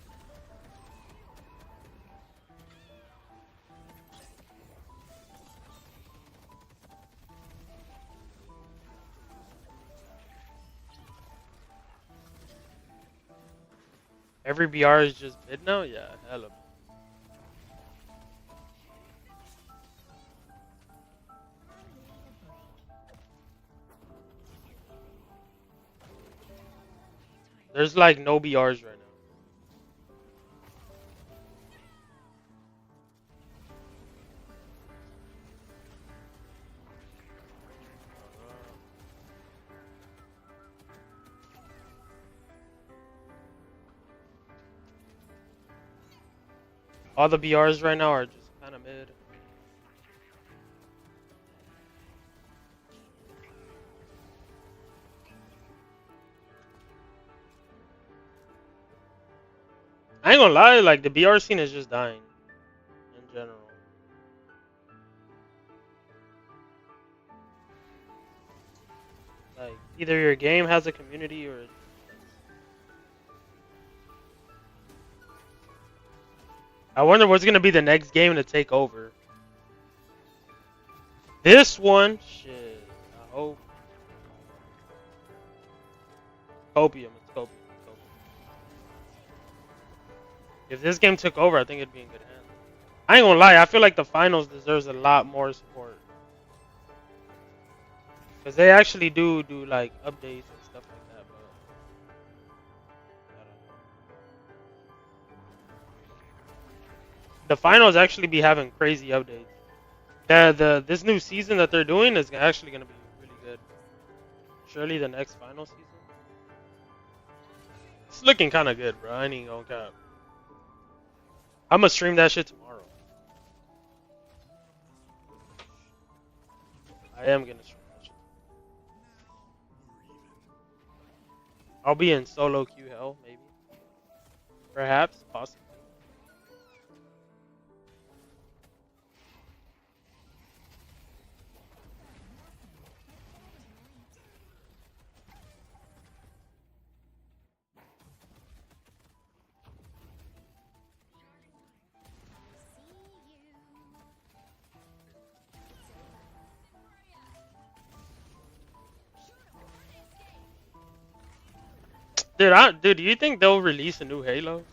Every BR is just mid now? Yeah, hella. There's like no BRs right now. All the BRs right now are just kind of mid. I ain't gonna lie, like the BR scene is just dying in general. Like either your game has a community or I wonder what's gonna be the next game to take over. This one, shit. I hope. Copium, it's Copium. If this game took over, I think it'd be in good hands. I ain't gonna lie, I feel like the finals deserves a lot more support. Because they actually do like updates and stuff like that, but I don't know. The finals actually be having crazy updates. This new season that they're doing is actually gonna be really good. Surely the next final season. It's looking kinda good, bro. I ain't even gonna cap. I'm gonna stream that shit tomorrow. I am gonna stream that shit. I'll be in solo queue hell, maybe. Perhaps, possibly. Dude, do you think they'll release a new Halo?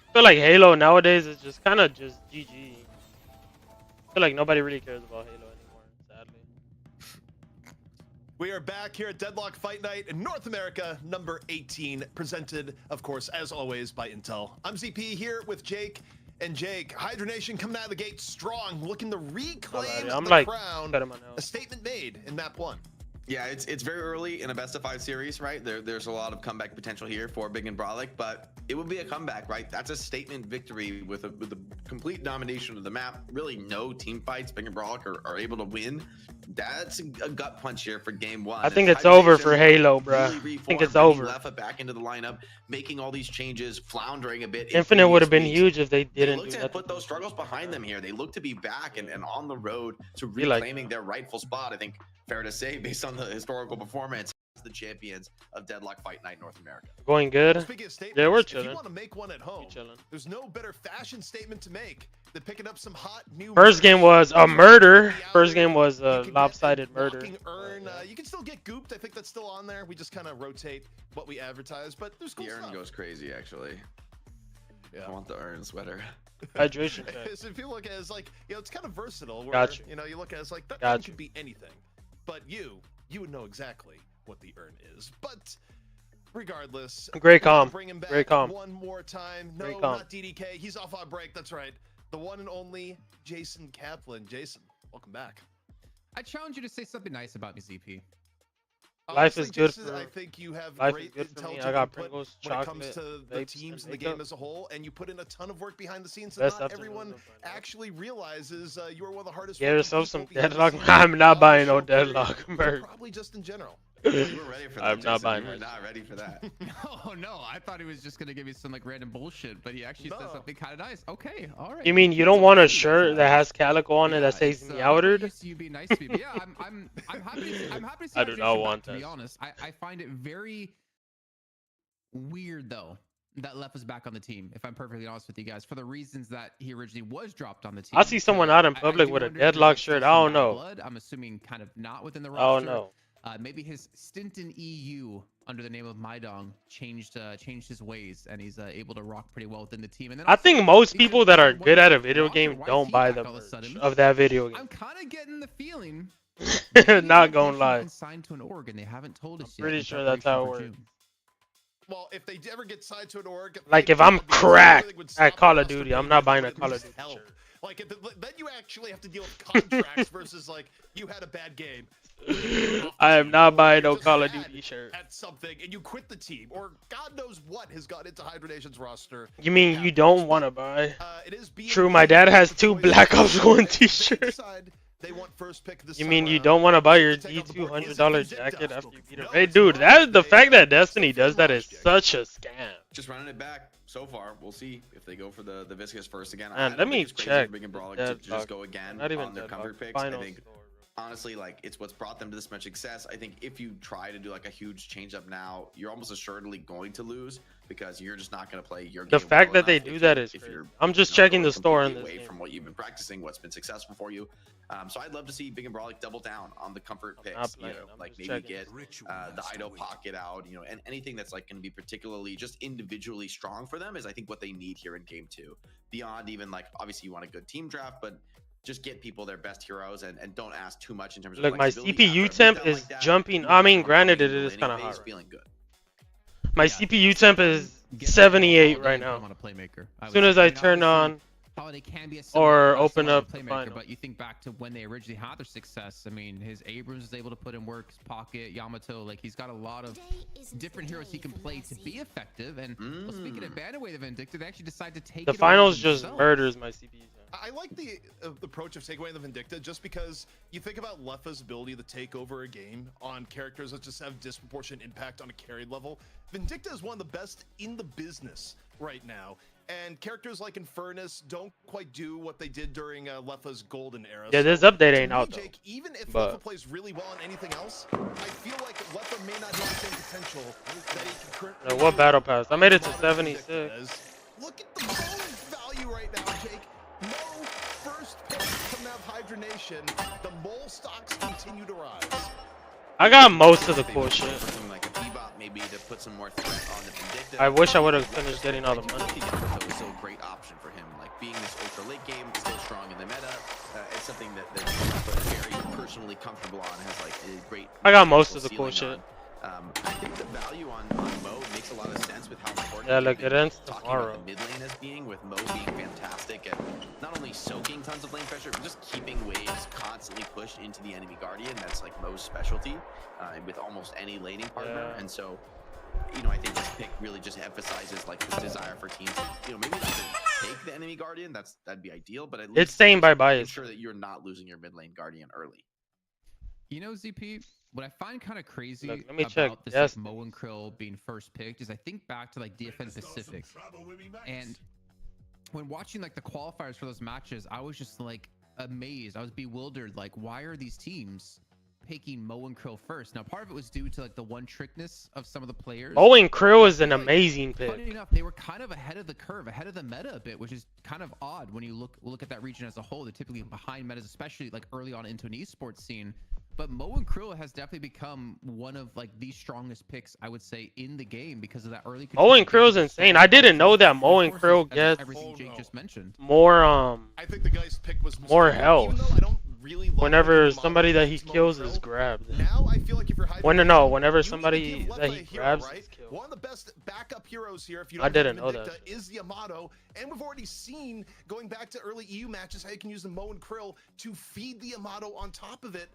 I feel like Halo nowadays is just kind of just GG. I feel like nobody really cares about Halo anymore, sadly. We are back here at Deadlock Fight Night in North America, number 18, presented, of course, as always, by Intel. I'm ZP here with Jake. And Jake, Hydra Nation coming out of the gate strong, looking to reclaim the crown. A statement made in map 1. Yeah, it's very early in a best of 5 series, right? There's a lot of comeback potential here for Big and Brolic, but it would be a comeback, right? That's a statement victory with a complete domination of the map. Really, no team fights. Big and Brolic are able to win. That's a gut punch here for game 1. I think it's over for Halo, bro. I think it's over. Left back into the lineup, making all these changes, floundering a bit. Infinite would have been huge if they didn't do that. They look to put those struggles behind them here. They look to be back and on the road to reclaiming their rightful spot. I think fair to say, based on the historical performance, the champions of Deadlock Fight Night North America. Going good. Yeah, we're chilling. If you want to make one at home, there's no better fashion statement to make than picking up some hot new. First game was a murder. First game was a lopsided murder. You can still get gooped. I think that's still on there. We just kind of rotate what we advertise, but there's cool stuff. The urn goes crazy, actually. Yeah. I want the urn swetter. Hydration check. So if you look at it as like, it's kind of versatile. Where, gotcha. You look at it as like, that could be anything. But you would know exactly what the urn is. But regardless, great calm. Bring him back great calm. One more time. No, not DDK. He's off on break. That's right. The one and only Jason Kaplan. Jason, welcome back. I challenge you to say something nice about me, ZP. Life is good for. I think you have life great is good for me. intelligence I got Pringles, when it chocolate, comes to the teams and the game as a whole, and you put in a ton of work behind the scenes. And not everyone actually realizes you are one of the hardest. Get yourself some Deadlock. I'm not buying no Deadlock merch. Probably just in general. We're ready for that. I'm not buying We're it. not ready for that. Oh no, I thought he was just gonna give me some like random bullshit, but he actually said something kind of nice. Okay, all right. You mean you don't want a shirt that has calico on it that says meowed? You be nice to me. But yeah, I'm happy. I'm happy to see. I do not Hydration want back, to that. be honest, I find it very weird though that Left is back on the team. If I'm perfectly honest with you guys, for the reasons that he originally was dropped on the team. I see someone out in public with a Deadlock shirt. I don't know. Blood, I'm assuming kind of not within the I roster. don't know. Maybe his stint in EU under the name of Maidong changed his ways, and he's able to rock pretty well within the team. And then I think most people that are good at a video game don't buy the merch of that video game. I'm kind of getting the feeling. Not gonna lie. Signed to an org, and they haven't told us yet. Pretty sure that's how it works. Well, if they ever get signed to an org, Like if I'm cracked at Call of Duty, I'm not buying a Call of Duty shirt. Like then you actually have to deal with contracts versus like you had a bad game. I am not buying no Call of Duty shirt. At something and you quit the team, or God knows what has got into Hydra Nation's roster. You mean you don't want to buy? True, my dad has 2 Black Ops 1 t-shirts. They want first pick this You mean you don't want to buy your D200 jacket after you beat him? Hey, dude, the fact that Destiny does that is such a scam. Just running it back so far. We'll see if they go for the Viscous first again. Man, let me check. Big and Brawler to just go again on their comfort picks. I think honestly, like, it's what's brought them to this much success. I think if you try to do like a huge change up now, you're almost assuredly going to lose because you're just not going to play your game. The fact well that they enough do if that you- is if crazy. you're I'm just not checking going the store in completely this away game. from what you've been practicing, what's been successful for you. So I'd love to see Big and Brawler double down on the comfort picks. You know, like maybe get the idle pocket out, you know, and anything that's like going to be particularly just individually strong for them is I think what they need here in game 2. Beyond even like obviously you want a good team draft, but just get people their best heroes and don't ask too much in terms of Look, my flexibility. CPU After a temp beatdown is like that, jumping. you I mean, want granted, to it be is kind of laning phase hard. feeling good. My CPU temp is 78 right now. As soon as I turn on Holiday can be a or similar open up the playmaker, final. but you think back to when they originally had their success. I mean, his Abrams is able to put in work, his Pocket, Yamato, like he's got a lot of different heroes he can play to be effective. And well, speaking of Bannerway the Vindictive, they actually decide to take The it over finals just themselves. murders my CPU. I like the approach of taking away the Vindicta just because you think about Lefa's ability to take over a game on characters that just have disproportionate impact on a carried level. Vindicta is one of the best in the business right now. And characters like Infernus don't quite do what they did during Lefa's golden era. Yeah, this So, update to ain't me, out though. Jake, even if But- Lefa plays really well on anything else, I feel like Lefa may not have the same potential that he can currently What do battle pass? I made it to on 76. Vindicta. Look at the mole value right now, Jake. No first pick coming out of Hydra Nation. The mole stocks continue to rise. I got most of the cool shit. Something like a Bebop, maybe to put some more threat on the Vindicta. I wish I would have finished getting all the money. That was still a great option for him. Like being this ultra late game, still strong in the meta. It's something that he's very personally comfortable on. Has like a great. I got most of the cool ceiling shit. on. I think the value on Mo makes a lot of sense with how important. Yeah, we've look, been it ends talking tomorrow. about the mid lane as being, with Mo being fantastic at not only soaking tons of lane pressure, but just keeping waves constantly pushed into the enemy guardian. That's like Mo's specialty with almost any laning partner. Yeah. And so, you know, I think this pick really just emphasizes like this desire for teams, you know, maybe not to take the enemy guardian. That'd be ideal, but at least It's saying bye-bye. ensure that you're not losing your mid lane guardian early. You know, ZP, what I find kind of crazy Look, let me about check. this Yes. like, Mo and Krill being first picked is I think back to like DFN Pacific, and when watching like the qualifiers for those matches, I was just like amazed. I was bewildered. Like, why are these teams picking Mo and Krill first? Now, part of it was due to like the one trickness of some of the players. Mo and Krill is an amazing pick. Funny enough, they were kind of ahead of the curve, ahead of the meta a bit, which is kind of odd when you look at that region as a whole. They're typically behind metas, especially like early on into an esports scene. But Mo and Krill has definitely become one of like the strongest picks, I would say, in the game because of that early. Mo and Krill's insane. I didn't know that Mo and Krill gets everything Jake just mentioned. more I think the guy's pick was more even health though I don't really love whenever looking somebody model that he against Mo kills and is Krill. grabbed. Now I feel like if you're hiding Whenever you somebody need to give that Lefa he a hero, grabs right? is killed. One of the best backup heroes here, if you I don't didn't have know that Vindicta, shit. is the Yamato, and we've already seen going back to early EU matches how you can use the Mo and Krill to feed the Yamato on top of it.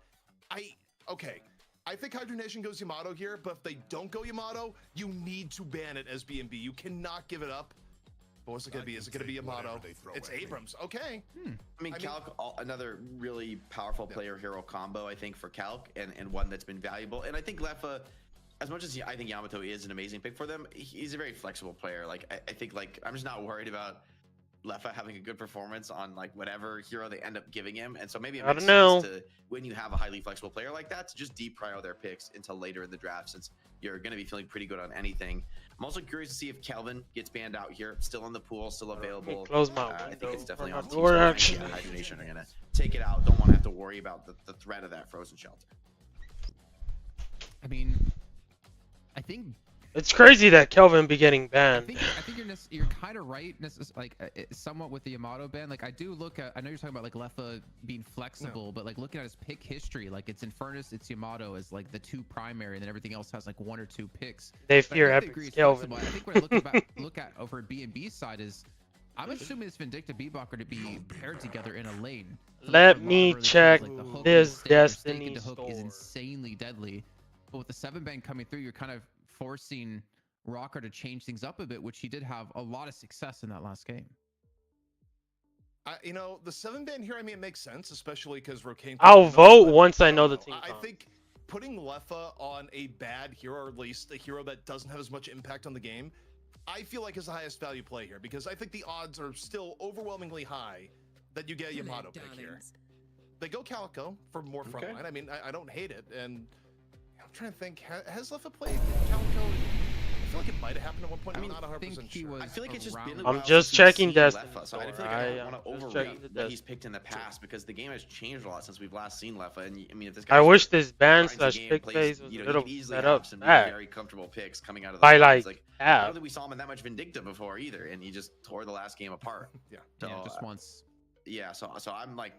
I think Hydra Nation goes Yamato here, but if they don't go Yamato, you need to ban it as BNB. You cannot give it up. What's it gonna be? Is it gonna be Yamato? It's Abrams. Okay. I mean, Calc, another really powerful player hero combo, I think, for Calc, and one that's been valuable. And I think Leffa, as much as I think Yamato is an amazing pick for them, he's a very flexible player. Like, I think, like, I'm just not worried about Leffa having a good performance on like whatever hero they end up giving him, and so maybe it makes sense to, when you have a highly flexible player like that, to just deprior their picks until later in the draft, since you're going to be feeling pretty good on anything. I'm also curious to see if Kelvin gets banned out here, still in the pool, still available. Close my I think it's definitely on door, actually. Hydronation are going to take it out. Don't want to have to worry about the threat of that frozen shelter. I mean, I think it's crazy that Kelvin be getting banned. I think you're kind of right, like somewhat with the Yamato ban. Like I do look at, I know you're talking about like Leffa being flexible, but like looking at his pick history, like it's Infernus, it's Yamato as like the two primary, and then everything else has like one or two picks. They fear Epic Kelvin. I think what I look at over B&B side is, I'm assuming this Vindicta B-Bot are to be paired together in a lane. So let me check like this Destiny Destiny hook is insanely deadly, but with the 7-ban coming through, you're kind of forcing Rocker to change things up a bit, which he did have a lot of success in that last game. You know, the 7-ban here, I mean, it makes sense, especially because Rokane. I'll vote once I know the team. I think putting Leffa on a bad hero, or at least a hero that doesn't have as much impact on the game, I feel like is the highest value play here, because I think the odds are still overwhelmingly high that you get a Yamato pick here. They go Calico for more frontline. I mean, I don't hate it, and I'm trying to think, has Leffa played Calico? I feel like it might have happened at one point. I'm not 100% sure. I feel like it's just been. I'm just checking Destiny. So I feel like I don't want to overrate what he's picked in the past, because the game has changed a lot since we've last seen Leffa. And I mean, if this guy, I wish this ban slash pick phase was a little set up. Some very comfortable picks coming out of the by like I don't think we saw him in that much Vindicta before either, and he just tore the last game apart. Yeah, just once. Yeah, so I'm like,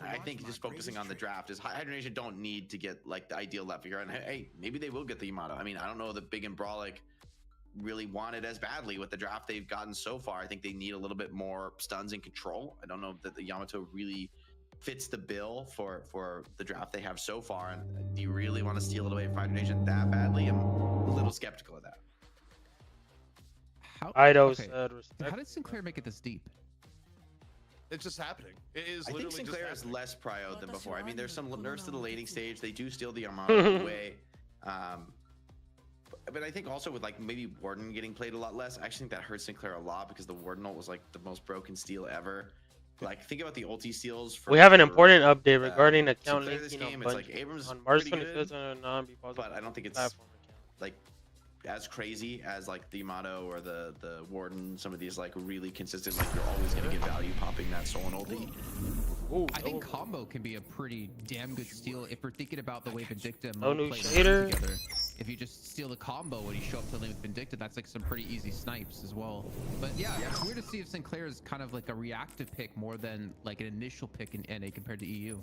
I think just focusing on the draft is Hydronation don't need to get like the ideal Leffa here, and hey, maybe they will get the Yamato. I mean, I don't know that Big and Brawlic really want it as badly with the draft they've gotten so far. I think they need a little bit more stuns and control. I don't know that the Yamato really fits the bill for the draft they have so far. And do you really want to steal it away from Hydronation that badly? I'm a little skeptical of that. How did Sinclair make it this deep? It's just happening. It is. I think Sinclair is less prio than before. I mean, there's some nerfs to the laning stage. They do steal the Yamato away. But I think also with like maybe Warden getting played a lot less, I actually think that hurts Sinclair a lot, because the Warden ult was like the most broken steal ever. Like, think about the ulti steals. We have an important update regarding account linking game. It's like Abrams on March pretty good, 25th, but I don't think it's like as crazy as like the Yamato or the Warden. Some of these like really consistent, like you're always gonna get value popping that Soul ulti. I think combo can be a pretty damn good steal if we're thinking about the way Vindicta and no Mo new play shader. Together. If you just steal the combo when you show up to the lane with Vindicta, that's like some pretty easy snipes as well. But yeah, it's weird to see if Sinclair is kind of like a reactive pick more than like an initial pick in NA compared to EU.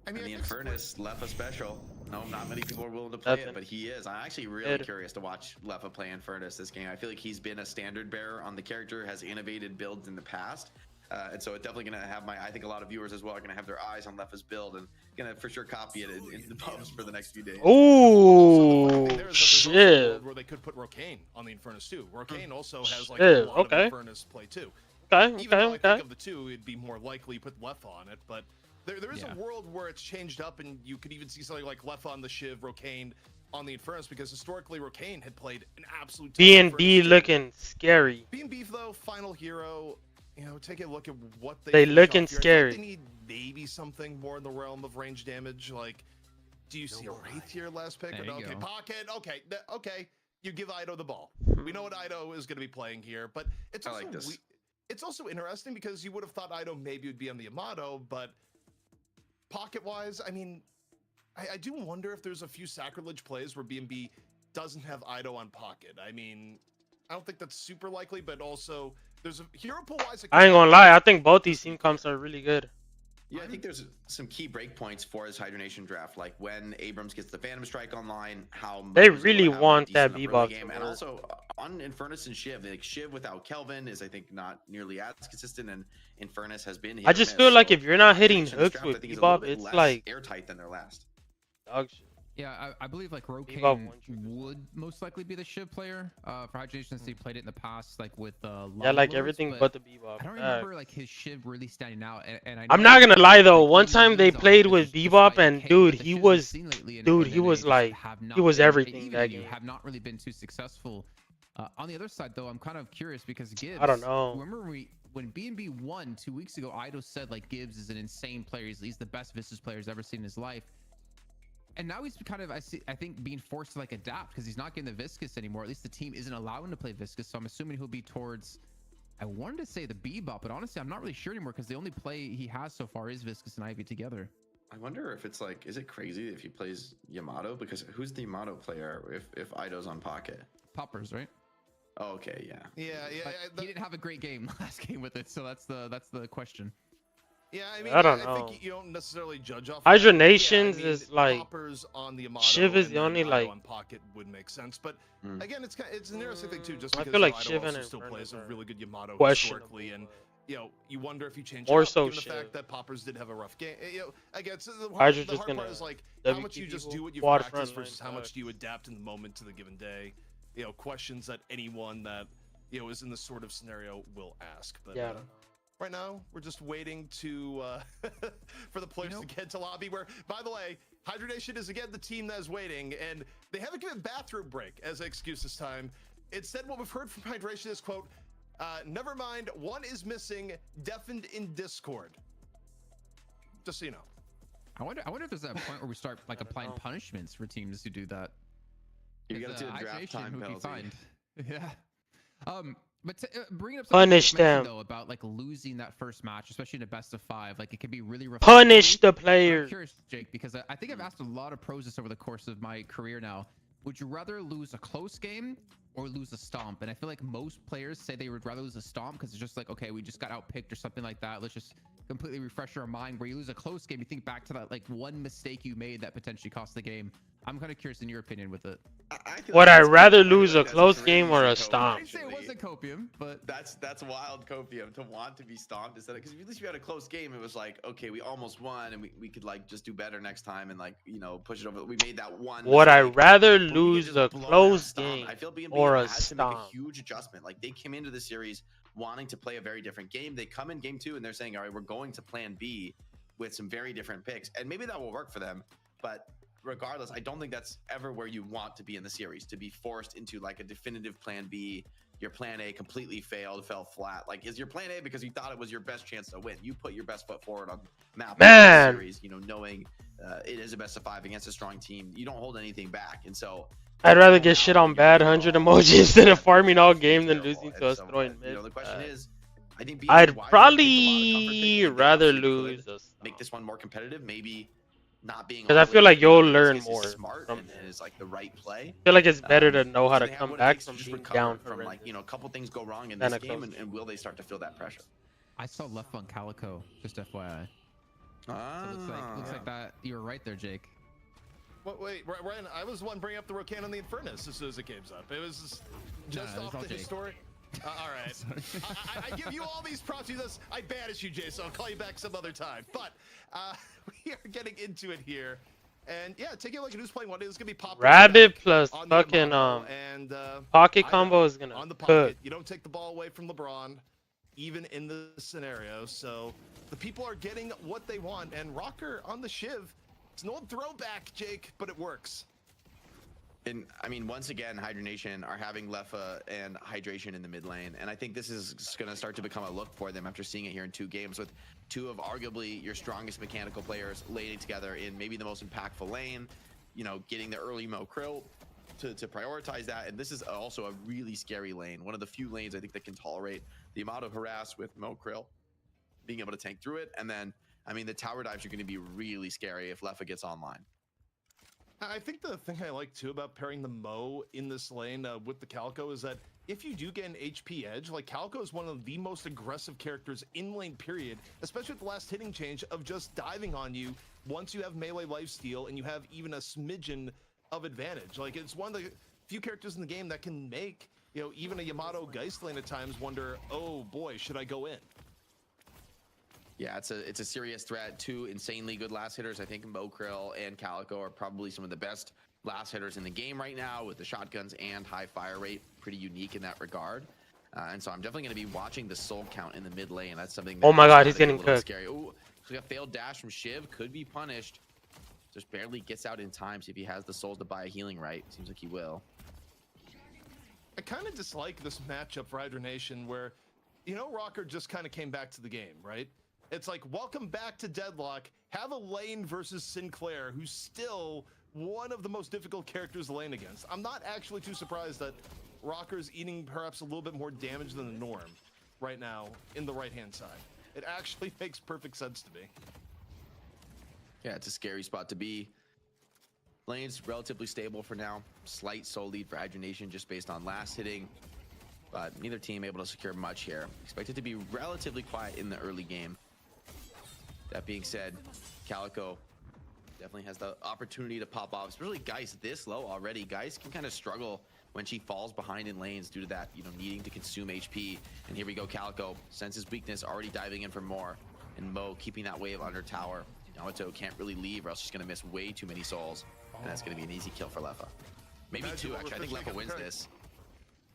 I mean, the Infernus, Leffa special. No, not many people are willing to play it, but he is. I'm actually really curious to watch Leffa play Infernus this game. I feel like he's been a standard bearer on the character, has innovated builds in the past. And so it's definitely going to have I think a lot of viewers as well are going to have their eyes on Leffa's build and going to for sure copy it in the pubs for the next few days. Ooh, shit. Where they could put Rokane on the Infernus too. Rokane also has like a lot of Infernus play too. Even though I think of the two, it'd be more likely put Leffa on it, but there is a world where it's changed up, and you could even see something like Leffa on the Shiv, Rokane on the Infernus, because historically Rokane had played an absolute B&B looking scary. B&B though, final hero. You know, take a look at what they looking scary. They need maybe something more in the realm of range damage. Like, do you see a Wraith here last pick? Okay, Pocket. Okay, you give Ido the ball. We know what Ido is going to be playing here, but it's also it's also interesting because you would have thought Ido maybe would be on the Yamato, but pocket-wise, I mean, I do wonder if there's a few sacrilege plays where B&B doesn't have Ido on Pocket. I mean, I don't think that's super likely, but also there's a hero pool wise. I ain't gonna lie, I think both these team comps are really good. Yeah, I think there's some key breakpoints for his Hydronation draft, like when Abrams gets the Phantom Strike online, how they really want that B-Box game, and also on Infernus and Shiv. Like Shiv without Kelvin is, I think, not nearly as consistent, and Infernus has been. I just feel like if you're not hitting hooks with B-Bob, it's like airtight than their last. Dog shit. Yeah, I believe like Rokane would most likely be the Shiv player for Hydration since he played it in the past, like with yeah, like Lords, everything but the Bebop. I don't remember like his Shiv really standing out. And I I'm know not gonna lie though. like, One time they played with Bebop, and dude, he was like, he was everything that game. Have not really been too successful. On the other side though, I'm kind of curious because Gibbs. I don't know. Remember when B&B won 2 weeks ago, Ido said like Gibbs is an insane player. He's the best Vistas player he's ever seen in his life. And now he's kind of, I think, being forced to like adapt because he's not getting the Viscous anymore. At least the team isn't allowing him to play Viscous. So I'm assuming he'll be towards, I wanted to say the Bebop, but honestly, I'm not really sure anymore because the only play he has so far is Viscous and Ivy together. I wonder if it's like, is it crazy if he plays Yamato? Because who's the Yamato player if Ido's on Pocket? Poppers, right? Oh, okay, yeah. Yeah. He didn't have a great game last game with it, so that's the question. Yeah, I mean, I don't know. think you don't necessarily judge off. Hydra of Nations yeah, I mean, is like Poppers on the Yamato Shiv is the only Ido like on Pocket would make sense, but again, it's an interesting thing too. Just I because feel like Ido Shiv also and still plays a really good Yamato questionable. historically, and you know, you wonder if you change More it up, so given the Shiv. fact that Poppers did have a rough game. You know, again, so the Hydra's hard just part gonna is like how WP much you just people, do what you quad practice front versus line how much do you adapt in the moment to the given day. You know, questions that anyone that is in this sort of scenario will ask. But yeah. Right now, we're just waiting to for the players to get to lobby. Where, by the way, Hydration is again the team that is waiting, and they haven't given bathroom break as an excuse this time. Instead, what we've heard from Hydration is quote, "Never mind, one is missing, deafened in Discord." Just so you know. I wonder if there's that point where we start like applying punishments for teams who do that. You got to do a draft time penalty. Yeah. But bringing up punish them though about like losing that first match, especially in a best of 5, like it can be really punish the players. I'm curious, Jake, because I think I've asked a lot of pros this over the course of my career now. Would you rather lose a close game or lose a stomp? And I feel like most players say they would rather lose a stomp because it's just like, okay, we just got outpicked or something like that. Let's just completely refresh our mind. Where you lose a close game, you think back to that like one mistake you made that potentially cost the game. I'm kind of curious in your opinion with it. Would I rather lose a close game or a stomp? I didn't say it wasn't copium, but that's wild copium to want to be stomped instead of, because at least we had a close game. It was like, okay, we almost won and we could like just do better next time and like, you know, push it over. We made that one. Would I rather lose a close game I feel B&B or a has to make stomp? a huge adjustment. Like they came into the series wanting to play a very different game. They come in game 2 and they're saying, all right, we're going to plan B with some very different picks, and maybe that will work for them, but regardless, I don't think that's ever where you want to be in the series, to be forced into like a definitive plan B. Your plan A completely failed, fell flat. Like, is your plan A because you thought it was your best chance to win? You put your best foot forward on map Man. the series, you know, knowing it is a best of 5 against a strong team. You don't hold anything back, and so I'd rather get shit on bad 100 emojis instead of farming all game than losing to us throwing mid. You know, the question is, I think I'd probably rather lose a make this one more competitive, maybe not being, because I feel like you'll learn more smart from and is like the right play. I feel like it's better to know how So to they have come what it back takes from to being recover down from from like, you know, a couple things go wrong in And this a game, close and will they start to feel that pressure? I saw left on Calico, just FYI. So looks like that. You were right there, Jake. Wait, Ryan, I was the one bringing up the Rokan and the Infernus as soon as it came up. It was just off the historic. All right. I give you all these props. I banish you, Jay, so I'll call you back some other time. But we are getting into it here. And yeah, taking a look at who's playing what. It's going to be Pop. Rabbit plus fucking pocket combo is going on the to pocket. cook. You don't take the ball away from LeBron, even in this scenario. So the people are getting what they want. And Rocker on the Shiv. It's an old throwback, Jake, but it works. And I mean, once again, Hydration are having Leffa and Hydration in the mid lane. And I think this is going to start to become a look for them after seeing it here in 2 games with 2 of arguably your strongest mechanical players laning together in maybe the most impactful lane, you know, getting the early Mo Krill to prioritize that. And this is also a really scary lane. One of the few lanes I think that can tolerate the amount of harass with Mo Krill being able to tank through it. And then, I mean, the tower dives are going to be really scary if Leffa gets online. I think the thing I like too about pairing the Mo in this lane with the Calico is that if you do get an HP edge, like Calico is one of the most aggressive characters in lane period, especially with the last hitting change of just diving on you once you have melee lifesteal and you have even a smidgen of advantage. Like, it's one of the few characters in the game that can make, you know, even a Yamato Geist lane at times wonder, oh boy, should I go in? Yeah, it's a serious threat. Two insanely good last hitters. I think Mo Krill and Calico are probably some of the best last hitters in the game right now with the shotguns and high fire rate. Pretty unique in that regard. And so I'm definitely going to be watching the soul count in the mid lane. That's something that Oh my God, is he's getting a little cooked. scary. Oh, so we got failed dash from Shiv. Could be punished. Just barely gets out in time. See if he has the souls to buy a healing right. Seems like he will. I kind of dislike this matchup for Hydra Nation where, you know, Rocker just kind of came back to the game, right? It's like, welcome back to Deadlock. Have a lane versus Sinclair, who's still one of the most difficult characters to lane against. I'm not actually too surprised that Rocker's eating perhaps a little bit more damage than the norm right now in the right-hand side. It actually makes perfect sense to me. Yeah, it's a scary spot to be. Lane's relatively stable for now. Slight soul lead for Hydra Nation just based on last hitting. But neither team able to secure much here. Expect it to be relatively quiet in the early game. That being said, Calico definitely has the opportunity to pop off, especially Geist this low already. Geist can kind of struggle when she falls behind in lanes due to that, you know, needing to consume HP. And here we go, Calico senses weakness, already diving in for more. And Mo keeping that wave under tower. Yamato can't really leave or else she's going to miss way too many souls. And that's going to be an easy kill for Leffa. Maybe two, actually. I think Leffa wins this.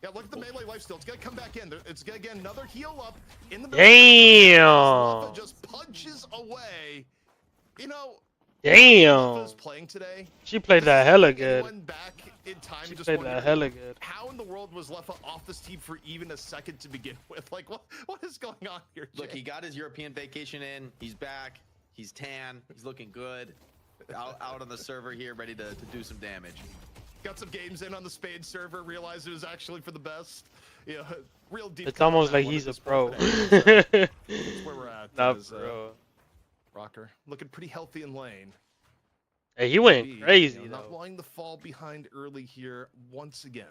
Yeah, look at the melee lifesteal. It's gonna come back in. It's gonna get another heal up in the middle. Damn. Leffa just punches away. You know, Damn. Leffa's playing today. She played that hella good. Back in time, She just played that hella good. How in the world was Leffa off this team for even a second to begin with? Like, what is going on here, Jay? Look, he got his European vacation in. He's back. He's tan. He's looking good. Out on the server here, ready to do some damage. Got some games in on the Spade server, realized it was actually for the best. Yeah, real deep. It's almost like he's a pro. That's where we're at. Not pro. Rocker looking pretty healthy in lane. Hey, he went crazy, Not though. wanting to fall behind early here once again.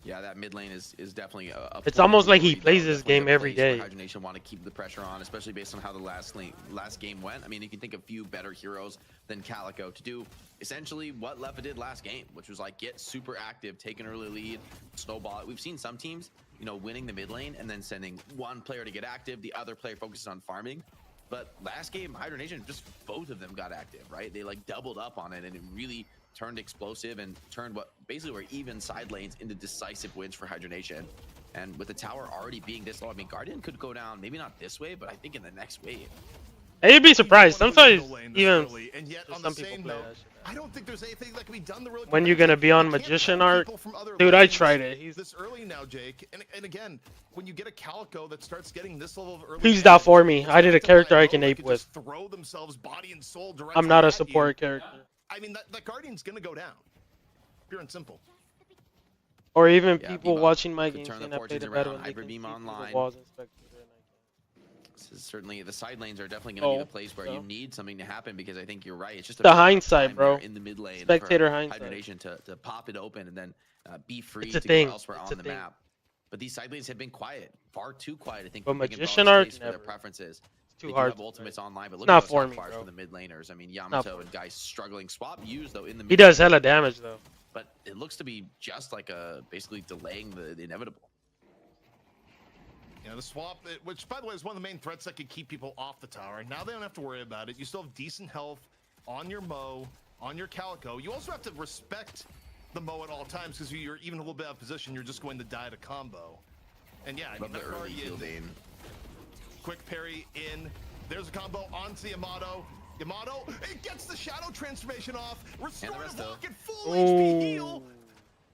Yeah, that mid lane is definitely a It's almost like he plays this game every day. Hydra Nation want to keep the pressure on, especially based on how the last game went. I mean, you can think of few better heroes than Calico to do essentially what Leffa did last game, which was like get super active, take an early lead, snowball it. We've seen some teams, you know, winning the mid lane and then sending one player to get active, the other player focuses on farming. But last game, Hydra Nation, just both of them got active, right? They like doubled up on it, and it really turned explosive and turned what basically were even side lanes into decisive wins for Hydra Nation. And with the tower already being this low, I mean, Guardian could go down, maybe not this way, but I think in the next wave. Hey, you'd be surprised. Sometimes even and yet on some the people same play note, that shit. I don't think there's anything that can be done. When you're gonna be on Magician Art, dude, I tried it. He's this early now, Jake. And again, when you get a Calico that starts getting this level of early, He's that for me. I did a character I can ape with. Throw themselves body and soul directly. I'm not a at support you. character. I mean, that Guardian's gonna go down. Pure and simple. Or even Yeah, people Beam watching my could games turn saying the I played fortunes it better around. when they Hyper can see Beam through online. the walls and spectator, and I This is certainly the side lanes are definitely going to be the place where so. you need something to happen, because I think you're right. It's just a The matter of hindsight, time bro. there in the mid lane Spectator for hindsight. Hydra Nation to pop it open and then be free It's a to thing. go elsewhere It's on a the thing. map. But these side lanes have been quiet, far too quiet. I think But for big and Magician broad Art, space for their never. preferences. It's too They do hard have to ultimates play. online, but It's look not at for those me, fires bro. for the mid laners. I mean, Not Yamato for and Guys struggling. Swap used though in the mid. He does lane, hella damage though. but it looks to be just like basically delaying the inevitable. Yeah, the swap, which by the way is one of the main threats that could keep people off the tower. Now they don't have to worry about it. You still have decent health on your Mo, on your Calico. You also have to respect the Mo at all times, because you're even a little bit out of position. You're just going to die to combo. And yeah, I mean, Love the that early Guardian, fielding. quick parry in. There's a combo onto the Yamato. Yamato, it gets the shadow transformation off. Restorative walk at full HP heal.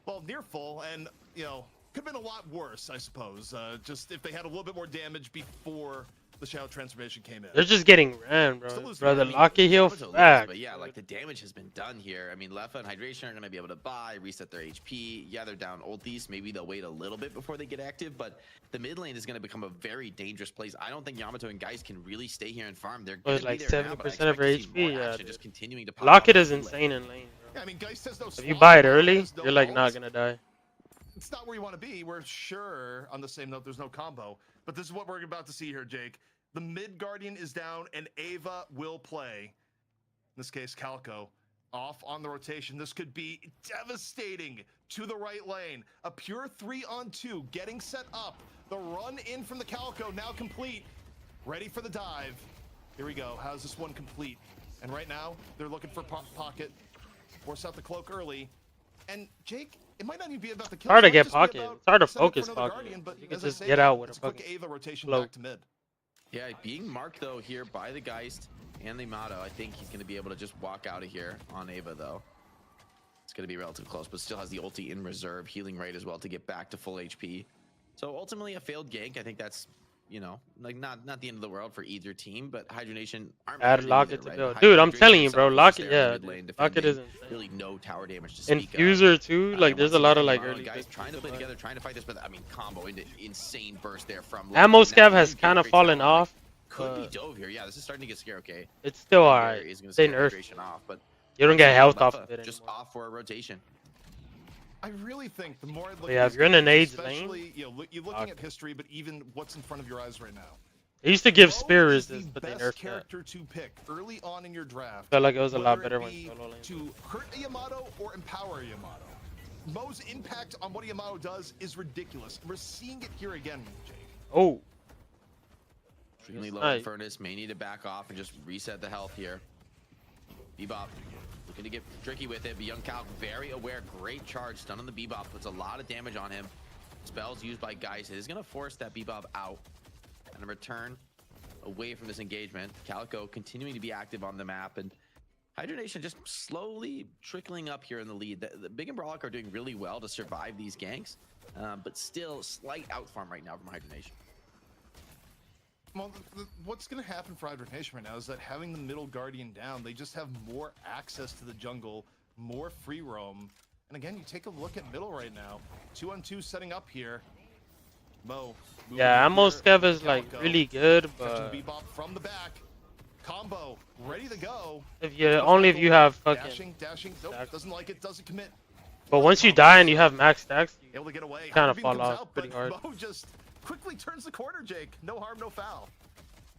Well, near full, and you know, could have been a lot worse, I suppose. Just if they had a little bit more damage before the shadow transformation came in. They're just getting ran, bro. Brother, Locky Hill back. But yeah, like the damage has been done here. I mean, Leffa and Hydration are going to be able to buy, reset their HP. Yeah, they're down ultis. Maybe they'll wait a little bit before they get active, but the mid lane is going to become a very dangerous place. I don't think Yamato and Guys can really stay here and farm. They're going to Like be there now, but I 70% of her expect to see more HP. Yeah, action dude. just continuing to pop Locket out is in the insane in lane, bro. Yeah, I mean, Geist has no If you swap, buy it Guy early, has no you're like ult. not gonna die. It's not where you want to be. We're sure, on the same note, there's no combo. But this is what we're about to see here, Jake. The mid Guardian is down, and Ava will play. In this case, Calico Off on the rotation. This could be devastating to the right lane. A pure 3-on-2 getting set up. The run in from the Calico now complete. Ready for the dive. Here we go. How's this one complete? And right now, they're looking for Pocket. Force out the cloak early. And Jake, it might not even be about the kill. Hard to get Pocket. It's hard to focus Pocket. You can just get out with a quick Ava rotation back to mid. Yeah, being marked though here by the Geist and the Yamato, I think he's going to be able to just walk out of here on Ava though. It's going to be relatively close, but still has the ulti in reserve, healing rate as well to get back to full HP. So ultimately a failed gank. I think that's, you know, like not the end of the world for either team, but Hydro Nation aren't Lock it to build. Dude, I'm telling you, bro, Lock it, yeah. Lock it isn't really no tower damage to speak Infuser too, like there's a lot of like early guys trying to play together, trying to fight this, but I mean combo into insane burst there from Ammo scav has kind of fallen off. Could be dove here. Yeah, this is starting to get scary. Okay, it's still alright. They nerfed off, but you don't get health off of it. Just off for a rotation. I really think the more I look yeah, at if you're in an age lane, you know, you're looking at history, but even what's in front of your eyes right now. They used to give spear resist, but they nerfed character to pick early on in your draft. Felt like it was a lot better when solo lane. To hurt a Yamato or empower a Yamato. Mo's impact on what a Yamato does is ridiculous. We're seeing it here again, Jake. Oh. Extremely low Furnace may need to back off and just reset the health here. Bebop looking to get tricky with it, but Young Calc very aware. Great charge. Stun on the Bebop. Puts a lot of damage on him. Spells used by Geist. It is going to force that Bebop out. And a return away from this engagement. Calico continuing to be active on the map. And Hydro Nation just slowly trickling up here in the lead. The Big and Brawlhawk are doing really well to survive these ganks. But still slight outfarm right now from Hydro Nation. Well, what's going to happen for Hydro Nation right now is that having the middle Guardian down, they just have more access to the jungle, more free roam. And again, you take a look at middle right now. 2-on-2 setting up here. Mo. Yeah, Ammo Scav is like really good, but Bebop from the back. Combo ready to go. If you only if you have fucking dashing. Nope, doesn't like it, doesn't commit. But once you die and you have max stacks, you able to get away. Kind of fall off pretty hard. Mo just quickly turns the corner, Jake. No harm, no foul.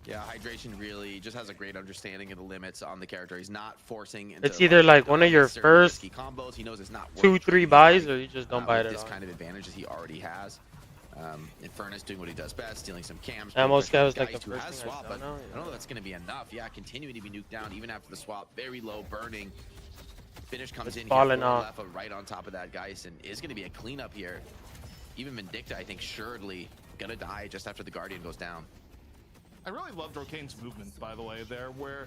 Yeah, Hydration really just has a great understanding of the limits on the character. He's not forcing. It's either like one of your first combos. He knows it's not 2-3 buys, or you just don't buy it at all. This kind of advantages he already has. Infernus doing what he does best, stealing some cams. Ammo Scav is like the first first swap, but I don't know that's going to be enough. Yeah, continuing to be nuked down even after the swap. Very low, burning. Finish comes in here, left, right on top of that Geist, and is going to be a cleanup here. Even Vindicta, I think, surely gonna die just after the Guardian goes down. I really loved Rokane's movement, by the way, there, where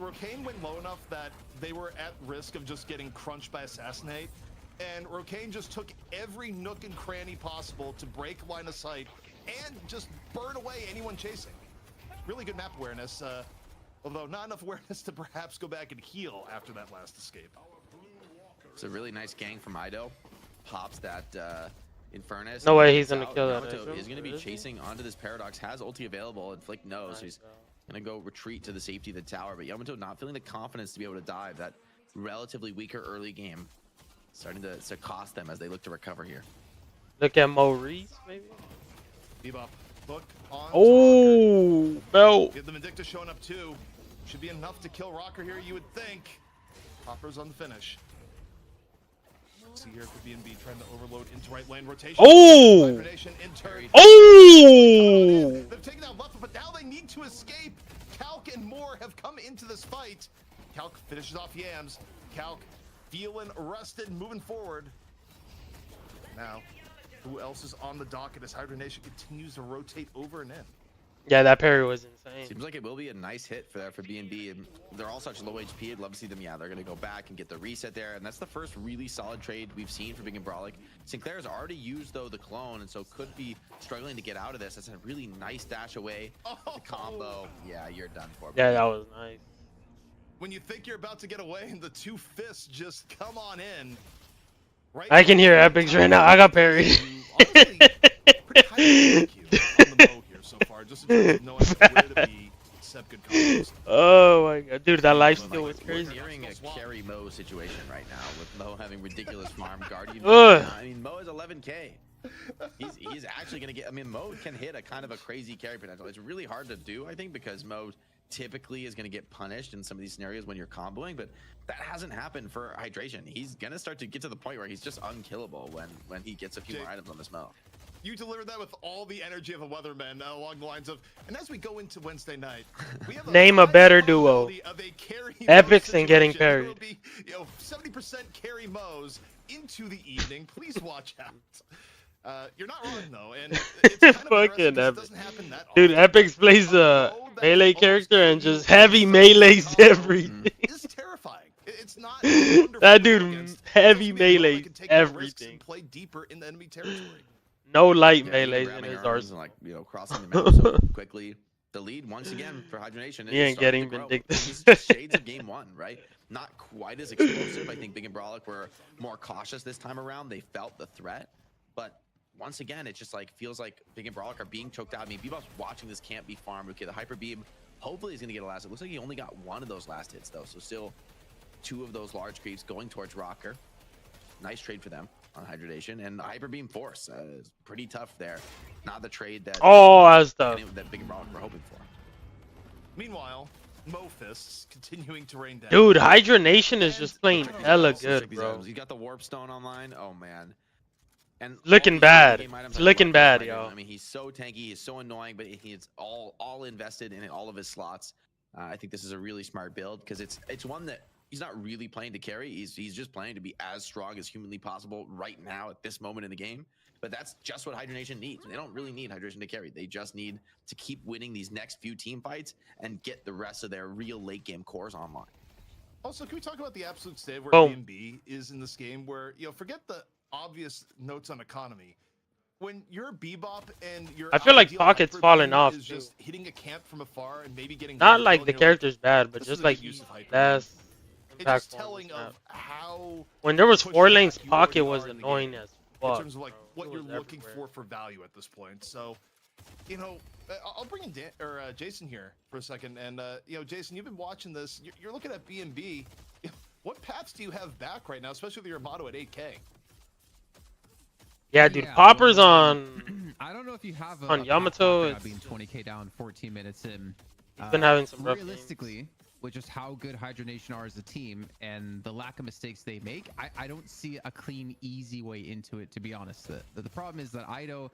Rokane went low enough that they were at risk of just getting crunched by Assassinate, and Rokane just took every nook and cranny possible to break line of sight and just burn away anyone chasing. Really good map awareness, although not enough awareness to perhaps go back and heal after that last escape. It's a really nice gang from Ido. Pops that Infernus. No way he's gonna kill that. Yamato is gonna be chasing onto this Paradox, has ulti available, and Flick knows, so he's gonna go retreat to the safety of the tower, but Yamato not feeling the confidence to be able to dive. That relatively weaker early game starting to cost them as they look to recover here. Look at Maurice, maybe? Bebop, look on. Oh, no. Get the Vindicta showing up too. Should be enough to kill Rocker here, you would think. Hopper's on the finish. See here, could be B trying to overload into right lane rotation. Oh! Oh! They've taken out Buffer, but now they need to escape. Calc and Moore have come into this fight. Calc finishes off Yams. Calc feeling rested, moving forward. Now, who else is on the docket as Hydro Nation continues to rotate over and in? Yeah, that parry was insane. Seems like it will be a nice hit for that for BNB, and they're all such low HP. I'd love to see them. Yeah, they're gonna go back and get the reset there, and that's the first really solid trade we've seen for Big and Brawlhawk. Sinclair's already used though the clone, and so could be struggling to get out of this. That's a really nice dash away. The combo. Yeah, you're done for. Yeah, that was nice. When you think you're about to get away, and the two fists just come on in. Right, I can hear epics right now. I got parried. So far, just in terms of knowing where to be, set good combos. Oh my god, dude, that life steal was crazy. We're hearing a carry Mo situation right now with Mo having ridiculous farm Guardian. I mean, Mo is 11k. He's actually gonna get. I mean, Mo can hit a kind of a crazy carry potential. It's really hard to do, I think, because Mo typically is going to get punished in some of these scenarios when you're comboing, but that hasn't happened for Hydration. He's going to start to get to the point where he's just unkillable when he gets a few more items on this mount. You delivered that with all the energy of a weatherman along the lines of, and as we go into Wednesday night, we have Name a better duo. Epics and getting parried. Will be, 70% carry Mo's into the evening. Please watch out. You're not wrong though, and it's kind of fucking Epic. Doesn't happen that Dude, often. Epics plays a melee character and just heavy melees everything. It's terrifying. It's not that dude heavy melees everything. Play deeper in the enemy territory. No light melees in his arsenal. Like, crossing the map so quickly. The lead once again for Hydration. He ain't getting vindictive. This is shades of game one, right? Not quite as explosive. I think Big and Brolic were more cautious this time around. They felt the threat, but once again, it just like feels like Big and Brolic are being choked out. I mean, Bebop's watching this camp be farmed. Okay, the Hyper Beam hopefully is going to get a last. It looks like he only got one of those last hits though, so still 2 of those large creeps going towards Rocker. Nice trade for them on Hydration, and Hyper Beam Force is pretty tough there. Not the trade that that Big and Brolic were hoping for. Meanwhile, Mofists continuing to rain down. Dude, Hydration is just playing hella good, bro. He's got the Warp Stone online. Oh man. And looking bad. It's looking bad, yo. I mean, he's so tanky, he's so annoying, but he's all invested in all of his slots. I think this is a really smart build because it's one that he's not really playing to carry. He's just playing to be as strong as humanly possible right now at this moment in the game. But that's just what Hydration needs. They don't really need Hydration to carry. They just need to keep winning these next few team fights and get the rest of their real late game cores online. Also, can we talk about the absolute state where B&B is in this game where, forget the obvious notes on economy. When you're Bebop and you're I feel like Pocket's falling off is just hitting a camp from afar and maybe getting not like the character's bad, but just like that's it's telling of how when there was 4 lanes, Pocket was annoying as fuck. In terms of like what you're looking for value at this point. So, I'll bring in Jason here for a second. And Jason, you've been watching this. You're looking at B&B. What paths do you have back right now, especially with your Yamato at 8K? Yeah, dude, Popper's on. I don't know if you have on Yamato. Being 20k down, 14 minutes in. He's been having some rough realistically. Games. With just how good Hydration are as a team and the lack of mistakes they make, I don't see a clean, easy way into it, to be honest. The problem is that Ido,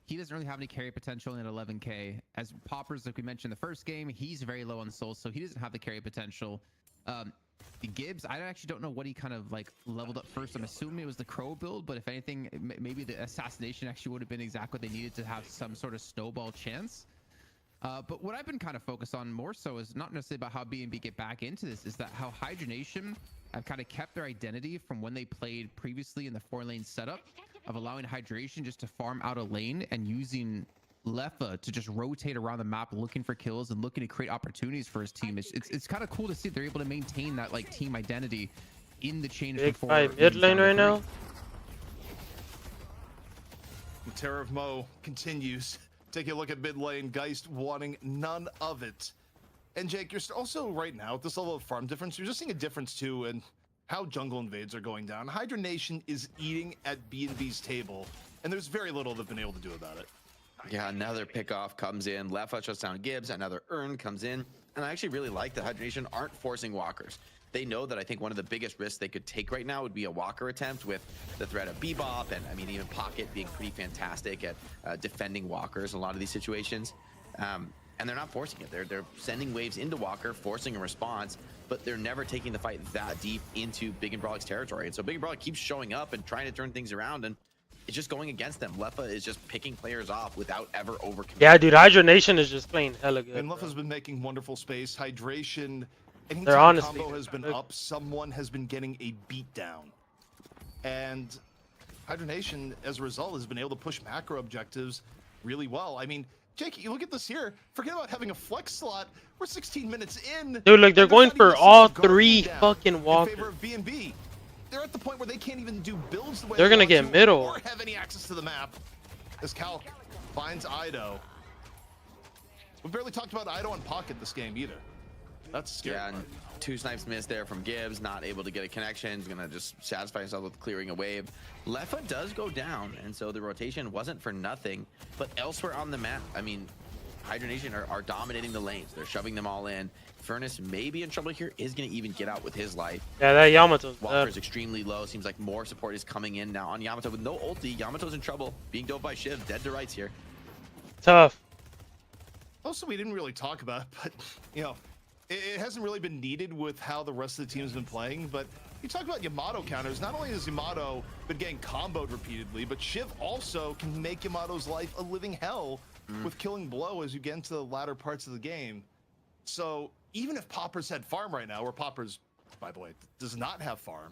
he doesn't really have any carry potential in 11k. As Poppers, like we mentioned in the first game, he's very low on souls, so he doesn't have the carry potential. Gibbs, I actually don't know what he kind of like leveled up first. I'm assuming it was the Crow build, but if anything, maybe the assassination actually would have been exactly what they needed to have some sort of snowball chance. But what I've been kind of focused on more so is not necessarily about how B&B get back into this, is that how Hydration have kind of kept their identity from when they played previously in the 4-lane setup of allowing Hydration just to farm out a lane and using Lefa to just rotate around the map looking for kills and looking to create opportunities for his team. It's kind of cool to see they're able to maintain that like team identity in the change before. Big mid lane right now. The terror of Mo continues. Take a look at mid lane. Geist wanting none of it. And Jake, you're also right now at this level of farm difference. You're just seeing a difference too in how jungle invades are going down. Hydra Nation is eating at B&B's table, and there's very little they've been able to do about it. Yeah, another pickoff comes in. Lefa shuts down Gibbs. Another Urn comes in. And I actually really like that Hydra Nation aren't forcing walkers. They know that I think one of the biggest risks they could take right now would be a walker attempt with the threat of Bebop and I mean even Pocket being pretty fantastic at defending walkers in a lot of these situations. And they're not forcing it. They're sending waves into walker, forcing a response, but they're never taking the fight that deep into Big and Brolic's territory. And so Big and Brolic keeps showing up and trying to turn things around, and it's just going against them. Lefa is just picking players off without ever overcommitting. Yeah, dude, Hydra Nation is just playing hella good. And Lefa's been making wonderful space. Hydration. Anytime They're honestly combo has been up, someone has been getting a beat down. And Hydra Nation, as a result, has been able to push macro objectives really well. I mean, Jake, you look at this here. Forget about having a flex slot. We're 16 minutes in. Dude, like they're going for all 3 fucking walkers. In favor of B&B. They're at the point where they can't even do builds the way they're gonna get middle or have any access to the map. As Calc finds Ido. We barely talked about Ido and Pocket this game either. That's scary. Yeah, and 2 snipes missed there from Gibbs, not able to get a connection. He's gonna just satisfy himself with clearing a wave. Lefa does go down, and so the rotation wasn't for nothing. But elsewhere on the map, I mean, Hydration are dominating the lanes. They're shoving them all in. Furnace may be in trouble here. Is going to even get out with his life. Yeah, that Yamato's Walker's extremely low. Seems like more support is coming in now on Yamato with no ulti. Yamato's in trouble. Being dove by Shiv. Dead to rights here. Tough. Also, we didn't really talk about it, but, you know, it hasn't really been needed with how the rest of the team's been playing, but you talk about Yamato counters. Not only has Yamato been getting comboed repeatedly, but Shiv also can make Yamato's life a living hell with killing blow as you get into the latter parts of the game. So even if Poppers had farm right now, where Poppers, by the way, does not have farm,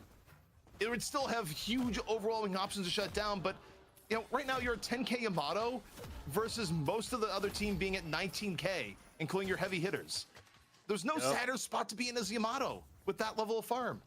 it would still have huge overwhelming options to shut down. But, you know, right now you're at 10k Yamato versus most of the other team being at 19k, including your heavy hitters. There's no sadder spot to be in as Yamato with that level of farm.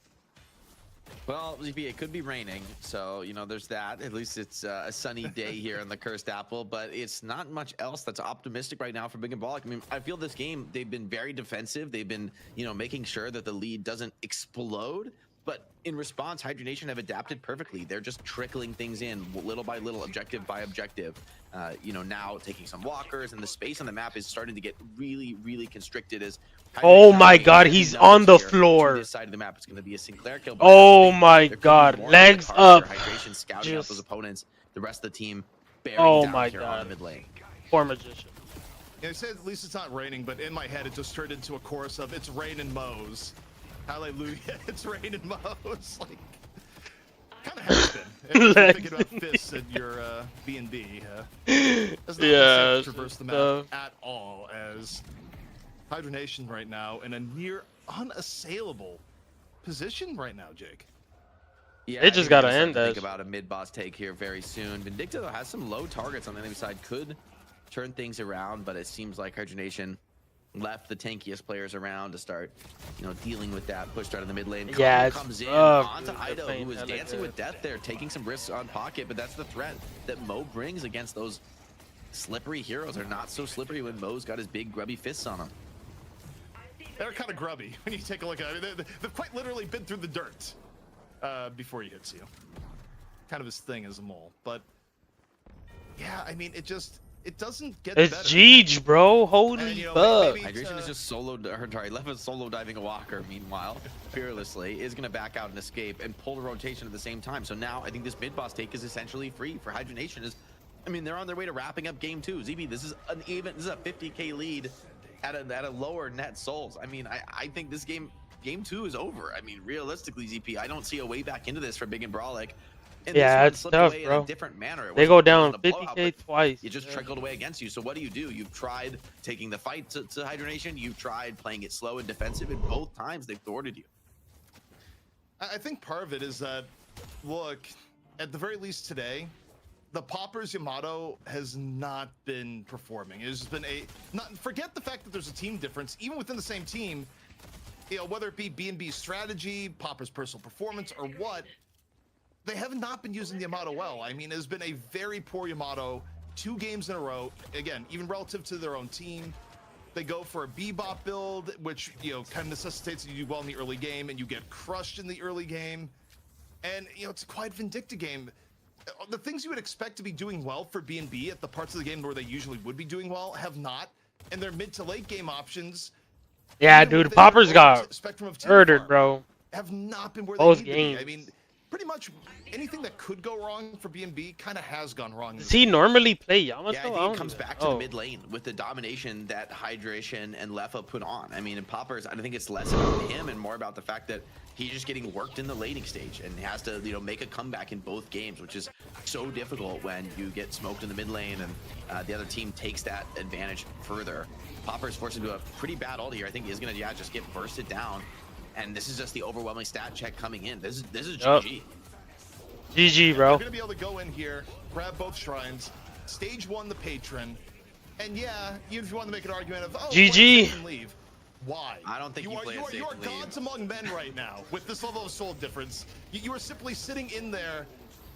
Well, it could be raining, so, you know, there's that. At least it's a sunny day here in the Cursed Apple, but it's not much else that's optimistic right now for Big and Ballic. I mean, I feel this game, they've been very defensive. They've been, you know, making sure that the lead doesn't explode. But in response, Hydration have adapted perfectly. They're just trickling things in little by little, objective by objective. You know, now taking some walkers, and the space on the map is starting to get really, really constricted as Oh my god, he's on the floor. This side of the map, it's going to be a Sinclair kill. Oh my god, legs up. Hydration scouting out those opponents. The rest of the team bearing down here on the mid lane. Poor magician. Yeah, I said at least it's not raining, but in my head it just turned into a chorus of "It's raining Moes." Hallelujah, it's raining Moes. Like, kind of has been. If you're thinking about fists at your B&B, does not traverse the map at all, as Hydration right now in a near unassailable position right now, Jake. Yeah, it just gotta end that. Think about a mid-boss take here very soon. Vindicta though has some low targets on the enemy side, could turn things around, but it seems like Hydration left the tankiest players around to start, you know, dealing with that push out of the mid lane. Yeah, comes in onto Ido, who is dancing with death there, taking some risks on Pocket, but that's the threat that Mo brings against those slippery heroes. They're not so slippery when Mo's got his big grubby fists on him. They're kind of grubby when you take a look at it. They've quite literally been through the dirt before he hits you. Kind of his thing as a mole, but yeah, I mean, it doesn't get better. It's Jeej, bro. Holy fuck. Hydration is just left solo diving a walker, meanwhile, fearlessly, is going to back out and escape and pull the rotation at the same time. So now I think this mid-boss take is essentially free for Hydration. I mean, they're on their way to wrapping up game 2. ZB, this is a 50k lead at a lower net souls. I mean, I think this game 2 is over. I mean, realistically, ZP, I don't see a way back into this for Big and Brawlic. And yeah, it's tough, bro. In a different manner. They go down 50k twice. It just trickled away against you. So what do? You've tried taking the fight to Hydration. You've tried playing it slow and defensive, and both times they've thwarted you. I think part of it is that, look, at the very least today, the Poppers Yamato has not been performing. It has been forget the fact that there's a team difference, even within the same team, you know, whether it be B&B's strategy, Poppers' personal performance, or what, they have not been using the Yamato well. I mean, it has been a very poor Yamato 2 games in a row. Again, even relative to their own team, they go for a Bebop build, which, you know, kind of necessitates you do well in the early game, and you get crushed in the early game. And, you know, it's a quiet Vindicta game. The things you would expect to be doing well for B&B at the parts of the game where they usually would be doing well have not. And their mid to late game options, yeah, dude, Poppers got murdered, bro. Have not been where those they need to be. I mean, pretty much anything that could go wrong for B&B kind of has gone wrong. Does he normally play Yamato? Yeah, I think it comes back to the mid lane with the domination that Hydration and Lefa put on. I mean, in Poppers, I think it's less about him and more about the fact that he's just getting worked in the laning stage and has to, you know, make a comeback in both games, which is so difficult when you get smoked in the mid lane and the other team takes that advantage further. Poppers forced into a pretty bad ult here. I think he's gonna just get bursted down. And this is just the overwhelming stat check coming in. This is GG. GG, bro. You're gonna be able to go in here, grab both shrines, stage 1 the patron, and yeah, if you want to make an argument of GG. Leave. Why? I don't think you are gods among men right now with this level of soul difference. You are simply sitting in there,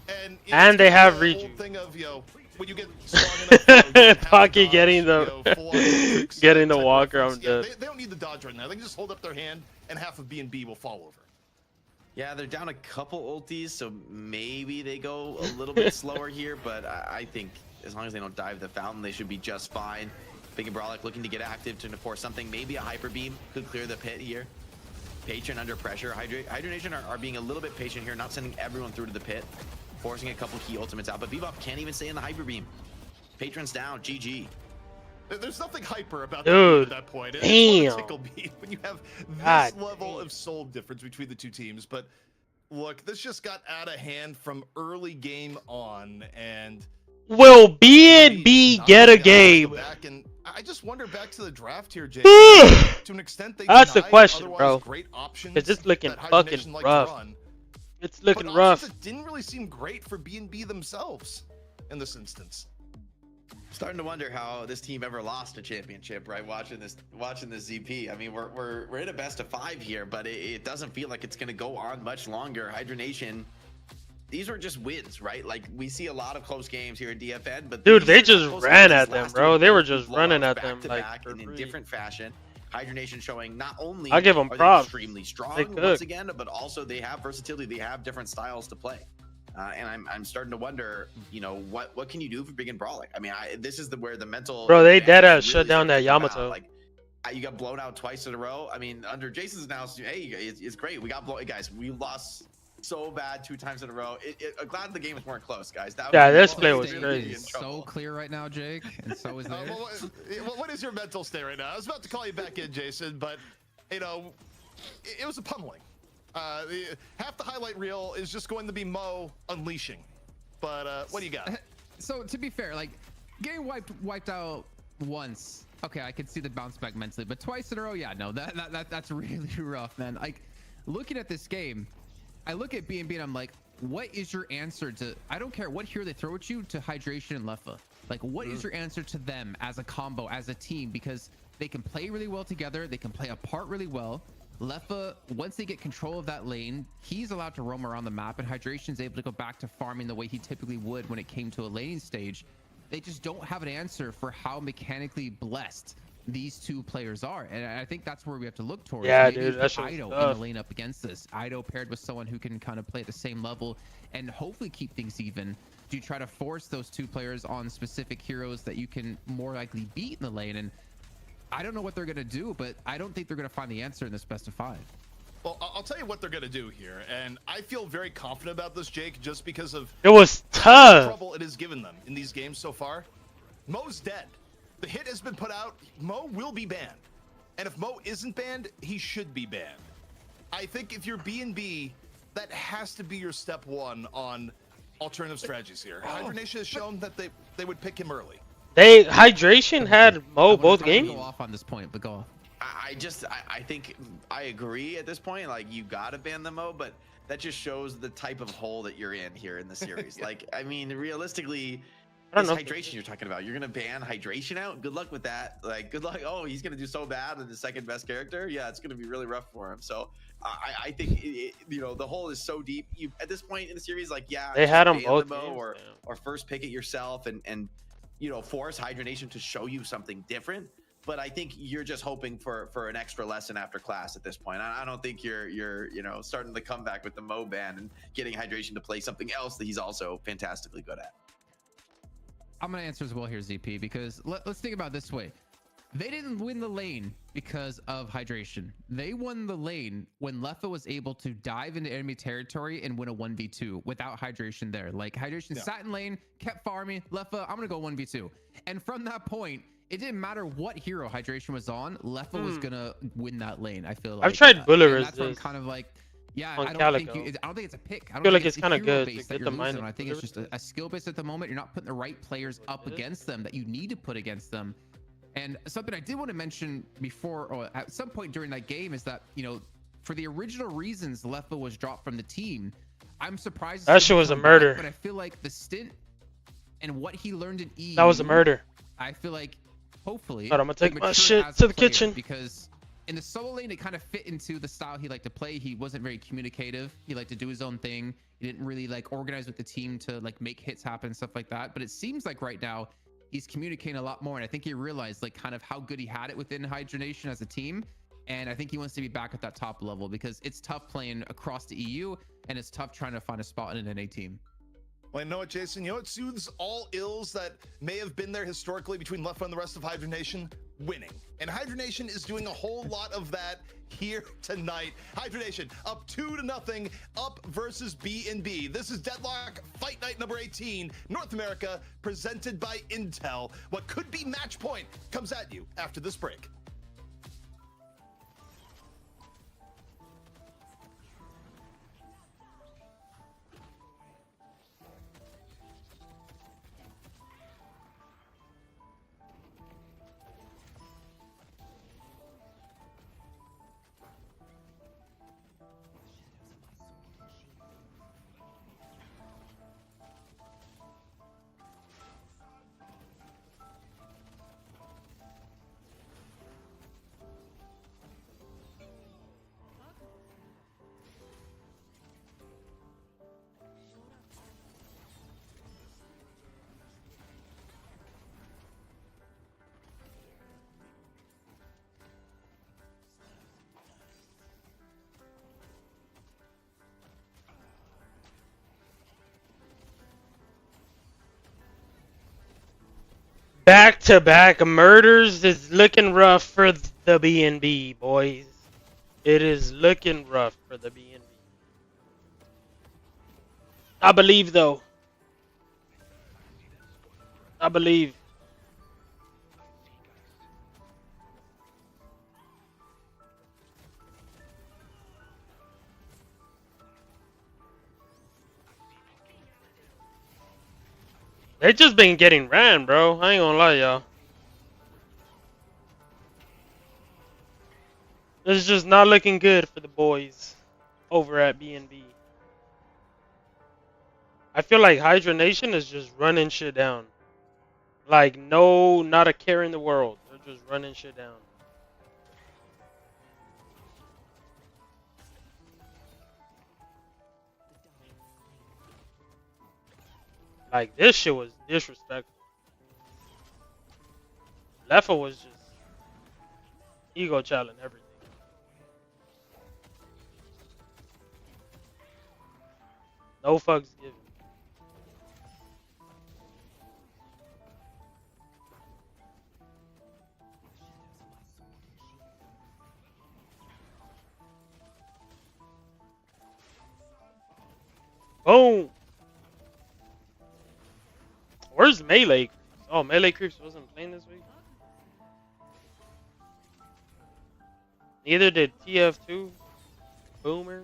and they have reach. Thing of, you know, when you get strong enough, Pocky getting getting the walker. I'm dead. They don't need the dodge right now. They can just hold up their hand, and half of B&B will fall over. Yeah, they're down a couple ultis, so maybe they go a little bit slower here, but I think as long as they don't dive the fountain, they should be just fine. Big and Brolic looking to get active to force something. Maybe a Hyper Beam could clear the pit here. Patron under pressure. Hydra Nation are being a little bit patient here, not sending everyone through to the pit, forcing a couple key ultimates out. But Bebop can't even stay in the Hyper Beam. Patron's down. GG. There's nothing hyper about Dude, that point. damn. Tickle me when you have this God level of soul difference between the two teams. But look, this just got out of hand from early game on, and will B&B get a game? And I just wonder back to the draft here, Jay. To an extent, they that's the question, bro. Great options. It's just looking fucking like rough. It's looking rough. It didn't really seem great for B&B themselves in this instance. Starting to wonder how this team ever lost a championship, right? Watching this ZP. I mean, we're in a best of 5 here, but it doesn't feel like it's going to go on much longer. Hydra Nation, these were just wins, right? Like, we see a lot of close games here at DFN, but dude, they just ran at them, bro. They were just running at them like in different fashion. Hydra Nation showing not only I give them are props. they extremely strong once again, but also they have versatility. They have different styles to play. And I'm starting to wonder, you know, what can you do for Big and Brolic? I mean, this is where the mental. Bro, they dead ass really shut down that Yamato. Like, you got blown out twice in a row. I mean, under Jason's announcement, hey, it's great. We got blown, guys. We lost so bad 2 times in a row. I'm glad the games weren't close, guys. This play was crazy. So clear right now, Jake, and so is there. What is your mental state right now? I was about to call you back in, Jason, but you know, it was a pummeling. Half the highlight reel is just going to be Mo unleashing. But what do you got? So to be fair, like getting wiped out once, okay, I could see the bounce back mentally, but twice in a row, yeah, no, that's really rough, man. Like looking at this game, I look at B&B and I'm like, what is your answer to? I don't care what hero they throw at you, to Hydration and Leffa. Like, what is your answer to them as a combo, as a team? Because they can play really well together, they can play apart really well. Leffa, once they get control of that lane, he's allowed to roam around the map, and Hydration's able to go back to farming the way he typically would when it came to a laning stage. They just don't have an answer for how mechanically blessed these two players are, and I think that's where we have to look towards. Yeah, maybe dude, that's Ido in the lane up against this. Ido paired with someone who can kind of play at the same level and hopefully keep things even. Do you try to force those two players on specific heroes that you can more likely beat in the lane? And I don't know what they're going to do, but I don't think they're going to find the answer in this best of 5. Well, I'll tell you what they're going to do here, and I feel very confident about this, Jake, just because of it was the tough trouble it has given them in these games so far. Mo's dead. The hit has been put out. Mo will be banned, and if Mo isn't banned, he should be banned. I think if you're B&B, that has to be your step 1 on alternative strategies here. Hydra Nation has shown that they would pick him early. Hydration had Mo both games. Go off on this point, but go off. I think I agree at this point. Like, you gotta ban the Mo, but that just shows the type of hole that you're in here in the series. Like, I mean, realistically, this Hydration you're talking about, you're gonna ban Hydration out? Good luck with that. Like, good luck. Oh, he's gonna do so bad in the second best character. Yeah, it's gonna be really rough for him. So I think you know, the hole is so deep. You at this point in the series, like, yeah, they had them both games, or first pick it yourself and you know, force Hydra Nation to show you something different. But I think you're just hoping for an extra lesson after class at this point. I don't think you're you know, starting the comeback with the Mo ban and getting Hydration to play something else that he's also fantastically good at. I'm gonna answer as well here, ZP, because let's think about it this way. They didn't win the lane because of Hydration. They won the lane when Leffa was able to dive into enemy territory and win a 1v2 without Hydration there. Like, Hydration sat in lane, kept farming. Leffa, I'm gonna go 1v2. And from that point, it didn't matter what hero Hydration was on, Leffa was gonna win that lane. I feel like I've tried bullet resist. That's where I'm kind of like, yeah, on I don't Calico. think it's a pick. I feel like it's kind of good to get the mind. I think it's just a skill base at the moment. You're not putting the right players up against them that you need to put against them. And something I did want to mention before, or at some point during that game, is that, you know, for the original reasons Leffa was dropped from the team, I'm surprised that shit was a murder. But I feel like the stint and what he learned in EU, that was a murder. I feel like hopefully, I'm gonna take my shit to the kitchen, because in the solo lane it kind of fit into the style he liked to play. He wasn't very communicative. He liked to do his own thing. He didn't really like organize with the team to like make hits happen and stuff like that. But it seems like right now he's communicating a lot more, and I think he realized like kind of how good he had it within Hydra Nation as a team. And I think he wants to be back at that top level, because it's tough playing across the EU, and it's tough trying to find a spot in an NA team. Well, you know what, Jason? You know what soothes all ills that may have been there historically between Left 4 and the rest of Hydra Nation? Winning. And Hydra Nation is doing a whole lot of that here tonight. Hydra Nation up 2-0, up versus B&B. This is Deadlock Fight Night number 18, North America, presented by Intel. What could be match point comes at you after this break. Back-to-back murders is looking rough for the B&B, boys. It is looking rough for the B&B. I believe, though. I believe. They just been getting ran, bro. I ain't gonna lie, y'all. It's just not looking good for the boys over at B&B. I feel like Hydra Nation is just running shit down. Like, no, not a care in the world. They're just running shit down. Like, this shit was disrespectful. Leffa was just ego challenging everything. No fucks given. Boom! Where's Melee? Oh, Melee Creeps wasn't playing this week? Neither did TF2. Boomer.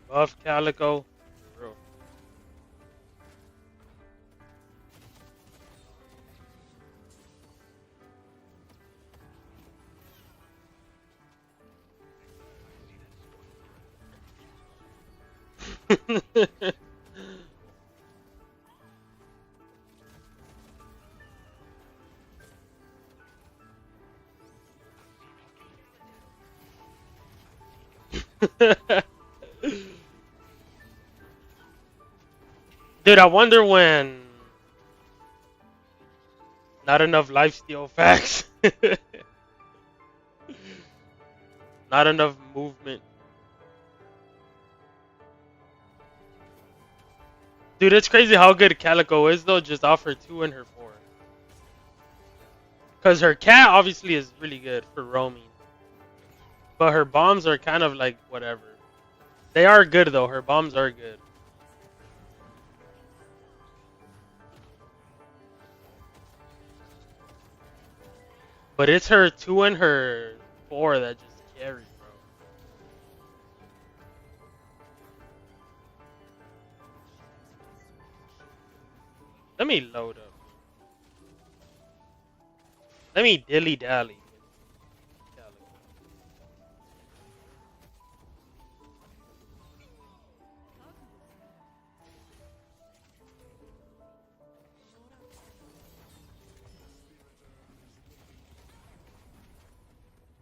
Buff Calico. Bro. Dude, I wonder when not enough lifesteal facts. Not enough movement. Dude, it's crazy how good Calico is though, just off her 2 and her 4. Cause her cat obviously is really good for roaming. But her bombs are kind of like whatever. They are good though, her bombs are good. But it's her 2 and her 4 that just carry, bro. Let me load up. Let me dilly-dally.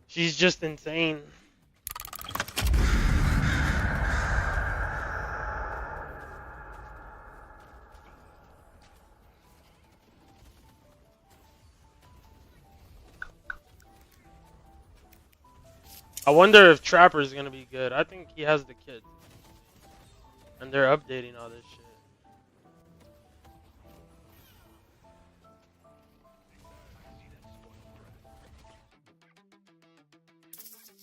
She's just insane. I wonder if Trapper's gonna be good. I think he has the kit. And they're updating all this shit.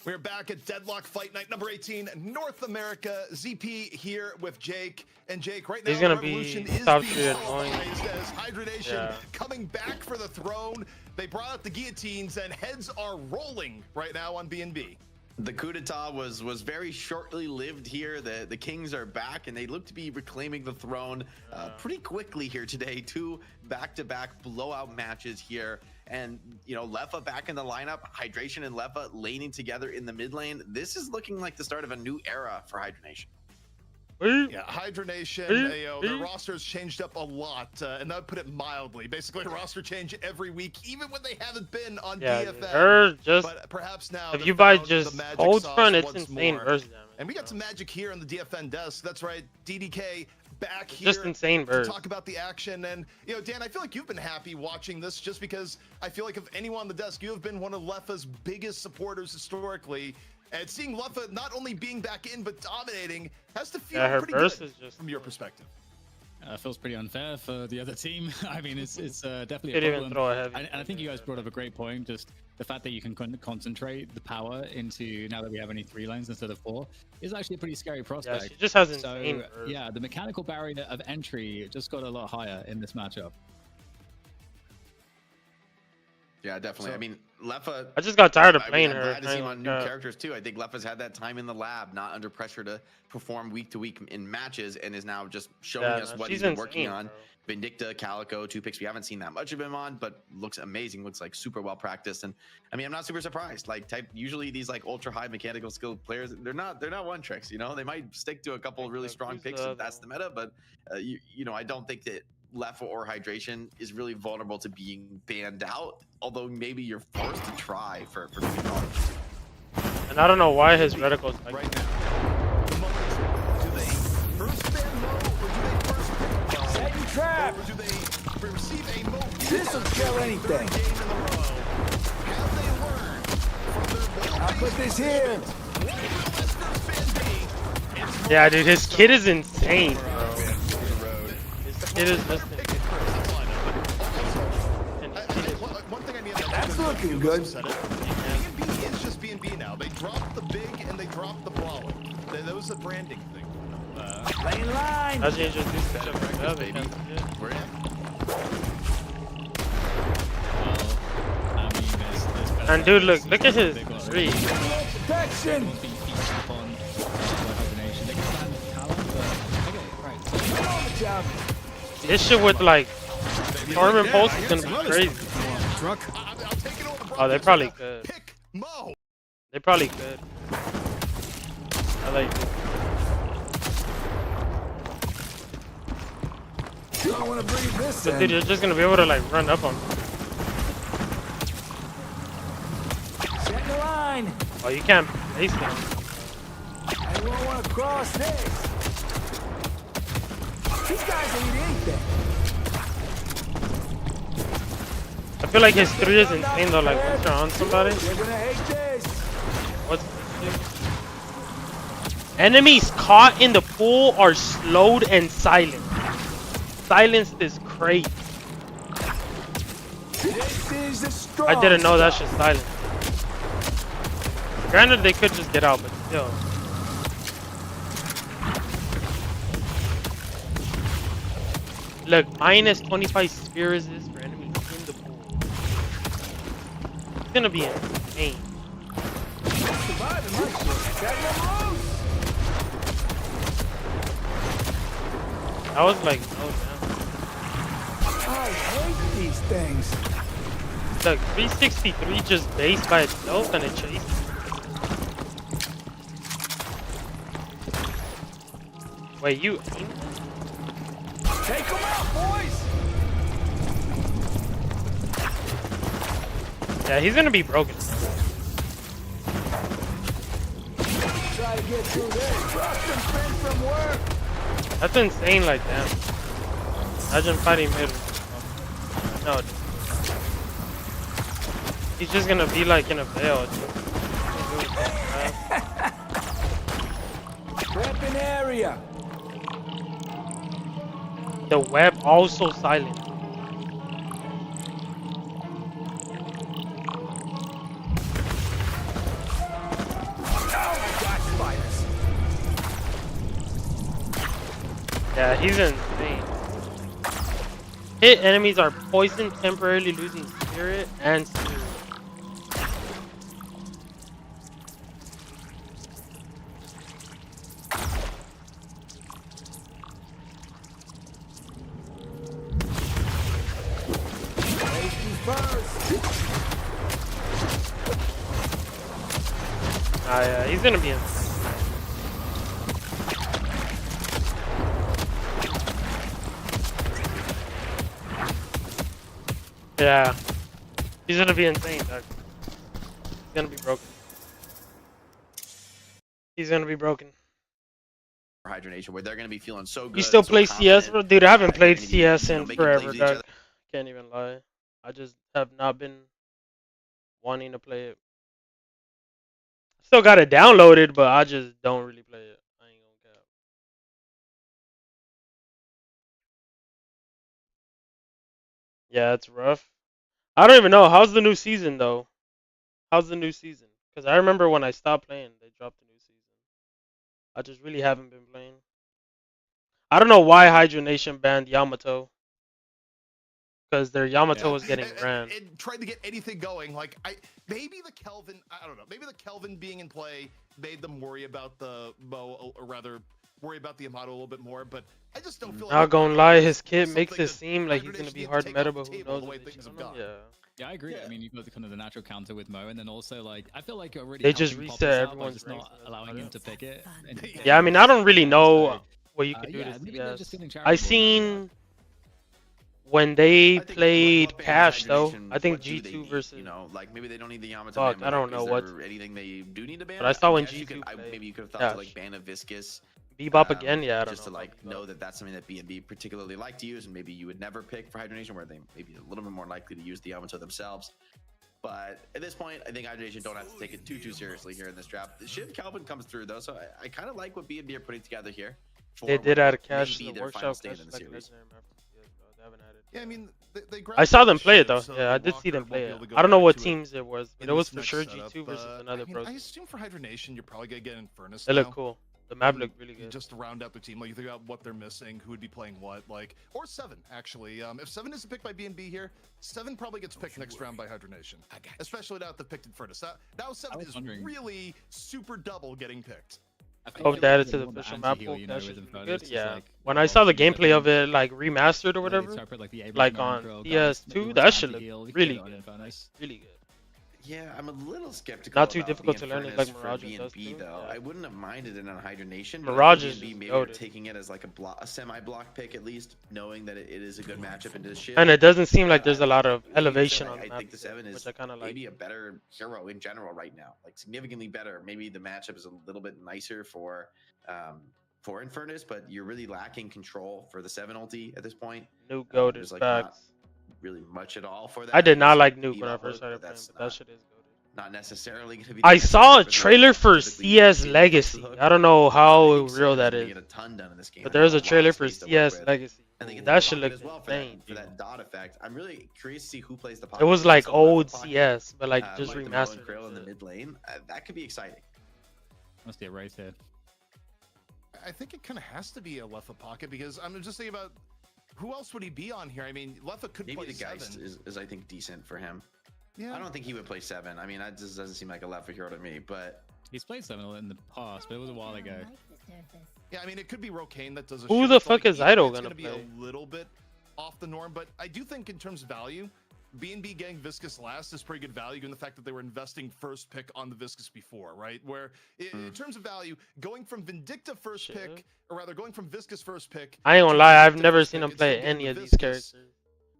We're back at Deadlock Fight Night number 18, North America. ZP here with Jake. And Jake, right now, he's gonna Revolution be is top being 3 annoying. as Hydration coming back for the throne. They brought out the guillotines, and heads are rolling right now on BNB. The coup d'etat was very shortly lived here. The Kings are back, and they look to be reclaiming the throne pretty quickly here today. 2 back-to-back blowout matches here. And, you know, Leffa back in the lineup, Hydration and Leffa laning together in the mid lane. This is looking like the start of a new era for Hydration. Yeah, Hydration, their roster's changed up a lot, and that would put it mildly. Basically, roster change every week, even when they haven't been on DFN. But perhaps now, if you buy just hold front, it's insane burst damage. And we got some magic here on the DFN desk. That's right, DDK back here. Just insane burst. To talk about the action. And, you know, Dan, I feel like you've been happy watching this just because I feel like of anyone on the desk, you have been one of Leffa's biggest supporters historically. And seeing Leffa not only being back in, but dominating has to feel pretty good from your perspective. Feels pretty unfair for the other team. I mean, it's definitely a problem. And I think you guys brought up a great point. Just the fact that you can concentrate the power into, now that we have only 3 lanes instead of 4, is actually a pretty scary prospect. Yeah, she just has insane burst. Yeah, the mechanical barrier of entry just got a lot higher in this matchup. Yeah, definitely. I mean, Leffa. I just got tired of playing her. I'm glad to see him on new characters too. I think Leffa's had that time in the lab, not under pressure to perform week to week in matches, and is now just showing us what he's been working on. Vindicta, Calico, 2 picks we haven't seen that much of him on, but looks amazing. Looks like super well practiced, and I mean, I'm not super surprised. Like, usually these like ultra high mechanical skill players, they're not one tricks. You know, they might stick to a couple of really strong picks if that's the meta, but you know, I don't think that Leffa or Hydration is really vulnerable to being banned out, although maybe you're forced to try for and I don't know why his reticle's like right now. Do they first ban Mo, or do they first pick Set your trap! Or do they receive a Mo? This'll kill anything! Have they learned from their I'll put this here! Yeah, dude, his kid is insane, bro. His kid is just That's looking good. BNB is just BNB now. They dropped the big and they dropped the brawler. That was a branding thing. Lay in line. How'd you introduce that, baby? We're in. And dude, look at his 3. Protection. This shit with like Torment Pulse is gonna be crazy. Oh, they probably could. They probably could. I like it. You don't want to breathe this in. Dude, you're just gonna be able to like run up on them. Set the line. Oh, you can't place them. I won't want to cross this. These guys ain't anything. I feel like his 3 is insane though, like once you're on somebody. You're gonna hate this. What's enemies caught in the pool are slowed and silent. Silenced is crazy. This is the strong I didn't know that shit's silent. Granted, they could just get out, but still. Look, minus 25 spear resist for enemies in the pool. It's gonna be insane. I was like, oh damn. I hate these things. Look, 363 just based by itself and it chases. Wait, you aim? Take them out, boys! Yeah, he's gonna be broken. Try to get through this. Rush and sprint from work. That's insane like that. Imagine fighting mid. No. He's just gonna be like in a veil. Weapon area. The web also silent. Yeah, he's insane. Hit enemies are poisoned, temporarily losing spirit and spirit. Yeah, he's gonna be in. Yeah, he's gonna be insane, Doug. He's gonna be broken. He's gonna be broken. Hydronation, where they're gonna be feeling so good. You still so play CS, bro? Dude, I haven't played gonna be, CS in making forever, plays with each Doug. other. Can't even lie. I just have not been wanting to play it. Still got it downloaded, but I just don't really play it. I ain't gonna cap. Yeah, it's rough. I don't even know. How's the new season, though? How's the new season? Because I remember when I stopped playing, they dropped the new season. I just really haven't been playing. I don't know why Hydro Nation banned Yamato. Because their Yamato was getting ran. And tried to get anything going. Like, maybe the Kelvin, I don't know. Maybe the Kelvin being in play made them worry about the Mo, or rather, worry about the Yamato a little bit more. But I just don't feel like. Not gonna lie, his kit makes it seem like he's gonna be hard meta, but who knows? Yeah, I agree. I mean, you've got the kind of the natural counter with Mo, and then also like I feel like already They just helping pop reset this out by everyone's just not allowing him to pick it. Yeah, I mean, I don't really know what you can do yeah, to maybe they're CS. just feeling I charitable seen when they played what bans Cash though. Hydronation, I think what do they G2 need, versus. you know, like maybe they don't need the Yamato Fuck, ban, I don't but know is what. there anything they do need to ban? But I saw when guess you G2 could, played maybe you could have thought Cash. to like ban a Viscous. Bebop again, yeah, I don't just to like know that that's something that B&B particularly like to use, and maybe you would never pick for Hydronation, where they maybe a little bit more likely to use the Yamato themselves. But at this point, I think Hydronation don't have to take it too seriously here in this draft. The Shiv Calvin comes through though, so I kind of like what B&B are putting together here. They did add a Cash to maybe the their final workshop. stand in the Like series. Yeah, I mean, they I saw them play it though. Yeah, I did see them play it. I don't know what teams it was, but it was for sure G2 versus another pro. I assume for Hydronation, you're probably gonna get Infernus. They look cool. The map looked really good. Just to round out the team, like you think about what they're missing, who would be playing what, like, or Seven actually. If Seven isn't picked by B&B here, Seven probably gets picked next round by Hydronation, especially now that they've picked Infernus. Now Seven is really super double getting picked. Oh, they added to the official map pool. Cash is really good. Yeah. When I saw the gameplay of it, like remastered or whatever, like on PS2, that shit looked really good. Really good. Yeah, I'm a little skeptical. Not too about difficult the to learn, Infernus like for Mirage does B&B too. though. Yeah. I wouldn't have minded it on Hydronation. Mirage is maybe goated. taking it as like a semi-block pick at least, knowing that it is a good matchup into this shit. And it doesn't seem like there's a lot of elevation on the I map, think the Seven is which I kind of like. maybe a better hero in general right now, like significantly better. Maybe the matchup is a little bit nicer for Infernus, but you're really lacking control for the Seven ulti at this point. Nuke goated, There's like facts. not really much at all for that. I did not like There's Nuke when I Bebop first hook, started but playing, that's but that shit is goated. not necessarily going to be. I saw a trailer for CS Legacy. I don't know how real that is, but there's a trailer for CS Legacy. That shit looks insane. For that dot effect, I'm really curious to see who plays the. It was like old CS, but like just remastered. Krill in the mid lane. That could be exciting. Must be a race here. I think it kind of has to be a Leffa pocket because I'm just thinking about who else would he be on here. I mean, Leffa could play the Geist Seven. is I think decent for him. Yeah. I don't think he would play Seven. I mean, that just doesn't seem like a Leffa hero to me. But he's played Seven in the past, but it was a while ago. Yeah, I mean, it could be Rokane that does a Who shift, the so, fuck like, is Idol it's gonna be play? a little bit off the norm, but I do think in terms of value, B&B getting Viscous last is pretty good value given the fact that they were investing first pick on the Viscous before, right? Where in terms of value, going from Vindicta first pick, or rather going from Viscous first pick. I ain't gonna lie, I've never seen him play any of these characters.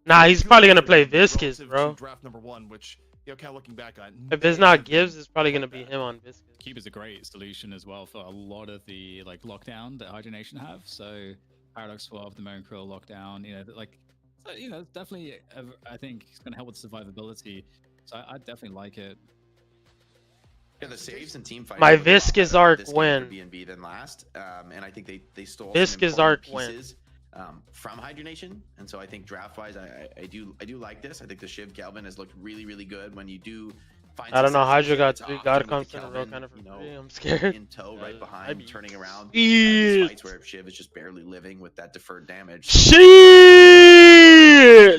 Nah, he's probably gonna play Viscous, bro. Draft number 1, which, you know, kind of looking back on. If it's not Gibbs, it's probably gonna be him on Viscous. Cube is a great solution as well for a lot of the like lockdown that Hydronation have. So Paradox 12, the Moncrill lockdown, you know, like, so, you know, it's definitely, I think it's gonna help with survivability. So I definitely like it. Yeah, the saves and team fighting. My Viscous Arc win. BNB than last, and I think they stole Viscous some Arc important pieces from Hydronation, and so I think draft wise, I do like this. I think the Shiv Kelvin has looked really good when you do. I don't know. Hydra got 3 God Content in a row kind of free. I'm scared. In tow, right behind, turning around. Shit. These fights where Shiv is just barely living with that deferred damage. Shit.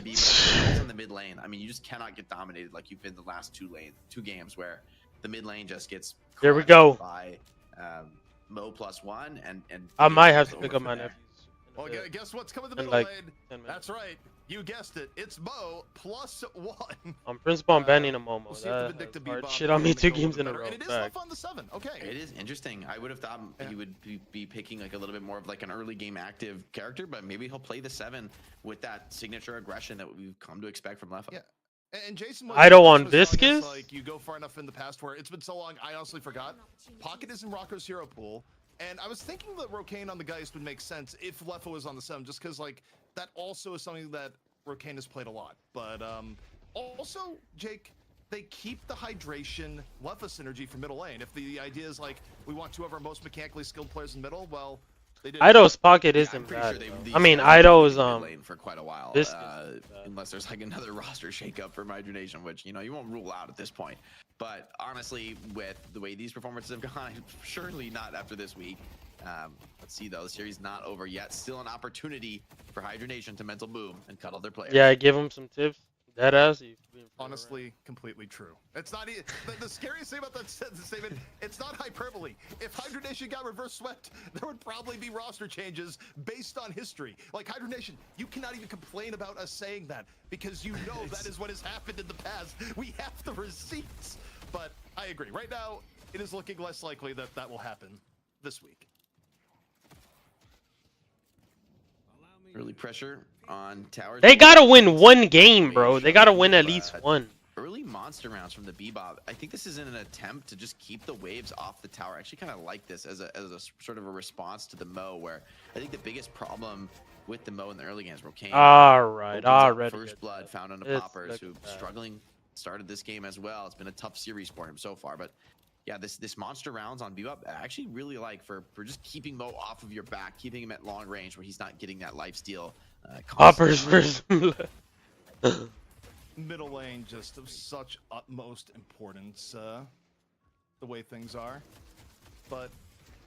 In the mid lane, I mean, you just cannot get dominated like you've been the last two games where the mid lane just gets. Here we go. By Mo +1 and I might have to pick up my nephews. Well, guess what's coming to the middle lane? That's right. You guessed it. It's Mo +1. I'm principal on banning a Momo. That's hard shit on me 2 games in a row. And it is left on the 7. Okay. It is interesting. I would have thought he would be picking like a little bit more of like an early game active character, but maybe he'll play the 7 with that signature aggression that we've come to expect from Leffa. Yeah. And Jason, I don't want Viscous. Like you go far enough in the past where it's been so long, I honestly forgot. Pocket is in Rocco's hero pool, and I was thinking that Rocane on the Geist would make sense if Leffa was on the 7, just because like that also is something that Rocane has played a lot. But also, Jake, they keep the hydration Leffa synergy for middle lane. If the idea is like we want 2 of our most mechanically skilled players in middle, well. Ido's pocket isn't bad. I mean, Ido's lane for quite a while, unless there's like another roster shakeup for Hydronation, which you won't rule out at this point. But honestly, with the way these performances have gone, surely not after this week. Let's see though, the series not over yet. Still an opportunity for Hydronation to mental boom and cuddle their players. Yeah, give them some tips. Deadass. Honestly, completely true. It's not the scariest thing about that statement. It's not hyperbole. If Hydronation got reverse swept, there would probably be roster changes based on history. Like Hydronation, you cannot even complain about us saying that because you know that is what has happened in the past. We have the receipts. But I agree. Right now, it is looking less likely that that will happen this week. Early pressure on towers. They gotta win 1 game, bro. They gotta win at least 1. Early monster rounds from the Bebop. I think this is in an attempt to just keep the waves off the tower. I actually kind of like this as a sort of a response to the Mo, where I think the biggest problem with the Mo in the early games, Rocane. Alright. First blood found on the Poppers, who struggling started this game as well. It's been a tough series for him so far, but yeah, this monster rounds on Bebop, I actually really like for just keeping Mo off of your back, keeping him at long range where he's not getting that lifesteal. Poppers versus middle lane, just of such utmost importance, the way things are. But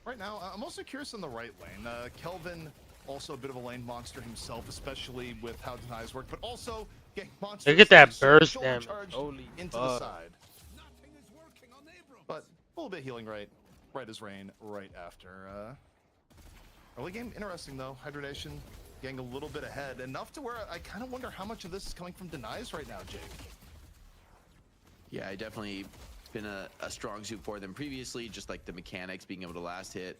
right now, I'm also curious on the right lane. Kelvin, also a bit of a lane monster himself, especially with how denies work, but also getting monsters. Look at that burst damage. Holy into the side. But a little bit healing right as rain right after. Early game interesting though. Hydronation getting a little bit ahead, enough to where I kind of wonder how much of this is coming from denies right now, Jake. Yeah, I definitely been a strong suit for them previously, just like the mechanics, being able to last hit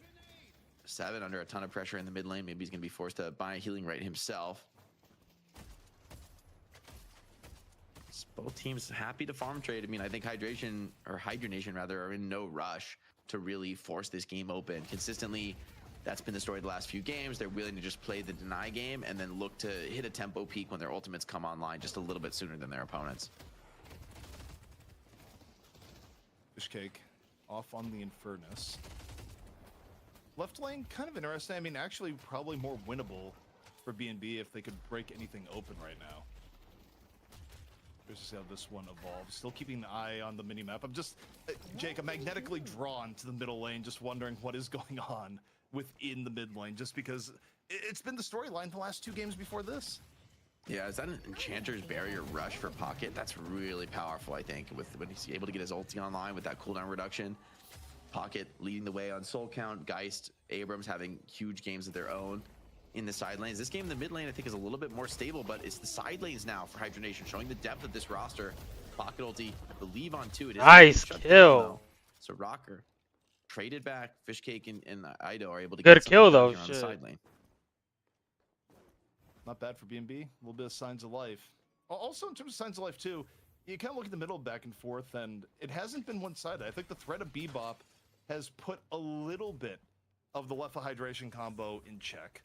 7 under a ton of pressure in the mid lane. Maybe he's gonna be forced to buy a healing right himself. Both teams happy to farm trade. I mean, I think Hydronation are in no rush to really force this game open. Consistently, that's been the story the last few games. They're willing to just play the deny game and then look to hit a tempo peak when their ultimates come online just a little bit sooner than their opponents. Fishcake off on the Infernus. Left lane, kind of interesting. I mean, actually probably more winnable for BNB if they could break anything open right now. Here's to see how this one evolves. Still keeping an eye on the minimap. I'm just, Jake, I'm magnetically drawn to the middle lane, just wondering what is going on within the mid lane, just because it's been the storyline the last 2 games before this. Yeah, is that an Enchanter's Barrier Rush for Pocket? That's really powerful, I think, with when he's able to get his ulti online with that cooldown reduction. Pocket leading the way on soul count. Geist, Abrams having huge games of their own in the side lanes. This game in the mid lane, I think, is a little bit more stable, but it's the side lanes now for Hydronation, showing the depth of this roster. Pocket ulti, I believe, on 2. It is nice kill. So Rocker traded back. Fishcake and Ido are able to get kill though. On the side lane. Not bad for BNB. A little bit of signs of life. Also, in terms of signs of life too, you kind of look at the middle back and forth, and it hasn't been one-sided. I think the threat of Bebop has put a little bit of the Leffa Hydration combo in check.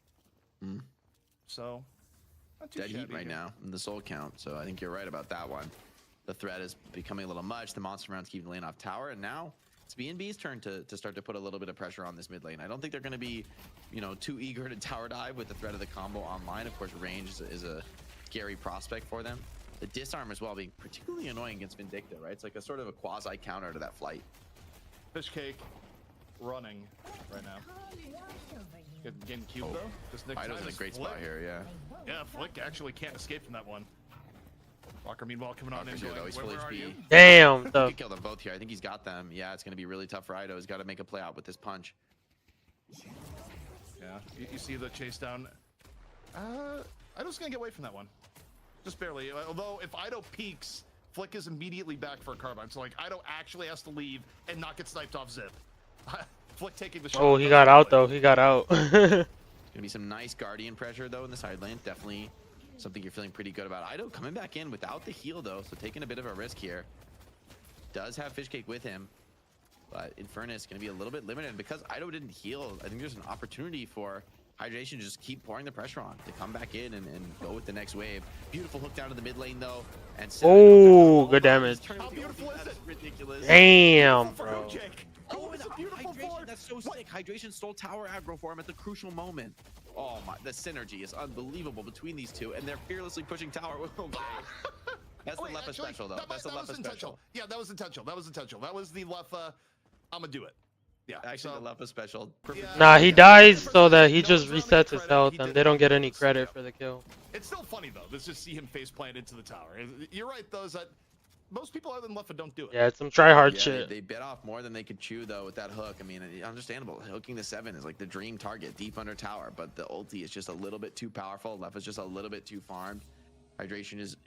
So, not too dead heat right here. now in the soul count, so I think you're right about that one. The threat is becoming a little much. The monster rounds keep the lane off tower, and now it's BNB's turn to start to put a little bit of pressure on this mid lane. I don't think they're going to be, you know, too eager to tower dive with the threat of the combo online. Of course, range is a scary prospect for them. The disarm as well being particularly annoying against Vindicta, right? It's like a sort of a quasi counter to that flight. Fish cake running right now. Getting cube though. This next Ido's in a great spot here, yeah. Yeah, Flick actually can't escape from that one. Walker meanwhile coming on in. Though, he's full HP. Damn. He could kill them both here. I think he's got them. Yeah, it's going to be really tough for Ido. He's got to make a play out with this punch. Yeah, you see the chase down. Ido's going to get away from that one. Just barely. Although if Ido peeks, Flick is immediately back for a carbine. So like Ido actually has to leave and not get sniped off Zip. Flick taking the shot. Oh, he got out though. He got out. Gonna be some nice Guardian pressure though in the side lane. Definitely something you're feeling pretty good about. Ido coming back in without the heal though, so taking a bit of a risk here. Does have Fishcake with him, but Infernus gonna be a little bit limited. And because Ido didn't heal, I think there's an opportunity for Hydration to just keep pouring the pressure on to come back in and go with the next wave. Beautiful hook down to the mid lane though, and oh, good damage. How beautiful is it? Ridiculous. Damn, bro. Oh, and Hydration, that's so sick. Hydration stole tower aggro for him at the crucial moment. Oh my, the synergy is unbelievable between these two, and they're fearlessly pushing tower. Okay. That's the Leffa special though. That's the Leffa special. Yeah, that was intentional. That was intentional. That was the Leffa. I'm gonna do it. Yeah, actually, the Leffa special. Nah, he dies so that he just resets his health, and they don't get any credit for the kill. It's still funny though. Let's just see him face plant into the tower. You're right though, is that most people other than Leffa don't do it. Yeah, it's some try-hard shit. They bit off more than they could chew though with that hook. I mean, understandable. Hooking the 7 is like the dream target, deep under tower, but the ulti is just a little bit too powerful. Leffa's just a little bit too farmed. Hydration is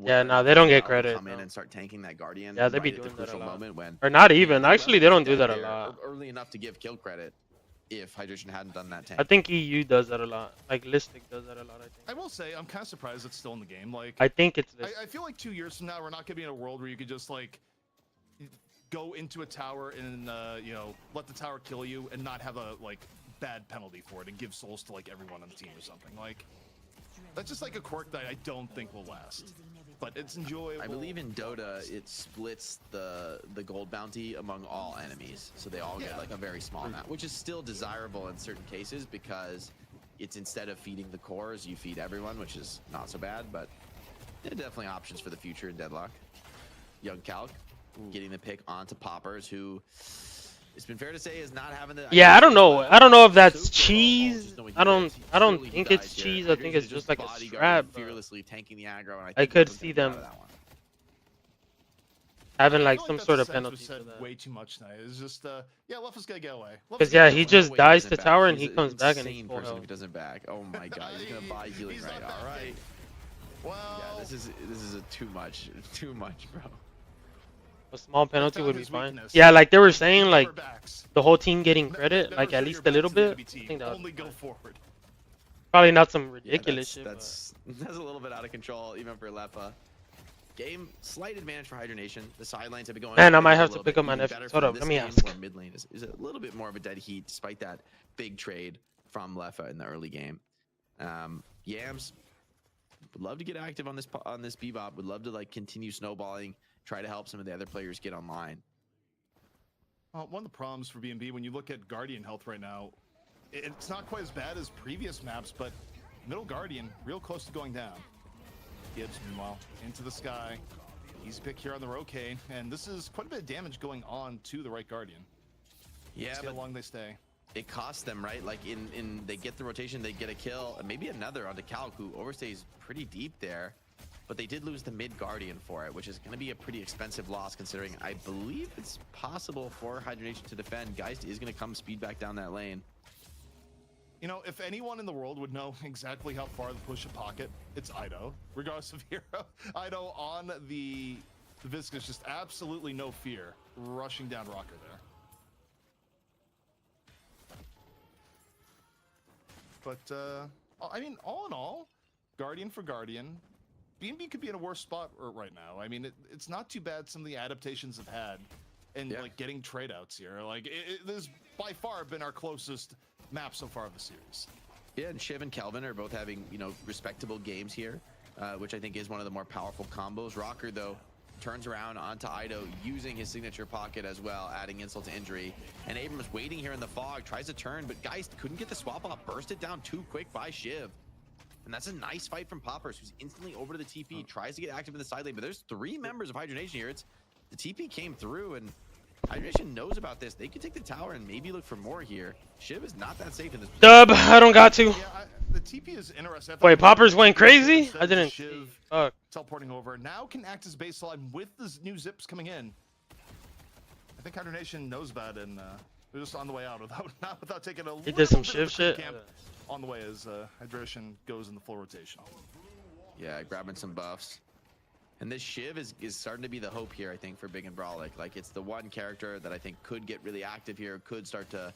yeah, no, they don't get credit. Come in and start tanking that Guardian. Yeah, they right be doing that a lot. Moment when, or not even. Actually, they don't do that a lot. Early enough to give kill credit. If Hydration hadn't done that tank. I think EU does that a lot. Like Listic does that a lot. I think. I will say I'm kind of surprised it's still in the game. Like I think it's. I feel like 2 years from now we're not gonna be in a world where you could just like go into a tower and you know, let the tower kill you and not have a like bad penalty for it and give souls to like everyone on the team or something. Like that's just like a quirk that I don't think will last. But it's enjoyable. I believe in Dota it splits the gold bounty among all enemies, so they all get like a very small amount, which is still desirable in certain cases because it's instead of feeding the cores, you feed everyone, which is not so bad. But there are definitely options for the future in Deadlock. Young Calc getting the pick onto Poppers, who it's been fair to say is not having the. Yeah, I don't know. I don't know if that's cheese. I don't think it's cheese. I think it's just like a strap. Fearlessly tanking the aggro, and I could see them having like some sort of penalty for that. Way too much tonight. It's just yeah, Leffa's gonna get away. Because yeah, he just dies to tower and he comes back and he's full health. If he doesn't back. Oh my god, he's gonna buy healing right. All right. Well, yeah, this is a too much, bro. A small penalty would be fine. Yeah, like they were saying, like the whole team getting credit, like at least a little bit. I think that only go forward. Probably not some ridiculous shit. That's a little bit out of control, even for Leffa. Game slight advantage for Hydration. The side lanes have been going. Man, I might have to pick up my nephews. Hold up, let me ask. Mid lane is a little bit more of a dead heat, despite that big trade from Leffa in the early game. Yams would love to get active on this Bebop. Would love to like continue snowballing. Try to help some of the other players get online. One of the problems for BNB when you look at Guardian health right now, it's not quite as bad as previous maps, but middle Guardian real close to going down. Gibbs, meanwhile, into the sky. Easy pick here on the Rokane, and this is quite a bit of damage going on to the right Guardian. Yeah, see how long they stay. It costs them, right? Like in they get the rotation, they get a kill, and maybe another onto Calc, who overstays pretty deep there. But they did lose the mid Guardian for it, which is going to be a pretty expensive loss considering I believe it's possible for Hydration to defend. Geist is going to come speed back down that lane. You know, if anyone in the world would know exactly how far to push a pocket, it's Ido. Regardless of hero, Ido on the Viscous, just absolutely no fear, rushing down Rocker there. But, I mean, all in all, Guardian for Guardian, BNB could be in a worse spot right now. I mean, it's not too bad some of the adaptations have had, and like getting trade outs here. Like this has by far been our closest map so far of the series. Yeah, and Shiv and Kelvin are both having respectable games here, which I think is one of the more powerful combos. Rocker though, turns around onto Ido, using his signature pocket as well, adding insult to injury. And Abrams waiting here in the fog, tries to turn, but guys couldn't get the swap off, bursted down too quick by Shiv. And that's a nice fight from Poppers, who's instantly over to the TP, tries to get active in the side lane, but there's 3 members of Hydration here. The TP came through, and Hydration knows about this. They could take the tower and maybe look for more here. Shiv is not that safe in this. Dub, I don't got to. Yeah, the TP is interesting. Wait, Poppers went crazy? I didn't. Fuck. Teleporting over now can act as baseline with the new zips coming in. I think Hydration knows that, and they're just on the way out without taking a. He did some Shiv shit. On the way as Hydration goes in the full rotation. Yeah, grabbing some buffs. And this Shiv is starting to be the hope here, I think, for Big and Brolic. Like, it's the one character that I think could get really active here, could start to,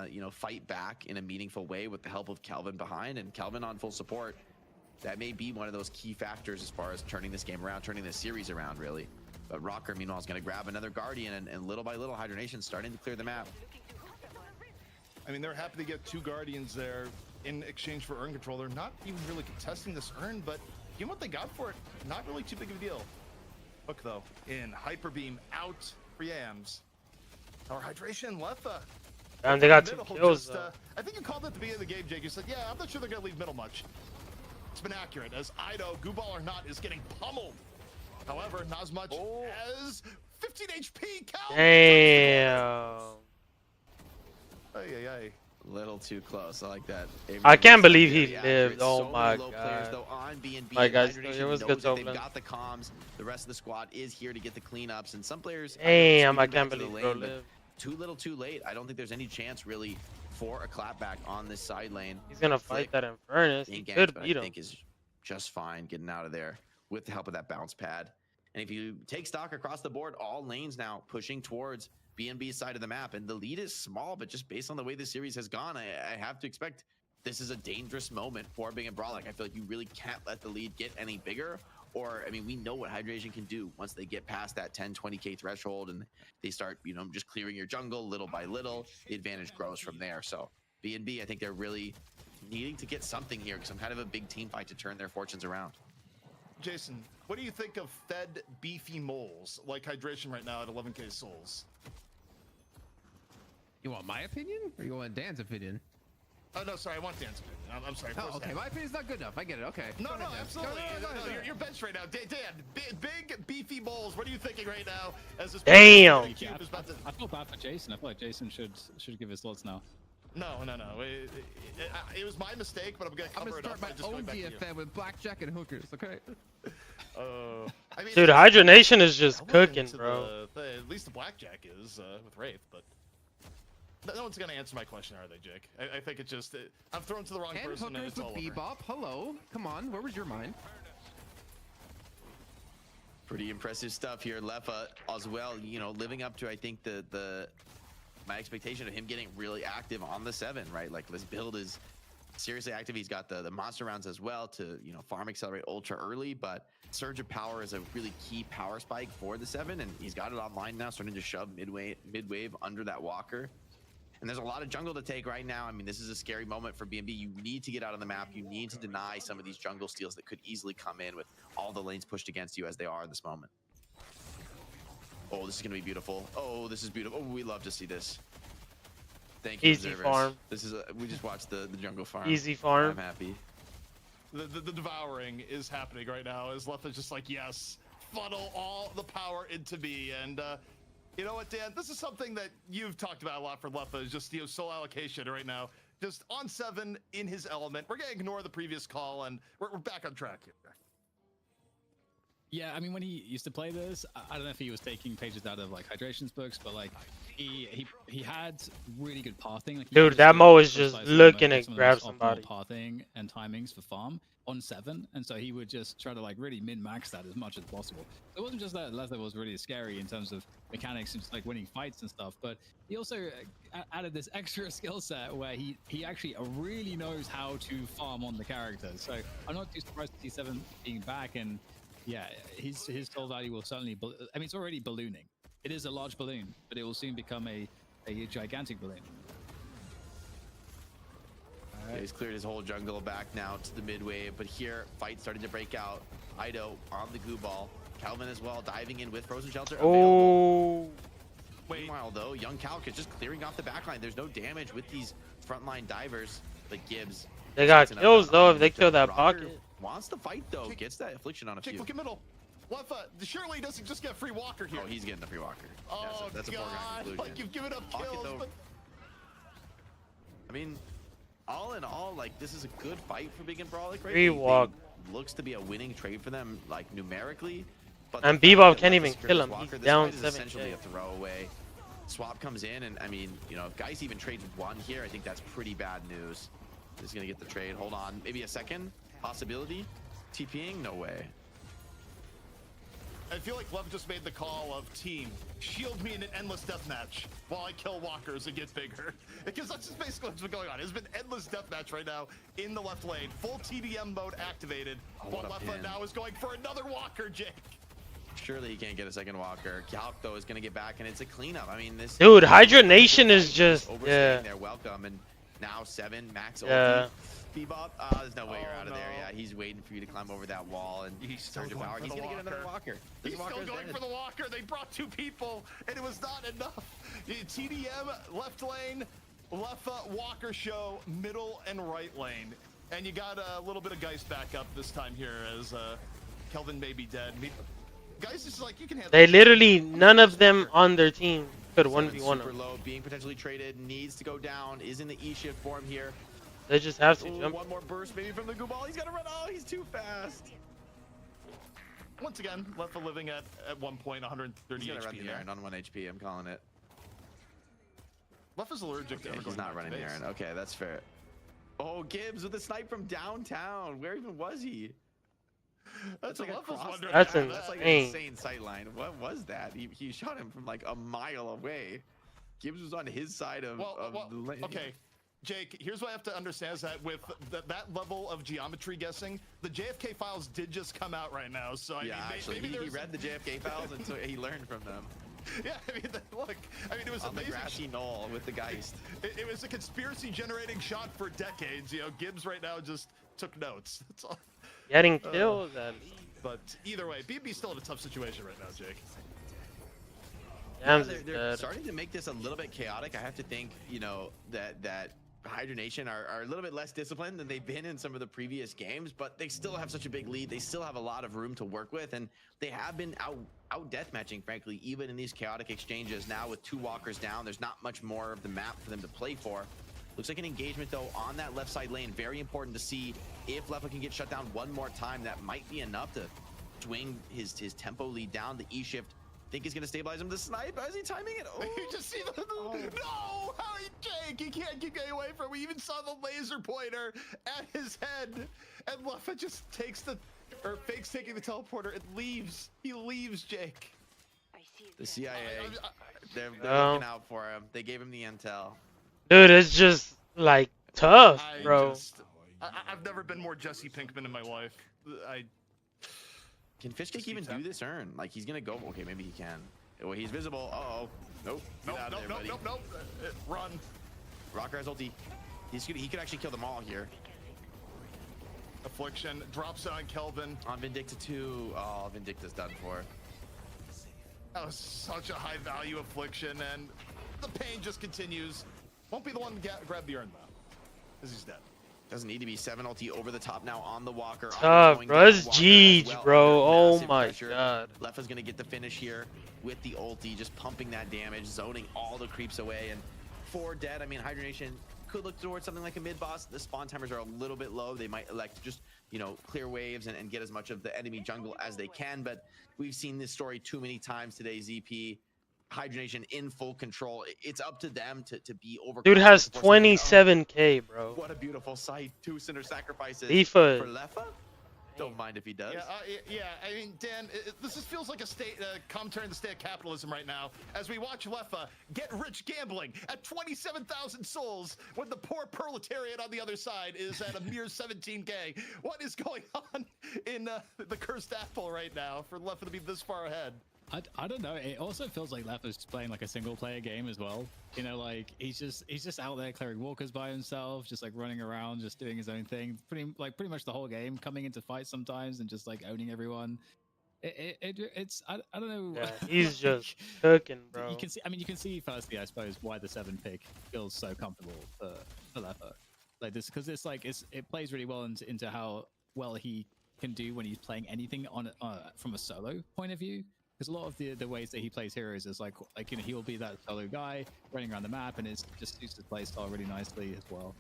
you know, fight back in a meaningful way with the help of Kelvin behind, and Kelvin on full support. That may be one of those key factors as far as turning this game around, turning this series around, really. But Rocker, meanwhile, is going to grab another Guardian, and little by little, Hydranation's starting to clear the map. I mean, they're happy to get 2 Guardians there in exchange for Urn Control. They're not even really contesting this Urn, but given what they got for it, not really too big of a deal. Hook, though, in. Hyper Beam out for Yams. Our Hydration, Letha. And they got 2 kills, I think you called it at the beginning of the game, Jake. You said, yeah, I'm not sure they're going to leave middle much. It's been accurate, as Ido, Gooball or not, is getting pummeled. However, not as much as 15 HP. Damn. Ay. Little too close. I like that. I can't believe he lived. So Oh my god. Players, though, on B&B. My guys, it was good. They've got the comms. The rest of the squad is here to get the cleanups, and some players. Damn, I can't believe bro lived. Too little, too late. I don't think there's any chance really for a clapback on this side lane. He's gonna fight that Infernus. He could beat him. I think is just fine getting out of there with the help of that bounce pad. And if you take stock across the board, all lanes now pushing towards B&B's side of the map, and the lead is small, but just based on the way this series has gone, I have to expect this is a dangerous moment for Big and Brolic. I feel like you really can't let the lead get any bigger, or, I mean, we know what Hydration can do once they get past that 10, 20K threshold and they start, you know, just clearing your jungle little by little. The advantage grows from there. So B&B, I think they're really needing to get something here, because I'm kind of a big team fight to turn their fortunes around. Jason, what do you think of fed beefy moles like Hydration right now at 11K souls? You want my opinion, or you want Dan's opinion? Oh no, sorry, I want Dan's opinion. I'm sorry. Oh, okay, my opinion's not good enough. I get it. Okay. No, absolutely. No, you're benched right now. Dan, big beefy moles. What are you thinking right now? As this damn. I feel bad for Jason. I feel like Jason should give his thoughts now. No. It was my mistake, but I'm gonna cover it up. I'm gonna start my own DFM with blackjack and hookers. Okay. I mean, dude, Hydration is just cooking, bro. At least the blackjack is with Wraith, but no one's gonna answer my question, are they, Jake? I think it's just I'm thrown to the wrong person, and it's all over. Bebop, hello, come on, where was your mind? Pretty impressive stuff here, Lefa as well. You know, living up to I think my expectation of him getting really active on the 7, right? Like, this build is seriously active. He's got the monster rounds as well to, you know, farm accelerate ultra early, but Surge of Power is a really key power spike for the 7, and he's got it online now, starting to shove mid-wave under that walker. And there's a lot of jungle to take right now. I mean, this is a scary moment for B&B. You need to get out of the map. You need to deny some of these jungle steals that could easily come in with all the lanes pushed against you as they are in this moment. Oh, this is going to be beautiful. Oh, this is beautiful. Oh, we love to see this. Thank you, easy observers. Farm. This is we just watched the jungle farm. Easy farm. I'm happy. The devouring is happening right now. As Lefa's just like, yes, funnel all the power into me. And you know what, Dan? This is something that you've talked about a lot for Lefa, is just, you know, soul allocation right now. Just on 7 in his element. We're gonna ignore the previous call, and we're back on track here. Yeah, I mean, when he used to play this, I don't know if he was taking pages out of like Hydration's books, but like he had really good pathing. Like, dude, that Mo is just looking to grab somebody. Pathing and timings for farm on 7, and so he would just try to like really min-max that as much as possible. It wasn't just that Leather was really scary in terms of mechanics and just like winning fights and stuff, but he also added this extra skill set where he actually really knows how to farm on the characters. So I'm not too surprised to see 7 being back, and yeah, his soul value will certainly, I mean, it's already ballooning. It is a large balloon, but it will soon become a gigantic balloon. Yeah, he's cleared his whole jungle back now to the mid wave, but here, fight starting to break out. Ido on the goo ball, Kelvin as well, diving in with Frozen Shelter Oh. available. Meanwhile, though, Young Calc is just clearing off the backline. There's no damage with these frontline divers like Gibbs. They got kills though if they kill that pocket. Wants to fight though, gets that affliction on a few. Look at middle. Leffa, surely doesn't just get free Walker here. Oh, he's getting the free Walker. Oh, that's a God. foregone Like, you've given up kills, but... I mean, all in all, like, this is a good fight for Big and Brawlic, right? Free walk. Looks to be a winning trade for them, like, numerically. But And Bebop can't even kill him. He's down 7K. Essentially a throwaway. Swap comes in, and I mean, you know, if Geist even trades one here, I think that's pretty bad news. He's gonna get the trade. Hold on, maybe a second possibility. TPing? No way. I feel like Love just made the call of team, shield me in an endless deathmatch while I kill walkers and get bigger. Because that's just basically what's been going on. It's been endless deathmatch right now in the left lane. Full TDM mode activated. But Leffa now is going for another walker, Jake. Surely he can't get a second walker. Calc, though, is gonna get back, and it's a cleanup. I mean, this... Dude, Hydra Nation is just... overstaying their welcome, and now 7 max ulti. Bebop, there's no way you're out of there. Yeah, he's waiting for you to climb over that wall and surge of power. He's gonna get another walker. He's still going for the walker. They brought 2 people, and it was not enough. TDM, left lane, Leffa, Walker show, middle and right lane. And you got a little bit of Geist back up this time here as Kelvin may be dead. Geist is like, you can handle They literally, none of them on their team could 1v1 super him. low, being potentially traded, needs to go down, is in the E-shift form here. They just have to jump. One more burst maybe from the Gubal. He's gonna run. Oh, he's too fast. Once again, Leffa living at 1 point, 130 he's gonna HP run the there. Aaron on 1 HP. I'm calling it. Leffa's allergic to ever He's going not back running to the base. Aaron. Okay, that's fair. Oh, Gibbs with a snipe from downtown. Where even was he? That's like That's an like an insane. insane sight line. What was that? He shot him from like a mile away. Gibbs was on his side of the lane. Okay. Jake, here's what I have to understand is that with that level of geometry guessing, the JFK files did just come out right now. So I mean, actually, maybe he read the JFK files and so he learned from them. Yeah, I mean, look, I mean, it was on amazing. the grassy knoll with the Geist. It was a conspiracy-generating shot for decades. You know, Gibbs right now just took notes. That's all. Getting kills at least. But either way, BB's still in a tough situation right now, Jake. Yeah, they're starting to make this a little bit chaotic. I have to think, you know, that Hydra Nation are a little bit less disciplined than they've been in some of the previous games, but they still have such a big lead. They still have a lot of room to work with, and they have been out deathmatching, frankly, even in these chaotic exchanges. Now with 2 walkers down, there's not much more of the map for them to play for. Looks like an engagement, though, on that left side lane. Very important to see if Leffa can get shut down one more time. That might be enough to swing his tempo lead down. The E-shift, think he's going to stabilize him. The snipe, is he timing it? Oh, You just see the no, Harry Jake, he can't keep getting away from him. We even saw the laser pointer at his head, and Leffa just takes fakes taking the teleporter. It leaves. He leaves, Jake. The CIA, they're looking out for him. They gave him the intel. Dude, it's just like tough, bro. I've never been more Jesse Pinkman in my life. Can Fishcake even do this earn? Like, he's gonna go. Okay, maybe he can. Well, he's visible. Uh-oh. Nope. Get out of there, buddy. Nope. Run. Rocker has ulti. He could actually kill them all here. Affliction drops it on Kelvin. On Vindicta 2. Oh, Vindicta's done for. That was such a high value Affliction, and the pain just continues. Won't be the one to grab the urn, though, because he's dead. Doesn't need to be 7 ulti over the top now on the walker. Tough, bro. It's Jeej, bro. Oh my god. Leffa's gonna get the finish here with the ulti, just pumping that damage, zoning all the creeps away, and 4 dead. I mean, Hydra Nation could look towards something like a mid boss. The spawn timers are a little bit low. They might elect to just, you know, clear waves and get as much of the enemy jungle as they can. But we've seen this story too many times today, ZP. Hydra Nation in full control. It's up to them to be over. Dude has 27k, bro. What a beautiful sight. 2 Cinder sacrifices Lefa. for Leffa. Don't mind if he does. Yeah, I mean, Dan, this just feels like a commentary on the state of capitalism right now, as we watch Leffa get rich gambling at 27,000 souls, when the poor proletariat on the other side is at a mere 17k. What is going on in the cursed apple right now for Leffa to be this far ahead? I don't know. It also feels like Leffa's playing like a single player game as well. You know, like he's just out there clearing walkers by himself, just like running around, just doing his own thing. Pretty much the whole game, coming into fights sometimes and just like owning everyone. It's I don't know. Yeah, he's just cooking, bro. You can see. I mean, you can see firstly, I suppose, why the 7 pick feels so comfortable for Lefa. Like this, because it's like it plays really well into how well he can do when he's playing anything on from a solo point of view. Because a lot of the ways that he plays heroes is like you know, he will be that solo guy running around the map, and it just suits his play style really nicely as well.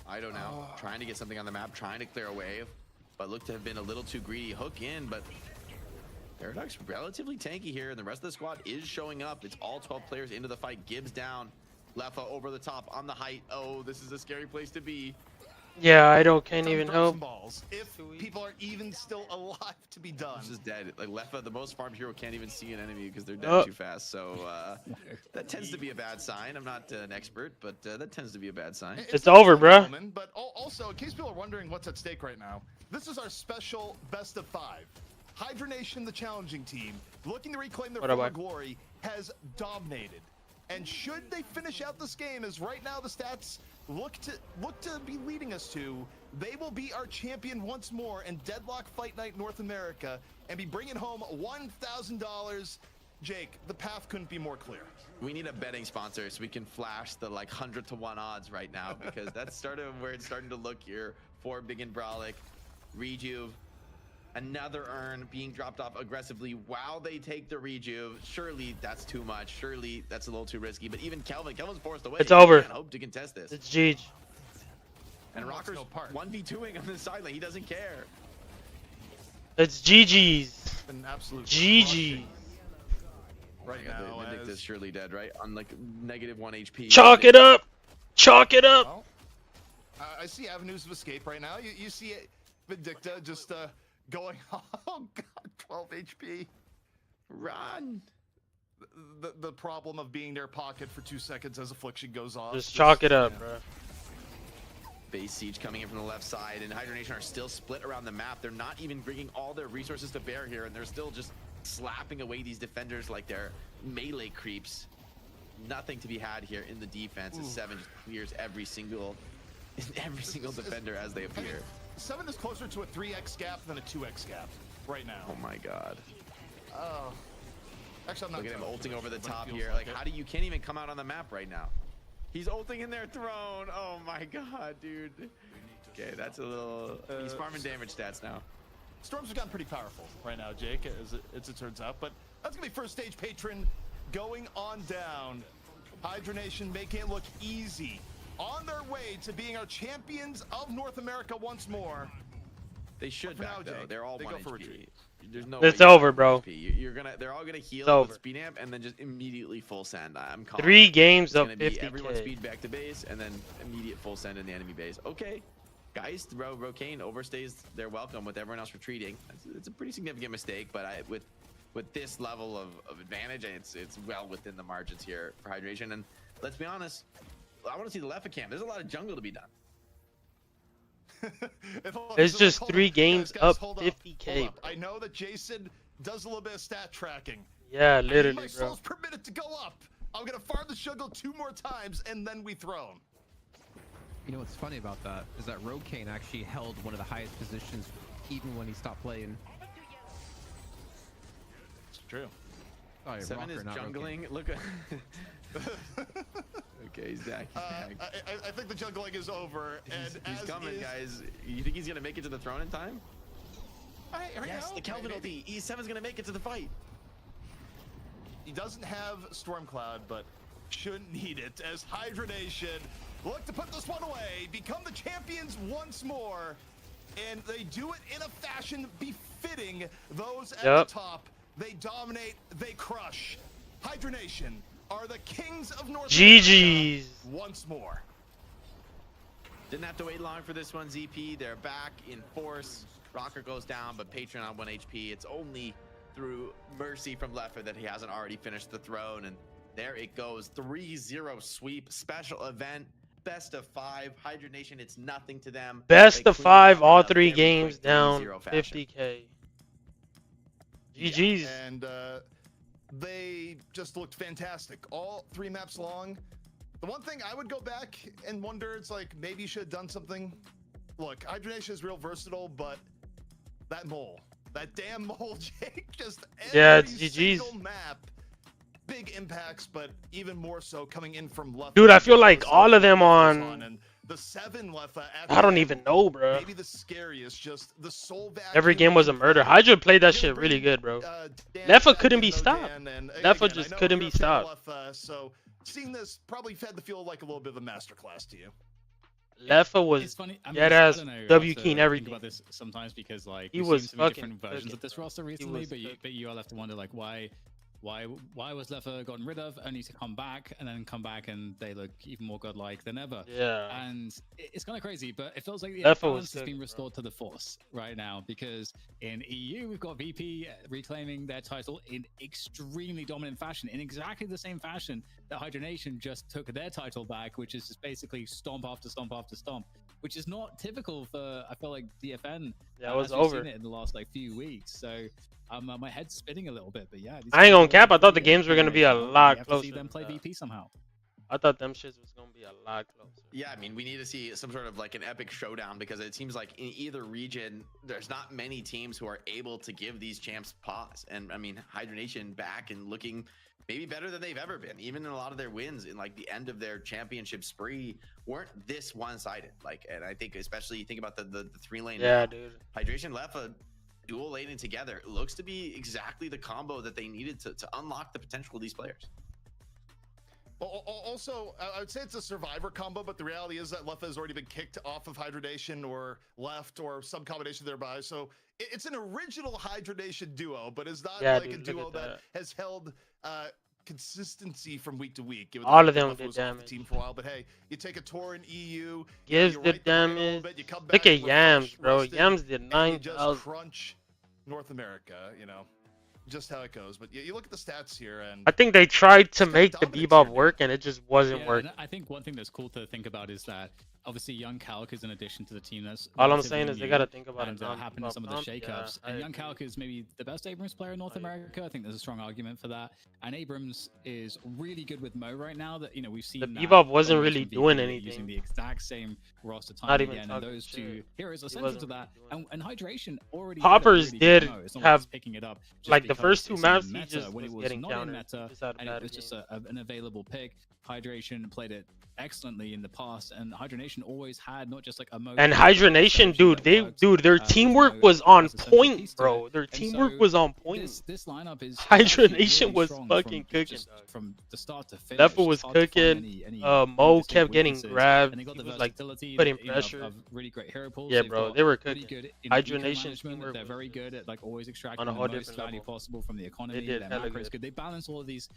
I don't know. Trying to get something on the map, trying to clear a wave, but looked to have been a little too greedy. Hook in, but Paradox relatively tanky here, and the rest of the squad is showing up. It's all 12 players into the fight. Gibbs down. Lefa over the top on the height. Oh, this is a scary place to be. Yeah, I can't even help. Balls if people are even still alive to be done. Just dead. Like Lefa, the most farmed hero, can't even see an enemy because they're dead too fast. So that tends to be a bad sign. I'm not an expert, but that tends to be a bad sign. It's over, bro. But also, in case people are wondering what's at stake right now, this is our special best of 5. Hydra Nation, the challenging team, looking to reclaim their former glory, has dominated. And should they finish out this game, as right now the stats look to be leading us to, they will be our champion once more in Deadlock Fight Night North America and be bringing home $1,000. Jake, the path couldn't be more clear. We need a betting sponsor so we can flash the like 100-to-1 odds right now, because that's sort of where it's starting to look here for Big and Brolic. Rejuve, another urn being dropped off aggressively while they take the Rejuve. Surely that's too much. Surely that's a little too risky. But even Kelvin's forced away. It's over. Can't hope to contest this. It's GG. And Rocker's 1v2ing on the sideline. He doesn't care. It's GG's. An absolute GG. Right now, Vindicta's surely dead, right? On like -1 HP. Chalk it up. Chalk it up. Well, I see avenues of escape right now. You see it, Vindicta just going, oh god, 12 HP. Run. The problem of being near pocket for 2 seconds as Affliction goes off. Just chalk it up, bro. Base siege coming in from the left side, and Hydra Nation are still split around the map. They're not even bringing all their resources to bear here, and they're still just slapping away these defenders like they're melee creeps. Nothing to be had here in the defense. As 7 just clears every single defender as they appear. 7 is closer to a 3x gap than a 2x gap right now. Oh my god. Oh. Actually, I'm not. Look at him ulting over the top here. Like, how do you can't even come out on the map right now? He's ulting in their throne. Oh my god, dude. Okay, that's a little. He's farming damage stats now. Storms have gotten pretty powerful right now, Jake, as it turns out. But that's gonna be first stage patron going on down. Hydra Nation making it look easy, on their way to being our champions of North America once more. They should back though. They're all 1 HP. There's no. It's over, bro. They're all gonna heal with speed amp and then just immediately full send. I'm calling. 3 games of 50K. Everyone speed back to base and then immediate full send in the enemy base. Okay, guys, Rocane overstays their welcome with everyone else retreating. It's a pretty significant mistake, but with this level of advantage, it's well within the margins here for Hydration. And let's be honest, I want to see the Lefa camp. There's a lot of jungle to be done. It's just 3 games up 50K. I know that Jason does a little bit of stat tracking. Yeah, literally, my bro. soul's permitted to go up. I'm gonna farm the jungle 2 more times and then we throw him. You know what's funny about that is that Rocane actually held one of the highest positions even when he stopped playing. It's true. Sorry, 7 is jungling. Look at. Okay, Zach. I think the jungling is over, and he's coming, guys. You think he's gonna make it to the throne in time? Yes, the Kelvin ulti. E7's gonna make it to the fight. He doesn't have Stormcloud, but shouldn't need it as Hydra Nation look to put this one away, become the champions once more, and they do it in a fashion befitting those at the top. They dominate, they crush. Hydra Nation are the kings of North America once more. Didn't have to wait long for this one, ZP. They're back in force. Rocker goes down, but Patron on 1 HP. It's only through mercy from Lefa that he hasn't already finished the throne. And there it goes. 3-0 sweep. Special event. Best of 5. Hydra Nation, it's nothing to them. Best of 5, all 3 games down 50K. GG's. And they just looked fantastic. All 3 maps long. The one thing I would go back and wonder, it's like maybe you should have done something. Look, Hydra Nation is real versatile, but that mole, That damn mole, Jake. Just Yeah, every it's GG's. single map. Big impacts, but even more so coming in from left. Dude, I feel like all of them on. And the 7 left. I don't even know, bro. Maybe the scariest, just the soul vacuum. Every game was a murder. Hydra played that shit really good, bro. Leffa couldn't be stopped. Leffa just couldn't be stopped. So seeing this probably had to feel like a little bit of a masterclass to you. Leffa was dead ass W key and everything. About this sometimes because like he we've was seen some fucking different versions of this roster recently, but you all have to wonder like why was Leffa gotten rid of only to come back and they look even more godlike than ever. Yeah. And it's kind of crazy, but it feels like the Leffa balance was has good, been restored to the Force right now because in EU we've got VP reclaiming their title in extremely dominant fashion, in exactly the same fashion that Hydra Nation just took their title back, which is just basically stomp after stomp after stomp, which is not typical for I feel like DFN. Yeah, it was as we've over seen it in the last like few weeks. So my head's spinning a little bit, but yeah. I ain't gonna cap. I thought the games were gonna be a lot closer. See them play VP somehow. I thought them shits was gonna be a lot closer. Yeah, I mean, we need to see some sort of like an epic showdown because it seems like in either region, there's not many teams who are able to give these champs pause. And I mean, Hydra Nation back and looking maybe better than they've ever been. Even in a lot of their wins in like the end of their championship spree weren't this one-sided. Like, and I think especially you think about the 3-lane. Yeah, dude. Hydration Leffa dual laning together looks to be exactly the combo that they needed to unlock the potential of these players. Also, I would say it's a survivor combo, but the reality is that Leffa has already been kicked off of Hydra Nation or left or some combination thereby. So it's an original Hydra Nation duo, but it's not like a duo that has held consistency from week to week. All of them did damage. The team for a while, but hey, you take a tour in EU, gives the damage. Look at Yams, bro. Yams did 9,000. Crunch North America, you know. Just how it goes, but you look at the stats here, and I think they tried to make the Bebop work, and it just wasn't working. I think one thing that's cool to think about is that obviously Young Calc is an addition to the team. That's all I'm saying is they got to think about it. And happened in some of the shakeups. And Young Calc is maybe the best Abrams player in North America. I think there's a strong argument for that. And Abrams is really good with Mo right now. That we've seen. The Bebop wasn't really doing anything. Using the exact same roster time again, and those two heroes are central to that. And Hydration already. Poppers did have picking it up like the first 2 maps. He just when it was getting not countered. in meta, and it was just an available pick. Hydration played it excellently in the past, and Hydra Nation always had not just like a and Hydra Nation, dude, their teamwork was on point, bro. Their teamwork was on point. This lineup is Hydra Nation was fucking cooking from the start to finish. Leffa was cooking. Mo kept getting grabbed. He was like putting pressure. Really great hero pools. Yeah, bro, they were cooking. Hydra Nation, they're very good at like always extracting the most value possible from the economy. Their macro is good. They balance all of these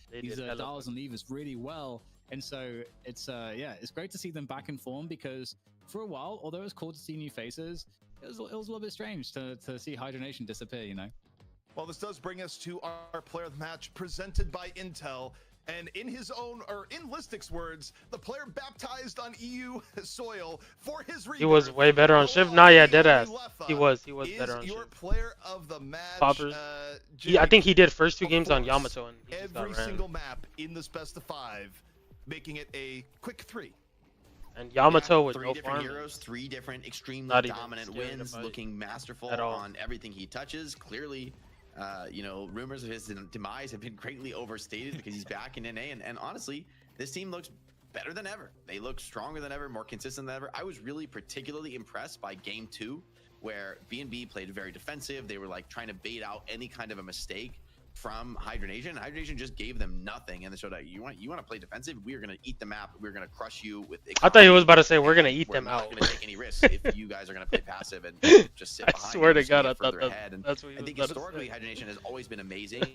dials and levers really well. And so it's it's great to see them back in form because for a while, although it's cool to see new faces, it was a little bit strange to see Hydra Nation disappear, you know. Well, this does bring us to our player of the match presented by Intel. And in his own, or in Listic's words, the player baptized on EU soil for his rebirth. He was way better on Shift. Nah, yeah, deadass. He was better on your Shift. Player of the match. Poppers. I think he did first 2 games on Yamato. And he every single map in this best of 5, making it a quick 3. And Yamato with 3 different heroes, 3 different extremely dominant wins, looking masterful on everything he touches. Clearly, rumors of his demise have been greatly overstated because he's back in NA. And honestly, this team looks better than ever. They look stronger than ever, more consistent than ever. I was really particularly impressed by Game 2, where B&B played very defensive. They were like trying to bait out any kind of a mistake from Hydra Nation. Hydra Nation just gave them nothing, and they showed that you want to play defensive. We're gonna eat the map. We're gonna crush you with. I thought he was about to say we're gonna eat them out. We're not gonna take any risks if you guys are gonna play passive and just sit behind. I swear to God, I thought that's what he was. I think historically, Hydra Nation has always been amazing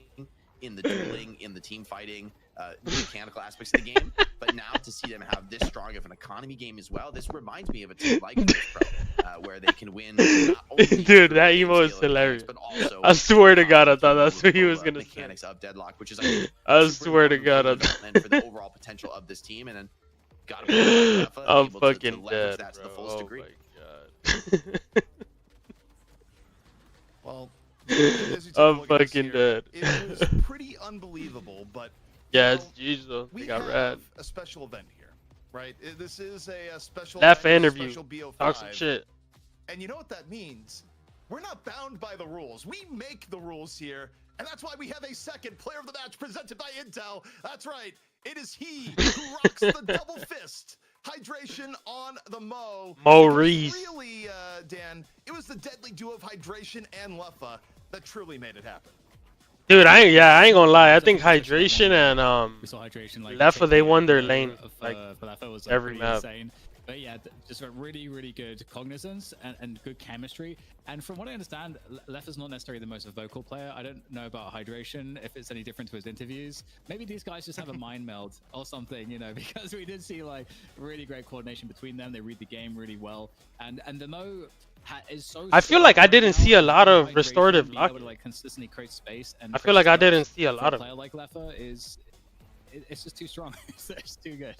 in the dueling, in the team fighting, the mechanical aspects of the game. But now to see them have this strong of an economy game as well, this reminds me of a team like Pro, where they can win. Dude, that emo is hilarious. But also, I swear to God, I thought that's what he was gonna say. Mechanics of Deadlock, which is I swear to God, and for the overall potential of this team, and then gotta be I'm fucking dead, that to the bro. fullest degree. My God. Well, I'm fucking dead. It was pretty unbelievable, but yeah, it's GG though. We got have rad. a special event here, right? This is a special Left event, interview. special BO5. Talk some shit. And you know what that means? we're not bound by the rules. We make the rules here, and that's why we have a second player of the match presented by Intel. That's right, it is he who rocks the double fist. Hydration on the Maurice. Really, Dan, it was the deadly duo of Hydration and Leffa that truly made it happen. Dude, I ain't gonna lie. I think Hydration and Leffa, they won their lane like every map. Insane. But yeah, just a really, really good cognizance and good chemistry. And from what I understand, Leffa's not necessarily the most vocal player. I don't know about Hydration, if it's any different to his interviews. Maybe these guys just have a mind meld or something, you know, because we did see like really great coordination between them. They read the game really well. And the Mo is so I feel like I didn't see a lot of restorative lock. Like consistently create space. And I feel like I didn't see a lot of. A player like Leffa it's just too strong. It's too good.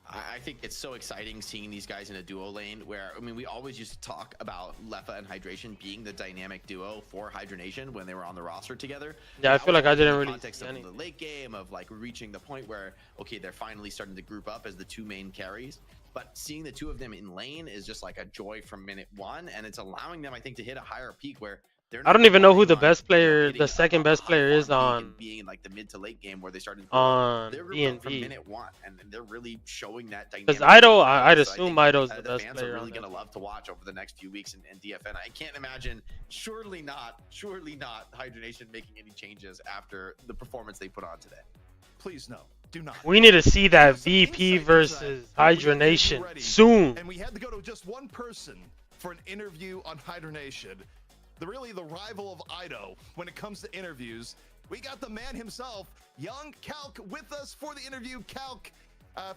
I think it's so exciting seeing these guys in a duo lane where, I mean, we always used to talk about Leffa and Hydration being the dynamic duo for Hydronation when they were on the roster together. Yeah, I feel like I didn't really context of the late game of like reaching the point where, okay, they're finally starting to group up as the two main carries. But seeing the two of them in lane is just like a joy from minute one, and it's allowing them, I think, to hit a higher peak where I don't even know who the best player, the second best player is on. Being in like the mid to late game where they started on DNB from minute one, and they're really showing that dynamic. Because I'd assume Ido's the best fans player. Are really gonna love to watch over the next few weeks in DFN. I can't imagine, surely not, Hydronation making any changes after the performance they put on today. Please no. Do not. We need to see that VP versus Hydronation soon. And we had to go to just one person for an interview on Hydronation. Really the rival of Ido when it comes to interviews. We got the man himself, young Calc, with us for the interview. Calc,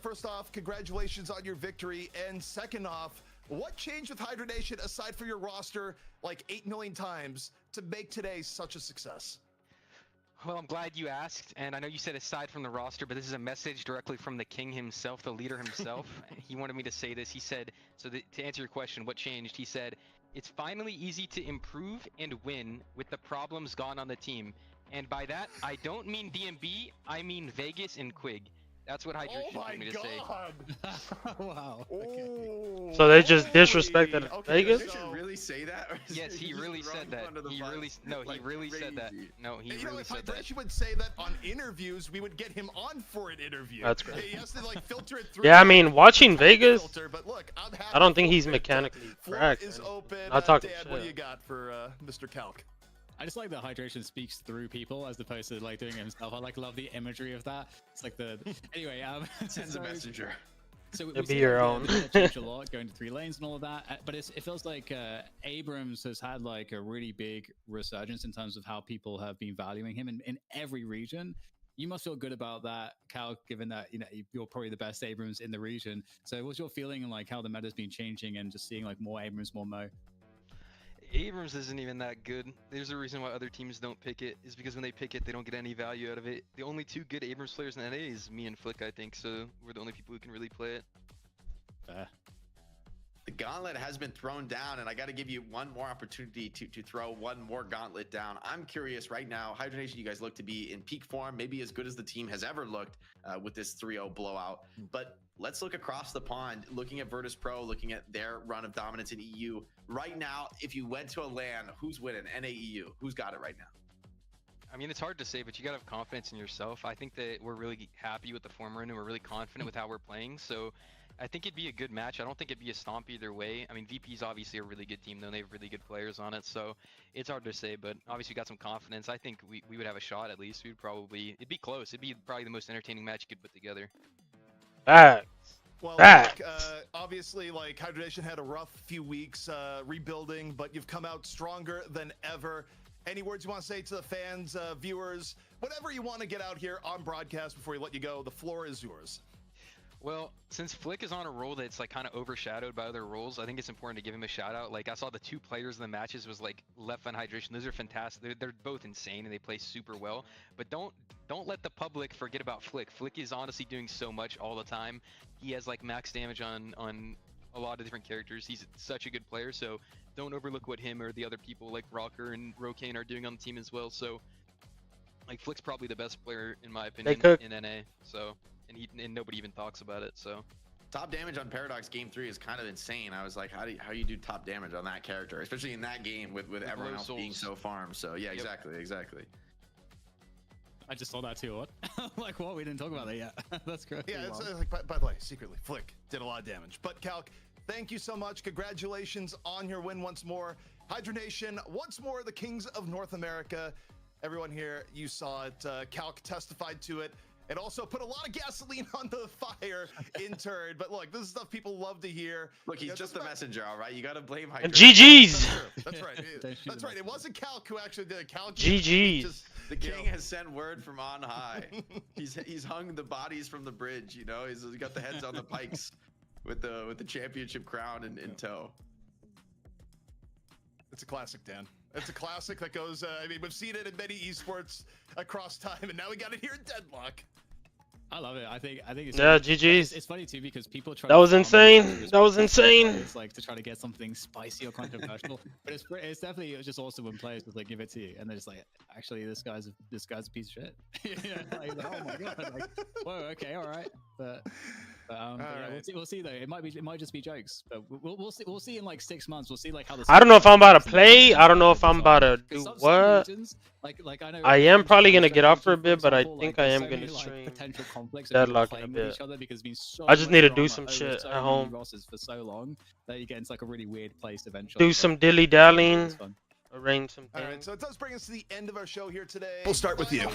first off, congratulations on your victory. And second off, what changed with Hydronation aside from your roster like 8 million times to make today such a success? Well, I'm glad you asked, and I know you said aside from the roster, but this is a message directly from the king himself, the leader himself. He wanted me to say this. He said, to answer your question, what changed? He said, it's finally easy to improve and win with the problems gone on the team. And by that, I don't mean DMB, I mean Vegas and Quig. That's what Hydration told me to say. Wow. Okay. So they just disrespected Vegas? Did you really say that? Yes, he really said that. He really said that. No, he really said that. Hydration would say that on interviews, we would get him on for an interview. That's great. He has to like filter it through. Yeah, I mean, watching Vegas, but look, I don't think he's mechanically correct. Is open. Not talking Dan, shit. what do you got for Mr. Calc? I just like that Hydration speaks through people as opposed to like doing it himself. I love the imagery of that. It's like the anyway. Sends a messenger. So we It'll see be your own. Change a lot, going to 3 lanes and all of that. But it feels like Abrams has had like a really big resurgence in terms of how people have been valuing him in every region. You must feel good about that, Cal, given that you're probably the best Abrams in the region. So what's your feeling on like how the meta's been changing and just seeing like more Abrams, more Mo? Abrams isn't even that good. There's a reason why other teams don't pick it, is because when they pick it, they don't get any value out of it. The only 2 good Abrams players in NA is me and Flick, I think, so we're the only people who can really play it. Fair. The gauntlet has been thrown down, and I got to give you one more opportunity to throw one more gauntlet down. I'm curious right now, Hydronation, you guys look to be in peak form, maybe as good as the team has ever looked with this 3-0 blowout. But let's look across the pond, looking at Virtus Pro, looking at their run of dominance in EU. Right now, if you went to a LAN, who's winning? NA-EU, who's got it right now? I mean, it's hard to say, but you gotta have confidence in yourself. I think that we're really happy with the form we're in, and we're really confident with how we're playing. So I think it'd be a good match. I don't think it'd be a stomp either way. I mean, VP's obviously a really good team, though. They have really good players on it, so it's hard to say, but obviously we got some confidence. I think we would have a shot at least. It'd be close. It'd be probably the most entertaining match you could put together. Well, obviously, like, Hydration had a rough few weeks rebuilding, but you've come out stronger than ever. Any words you want to say to the fans, viewers, whatever you want to get out here on broadcast before we let you go, the floor is yours. Well, since Flick is on a role that's like kind of overshadowed by other roles, I think it's important to give him a shout out. Like, I saw the 2 players in the matches was like Leffa and Hydration. Those are fantastic. They're both insane and they play super well. But don't let the public forget about Flick. Flick is honestly doing so much all the time. He has like max damage on a lot of different characters. He's such a good player, so don't overlook what him or the other people like Rocker and Rokane are doing on the team as well. So like Flick's probably the best player in my opinion in NA. So and nobody even talks about it. So top damage on Paradox game 3 is kind of insane. I was like, how do you do top damage on that character, especially in that game with everyone else being so farmed. So yeah, exactly. I just saw that too. What? Like what? We didn't talk about that yet. That's crazy. Yeah, it's like, by the way, secretly, Flick did a lot of damage. But Calc, thank you so much. Congratulations on your win once more. Hydra Nation, once more, the kings of North America. Everyone here, you saw it. Calc testified to it. And also put a lot of gasoline on the fire in turn. But look, this is stuff people love to hear. Look, he's just the messenger, all right? You got to blame Hydra. GG's. That's right. That's right. It wasn't Calc who actually did it. Calc. GG's. The king has sent word from on high. He's hung the bodies from the bridge. You know, he's got the heads on the pikes with the championship crown in tow. It's a classic, Dan. It's a classic that goes. I mean, we've seen it in many esports across time, and now we got it here in Deadlock. I love it. I think it's GG's. It's funny too because people try. That was insane. That was insane. It's like to try to get something spicy or controversial, but it's definitely just awesome when players just like give it to you, and they're just like, actually, this guy's a piece of shit. Like, oh my god, like, whoa, okay, all right, but yeah, we'll see though. It might just be jokes, but we'll see in like 6 months. We'll see like how the. I don't know if I'm about to play. I don't know if I'm about to do what. Like I know. I am probably gonna get off for a bit, but I think I am gonna stream Deadlock in a bit. So I just need to do some shit at home. For so long that you get into like a really weird place eventually. Do some dilly dallying. Arrange some things. All right, so it does bring us to the end of our show here today. We'll start with you.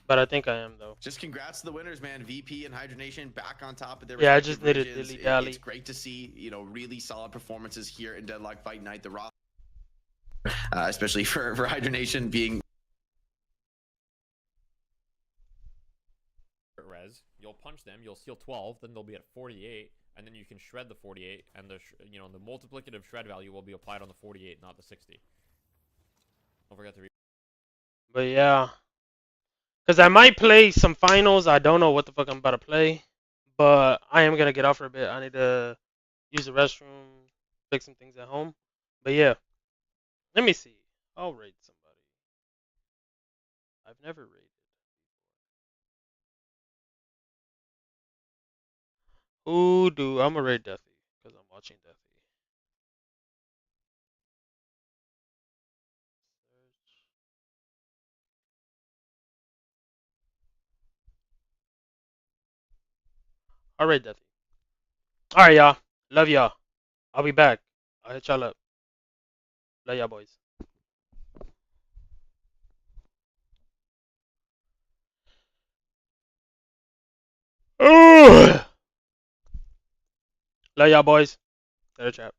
But I think I am though. Just congrats to the winners, man. VP and Hydra Nation back on top of their. Yeah, I just needed regions. dilly dally. It's great to see, you know, really solid performances here in Deadlock Fight Night. The roster, especially for Hydra Nation being. Res, you'll punch them, you'll steal 12, then they'll be at 48. And then you can shred the 48, and the the multiplicative shred value will be applied on the 48, not the 60. Don't forget to read. But yeah, because I might play some finals. I don't know what the fuck I'm about to play, but I am gonna get off for a bit. I need to use the restroom, fix some things at home. But yeah, let me see. I'll raid somebody. I've never raided. Ooh, dude, I'm gonna raid Deathy because I'm watching Deathy. I'll raid Deathy. Alright, y'all. Love y'all. I'll be back. I'll hit y'all up. Love y'all, boys. Love y'all, boys. Later, chat.